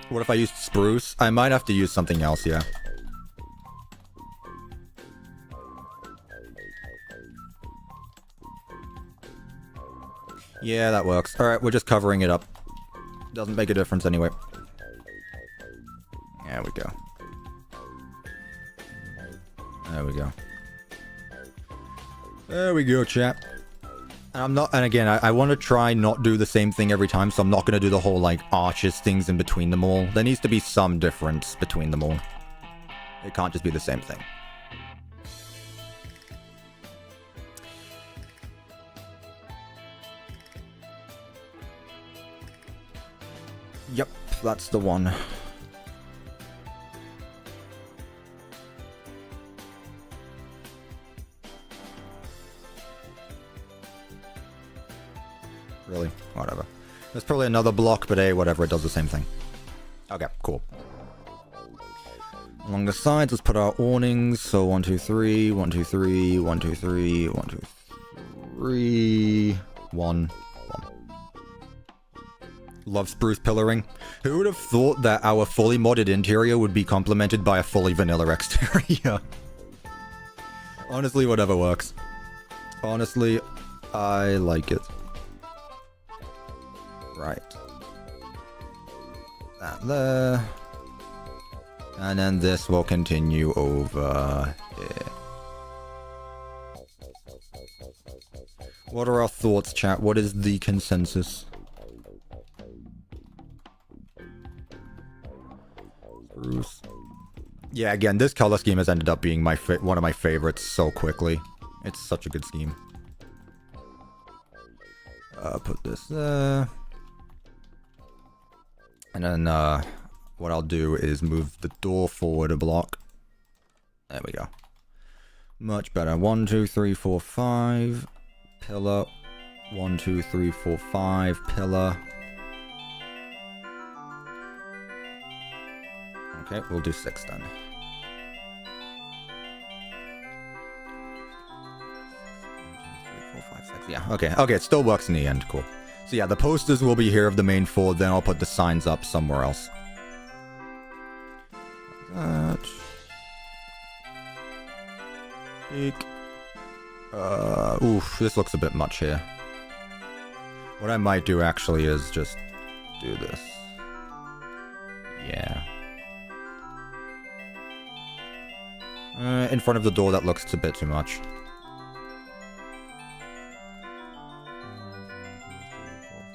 What if I used spruce? I might have to use something else, yeah. Yeah, that works. Alright, we're just covering it up. Doesn't make a difference anyway. There we go. There we go. There we go, chat. And I'm not, and again, I want to try not do the same thing every time, so I'm not going to do the whole, like, arches things in between them all. There needs to be some difference between them all. It can't just be the same thing. Yep, that's the one. Really? Whatever. There's probably another block, but hey, whatever, it does the same thing. Okay, cool. Along the sides, let's put our awnings. So 1, 2, 3, 1, 2, 3, 1, 2, 3, 1, 2, 3, 1, 1. Love spruce pillaring. Who would have thought that our fully modded interior would be complemented by a fully vanilla exterior? Honestly, whatever works. Honestly, I like it. Right. That there. And then this will continue over here. What are our thoughts, chat? What is the consensus? Bruce. Yeah, again, this color scheme has ended up being one of my favorites so quickly. It's such a good scheme. Put this there. And then, what I'll do is move the door forward a block. There we go. Much better. 1, 2, 3, 4, 5. Pillar. 1, 2, 3, 4, 5. Pillar. Okay, we'll do 6 then. 1, 2, 3, 4, 5, 6. Yeah, okay. Okay, it still works in the end. Cool. So yeah, the posters will be here of the main 4, then I'll put the signs up somewhere else. That. Peek. Oof, this looks a bit much here. What I might do actually is just do this. Yeah. In front of the door, that looks a bit too much.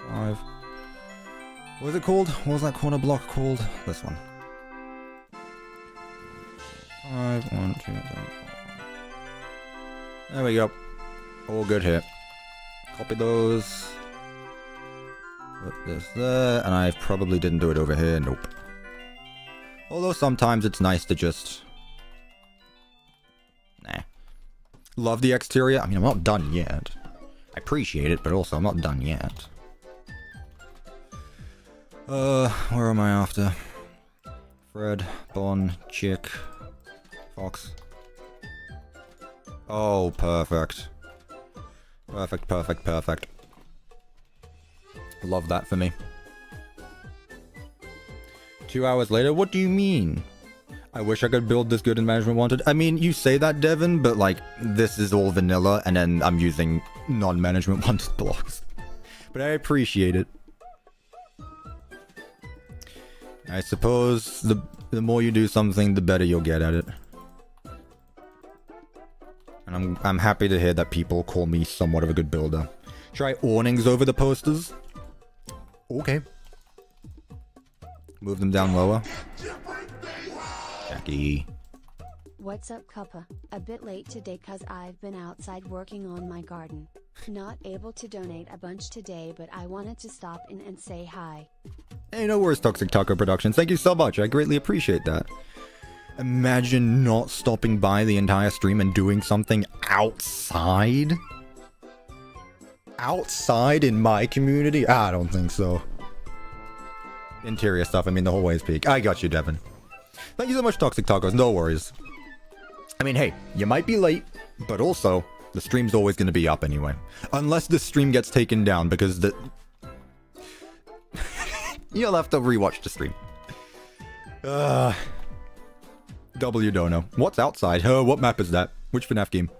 5. What was it called? What was that corner block called? This one. 5, 1, 2, 3, 4, 5. There we go. All good here. Copy those. Put this there, and I probably didn't do it over here. Nope. Although sometimes it's nice to just... Nah. Love the exterior. I mean, I'm not done yet. I appreciate it, but also I'm not done yet. Where am I after? Fred, Bon, Chick, Fox. Oh, perfect. Perfect, perfect, perfect. Love that for me. 2 hours later? What do you mean? I wish I could build this good in Management Wanted. I mean, you say that, Devin, but like, this is all vanilla, and then I'm using non-Management Wanted blocks. But I appreciate it. I suppose the more you do something, the better you'll get at it. And I'm happy to hear that people call me somewhat of a good builder. Try awnings over the posters. Okay. Move them down lower. Jackie. What's up, Cuppa? A bit late today cause I've been outside working on my garden. Not able to donate a bunch today, but I wanted to stop in and say hi. Hey, no worries, Toxic Taco Productions. Thank you so much. I greatly appreciate that. Imagine not stopping by the entire stream and doing something outside? Outside in my community? I don't think so. Interior stuff, I mean the whole ways peak. I got you, Devin. Thank you so much, Toxic Tacos. No worries. I mean, hey, you might be late, but also, the stream's always going to be up anyway. Unless the stream gets taken down, because the... You'll have to rewatch the stream. W don't know. What's outside? What map is that? Which FNAF game?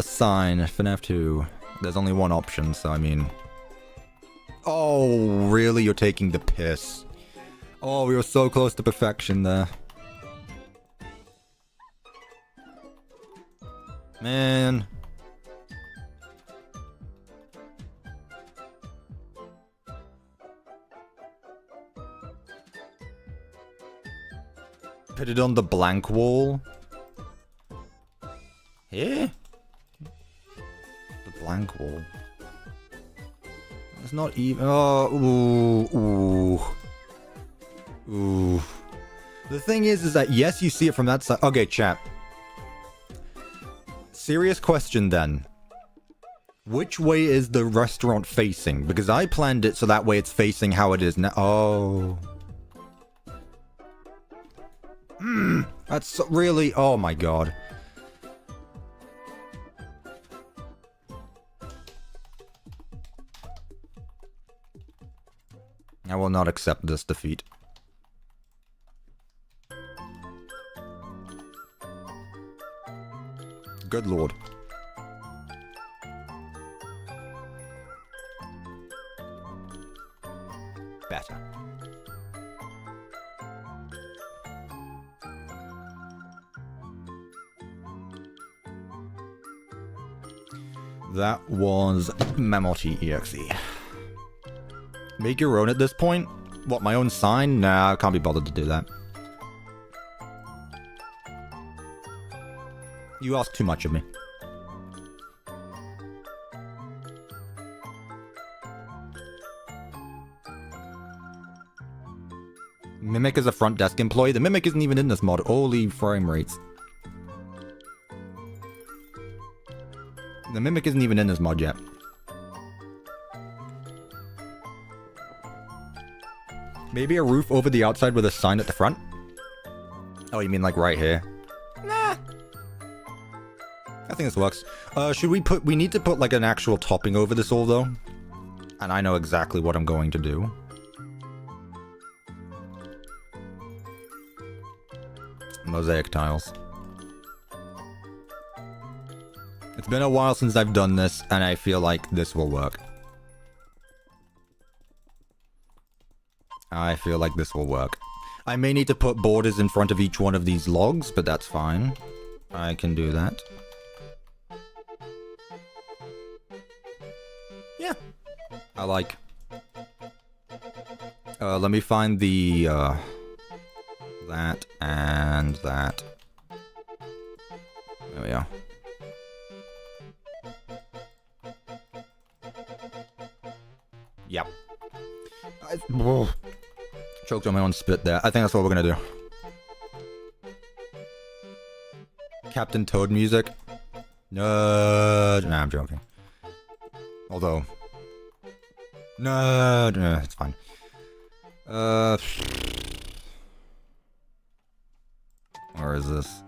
Sign. FNAF 2. There's only one option, so I mean... Oh, really? You're taking the piss. Oh, we were so close to perfection there. Man. Put it on the blank wall. Here? The blank wall. It's not even. Oh, ooh. Ooh. The thing is that yes, you see it from that side. Okay, chat. Serious question then. Which way is the restaurant facing? Because I planned it so that way it's facing how it is now. Oh. That's really... Oh my god. I will not accept this defeat. Good lord. Better. That was CuppaTeaExe. Make your own at this point? What, my own sign? Nah, I can't be bothered to do that. You ask too much of me. Mimic is a front desk employee. The Mimic isn't even in this mod. Holy frame rates. The Mimic isn't even in this mod yet. Maybe a roof over the outside with a sign at the front? Oh, you mean like right here? Nah. I think this works. Should we put... We need to put like an actual topping over this all though. And I know exactly what I'm going to do. Mosaic tiles. It's been a while since I've done this, and I feel like this will work. I feel like this will work. I may need to put borders in front of each one of these logs, but that's fine. I can do that. Yeah. I like... let me find the, that and that. There we are. Yep. Choked on my own spit there. I think that's what we're gonna do. Captain Toad music. No, nah, I'm joking. Although, no, it's fine. Where is this?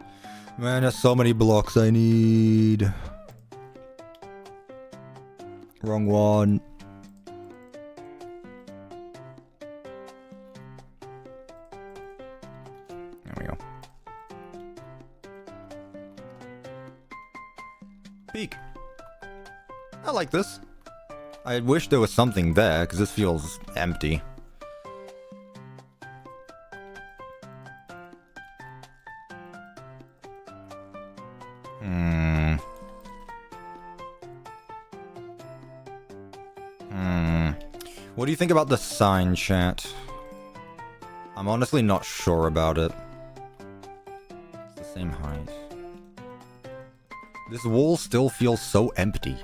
Man, there's so many blocks I need. Wrong one. There we go. Peak. I like this. I wish there was something there, because this feels empty. What do you think about the sign, chat? I'm honestly not sure about it. It's the same height. This wall still feels so empty.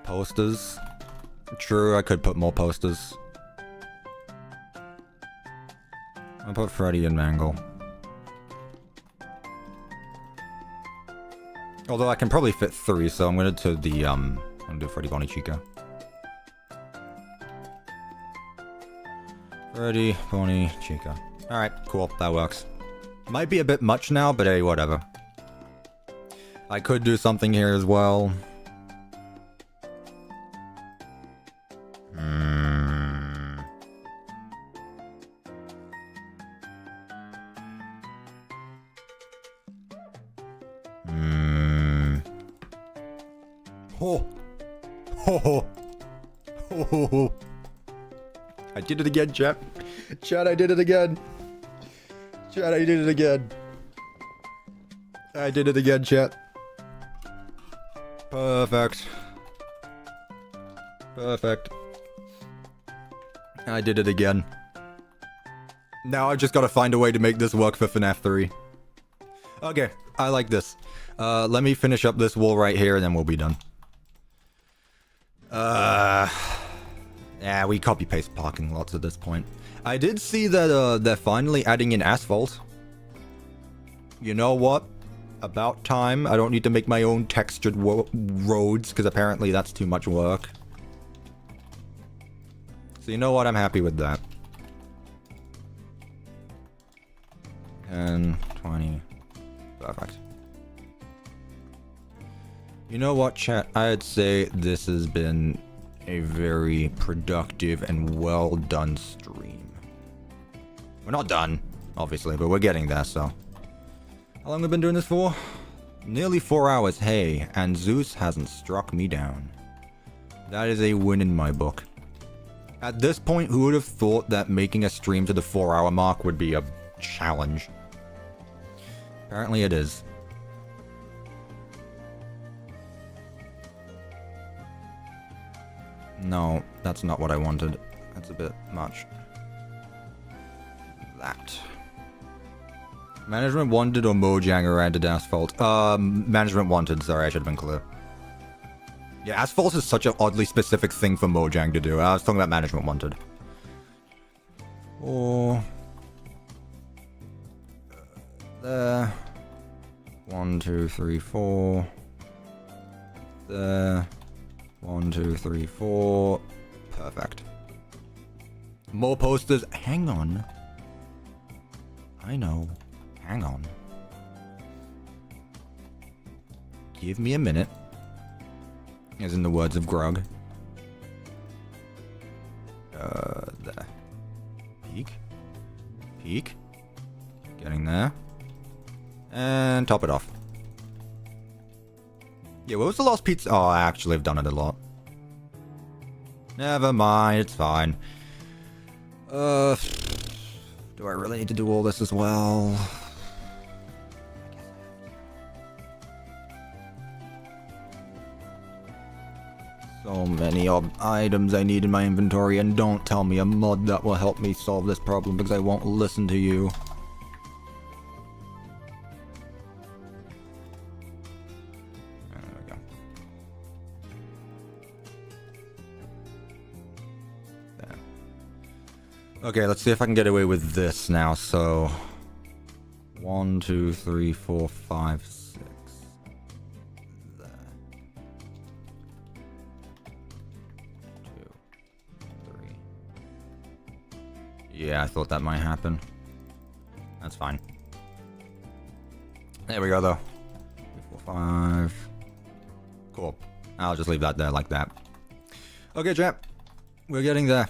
Posters. True, I could put more posters. I'll put Freddy and Mangle. Although I can probably fit 3, so I'm gonna do the, I'm gonna do Freddy, Bonnie, Chica. Freddy, Bonnie, Chica. Alright, cool, that works. Might be a bit much now, but hey, whatever. I could do something here as well. Oh. Oh, oh. I did it again, chat. Chat, I did it again. Chat, I did it again. I did it again, chat. Perfect. Perfect. I did it again. Now I've just got to find a way to make this work for FNAF 3. Okay, I like this. Let me finish up this wall right here and then we'll be done. Yeah, we copy-paste parking lots at this point. I did see that they're finally adding in asphalt. You know what? About time. I don't need to make my own textured roads, because apparently that's too much work. So you know what? I'm happy with that. 10, 20. Perfect. You know what, chat? I'd say this has been a very productive and well done stream. We're not done, obviously, but we're getting there, so. How long have we been doing this for? Nearly 4 hours, hey, and Zeus hasn't struck me down. That is a win in my book. At this point, who would have thought that making a stream to the 4-hour mark would be a challenge? Apparently it is. No, that's not what I wanted. That's a bit much. That. Management wanted or Mojang or added asphalt? Management wanted, sorry, I should have been clear. Yeah, asphalt is such an oddly specific thing for Mojang to do. I was talking about management wanted. Or... there. 1, 2, 3, 4. There. 1, 2, 3, 4. Perfect. More posters. Hang on. I know. Hang on. Give me a minute. As in the words of Grog. There. Peek. Peek. Getting there. And top it off. Yeah, what was the last pizza? Oh, I actually have done it a lot. Never mind, it's fine. Do I really need to do all this as well? So many items I need in my inventory, and don't tell me a mod that will help me solve this problem because I won't listen to you. There we go. There. Okay, let's see if I can get away with this now. So 1, 2, 3, 4, 5, 6. Yeah, I thought that might happen. That's fine. There we go, though. 3, 4, 5. Cool. I'll just leave that there like that. Okay, chat. We're getting there.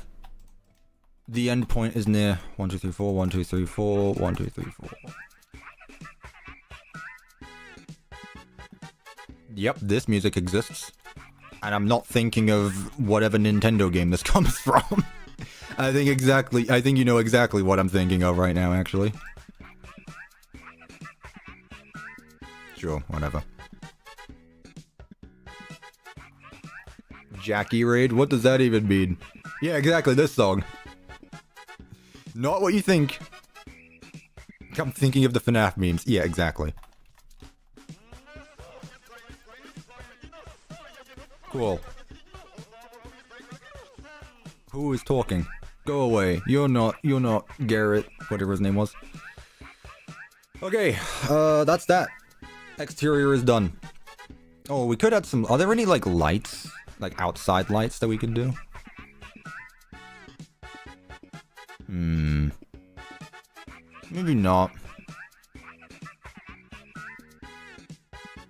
The end point is near. 1, 2, 3, 4. 1, 2, 3, 4. 1, 2, 3, 4. Yep, this music exists. And I'm not thinking of whatever Nintendo game this comes from. I think you know exactly what I'm thinking of right now, actually. Sure, whatever. Jackie Raid? What does that even mean? Yeah, exactly, this song. Not what you think. I'm thinking of the FNAF memes. Yeah, exactly. Cool. Who is talking? Go away. You're not Garrett, whatever his name was. Okay, that's that. Exterior is done. Oh, we could add some... Are there any, like, lights? Like, outside lights that we could do? Maybe not.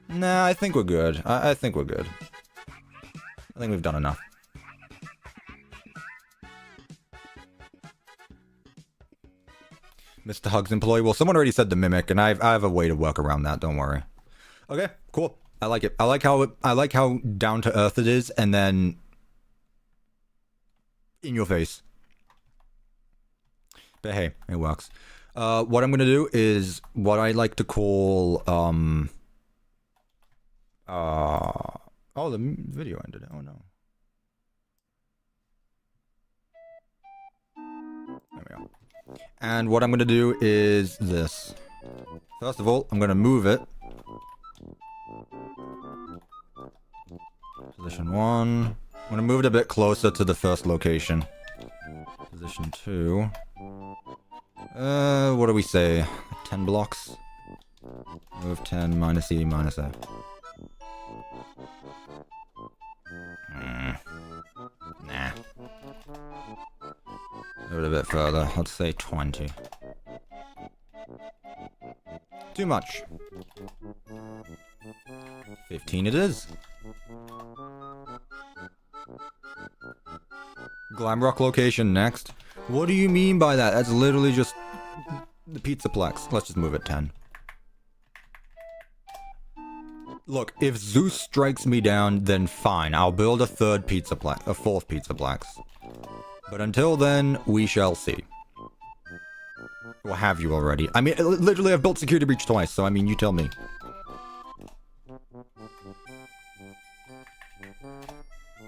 Nah, I think we're good. I think we're good. I think we've done enough. Mr. Hugs employee. Well, someone already said the mimic, and I have a way to work around that. Don't worry. Okay, cool. I like it. I like how down to earth it is, and then in your face. But hey, it works. What I'm gonna do is what I like to call oh, the video ended. Oh no. There we go. And what I'm gonna do is this. First of all, I'm gonna move it. Position 1. I'm gonna move it a bit closer to the first location. Position 2. What do we say? 10 blocks? Move 10, minus E, minus F. Nah. Move it a bit further. Let's say 20. Too much. 15 it is. Glamrock location next. What do you mean by that? That's literally just the pizzaplex. Let's just move it 10. Look, if Zeus strikes me down, then fine. I'll build a fourth pizzaplex. But until then, we shall see. Or have you already? I mean, literally, I've built security breach twice, so I mean, you tell me.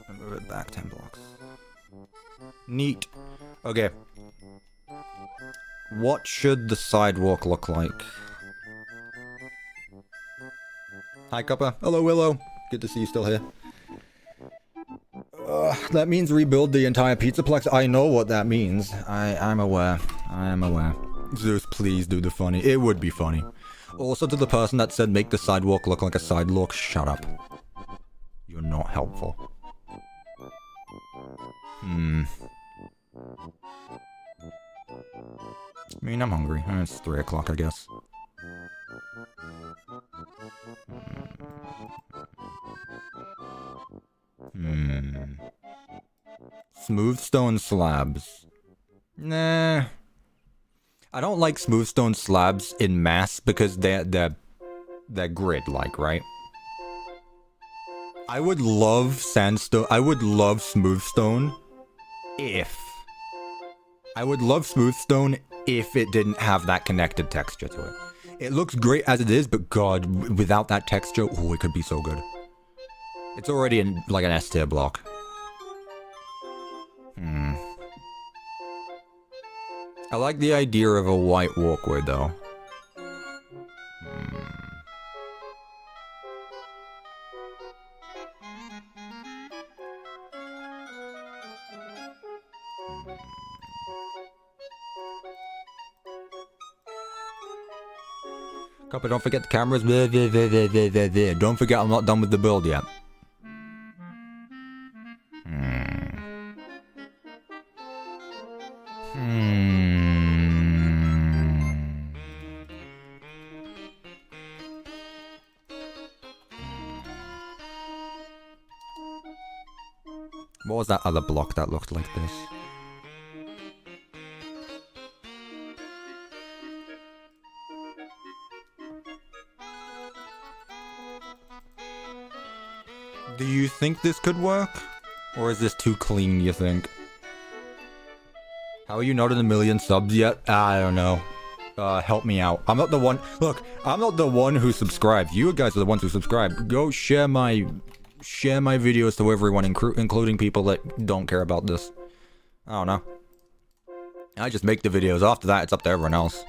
And move it back 10 blocks. Neat. Okay. What should the sidewalk look like? Hi, Cuppa. Hello, Willow. Good to see you still here. That means rebuild the entire pizzaplex. I know what that means. I'm aware. I am aware. Zeus, please do the funny. It would be funny. Also, to the person that said make the sidewalk look like a sidewalk, shut up. You're not helpful. I mean, I'm hungry. It's 3 o'clock, I guess. Smooth stone slabs. Nah. I don't like smooth stone slabs in mass because they're grid-like, right? I would love sandstone. I would love smooth stone if... I would love smooth stone if it didn't have that connected texture to it. It looks great as it is, but god, without that texture, oh, it could be so good. It's already in, like, an S-tier block. I like the idea of a white walkway, though. Copper, don't forget the cameras. Don't forget I'm not done with the build yet. What was that other block that looked like this? Do you think this could work? Or is this too clean, you think? How are you not in 1 million subs yet? I don't know. Help me out. I'm not the one... Look, I'm not the one who subscribed. You guys are the ones who subscribed. Go share my videos to everyone, including people that don't care about this. I don't know. I just make the videos. After that, it's up to everyone else.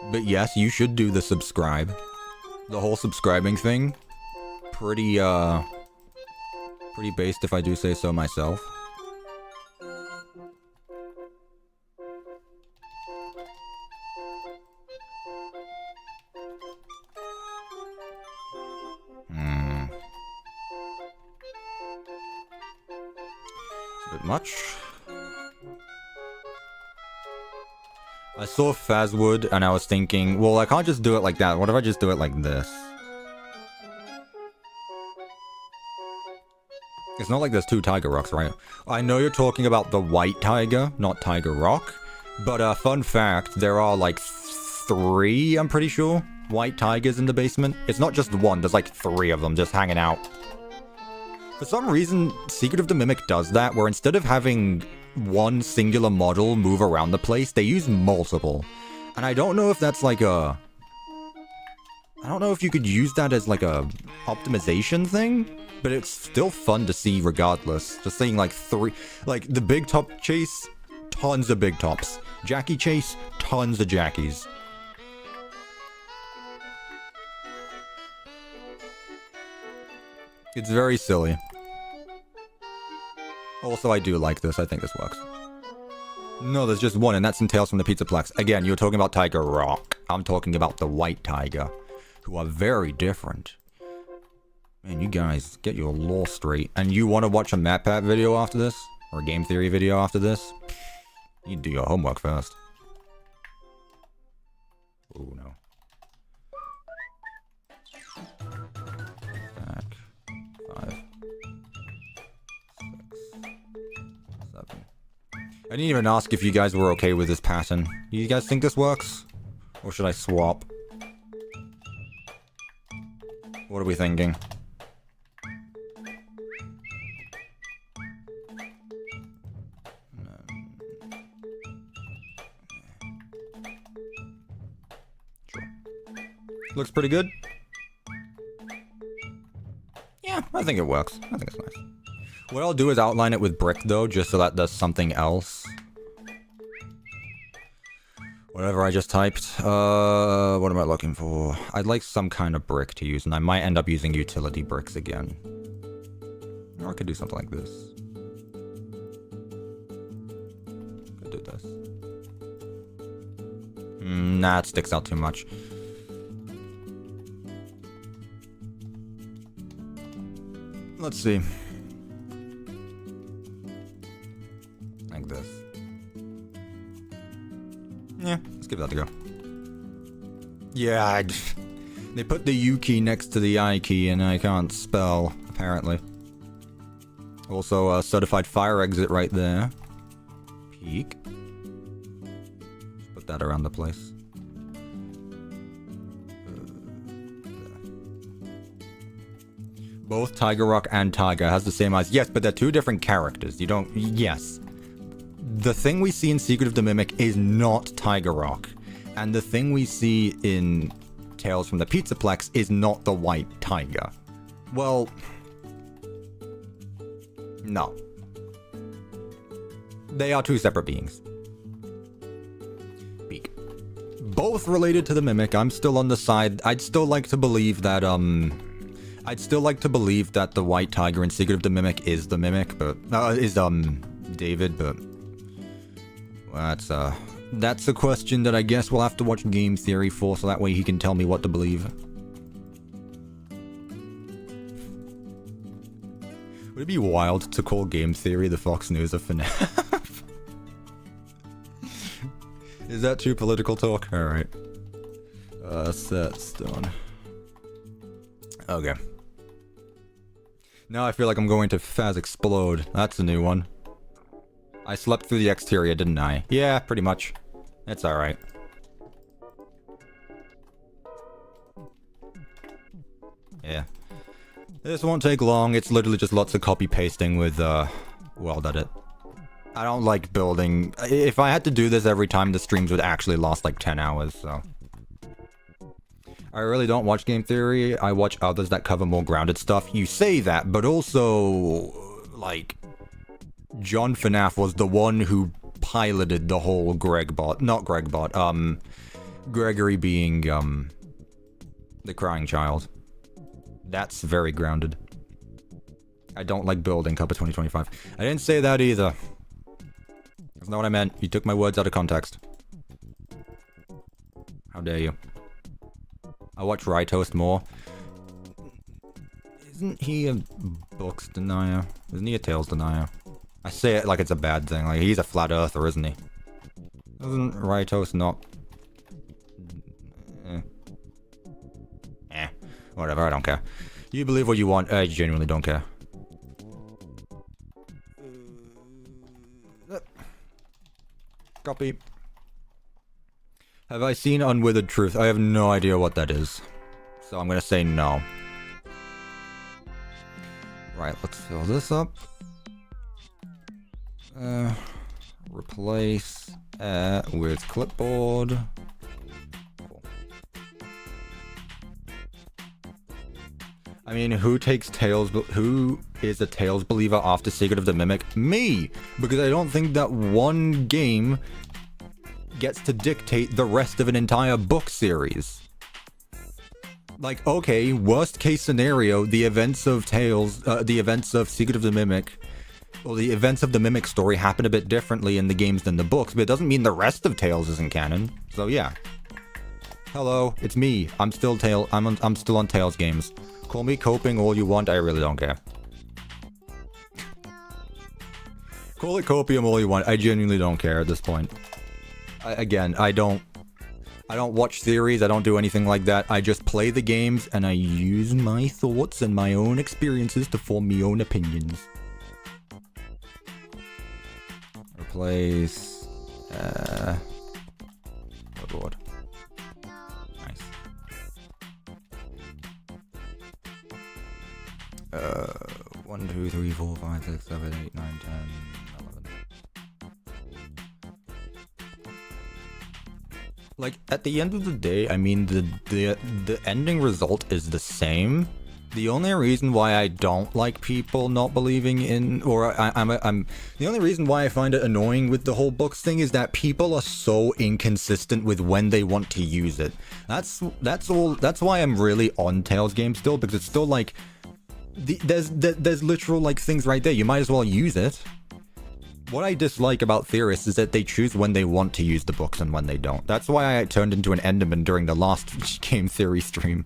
But yes, you should do the subscribe. The whole subscribing thing. Pretty based if I do say so myself. It's a bit much. I saw Fazwood and I was thinking, well, I can't just do it like that. What if I just do it like this? It's not like there's 2 tiger rocks, right? I know you're talking about the white tiger, not tiger rock. But fun fact, there are like 3, I'm pretty sure. white tigers in the basement. It's not just one, there's like 3 of them just hanging out. For some reason, Secret of the Mimic does that, where instead of having one singular model move around the place, they use multiple. And I don't know if that's like a... I don't know if you could use that as like a optimization thing, but it's still fun to see regardless. Just seeing like 3... Like, the Big Top chase, tons of Big Tops. Jackie chase, tons of Jackies. It's very silly. Also, I do like this. I think this works. No, there's just one, and that's in Tales from the Pizzaplex. Again, you're talking about Tiger Rock. I'm talking about the White Tiger, who are very different. Man, you guys, get your lore straight. And you want to watch a MatPat video after this? Or a game theory video after this? You do your homework first. Oh, no. Stack. 5. 6. 7. I didn't even ask if you guys were okay with this pattern. You guys think this works? Or should I swap? What are we thinking? Sure. Looks pretty good. Yeah, I think it works. I think it's nice. What I'll do is outline it with brick, though, just so that there's something else. Whatever I just typed. What am I looking for? I'd like some kind of brick to use, and I might end up using utility bricks again. Or I could do something like this. Could do this. Nah, it sticks out too much. Let's see. Like this. Yeah, let's give that a go. Yeah, they put the U key next to the I key and I can't spell, apparently. Also, a certified fire exit right there. Peek. Just put that around the place. Both Tiger Rock and Tiger has the same eyes. Yes, but they're 2 different characters. You don't... Yes. The thing we see in Secret of the Mimic is not Tiger Rock. And the thing we see in Tales from the Pizzaplex is not the White Tiger. Well... No. They are 2 separate beings. Beak. Both related to the Mimic. I'm still on the side... I'd still like to believe that, I'd still like to believe that the White Tiger in Secret of the Mimic is the Mimic, but... is, David, but... Well, that's a question that I guess we'll have to watch game theory for, so that way he can tell me what to believe. Would it be wild to call game theory the Fox News of FNAF? Is that too political talk? Alright. Set stone. Okay. Now I feel like I'm going to Faz Explode. That's a new one. I slept through the exterior, didn't I? Yeah, pretty much. It's alright. Yeah. This won't take long. It's literally just lots of copy-pasting with, World Edit. I don't like building... If I had to do this every time, the streams would actually last like 10 hours, so... I really don't watch game theory. I watch others that cover more grounded stuff. You say that, but also, like, John FNAF was the one who piloted the whole Gregbot. Not Gregbot, Gregory being, the crying child. That's very grounded. I don't like building Cuppa 2025. I didn't say that either. That's not what I meant. You took my words out of context. How dare you? I watch Rytoast more. Isn't he a books denier? Isn't he a Tales denier? I say it like it's a bad thing. Like, he's a flat earther, isn't he? Isn't Rytoast not... Whatever, I don't care. You believe what you want. I genuinely don't care. Copy. Have I seen Unwithered Truth? I have no idea what that is. So I'm gonna say no. Right, let's fill this up. Replace with clipboard. Cool. I mean, who is a Tales believer after Secret of the Mimic? Me! Because I don't think that one game gets to dictate the rest of an entire book series. Like, okay, worst case scenario, the events of Secret of the Mimic, or the events of the Mimic story happen a bit differently in the games than the books, but it doesn't mean the rest of Tales isn't canon. So yeah. Hello, it's me. I'm still on Tales games. Call me coping all you want, I really don't care. Call it copium all you want, I genuinely don't care at this point. I don't watch theories, I don't do anything like that. I just play the games and I use my thoughts and my own experiences to form my own opinions. Replace clipboard. Nice. 1, 2, 3, 4, 5, 6, 7, 8, 9, 10, 11. Like, at the end of the day, I mean, the ending result is the same. The only reason why I don't like people not believing in, or the only reason why I find it annoying with the whole books thing is that people are so inconsistent with when they want to use it. That's why I'm really on Tales games still, because it's still like, there's literal like things right there. You might as well use it. What I dislike about theorists is that they choose when they want to use the books and when they don't. That's why I turned into an Enderman during the last game theory stream.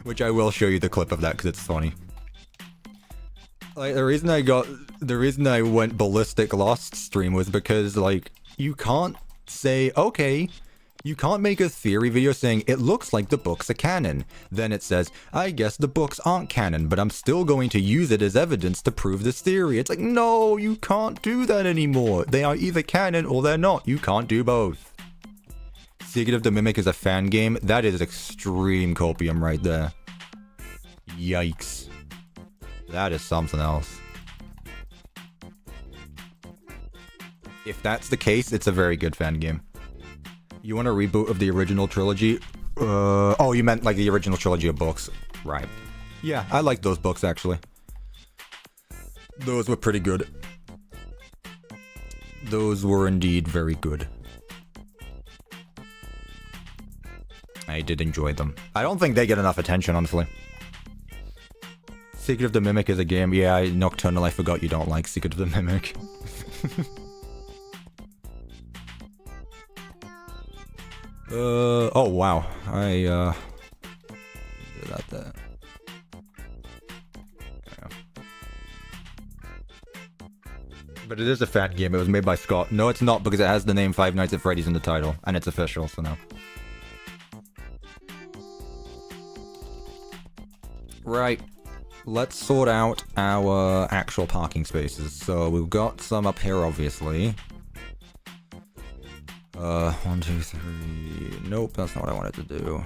Which I will show you the clip of that because it's funny. Like, the reason I went ballistic last stream was because, like, you can't say, okay, you can't make a theory video saying, it looks like the books are canon. Then it says, I guess the books aren't canon, but I'm still going to use it as evidence to prove this theory. It's like, no, you can't do that anymore. They are either canon or they're not. You can't do both. Secret of the Mimic is a fan game. That is extreme copium right there. Yikes. That is something else. If that's the case, it's a very good fan game. You want a reboot of the original trilogy? Oh, you meant like the original trilogy of books. Right. Yeah, I like those books actually. Those were pretty good. Those were indeed very good. I did enjoy them. I don't think they get enough attention, honestly. Secret of the Mimic is a game. Yeah, Nocturnal, I forgot you don't like Secret of the Mimic. Oh wow. I did that there. Yeah. But it is a fan game. It was made by Scott. No, it's not, because it has the name Five Nights at Freddy's in the title, and it's official, so no. Right, let's sort out our actual parking spaces. So we've got some up here, obviously. 1, 2, 3. Nope, that's not what I wanted to do.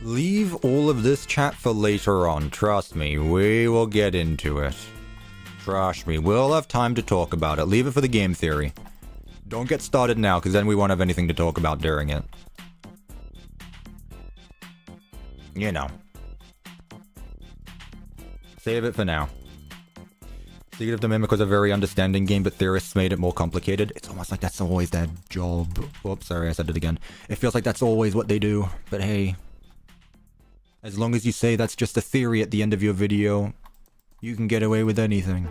Leave all of this chat for later on. Trust me, we will get into it. Trust me, we'll have time to talk about it. Leave it for the game theory. Don't get started now, because then we won't have anything to talk about during it. You know. Save it for now. Secret of the Mimic was a very understanding game, but theorists made it more complicated. It's almost like that's always their job. Whoops, sorry, I said it again. It feels like that's always what they do, but hey. As long as you say that's just a theory at the end of your video, you can get away with anything.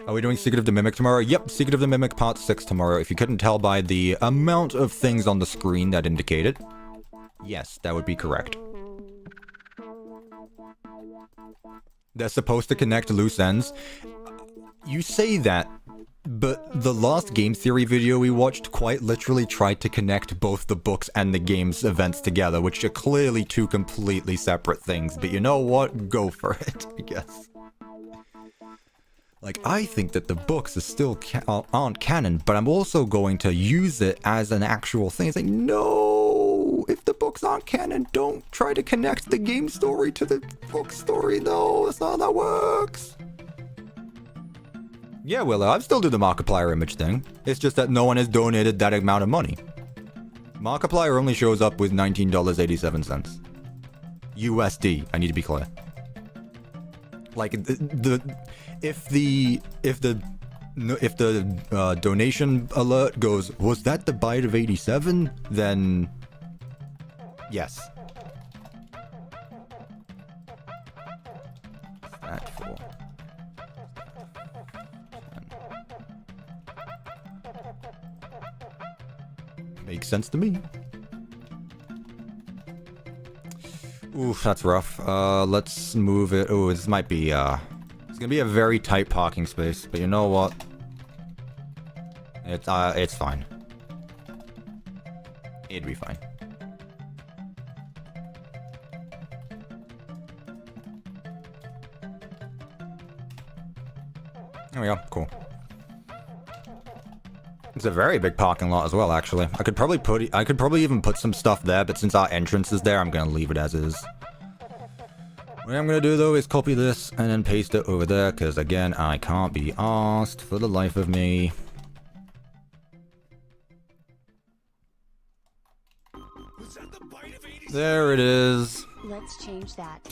Are we doing Secret of the Mimic tomorrow? Yep, Secret of the Mimic Part 6 tomorrow. If you couldn't tell by the amount of things on the screen that indicate it. Yes, that would be correct. They're supposed to connect loose ends. You say that, but the last game theory video we watched quite literally tried to connect both the books and the game's events together, which are clearly two completely separate things. But you know what? Go for it, I guess. Like, I think that the books are still aren't canon, but I'm also going to use it as an actual thing. It's like, no, if the books aren't canon, don't try to connect the game story to the book story. No, that's not how that works. Yeah, Willow, I'd still do the Markiplier image thing. It's just that no one has donated that amount of money. Markiplier only shows up with $19.87. USD, I need to be clear. Like, if the donation alert goes, was that the bite of 87? Then yes. That for makes sense to me. Oof, that's rough. Let's move it. Oh, this might be it's gonna be a very tight parking space, but you know what? It's fine. It'd be fine. There we go. Cool. It's a very big parking lot as well, actually. I could probably even put some stuff there, but since our entrance is there, I'm gonna leave it as is. What I'm gonna do though is copy this and then paste it over there, because again, I can't be asked for the life of me. There it is. Let's change that.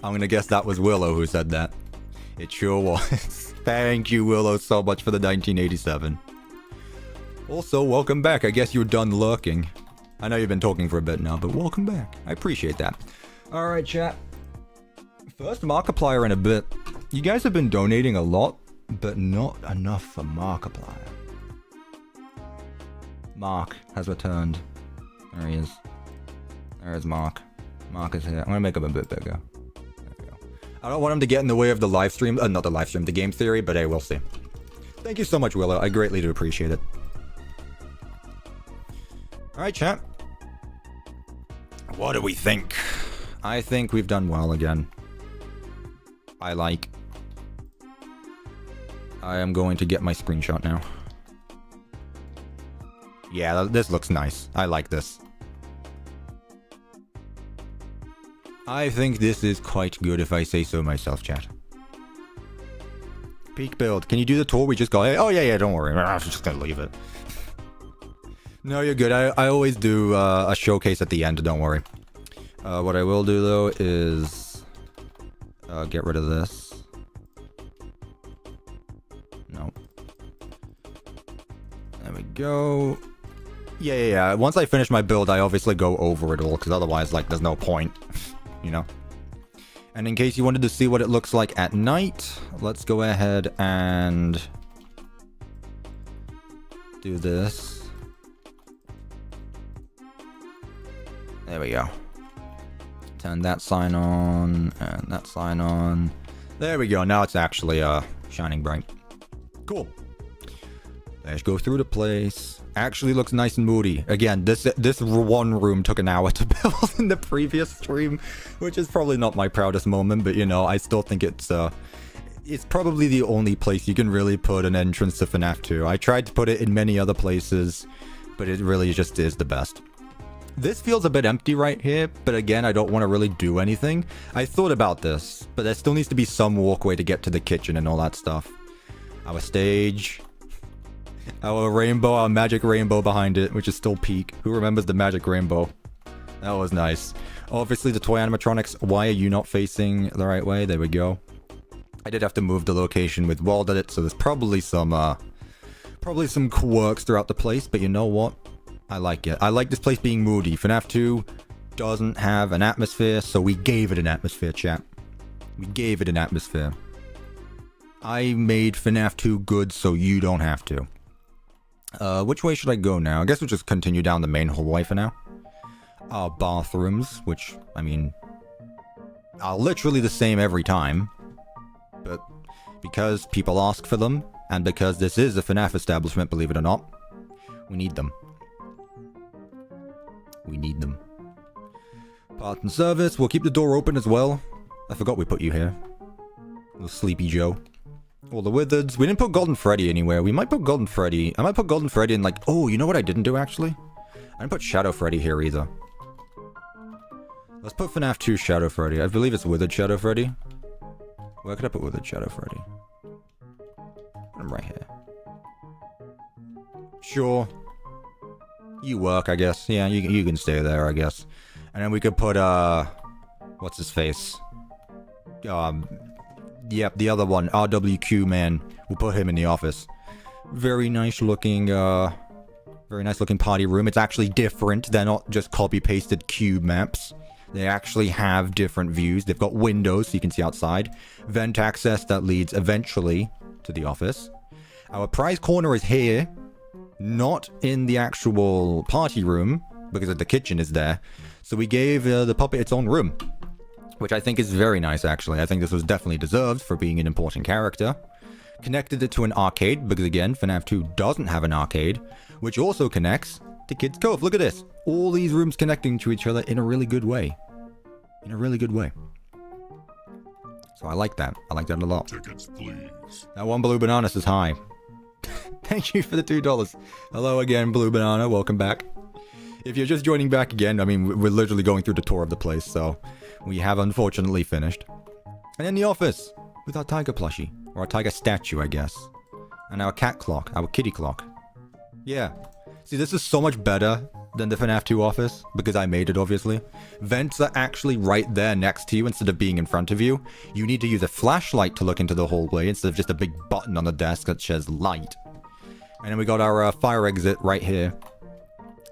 I'm gonna guess that was Willow who said that. It sure was. Thank you, Willow, so much for the 1987. Also, welcome back. I guess you're done lurking. I know you've been talking for a bit now, but welcome back. I appreciate that. Alright, chat. First Markiplier in a bit. You guys have been donating a lot, but not enough for Markiplier. Mark has returned. There he is. There's Mark. Mark is here. I'm gonna make him a bit bigger. I don't want him to get in the way of the live stream, not the live stream, the game theory, but hey, we'll see. Thank you so much, Willow. I greatly do appreciate it. Alright, chat. What do we think? I think we've done well again. I am going to get my screenshot now. Yeah, this looks nice. I like this. I think this is quite good if I say so myself, chat. Peak build. Can you do the tour we just got? Oh, yeah, don't worry. I'm just gonna leave it. No, you're good. I always do a showcase at the end, don't worry. What I will do, though, is get rid of this. No. There we go. Yeah. Once I finish my build, I obviously go over it all, because otherwise, like, there's no point. You know? And in case you wanted to see what it looks like at night, let's go ahead and do this. There we go. Turn that sign on, and that sign on. There we go. Now it's actually shining bright. Cool. Let's go through the place. Actually looks nice and moody. Again, this one room took an hour to build in the previous stream, which is probably not my proudest moment, but you know, I still think it's probably the only place you can really put an entrance to FNAF 2. I tried to put it in many other places, but it really just is the best. This feels a bit empty right here, but again, I don't want to really do anything. I thought about this, but there still needs to be some walkway to get to the kitchen and all that stuff. Our stage. Our rainbow, our magic rainbow behind it, which is still peak. Who remembers the magic rainbow? That was nice. Obviously, the toy animatronics. Why are you not facing the right way? There we go. I did have to move the location with Wald Edit, so there's probably some quirks throughout the place, but you know what? I like it. I like this place being moody. FNAF 2 doesn't have an atmosphere, so we gave it an atmosphere, chat. We gave it an atmosphere. I made FNAF 2 good, so you don't have to. Which way should I go now? I guess we'll just continue down the main hallway for now. Our bathrooms, which, I mean, are literally the same every time. But because people ask for them, and because this is a FNAF establishment, believe it or not, we need them. We need them. Part and service, we'll keep the door open as well. I forgot we put you here. Little Sleepy Joe. All the Wizards. We didn't put Golden Freddy anywhere. We might put Golden Freddy. I might put Golden Freddy in like... Oh, you know what I didn't do actually? I didn't put Shadow Freddy here either. Let's put FNAF 2 Shadow Freddy. I believe it's Withered Shadow Freddy. Where could I put Withered Shadow Freddy? Put him right here. Sure. You work, I guess. Yeah, you can stay there, I guess. And then we could put, what's his face? Yep, the other one, RWQ man. We'll put him in the office. Very nice looking party room. It's actually different. They're not just copy-pasted cube maps. They actually have different views. They've got windows so you can see outside. Vent access that leads eventually to the office. Our prize corner is here. Not in the actual party room, because the kitchen is there. So we gave the puppet its own room. Which I think is very nice, actually. I think this was definitely deserved for being an important character. Connected it to an arcade, because again, FNAF 2 doesn't have an arcade. Which also connects to Kids Cove. Look at this. All these rooms connecting to each other in a really good way. In a really good way. So I like that. I like that a lot. Tickets, please. That one Blue Banana says hi. Thank you for the $2. Hello again, Blue Banana. Welcome back. If you're just joining back again, I mean, we're literally going through the tour of the place, so we have unfortunately finished. And in the office, with our tiger plushie, or our tiger statue, I guess. And our cat clock, our kitty clock. Yeah. See, this is so much better than the FNAF 2 office, because I made it, obviously. Vents are actually right there next to you instead of being in front of you. You need to use a flashlight to look into the hallway instead of just a big button on the desk that sheds light. And then we got our fire exit right here.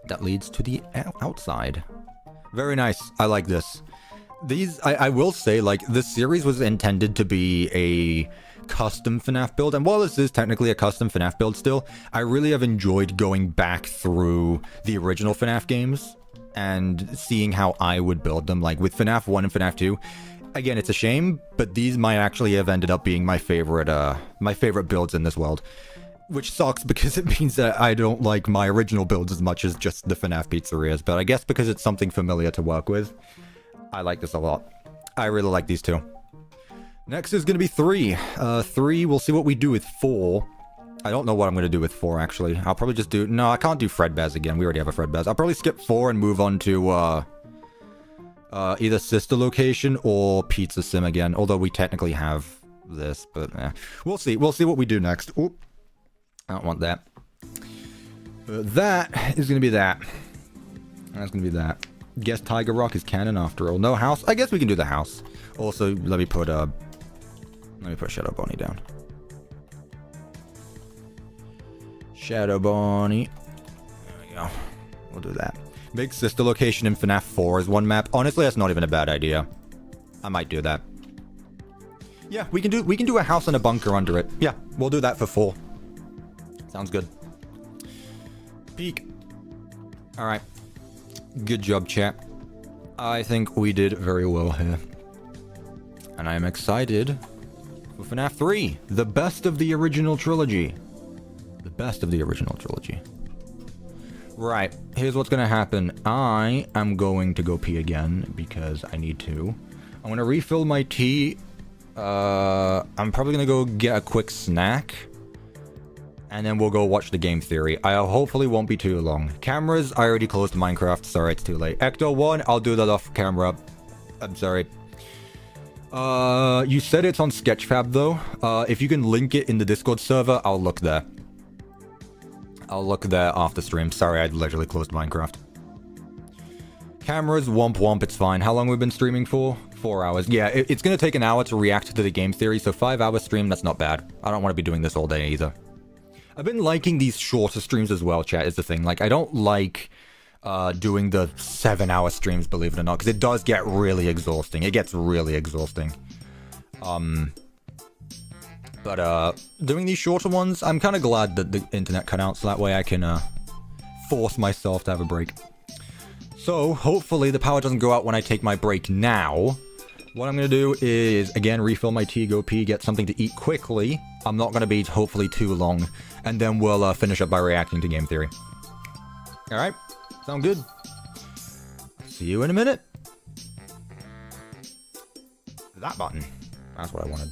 That leads to the outside. Very nice. I like this. These, I will say, like, this series was intended to be a custom FNAF build. And while this is technically a custom FNAF build still, I really have enjoyed going back through the original FNAF games and seeing how I would build them. Like, with FNAF 1 and FNAF 2, again, it's a shame, but these might actually have ended up being my favorite builds in this world. Which sucks because it means that I don't like my original builds as much as just the FNAF pizzerias. But I guess because it's something familiar to work with, I like this a lot. I really like these two. Next is going to be 3. 3, we'll see what we do with 4. I don't know what I'm going to do with 4, actually. I'll probably just do... No, I can't do Fredbear's again. We already have a Fredbear's. I'll probably skip 4 and move on to either Sister Location or Pizza Sim again. Although we technically have this, but we'll see. We'll see what we do next. Oop. I don't want that. That is going to be that. That's going to be that. Guess Tiger Rock is canon after all. No house? I guess we can do the house. Also, let me put Shadow Bonnie down. Shadow Bonnie. There we go. We'll do that. Big Sister Location in FNAF 4 is one map. Honestly, that's not even a bad idea. I might do that. Yeah, we can do a house and a bunker under it. Yeah, we'll do that for 4. Sounds good. Peek. Alright. Good job, chat. I think we did very well here. And I am excited for FNAF 3. The best of the original trilogy. The best of the original trilogy. Right. Here's what's going to happen. I am going to go pee again because I need to. I'm going to refill my tea. I'm probably going to go get a quick snack. And then we'll go watch the game theory. I hopefully won't be too long. Cameras, I already closed Minecraft. Sorry, it's too late. Ecto 1, I'll do that off camera. I'm sorry. You said it's on Sketchfab though. If you can link it in the Discord server, I'll look there. I'll look there after stream. Sorry, I literally closed Minecraft. Cameras, womp womp, it's fine. How long have we been streaming for? 4 hours. Yeah, it's gonna take an hour to react to the game theory, so 5-hour stream, that's not bad. I don't want to be doing this all day either. I've been liking these shorter streams as well, chat, is the thing. Like, I don't like doing the 7-hour streams, believe it or not, because it does get really exhausting. It gets really exhausting. But doing these shorter ones, I'm kind of glad that the internet cut out, so that way I can force myself to have a break. So, hopefully the power doesn't go out when I take my break now. What I'm going to do is, again, refill my tea, go pee, get something to eat quickly. I'm not going to be, hopefully, too long. And then we'll finish up by reacting to game theory. Alright, sound good. See you in a minute. That button. That's what I wanted.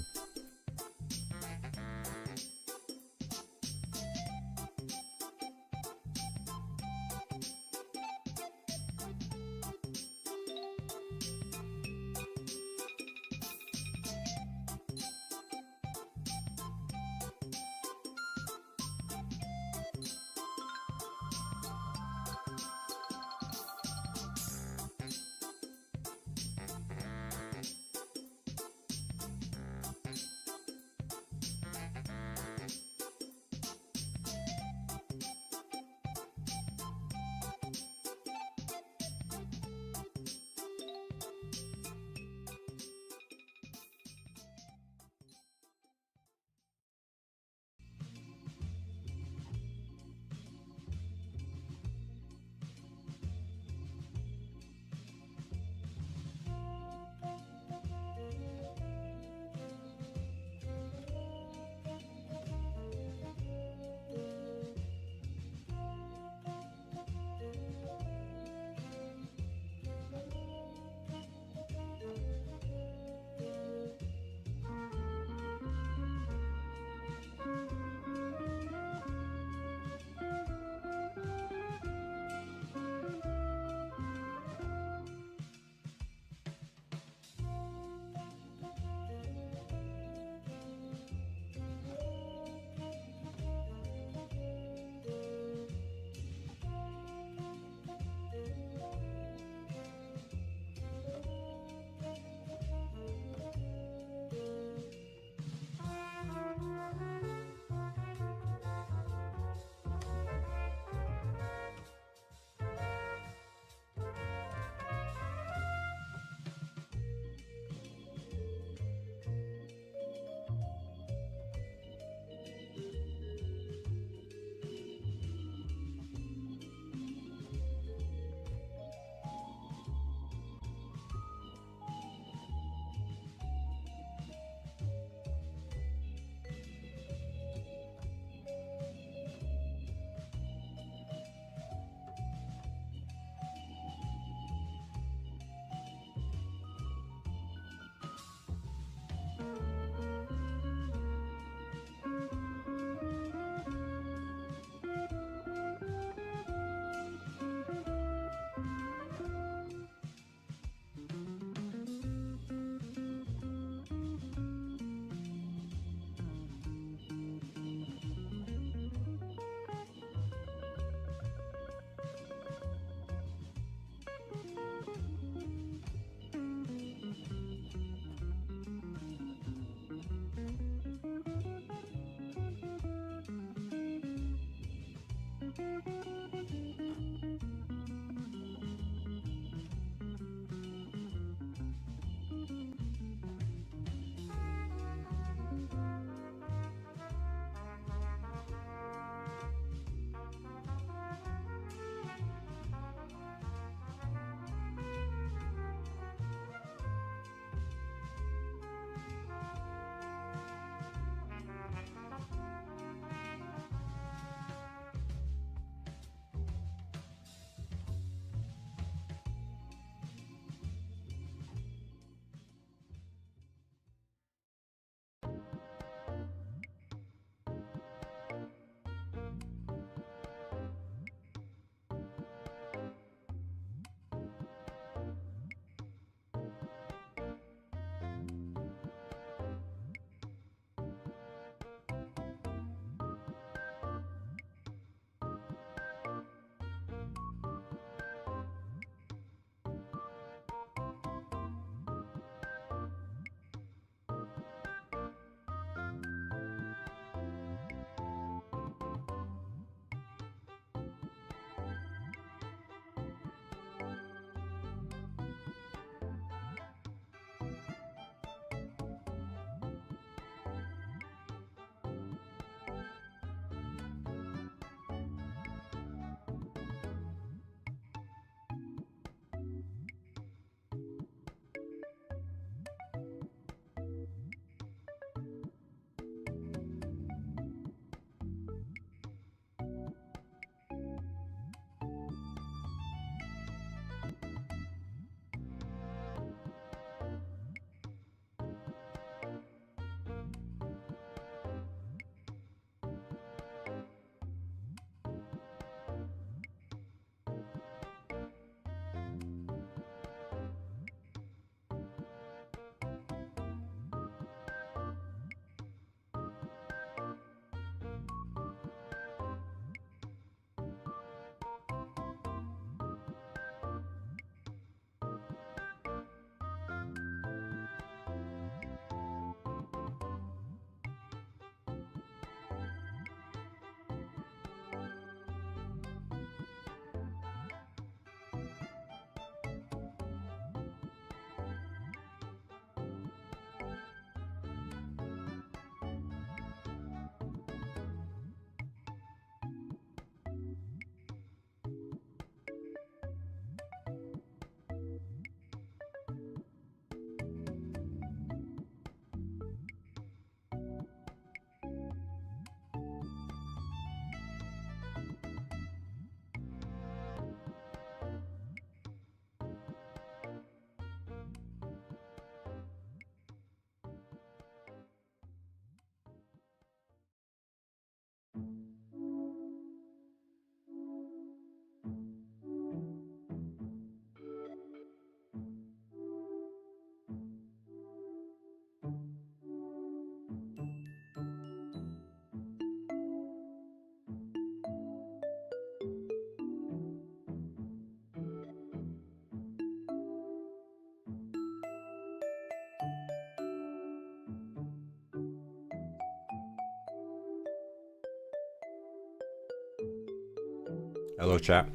Hello, chat.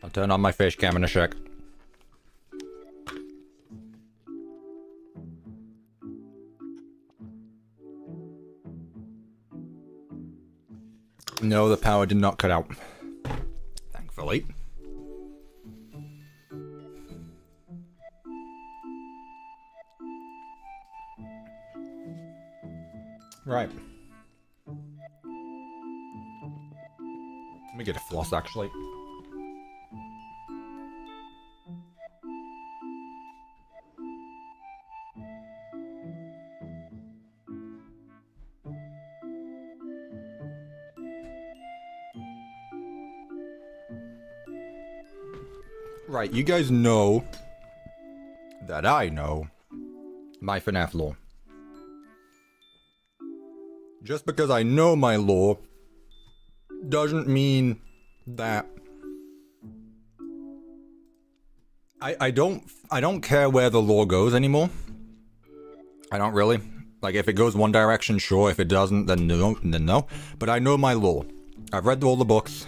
I'll turn on my face cam in a sec. No, the power did not cut out. Thankfully. Right. Let me get a floss, actually. Right, you guys know that I know my FNAF lore. Just because I know my lore doesn't mean that I don't care where the lore goes anymore. I don't really. Like, if it goes one direction, sure. If it doesn't, then no. But I know my lore. I've read all the books.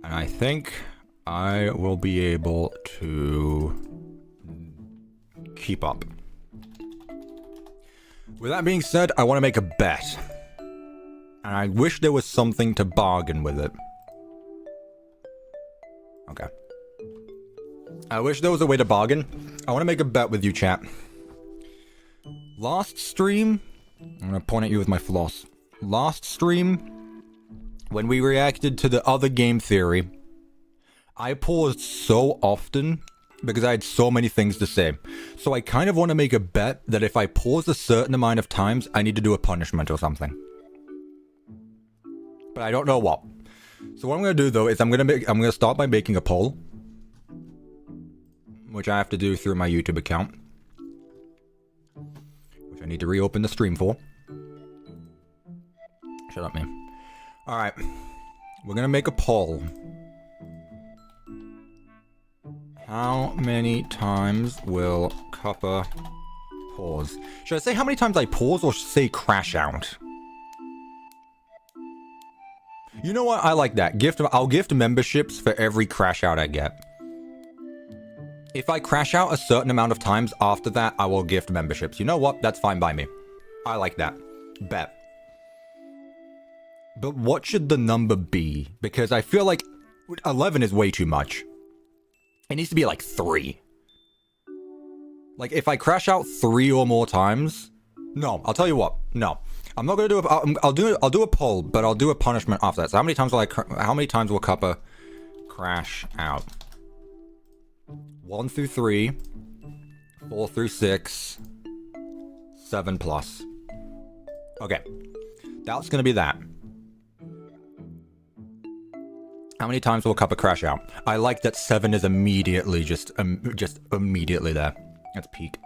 And I think I will be able to keep up. With that being said, I want to make a bet. And I wish there was something to bargain with it. Okay. I wish there was a way to bargain. I want to make a bet with you, chat. Last stream, I'm going to point at you with my floss. Last stream, when we reacted to the other game theory, I paused so often because I had so many things to say. So I kind of want to make a bet that if I pause a certain amount of times, I need to do a punishment or something. But I don't know what. So what I'm going to do though is I'm going to start by making a poll, which I have to do through my YouTube account, which I need to reopen the stream for. Shut up, man. All right. We're going to make a poll. How many times will Cuppa pause? Should I say how many times I pause or say crash out? You know what? I like that. I'll gift memberships for every crash out I get. If I crash out a certain amount of times after that, I will gift memberships. You know what? That's fine by me. I like that. Bet. But what should the number be? Because I feel like 11 is way too much. It needs to be like 3. Like, if I crash out 3 or more times... No, I'll tell you what. No. I'm not gonna do I'll do a poll, but I'll do a punishment after that. So how many times will Cuppa crash out? 1 through 3, 4 through 6, 7 plus. Okay. That's gonna be that. How many times will Cuppa crash out? I like that 7 is immediately just immediately there. That's peak.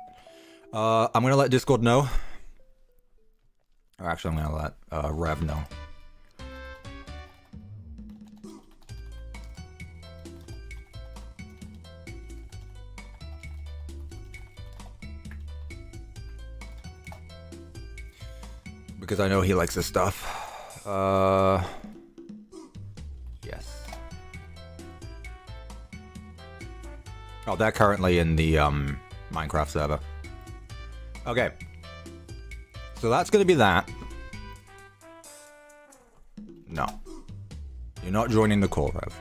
I'm gonna let Discord know. Or actually, I'm gonna let Rev know. Because I know he likes this stuff. Yes. Oh, they're currently in the Minecraft server. Okay. So that's gonna be that. No. You're not joining the call, Rev.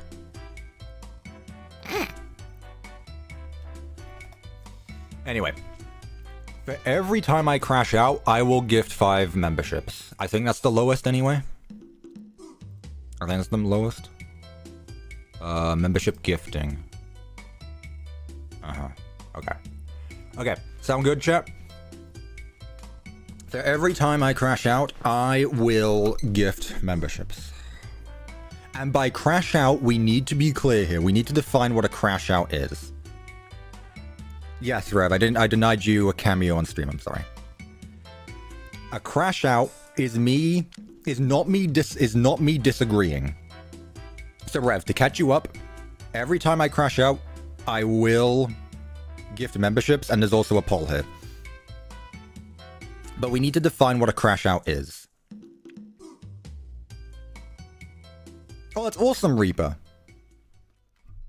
Anyway. For every time I crash out, I will gift 5 memberships. I think that's the lowest anyway. I think that's the lowest. Membership gifting. Okay. Okay. Sound good, chat? So every time I crash out, I will gift memberships. And by crash out, we need to be clear here. We need to define what a crash out is. Yes, Rev, I denied you a cameo on stream, I'm sorry. A crash out is me is not me disagreeing. So Rev, to catch you up, every time I crash out, I will gift memberships, and there's also a poll here. But we need to define what a crash out is. Oh, that's awesome, Reaper.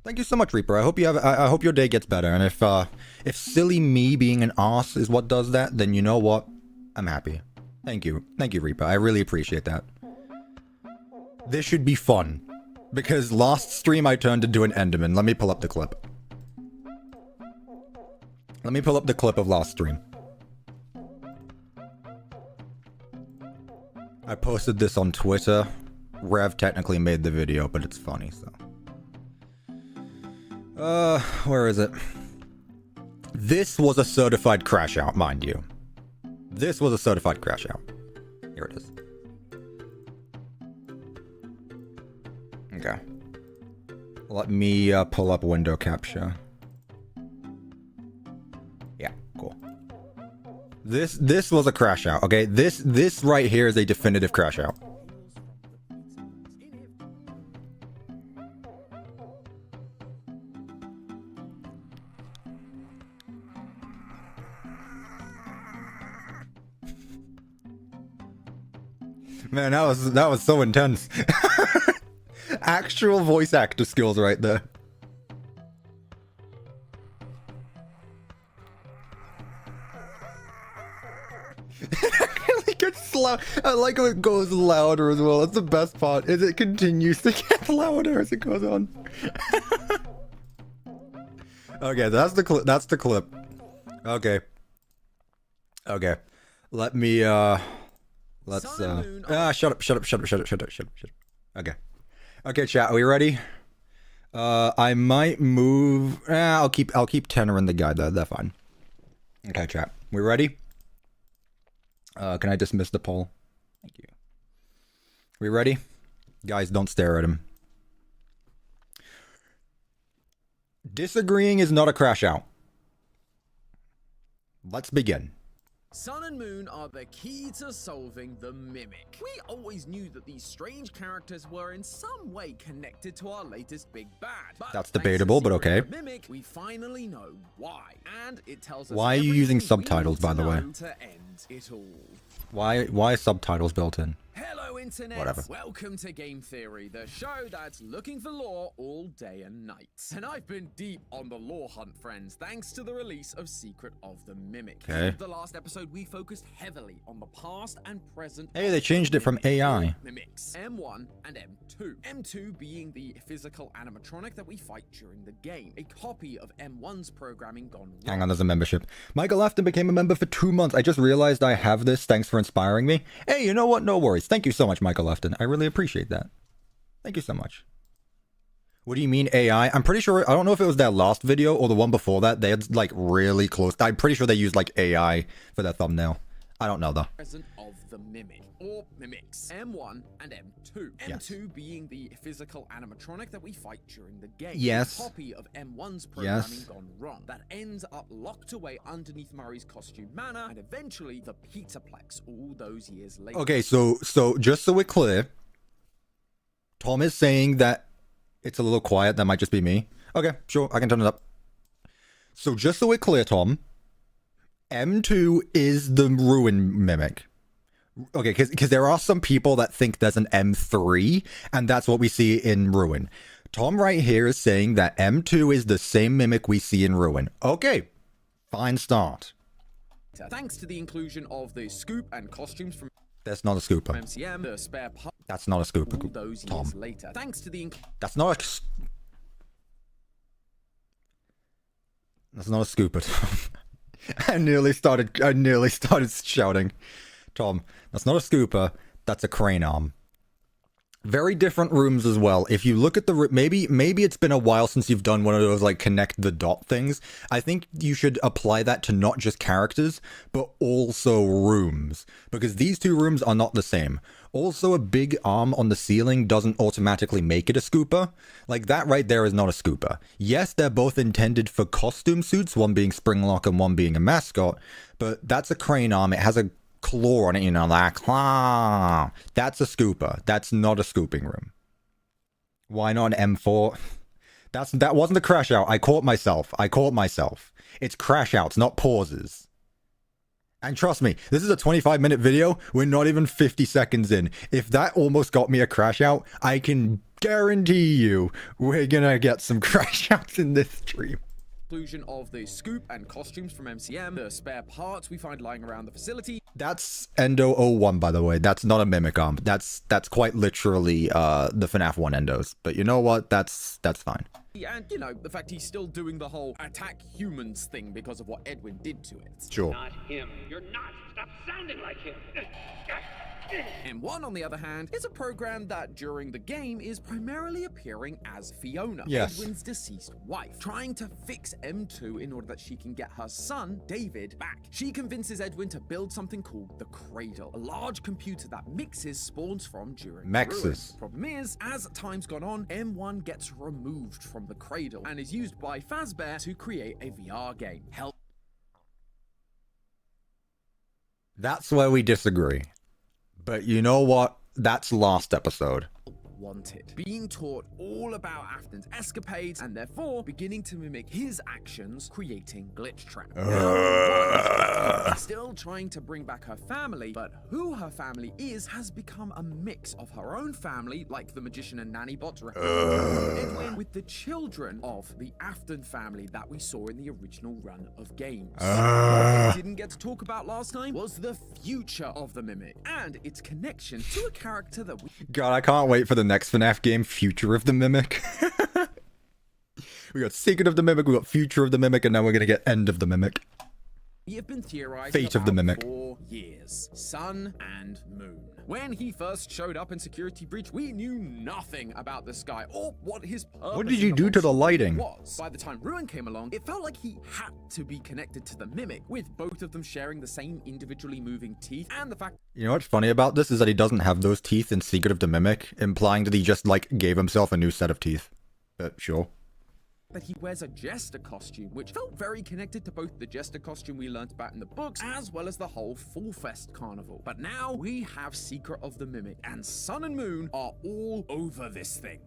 Thank you so much, Reaper. I hope you have. I hope your day gets better. And if silly me being an arse is what does that, then you know what? I'm happy. Thank you, Reaper. I really appreciate that. This should be fun, because last stream I turned into an Enderman. Let me pull up the clip. Let me pull up the clip of last stream. I posted this on Twitter. Rev technically made the video, but it's funny, so. Where is it? This was a certified crash out, mind you. This was a certified crash out. Here it is. Okay. Let me pull up window capture. Yeah, cool. This was a crash out, okay? This right here is a definitive crash out. Man, that was so intense. Actual voice actor skills right there. It gets loud. I like how it goes louder as well. That's the best part. Is it continues to get louder as it goes on. Okay, that's the clip. That's the clip. Okay. Okay. Let me let's shut up. Okay. Okay, chat, are we ready? I might move. I'll keep tenoring the guy though. They're fine. Okay, chat. We ready? Can I dismiss the poll? Thank you. We ready? Guys, don't stare at him. Disagreeing is not a crash out. Let's begin. Sun and Moon are the key to solving the Mimic. We always knew that these strange characters were in some way connected to our latest big bad. But that's debatable, but okay. Mimic, we finally know why. And it tells us why are you using subtitles, by the way? To end it all. Why subtitles built in? Hello, Internet. Whatever. Welcome to Game Theory, the show that's looking for lore all day and night. And I've been deep on the lore hunt, friends, thanks to the release of Secret of the Mimic. Okay. In the last episode, we focused heavily on the past and present. Hey, they changed it from AI. Mimics, M1 and M2. M2 being the physical animatronic that we fight during the game, a copy of M1's programming gone wrong. Hang on, there's a membership. Michael Afton became a member for 2 months. I just realized I have this. Thanks for inspiring me. Hey, you know what? No worries. Thank you so much, Michael Afton. I really appreciate that. Thank you so much. What do you mean AI? I'm pretty sure, I don't know if it was that last video or the one before that. They had like really close. I'm pretty sure they used like AI for their thumbnail. I don't know though. Present of the Mimic, or Mimics, M1 and M2. Yes. M2 being the physical animatronic that we fight during the game. Yes. A copy of M1's programming Yes. gone wrong. That ends up locked away underneath Murray's costume manor and eventually the Pizzaplex all those years later. Okay, so just so we're clear, Tom is saying that it's a little quiet. That might just be me. Okay, sure, I can turn it up. So just so we're clear, Tom, M2 is the Ruin Mimic. Okay, because there are some people that think there's an M3, and that's what we see in Ruin. Tom right here is saying that M2 is the same Mimic we see in Ruin. Okay, fine start. Thanks to the inclusion of the scoop and costumes from That's not a scooper. MCM, the spare part That's not a scooper, all those Tom. years later. Thanks to the That's not a... That's not a scooper, Tom. I nearly started shouting. Tom, that's not a scooper, that's a crane arm. Very different rooms as well. If you look at the maybe it's been a while since you've done one of those like connect the dot things. I think you should apply that to not just characters, but also rooms, because these two rooms are not the same. Also, a big arm on the ceiling doesn't automatically make it a scooper. Like that right there is not a scooper. Yes, they're both intended for costume suits, one being Springlock and one being a mascot, but that's a crane arm. It has a claw on it, you know, like, claw. That's a scooper. That's not a scooping room. Why not an M4? That wasn't a crash out. I caught myself. It's crash outs, not pauses. And trust me, this is a 25-minute video. We're not even 50 seconds in. If that almost got me a crash out, I can guarantee you we're gonna get some crash outs in this stream. Inclusion of the scoop and costumes from MCM, the spare parts we find lying around the facility. That's Endo 01, by the way. That's not a mimic arm. That's quite literally the FNAF 1 Endos. But you know what? That's fine. And, you know, the fact he's still doing the whole attack humans thing because of what Edwin did to it. Sure. Not him. You're not. Stop sounding like him. M1, on the other hand, is a program that during the game is primarily appearing as Fiona, Yes. Edwin's deceased wife, trying to fix M2 in order that she can get her son, David, back. She convinces Edwin to build something called the Cradle, a large computer that Mixes spawns from during the ruin. Mexes. Problem is, as time's gone on, M1 gets removed from the Cradle and is used by Fazbear to create a VR game. That's where we disagree. But you know what? That's last episode. Wanted, being taught all about Afton's escapades and therefore beginning to mimic his actions, creating glitch traps. Still trying to bring back her family, but who her family is has become a mix of her own family, like the magician and nanny bots, Edwin, with the children of the Afton family that we saw in the original run of games. What we didn't get to talk about last time was the future of the mimic and its connection to a character that we God, I can't wait for the next FNAF game, Future of the Mimic. We got Secret of the Mimic, we got Future of the Mimic, and now we're gonna get End of the Mimic. have been theorizing Fate of the about Mimic. for years. Sun and Moon. When he first showed up in Security Breach, we knew nothing about this guy or what his purpose What did you in do to the whole lighting? was. By the time Ruin came along, it felt like he had to be connected to the Mimic, with both of them sharing the same individually moving teeth, and the fact You know what's funny about this is that he doesn't have those teeth in Secret of the Mimic, implying that he just, like, gave himself a new set of teeth. But sure. that he wears a jester costume, which felt very connected to both the jester costume we learnt about in the books, as well as the whole Fall Fest carnival. But now we have Secret of the Mimic, and Sun and Moon are all over this thing.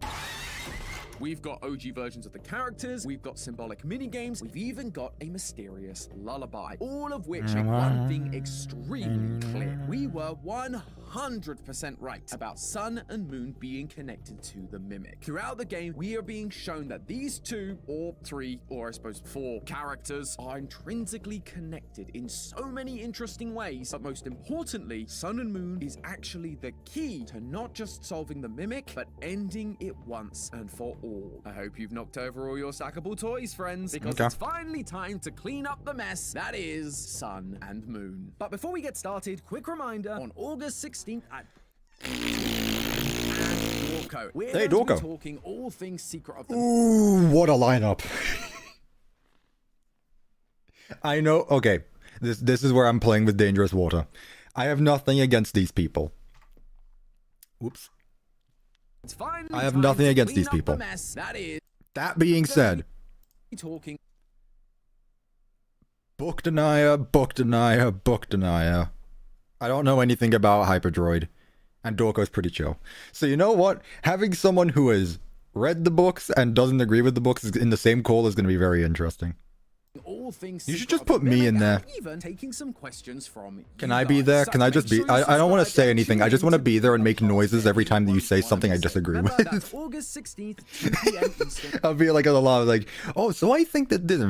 We've got OG versions of the characters, we've got symbolic minigames, we've even got a mysterious lullaby, all of which make one thing extremely clear. We were 100% right about Sun and Moon being connected to the Mimic. Throughout the game, we are being shown that these two, or three, or I suppose four characters are intrinsically connected in so many interesting ways, but most importantly, Sun and Moon is actually the key to not just solving the Mimic, but ending it once and for all. I hope you've knocked over all your stackable toys, friends, because Okay. it's finally time to clean up the mess that is Sun and Moon. But before we get started, quick reminder, on August 16th at Dorco, we're Hey, going to Dorco. be talking all things Secret of the Ooh, what a lineup. I know, okay, this is where I'm playing with dangerous water. I have nothing against these people. Whoops. It's finally I have time nothing to against clean these up the people. mess that is That being said, talking book denier, book denier, book denier. I don't know anything about Hyperdroid, and Dorco's pretty chill. So you know what? Having someone who has read the books and doesn't agree with the books in the same call is going to be very interesting. all things You should Secret just of the put me Mimic, in there. and even taking some questions from Can you I be guys. there? So Can I just make be? sure you I don't want to subscribe say and anything. tune I just in want to to be there and make the noises every time that you say something I podcast. disagree Remember, with. that's August 16th, 2 p.m. Eastern. I'll be like on the law, like, oh, so I think that this.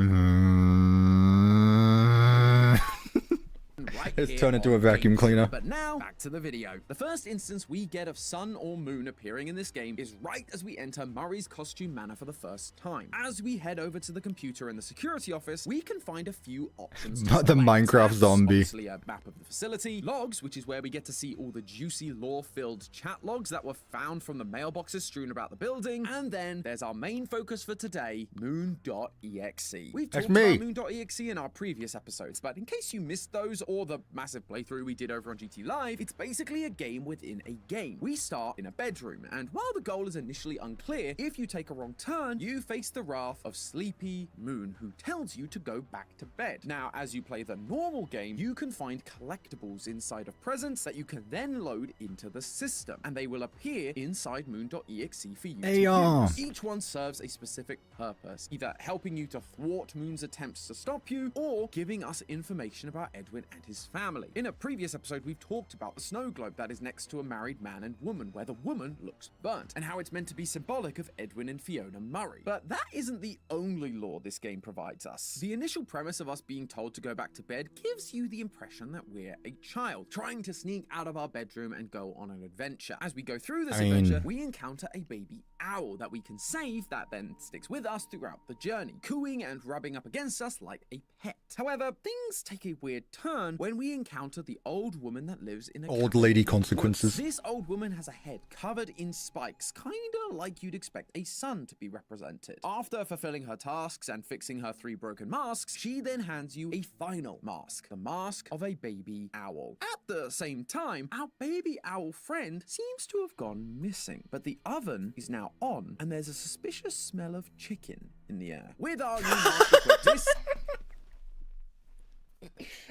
Right It's here turned into on a vacuum Games. cleaner. But now, back to the video. The first instance we get of Sun or Moon appearing in this game is right as we enter Murray's costume manor for the first time. As we head over to the computer in the security office, we can find a few options. to Not the select. Minecraft That's zombie. Obviously a map of the facility. Logs, which is where we get to see all the juicy lore-filled chat logs that were found from the mailboxes strewn about the building. And then there's our main focus for today, Moon.exe. We've That's talked me. about Moon.exe in our previous episodes, but in case you missed those or the massive playthrough we did over on GT Live, it's basically a game within a game. We start in a bedroom, and while the goal is initially unclear, if you take a wrong turn, you face the wrath of Sleepy Moon, who tells you to go back to bed. Now, as you play the normal game, you can find collectibles inside of presents that you can then load into the system, and they will appear inside moon.exe for you to use. Each one serves a specific purpose, either helping you to thwart Moon's attempts to stop you, or giving us information about Edwin and his family. In a previous episode, we've talked about the snow globe that is next to a married man and woman, where the woman looks burnt, and how it's meant to be symbolic of Edwin and Fiona Murray. But that isn't the only lore this game provides us. The initial premise of us being told to go back to bed gives you the impression that we're a child, trying to sneak out of our bedroom and go on an adventure. As we go through this adventure, we encounter a baby owl that we can save, that then sticks with us throughout the journey, cooing and rubbing up against us like a pet. However, things take a weird turn when we encounter the old woman that lives in a Old lady consequences. This old woman has a head covered in spikes, kinda like you'd expect a sun to be represented. After fulfilling her tasks and fixing her 3 broken masks, she then hands you a final mask, the mask of a baby owl. At the same time, our baby owl friend seems to have gone missing, but the oven is now on, and there's a suspicious smell of chicken in the air. With our new mask equipped, this...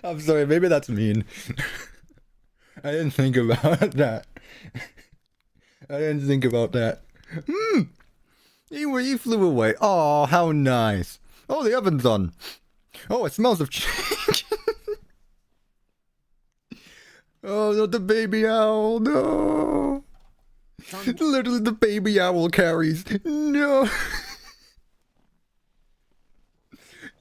I'm sorry, maybe that's mean. I didn't think about that. I didn't think about that. He flew away. Oh, how nice. Oh, the oven's on. Oh, it smells of chicken. Oh, not the baby owl. No. Literally, the baby owl carries. No.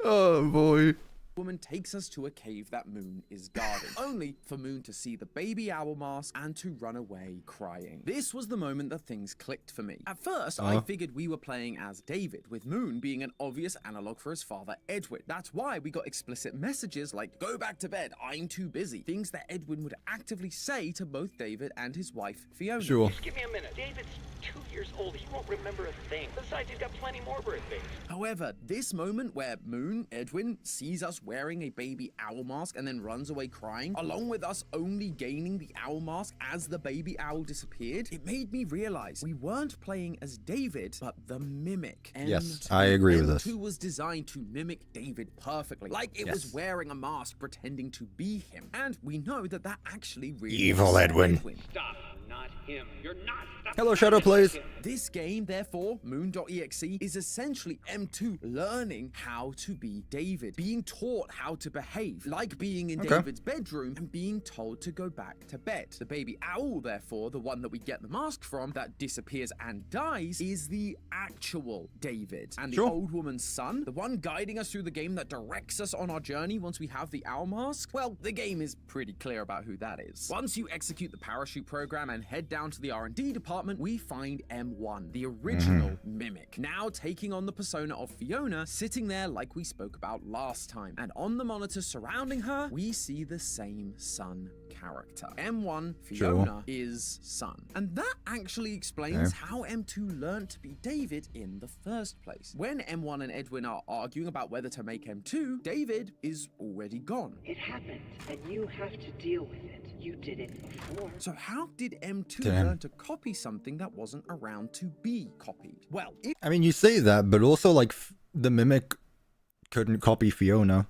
Oh, boy. Woman takes us to a cave that Moon is guarding, only for Moon to see the baby owl mask and to run away crying. This was the moment that things clicked for me. At first, I figured we were playing as David, with Moon being an obvious analog for his father Edwin. That's why we got explicit messages like, "Go back to bed, I'm too busy." Things that Edwin would actively say to both David and his wife Fiona. Sure. Just give me a minute. David's 2 years old. He won't remember a thing. Besides, he's got plenty more birthdays. However, this moment where Moon, Edwin, sees us wearing a baby owl mask and then runs away crying, along with us only gaining the owl mask as the baby owl disappeared, it made me realize we weren't playing as David, but the mimic. Yes, I agree with this. M2 was designed to mimic David perfectly, like it was wearing a mask pretending to be him. And we know that that actually really Evil was Edwin. Stop. Not him. You're not. Stop. Hello, Shadow Plays. This game, therefore, Moon.exe, is essentially M2 learning how to be David, being taught how to behave, like being in David's bedroom and being told to go back to bed. The baby owl, therefore, the one that we get the mask from, that disappears and dies, is the actual David. And the old woman's son, the one guiding us through the game that directs us on our journey once we have the owl mask, well, the game is pretty clear about who that is. Once you execute the parachute program and head down to the R&D department, we find M1, the original mimic, now taking on the persona of Fiona, sitting there like we spoke about last time. And on the monitor surrounding her, we see the same Sun character. M1, Fiona, is Sun. And that actually explains how M2 learned to be David in the first place. When M1 and Edwin are arguing about whether to make M2, David is already gone. It happened, and you have to deal with it. You did it before. So how did M2 learn to copy something that wasn't around to be copied? Well, I mean, you say that, but also, like, the mimic couldn't copy Fiona.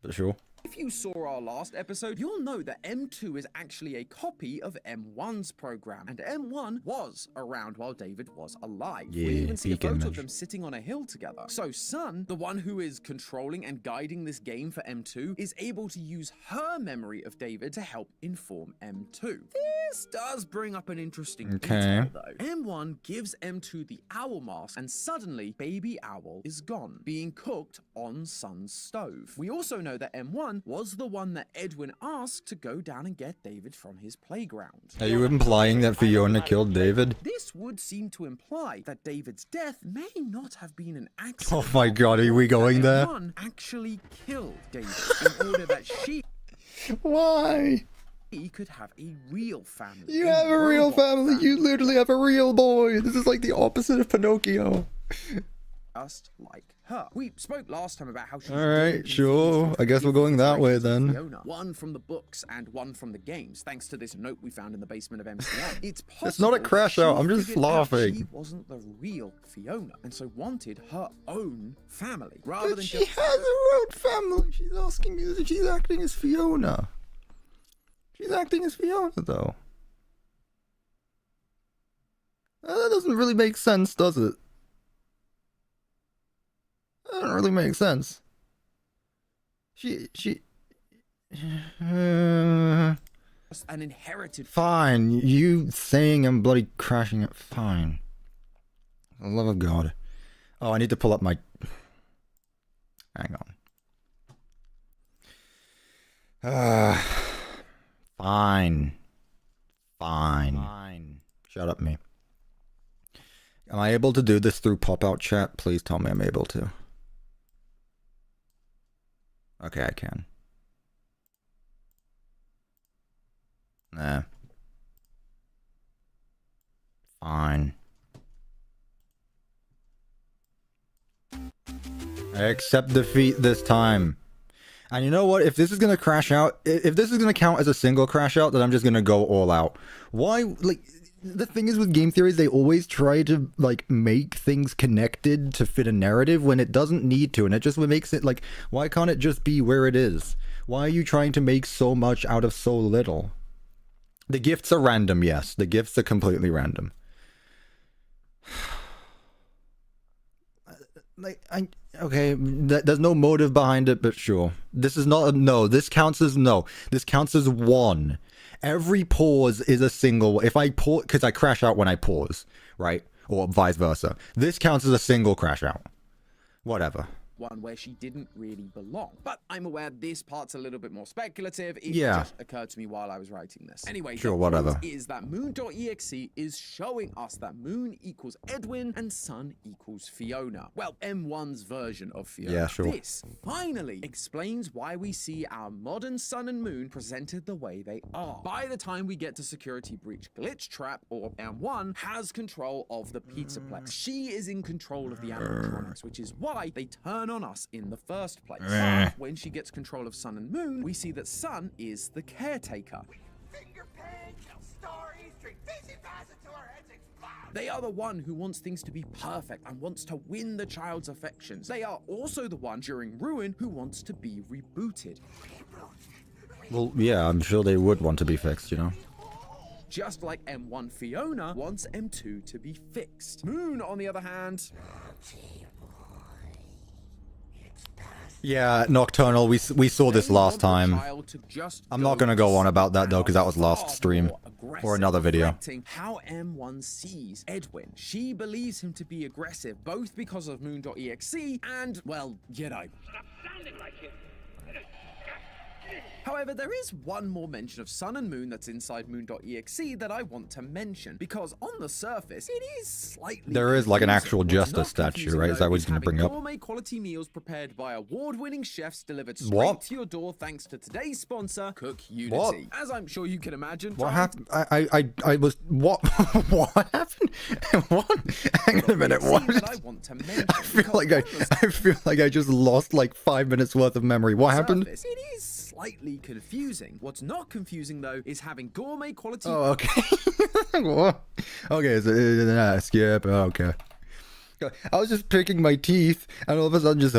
For sure. if you saw our last episode, you'll know that M2 is actually a copy of M1's program, and M1 was around while David was alive. Yeah, we even see a peak photo of image. them sitting on a hill together. So Sun, the one who is controlling and guiding this game for M2, is able to use her memory of David to help inform M2. This does bring up an interesting detail, though. M1 gives M2 the owl mask, and suddenly Baby Owl is gone, being cooked on Sun's stove. We also know that M1 was the one that Edwin asked to go down and get David from his playground. Are you implying that Fiona killed David? This would seem to imply that David's death may not have been an accident. Oh my god, are we going there? M1 actually killed David in order that she Why? could have a real family. You have a real robot family. You literally have a real boy. This is like the opposite of Pinocchio. just like her. We spoke last time about how she's Alright, sure. I guess we're going that way then. Fiona. One from the books and one from the games, thanks to this note we found in the basement of MCM. It's possible It's not a crash out, I'm just figured out laughing. She wasn't the real Fiona, and so wanted her own family rather But than she just has her own family. She's asking me. She's acting as Fiona. She's acting as Fiona, though. That doesn't really make sense, does it? That doesn't really make sense. an inherited. Fine. You saying I'm bloody crashing it. Fine. For the love of God. Oh, I need to pull up my... Hang on. Fine. Fine. Shut up, me. Am I able to do this through pop-out chat? Please tell me I'm able to. Okay, I can. Nah. Fine. I accept defeat this time. And you know what? If this is gonna crash out, if this is gonna count as a single crash out, then I'm just gonna go all out. Why? Like, the thing is with game theories, they always try to, like, make things connected to fit a narrative when it doesn't need to, and it just makes it, like, why can't it just be where it is? Why are you trying to make so much out of so little? The gifts are random, yes. The gifts are completely random. Like, okay, there's no motive behind it, but sure. This is not a no. This counts as no. This counts as one. Every pause is a single. If I pause, because I crash out when I pause, right? Or vice versa. This counts as a single crash out. Whatever. One where she didn't really belong. But I'm aware this part's a little bit more speculative. It Yeah. just occurred to me while I was writing this. Anyway, Sure, the whatever. point is that moon.exe is showing us that Moon equals Edwin and Sun equals Fiona. Well, M1's version of Fiona. Yeah, sure. This finally explains why we see our modern Sun and Moon presented the way they are. By the time we get to Security Breach Glitch Trap, or M1 has control of the Pizzaplex. She is in control of the animatronics, which is why they turn on us in the first place. But when she gets control of Sun and Moon, we see that Sun is the caretaker. Finger pain, tell stories, drink fizzy fast until our heads explode. They are the one who wants things to be perfect and wants to win the child's affections. They are also the one during Ruin who wants to be rebooted. Well, yeah, I'm sure they would want to be fixed, you know? Just like M1 Fiona wants M2 to be fixed. Moon, on the other hand... Yeah, Nocturnal, we saw this last time. I'm not gonna go on about that though, because that was last stream. Or another video. How M1 sees Edwin. She believes him to be aggressive, both because of Moon.exe and, well, you know. Stop sounding like him. However, there is one more mention of Sun and Moon that's inside Moon.exe that I want to mention, because on the surface, it is slightly There is like an confusing. actual What's justice not statue, confusing, right? Is that though, what he's gonna bring up? Gourmet quality meals prepared by award-winning chefs delivered straight What? to your door thanks to today's sponsor, Cook Unity. What? As I'm sure you can imagine. What happened? I was... What? What happened? What? Hang on a minute, what? That I want to mention, I feel like I just lost like 5 minutes worth of memory. What happened? Surface, it is slightly confusing. What's not confusing though is having gourmet quality. Oh, okay. What? Okay, so skip. Okay. I was just picking my teeth, and all of a sudden, just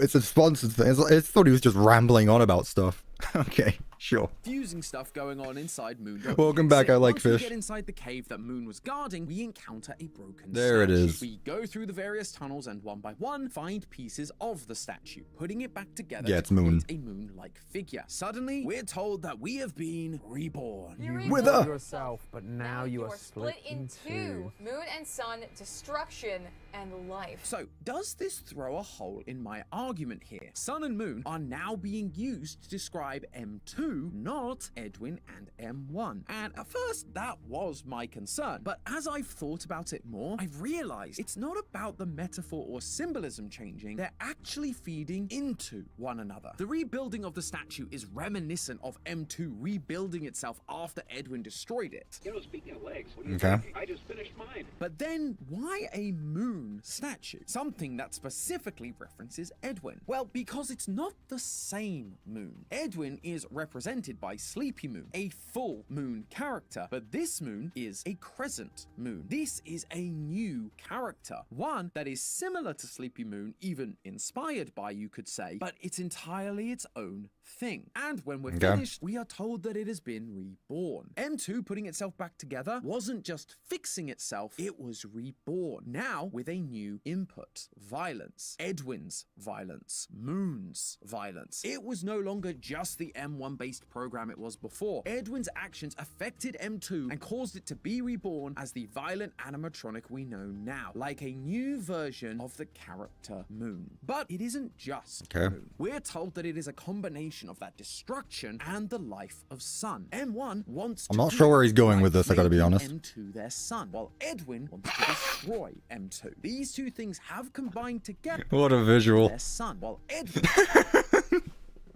it's a sponsored thing. I thought he was just rambling on about stuff. Okay, sure. Confusing stuff going on inside Moon. Welcome back, I like Once fish. we get inside the cave that Moon was guarding, we encounter a broken There it statue. is. We go through the various tunnels and one by one find pieces of the statue, putting it back together Yeah, to it's Moon. create a moon-like figure. Suddenly, we're told that we have been reborn. With her. yourself, but now you are split in two. Moon and Sun, destruction and life. So, does this throw a hole in my argument here? Sun and Moon are now being used to describe M2, not Edwin and M1. And at first, that was my concern. But as I've thought about it more, I've realized it's not about the metaphor or symbolism changing. They're actually feeding into one another. The rebuilding of the statue is reminiscent of M2 rebuilding itself after Edwin destroyed it. You know, speaking of legs, what do you Okay. think? I just finished mine. But then, why a moon statue? Something that specifically references Edwin. Well, because it's not the same moon. Edwin is represented by Sleepy Moon, a full moon character, but this moon is a crescent moon. This is a new character, one that is similar to Sleepy Moon, even inspired by, you could say, but it's entirely its own thing. And when we're finished, we are told that it has been reborn. M2 putting itself back together wasn't just fixing itself, it was reborn. Now with a new input. Violence. Edwin's violence. Moon's violence. It was no longer just the M1 based program it was before. Edwin's actions affected M2 and caused it to be reborn as the violent animatronic we know now, like a new version of the character Moon. But it isn't just Moon. We're told that it is a combination of that destruction and the life of Sun. M1 wants to... I'm not sure where he's going with this, I gotta be honest. M2 their son, while Edwin wants to destroy M2. These two things have combined together. What a visual. Their son, while Edwin...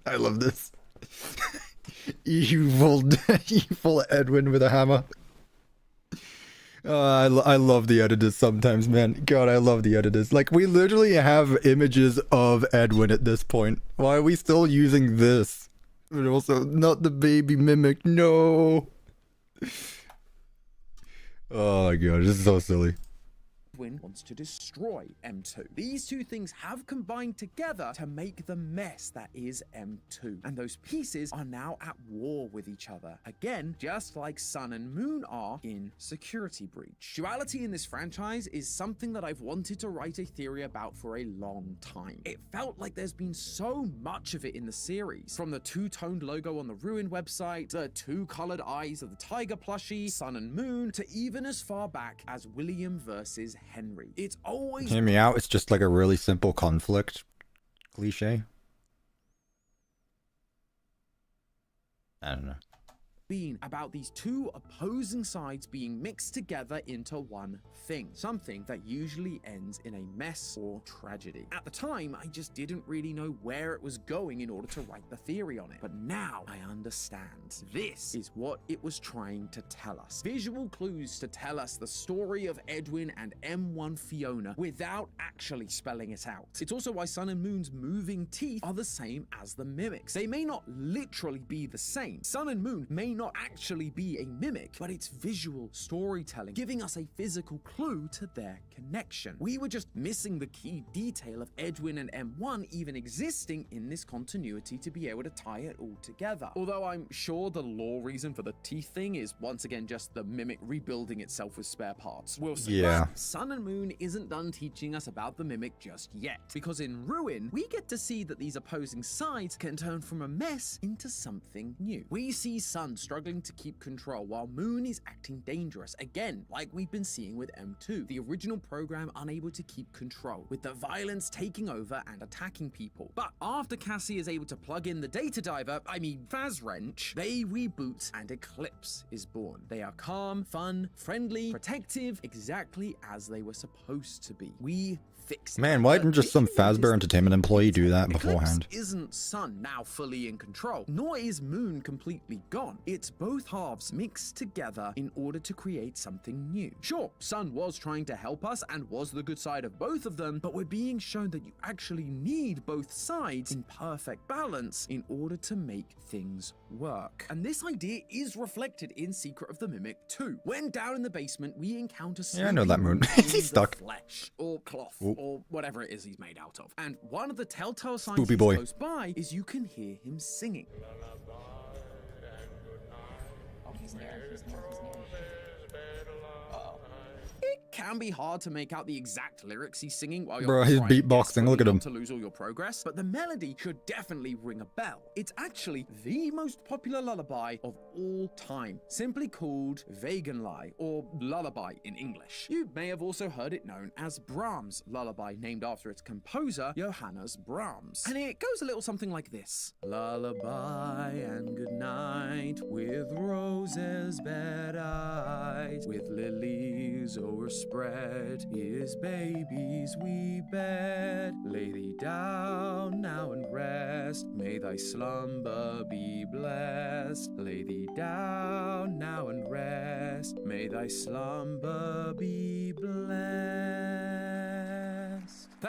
I love this. Evil Edwin with a hammer. I love the editors sometimes, man. God, I love the editors. Like, we literally have images of Edwin at this point. Why are we still using this? But also, not the baby mimic, no. Oh my god, this is so silly. Edwin wants to destroy M2. These two things have combined together to make the mess that is M2. And those pieces are now at war with each other. Again, just like Sun and Moon are in Security Breach. Duality in this franchise is something that I've wanted to write a theory about for a long time. It felt like there's been so much of it in the series. From the two-toned logo on the Ruin website, the two-colored eyes of the Tiger plushie, Sun and Moon, to even as far back as William versus Henry. It's always... Hear me out, it's just like a really simple conflict cliche. I don't know. Been about these two opposing sides being mixed together into one thing, something that usually ends in a mess or tragedy. At the time, I just didn't really know where it was going in order to write the theory on it, but now I understand. This is what it was trying to tell us. Visual clues to tell us the story of Edwin and M1 Fiona without actually spelling it out. It's also why Sun and Moon's moving teeth are the same as the mimics. They may not literally be the same. Sun and Moon may not actually be a mimic, but it's visual storytelling, giving us a physical clue to their connection. We were just missing the key detail of Edwin and M1 even existing in this continuity to be able to tie it all together. Although I'm sure the lore reason for the teeth thing is once again just the mimic rebuilding itself with spare parts. We'll see. Yeah. But Sun and Moon isn't done teaching us about the mimic just yet, because in Ruin, we get to see that these opposing sides can turn from a mess into something new. We see Sun struggling to keep control while Moon is acting dangerous, again, like we've been seeing with M2, the original program unable to keep control, with the violence taking over and attacking people. But after Cassie is able to plug in the data diver, Fazwrench, they reboot and Eclipse is born. They are calm, fun, friendly, protective, exactly as they were supposed to be. We fix it. Man, why didn't just some Fazbear Entertainment employee do that beforehand? Eclipse isn't Sun now fully in control, nor is Moon completely gone. It's both halves mixed together in order to create something new. Sure, Sun was trying to help us and was the good side of both of them, but we're being shown that you actually need both sides in perfect balance in order to make things work. And this idea is reflected in Secret of the Mimic 2. When down in the basement, we encounter Yeah, I know that Moon. He's stuck. Flesh or cloth. Or whatever it is he's made out of. And one of the telltale signs Spoopy he's boy. close by is you can hear him singing. Oh, he's near. He's near. He's near. Uh-oh. It can be hard to make out the exact lyrics he's singing while you're Bro, he's trying beatboxing, look at him. not to lose all your progress, but the melody should definitely ring a bell. It's actually the most popular lullaby of all time, simply called Vagenlie, or Lullaby in English. You may have also heard it known as Brahms' Lullaby, named after its composer, Johannes Brahms. And it goes a little something like this. Lullaby and good night, with roses bed-eyed, with lilies o'erspread, his baby's wee bed. Lay thee down now and rest, may thy slumber be blessed. Lay thee down now and rest, may thy slumber be blessed.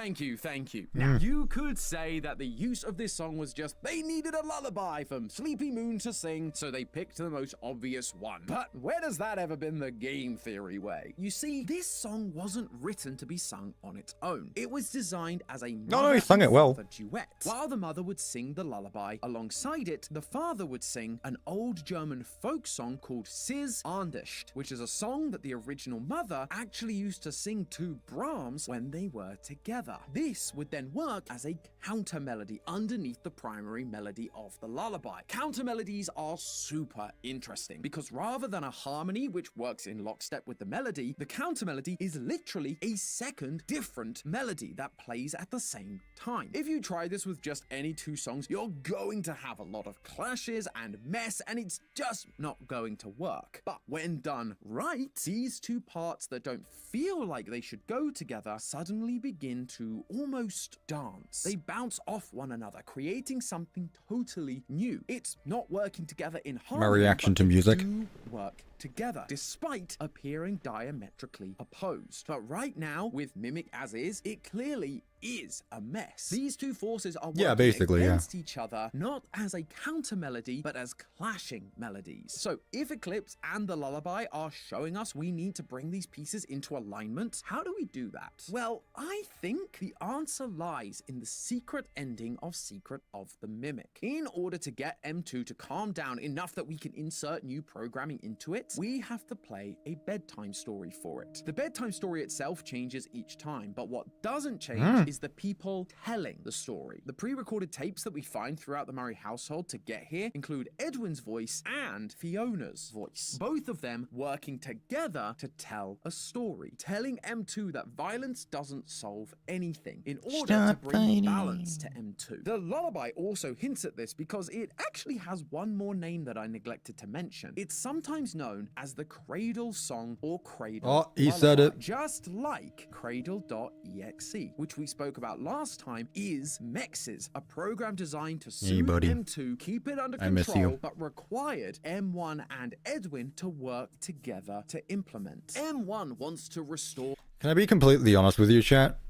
Thank you. Now, you could say that the use of this song was just they needed a lullaby from Sleepy Moon to sing, so they picked the most obvious one. But where has that ever been the game theory way? You see, this song wasn't written to be sung on its own. It was designed as a No, he sung it well. duet. While the mother would sing the lullaby, alongside it, the father would sing an old German folk song called Sis Andischt, which is a song that the original mother actually used to sing to Brahms when they were together. This would then work as a counter melody underneath the primary melody of the lullaby. Counter melodies are super interesting because rather than a harmony which works in lockstep with the melody, the counter melody is literally a second different melody that plays at the same time. If you try this with just any two songs, you're going to have a lot of clashes and mess, and it's just not going to work. But when done right, these two parts that don't feel like they should go together suddenly begin to almost dance. They bounce off one another, creating something totally new. It's not working together in harmony. My reaction to music. Do work together, despite appearing diametrically opposed. But right now, with Mimic as is, it clearly is a mess. These two forces are working against each other, not as a counter melody, but as clashing melodies. So if Eclipse and the lullaby are showing us we need to bring these pieces into alignment, how do we do that? Well, I think the answer lies in the secret ending of Secret of the Mimic. In order to get M2 to calm down enough that we can insert new programming into it, we have to play a bedtime story for it. The bedtime story itself changes each time, but what doesn't change is the people telling the story. The pre-recorded tapes that we find throughout the Murray household to get here include Edwin's voice and Fiona's voice, both of them working together to tell a story, telling M2 that violence doesn't solve anything in order to bring balance to M2. The lullaby also hints at this because it actually has one more name that I neglected to mention. It's sometimes known as the Cradle Song or Cradle Oh, he said it. Just like Cradle.exe, which we spoke about last time, is Mexes, a program designed to soothe M2, keep it under control, but required M1 and Edwin to work together to implement. M1 wants to restore... Can I be completely honest with you, chat?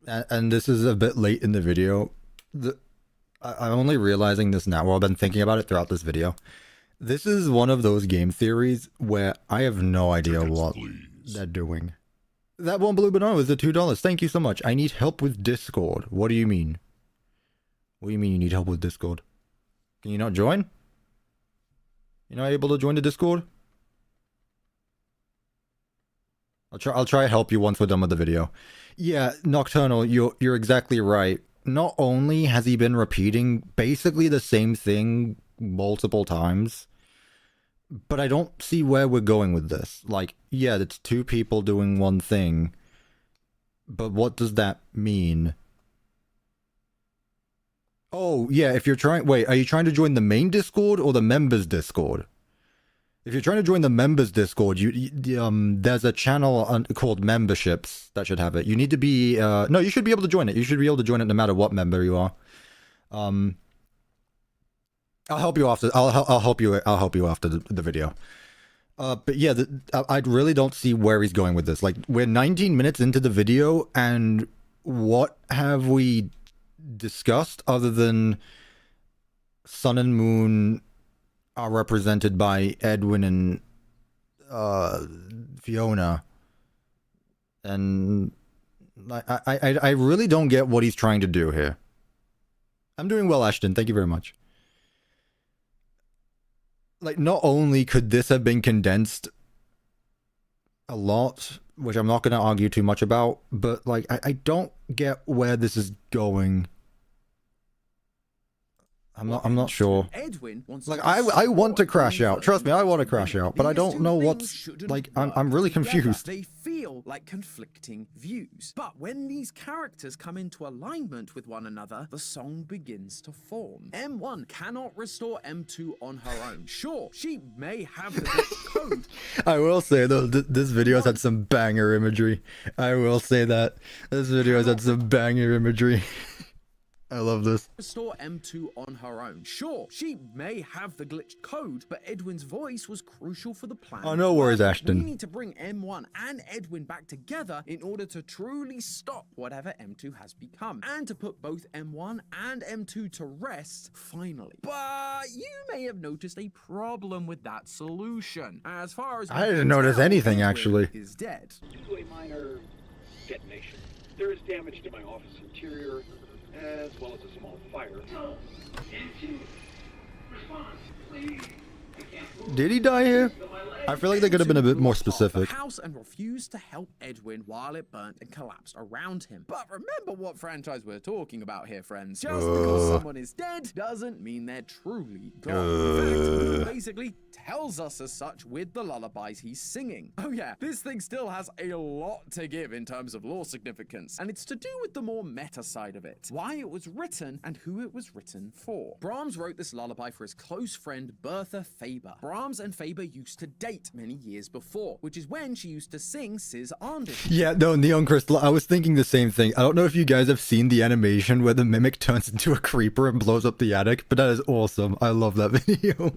And this is a bit late in the video. I'm only realizing this now, while I've been thinking about it throughout this video. This is one of those game theories where I have no idea what they're doing. That one blue banana was the $2. Thank you so much. I need help with Discord. What do you mean? What do you mean you need help with Discord? Can you not join? You're not able to join the Discord? I'll try to help you once we're done with the video. Yeah, Nocturnal, you're exactly right. Not only has he been repeating basically the same thing multiple times, but I don't see where we're going with this. Like, yeah, it's two people doing one thing, but what does that mean? Oh, yeah, if you're trying... Wait, are you trying to join the main Discord or the members Discord? If you're trying to join the members Discord, there's a channel called Memberships that should have it. You need to be... no, you should be able to join it. You should be able to join it no matter what member you are. I'll help you after. I'll help you after the video. But yeah, I really don't see where he's going with this. Like, we're 19 minutes into the video, and what have we discussed other than Sun and Moon are represented by Edwin and Fiona, and I really don't get what he's trying to do here. I'm doing well, Ashton. Thank you very much. Like, not only could this have been condensed a lot, which I'm not going to argue too much about, but, like, I don't get where this is going. I'm not sure. Like, I want to crash out. Trust me, I want to crash out, but I don't know what's... Like, I'm really confused. They feel like conflicting views. But when these characters come into alignment with one another, the song begins to form. M1 cannot restore M2 on her own. Sure, she may have the code. I will say, though, this video has had some banger imagery. I will say that. This video has had some banger imagery. I love this. restore M2 on her own. Sure, she may have the glitched code, but Edwin's voice was crucial for the plan. Oh, no worries, We Ashton. need to bring M1 and Edwin back together in order to truly stop whatever M2 has become, and to put both M1 and M2 to rest finally. But you may have noticed a problem with that solution. As far as I didn't notice anything, actually. Is dead. Due to a minor detonation, there is damage to my office interior, as well as a small fire. So, into response, please. Did he die here? I feel like they could have been a bit more The specific. house and refused to help Edwin while it burnt and collapsed around him. But remember what franchise we're talking about here, friends. Just because someone is dead doesn't mean they're truly gone. In fact, he basically tells us as such with the lullabies he's singing. Oh yeah, this thing still has a lot to give in terms of lore significance, and it's to do with the more meta side of it. Why it was written and who it was written for. Brahms wrote this lullaby for his close friend Bertha Faber. Brahms and Faber used to date many years before, which is when she used to sing Sis Anderson. Yeah, no, Neon Crystal, I was thinking the same thing. I don't know if you guys have seen the animation where the mimic turns into a creeper and blows up the attic, but that is awesome. I love that video.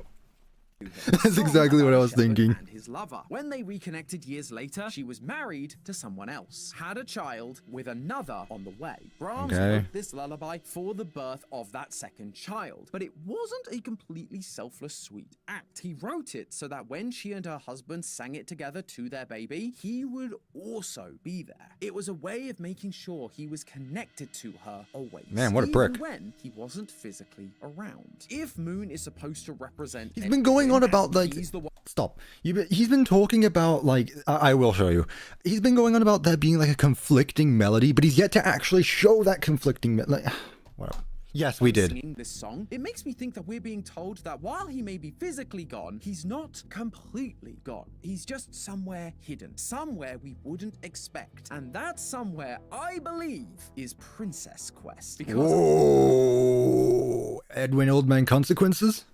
That's exactly what I was thinking. And his lover. When they reconnected years later, she was married to someone else, had a child with another on the way. Brahms wrote this lullaby for the birth of that second child, but it wasn't a completely selfless, sweet act. He wrote it so that when she and her husband sang it together to their baby, he would also be there. It was a way of making sure he was connected to her always. Man, what a prick. Even when he wasn't physically around. If Moon is supposed to represent... He's been going on about, like, stop. He's been talking about, like, I will show you. He's been going on about there being, like, a conflicting melody, but he's yet to actually show that conflicting melody. Like, whatever. Yes, we did. Singing this song, it makes me think that we're being told that while he may be physically gone, he's not completely gone. He's just somewhere hidden, somewhere we wouldn't expect. And that somewhere, I believe, is Princess Quest. Because Whoa. Edwin Old Man Consequences?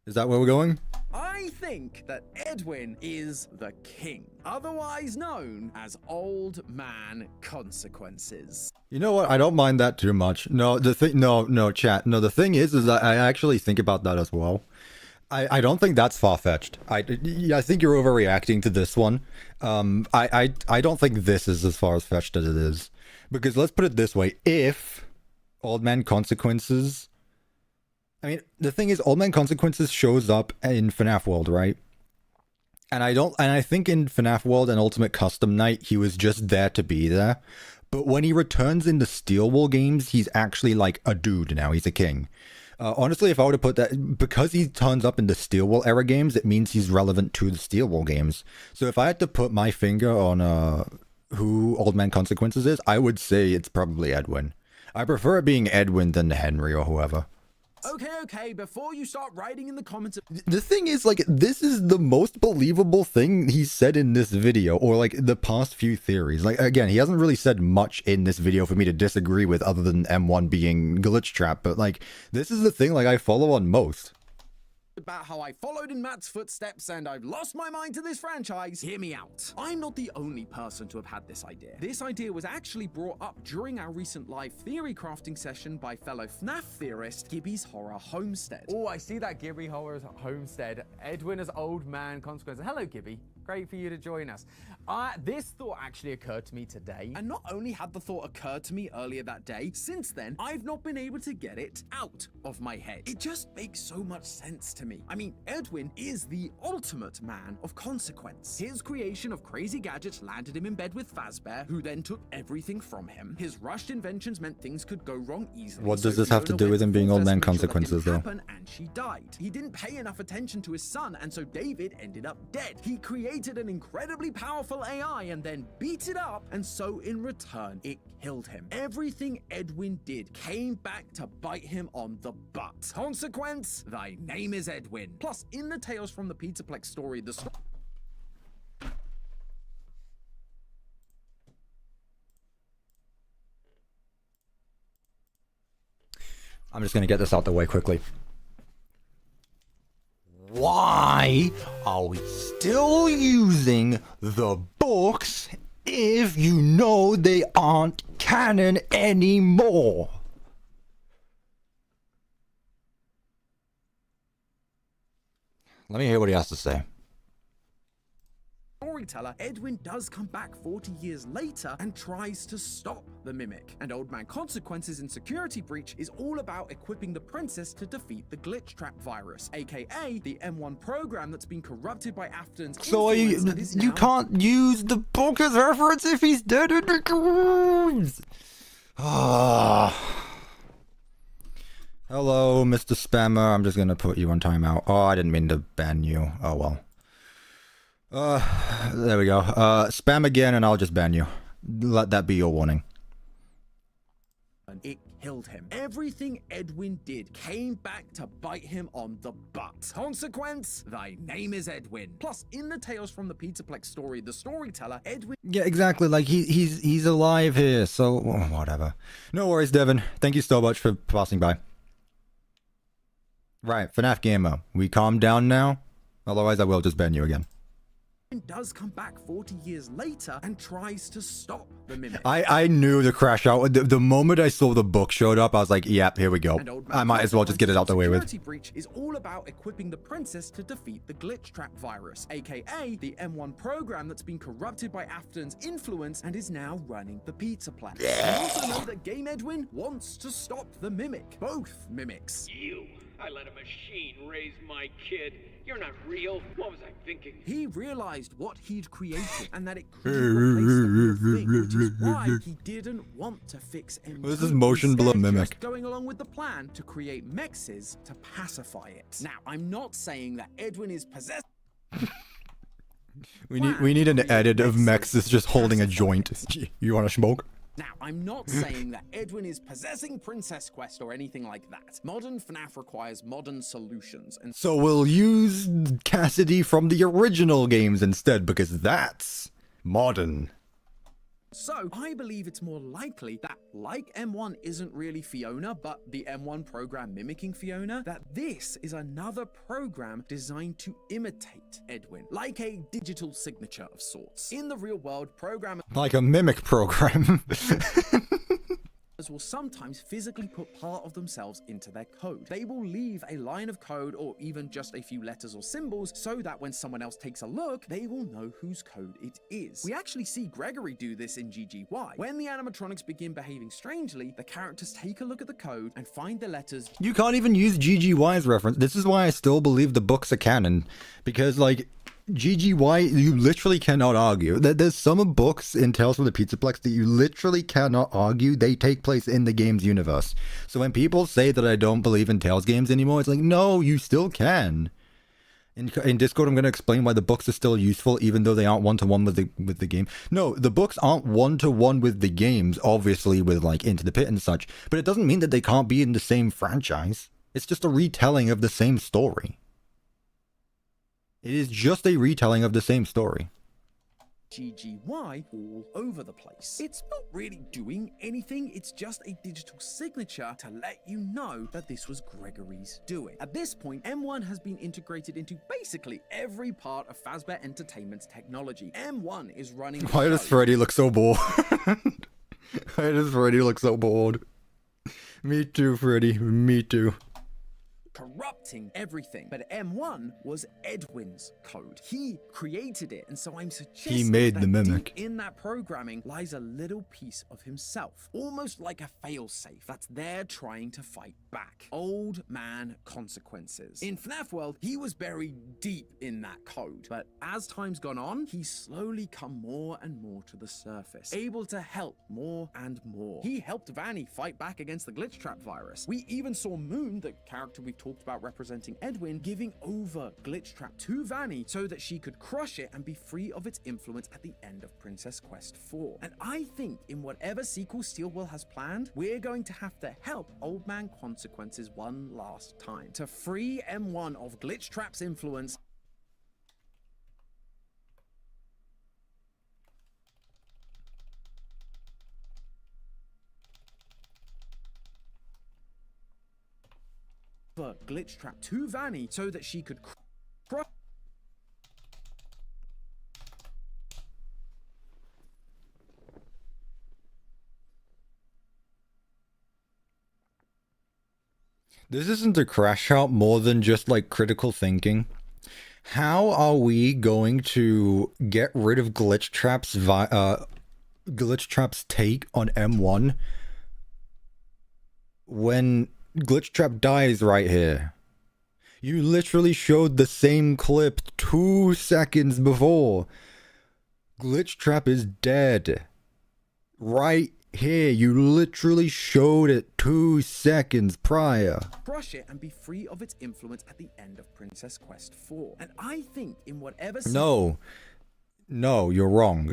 Is that where we're going? I think that Edwin is the king, otherwise known as Old Man Consequences. You know what? I don't mind that too much. No, the thing, no, chat. No, the thing is that I actually think about that as well. I don't think that's far-fetched. I think you're overreacting to this one. I don't think this is as far-fetched as it is. Because let's put it this way. If Old Man Consequences... I mean, the thing is, Old Man Consequences shows up in FNAF World, right? And I think in FNAF World and Ultimate Custom Night, he was just there to be there. But when he returns in the Steel Wool games, he's actually like a dude now. He's a king. Honestly, if I were to put that, because he turns up in the Steel Wool era games, it means he's relevant to the Steel Wool games. So if I had to put my finger on who Old Man Consequences is, I would say it's probably Edwin. I prefer it being Edwin than Henry or whoever. Okay, before you start writing in the comments... The thing is, like, this is the most believable thing he said in this video, or, like, the past few theories. Like, again, he hasn't really said much in this video for me to disagree with other than M1 being glitch trap, but, like, this is the thing, like, I follow on most. About how I followed in Matt's footsteps and I've lost my mind to this franchise, hear me out. I'm not the only person to have had this idea. This idea was actually brought up during our recent live theory crafting session by fellow FNAF theorist Gibby's Horror Homestead. Oh, I see that Gibby Horror Homestead. Edwin as Old Man Consequences. Hello, Gibby. Great for you to join us. This thought actually occurred to me today. And not only had the thought occurred to me earlier that day, since then, I've not been able to get it out of my head. It just makes so much sense to me. I mean, Edwin is the ultimate man of consequence. His creation of crazy gadgets landed him in bed with Fazbear, who then took everything from him. His rushed inventions meant things could go wrong easily. What does this have to do with him being Old Man Consequences, though? And she died. He didn't pay enough attention to his son, and so David ended up dead. He created an incredibly powerful AI and then beat it up, and so in return, it killed him. Everything Edwin did came back to bite him on the butt. Consequence, thy name is Edwin. Plus, in the Tales from the PizzePlex story, I'm just gonna get this out the way quickly. Why are we still using the books if you know they aren't canon anymore? Let me hear what he has to say. Storyteller, Edwin does come back 40 years later and tries to stop the mimic. And Old Man Consequences in Security Breach is all about equipping the princess to defeat the glitch trap virus, aka the M1 program that's been corrupted by Afton's So influence. you can't use the book as reference if he's dead in the games. Hello, Mr. Spammer. I'm just gonna put you on timeout. Oh, I didn't mean to ban you. Oh well. There we go. Spam again and I'll just ban you. Let that be your warning. It killed him. Everything Edwin did came back to bite him on the butt. Consequence, thy name is Edwin. Plus, in the Tales from the PizzeaPlex story, the storyteller, Edwin... Yeah, exactly. Like, he's alive here, so whatever. No worries, Devin. Thank you so much for passing by. Right, FNAF Gamer. We calm down now? Otherwise, I will just ban you again. Does come back 40 years later and tries to stop the mimic. I knew the crash out. The moment I saw the book showed up, I was like, yep, here we go. I might as well just get it out the way with. Security Breach is all about equipping the princess to defeat the glitch trap virus, aka the M1 program that's been corrupted by Afton's influence and is now running the pizza plant. You also know that Game Edwin wants to stop the mimic. Both mimics. You! I let a machine raise my kid. You're not real. What was I thinking? He realized what he'd created and that it couldn't replace the real thing, which is why he didn't want to fix M2. What is this motion blur mimic? Just going along with the plan to create mexes to pacify it. Now, I'm not saying that Edwin is possessed. We need an edit of Mexes just holding a joint. You want to smoke? Now, I'm not saying that Edwin is possessing Princess Quest or anything like that. Modern FNAF requires modern solutions, and so we'll use Cassidy from the original games instead, because that's modern. so I believe it's more likely that, like M1 isn't really Fiona, but the M1 program mimicking Fiona, that this is another program designed to imitate Edwin, like a digital signature of sorts. In the real world, programmers like a mimic program. will sometimes physically put part of themselves into their code. They will leave a line of code or even just a few letters or symbols so that when someone else takes a look, they will know whose code it is. We actually see Gregory do this in GGY. When the animatronics begin behaving strangely, the characters take a look at the code and find the letters. You can't even use GGY's reference. This is why I still believe the books are canon. Because, like, GGY, you literally cannot argue. There's some books in Tales from the PizzeaPlex that you literally cannot argue. They take place in the game's universe. So when people say that I don't believe in Tales games anymore, it's like, no, you still can. In Discord, I'm going to explain why the books are still useful, even though they aren't one-to-one with the game. No, the books aren't one-to-one with the games, obviously, with, like, Into the Pit and such. But it doesn't mean that they can't be in the same franchise. It's just a retelling of the same story. It is just a retelling of the same story. GGY all over the place. It's not really doing anything, it's just a digital signature to let you know that this was Gregory's doing. At this point, M1 has been integrated into basically every part of Fazbear Entertainment's technology. M1 is running... Why does Freddy look so bored? Why does Freddy look so bored? Me too, Freddy. Me too. Corrupting everything. But M1 was Edwin's code. He created it, and so I'm suggesting he made the mimic. Deep in that programming lies a little piece of himself, almost like a failsafe that's there trying to fight back. Old Man Consequences. In FNAF World, he was buried deep in that code, but as time's gone on, he's slowly come more and more to the surface, able to help more and more. He helped Vanny fight back against the glitch trap virus. We even saw Moon, the character we've talked about representing Edwin, giving over Glitch Trap to Vanny so that she could crush it and be free of its influence at the end of Princess Quest 4. And I think in whatever sequel Steelwell has planned, we're going to have to help Old Man Consequences one last time to free M1 of Glitch Trap's influence. Glitch Trap to Vanny so that she could crush. This isn't a crash out more than just like critical thinking. How are we going to get rid of Glitch Trap's take on M1 when Glitch Trap dies right here? You literally showed the same clip 2 seconds before. Glitch Trap is dead. Right here, you literally showed it 2 seconds prior. Crush it and be free of its influence at the end of Princess Quest 4. And I think in whatever... No, you're wrong.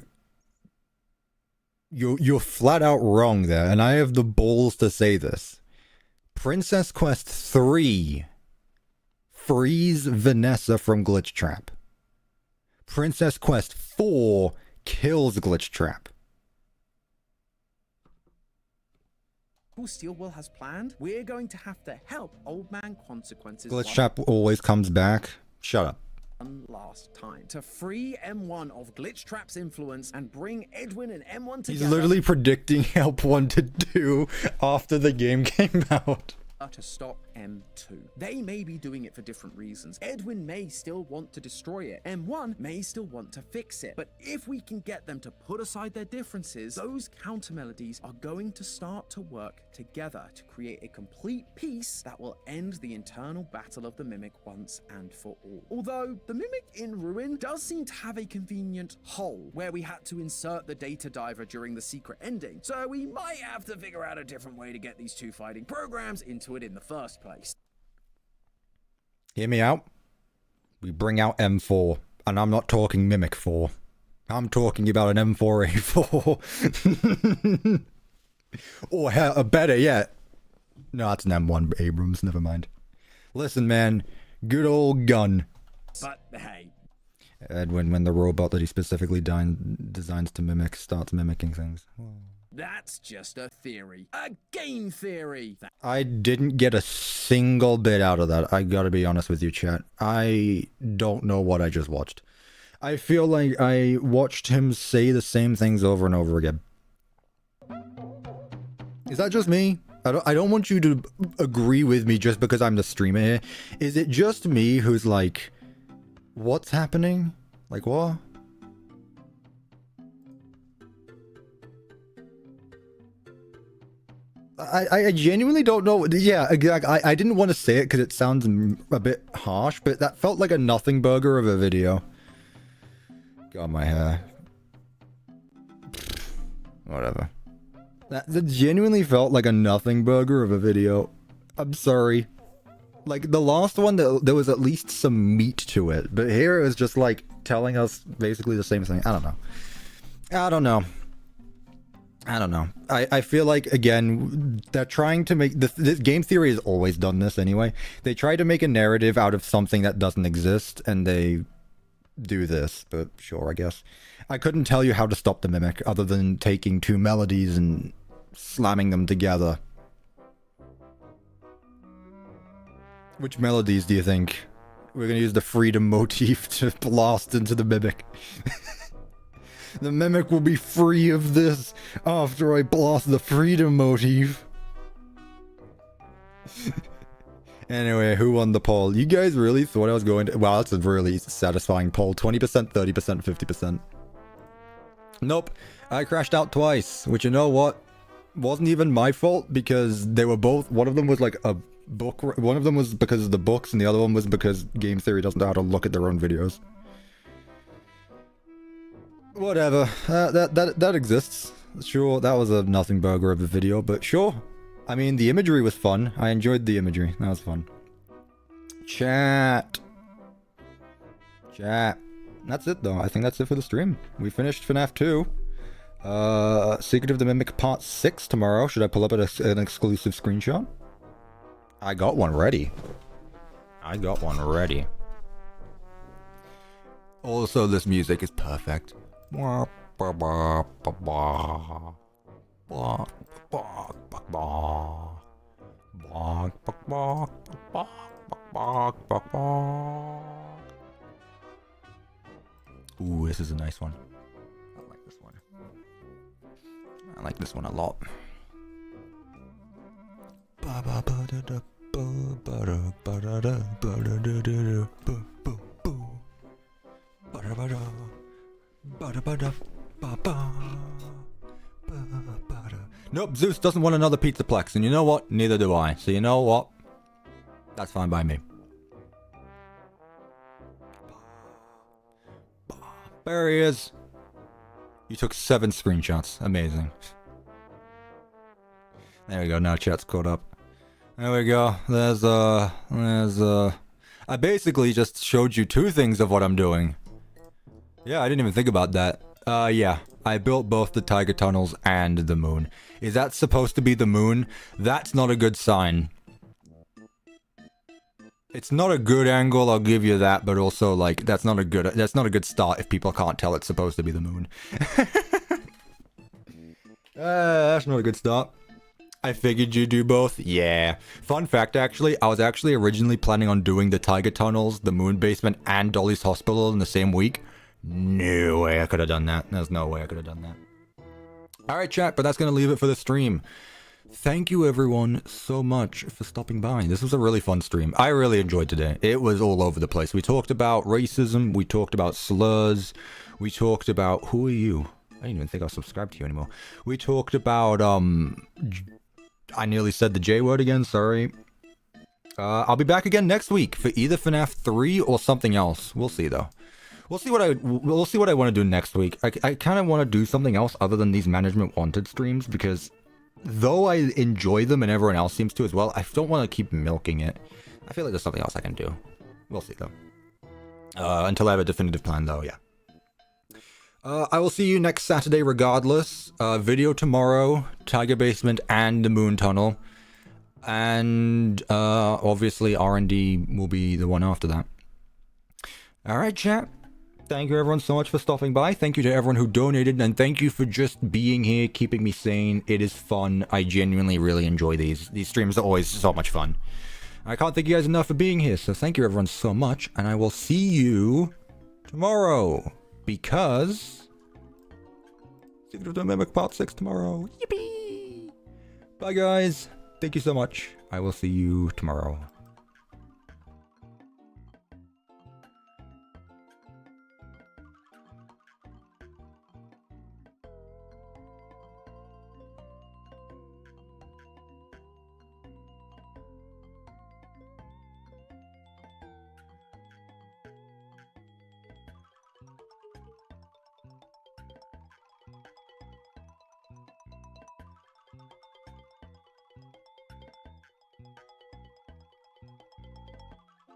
You're flat out wrong there, and I have the balls to say this. Princess Quest 3 frees Vanessa from Glitch Trap. Princess Quest 4 kills Glitch Trap. Steel Will has planned, we're going to have to help Old Man Consequences. Glitch Trap always comes back. Shut up. One last time to free M1 of Glitch Trap's influence and bring Edwin and M1 together. He's literally predicting Help 1 to do after the game came out. To stop M2. They may be doing it for different reasons. Edwin may still want to destroy it. M1 may still want to fix it. But if we can get them to put aside their differences, those counter melodies are going to start to work together to create a complete piece that will end the internal battle of the Mimic once and for all. Although the Mimic in Ruin does seem to have a convenient hole where we had to insert the data diver during the secret ending. So we might have to figure out a different way to get these two fighting programs into it in the first place. Hear me out. We bring out M4, and I'm not talking Mimic 4. I'm talking about an M4A4. Or hell, better yet. No, that's an M1 Abrams, never mind. Listen, man, good old gun. But hey. Edwin, when the robot that he specifically designs to mimic starts mimicking things. That's just a theory. A game theory! I didn't get a single bit out of that. I gotta be honest with you, chat. I don't know what I just watched. I feel like I watched him say the same things over and over again. Is that just me? I don't want you to agree with me just because I'm the streamer here. Is it just me who's like, what's happening? Like, what? I genuinely don't know. Yeah, exactly. I didn't want to say it because it sounds a bit harsh, but that felt like a nothing burger of a video. God, my hair. Whatever. That genuinely felt like a nothing burger of a video. I'm sorry. Like, the last one, there was at least some meat to it, but here it was just like telling us basically the same thing. I don't know. I feel like, again, they're trying to make... This game theory has always done this anyway. They try to make a narrative out of something that doesn't exist, and they do this, but sure, I guess. I couldn't tell you how to stop the Mimic, other than taking two melodies and slamming them together. Which melodies do you think? We're gonna use the freedom motif to blast into the Mimic. The Mimic will be free of this after I blast the freedom motif. Anyway, who won the poll? You guys really thought I was going to... Wow, that's a really satisfying poll. 20%, 30%, 50%. Nope. I crashed out twice, which, you know what? Wasn't even my fault, because they were both... One of them was like a book... One of them was because of the books, and the other one was because game theory doesn't know how to look at their own videos. Whatever. That exists. Sure, that was a nothing burger of a video, but sure. I mean, the imagery was fun. I enjoyed the imagery. That was fun. Chat. That's it, though. I think that's it for the stream. We finished FNAF 2. Secret of the Mimic Part 6 tomorrow. Should I pull up an exclusive screenshot? I got one ready. Also, this music is perfect. Ooh, this is a nice one. I like this one. I like this one a lot. Nope, Zeus doesn't want another pizzaplex, and you know what? Neither do I. So you know what? That's fine by me. There he is. You took 7 screenshots. Amazing. There we go. Now chat's caught up. There we go. I basically just showed you 2 things of what I'm doing. Yeah, I didn't even think about that. Yeah. I built both the tiger tunnels and the moon. Is that supposed to be the moon? That's not a good sign. It's not a good angle, I'll give you that, but also like that's not a good start if people can't tell it's supposed to be the moon. That's not a good start. I figured you'd do both. Yeah. Fun fact, actually, I was actually originally planning on doing the tiger tunnels, the moon basement, and Dolly's hospital in the same week. No way I could have done that. There's no way I could have done that. Alright, chat, but that's going to leave it for the stream. Thank you, everyone, so much for stopping by. This was a really fun stream. I really enjoyed today. It was all over the place. We talked about racism. We talked about slurs. We talked about... Who are you? I didn't even think I was subscribed to you anymore. We talked about... I nearly said the J word again. Sorry. I'll be back again next week for either FNAF 3 or something else. We'll see, though. We'll see what I want to do next week. I kind of want to do something else other than these Management Wanted streams, because though I enjoy them and everyone else seems to as well, I don't want to keep milking it. I feel like there's something else I can do. We'll see, though. Until I have a definitive plan, though, yeah. I will see you next Saturday regardless. Video tomorrow, Tiger Basement and the Moon Tunnel. And obviously R&D will be the one after that. Alright, chat. Thank you everyone so much for stopping by. Thank you to everyone who donated, and thank you for just being here, keeping me sane. It is fun. I genuinely really enjoy these. These streams are always so much fun. I can't thank you guys enough for being here, so thank you everyone so much, and I will see you tomorrow. Because... Secret of the Mimic Part 6 tomorrow. Yippee! Bye guys. Thank you so much. I will see you tomorrow.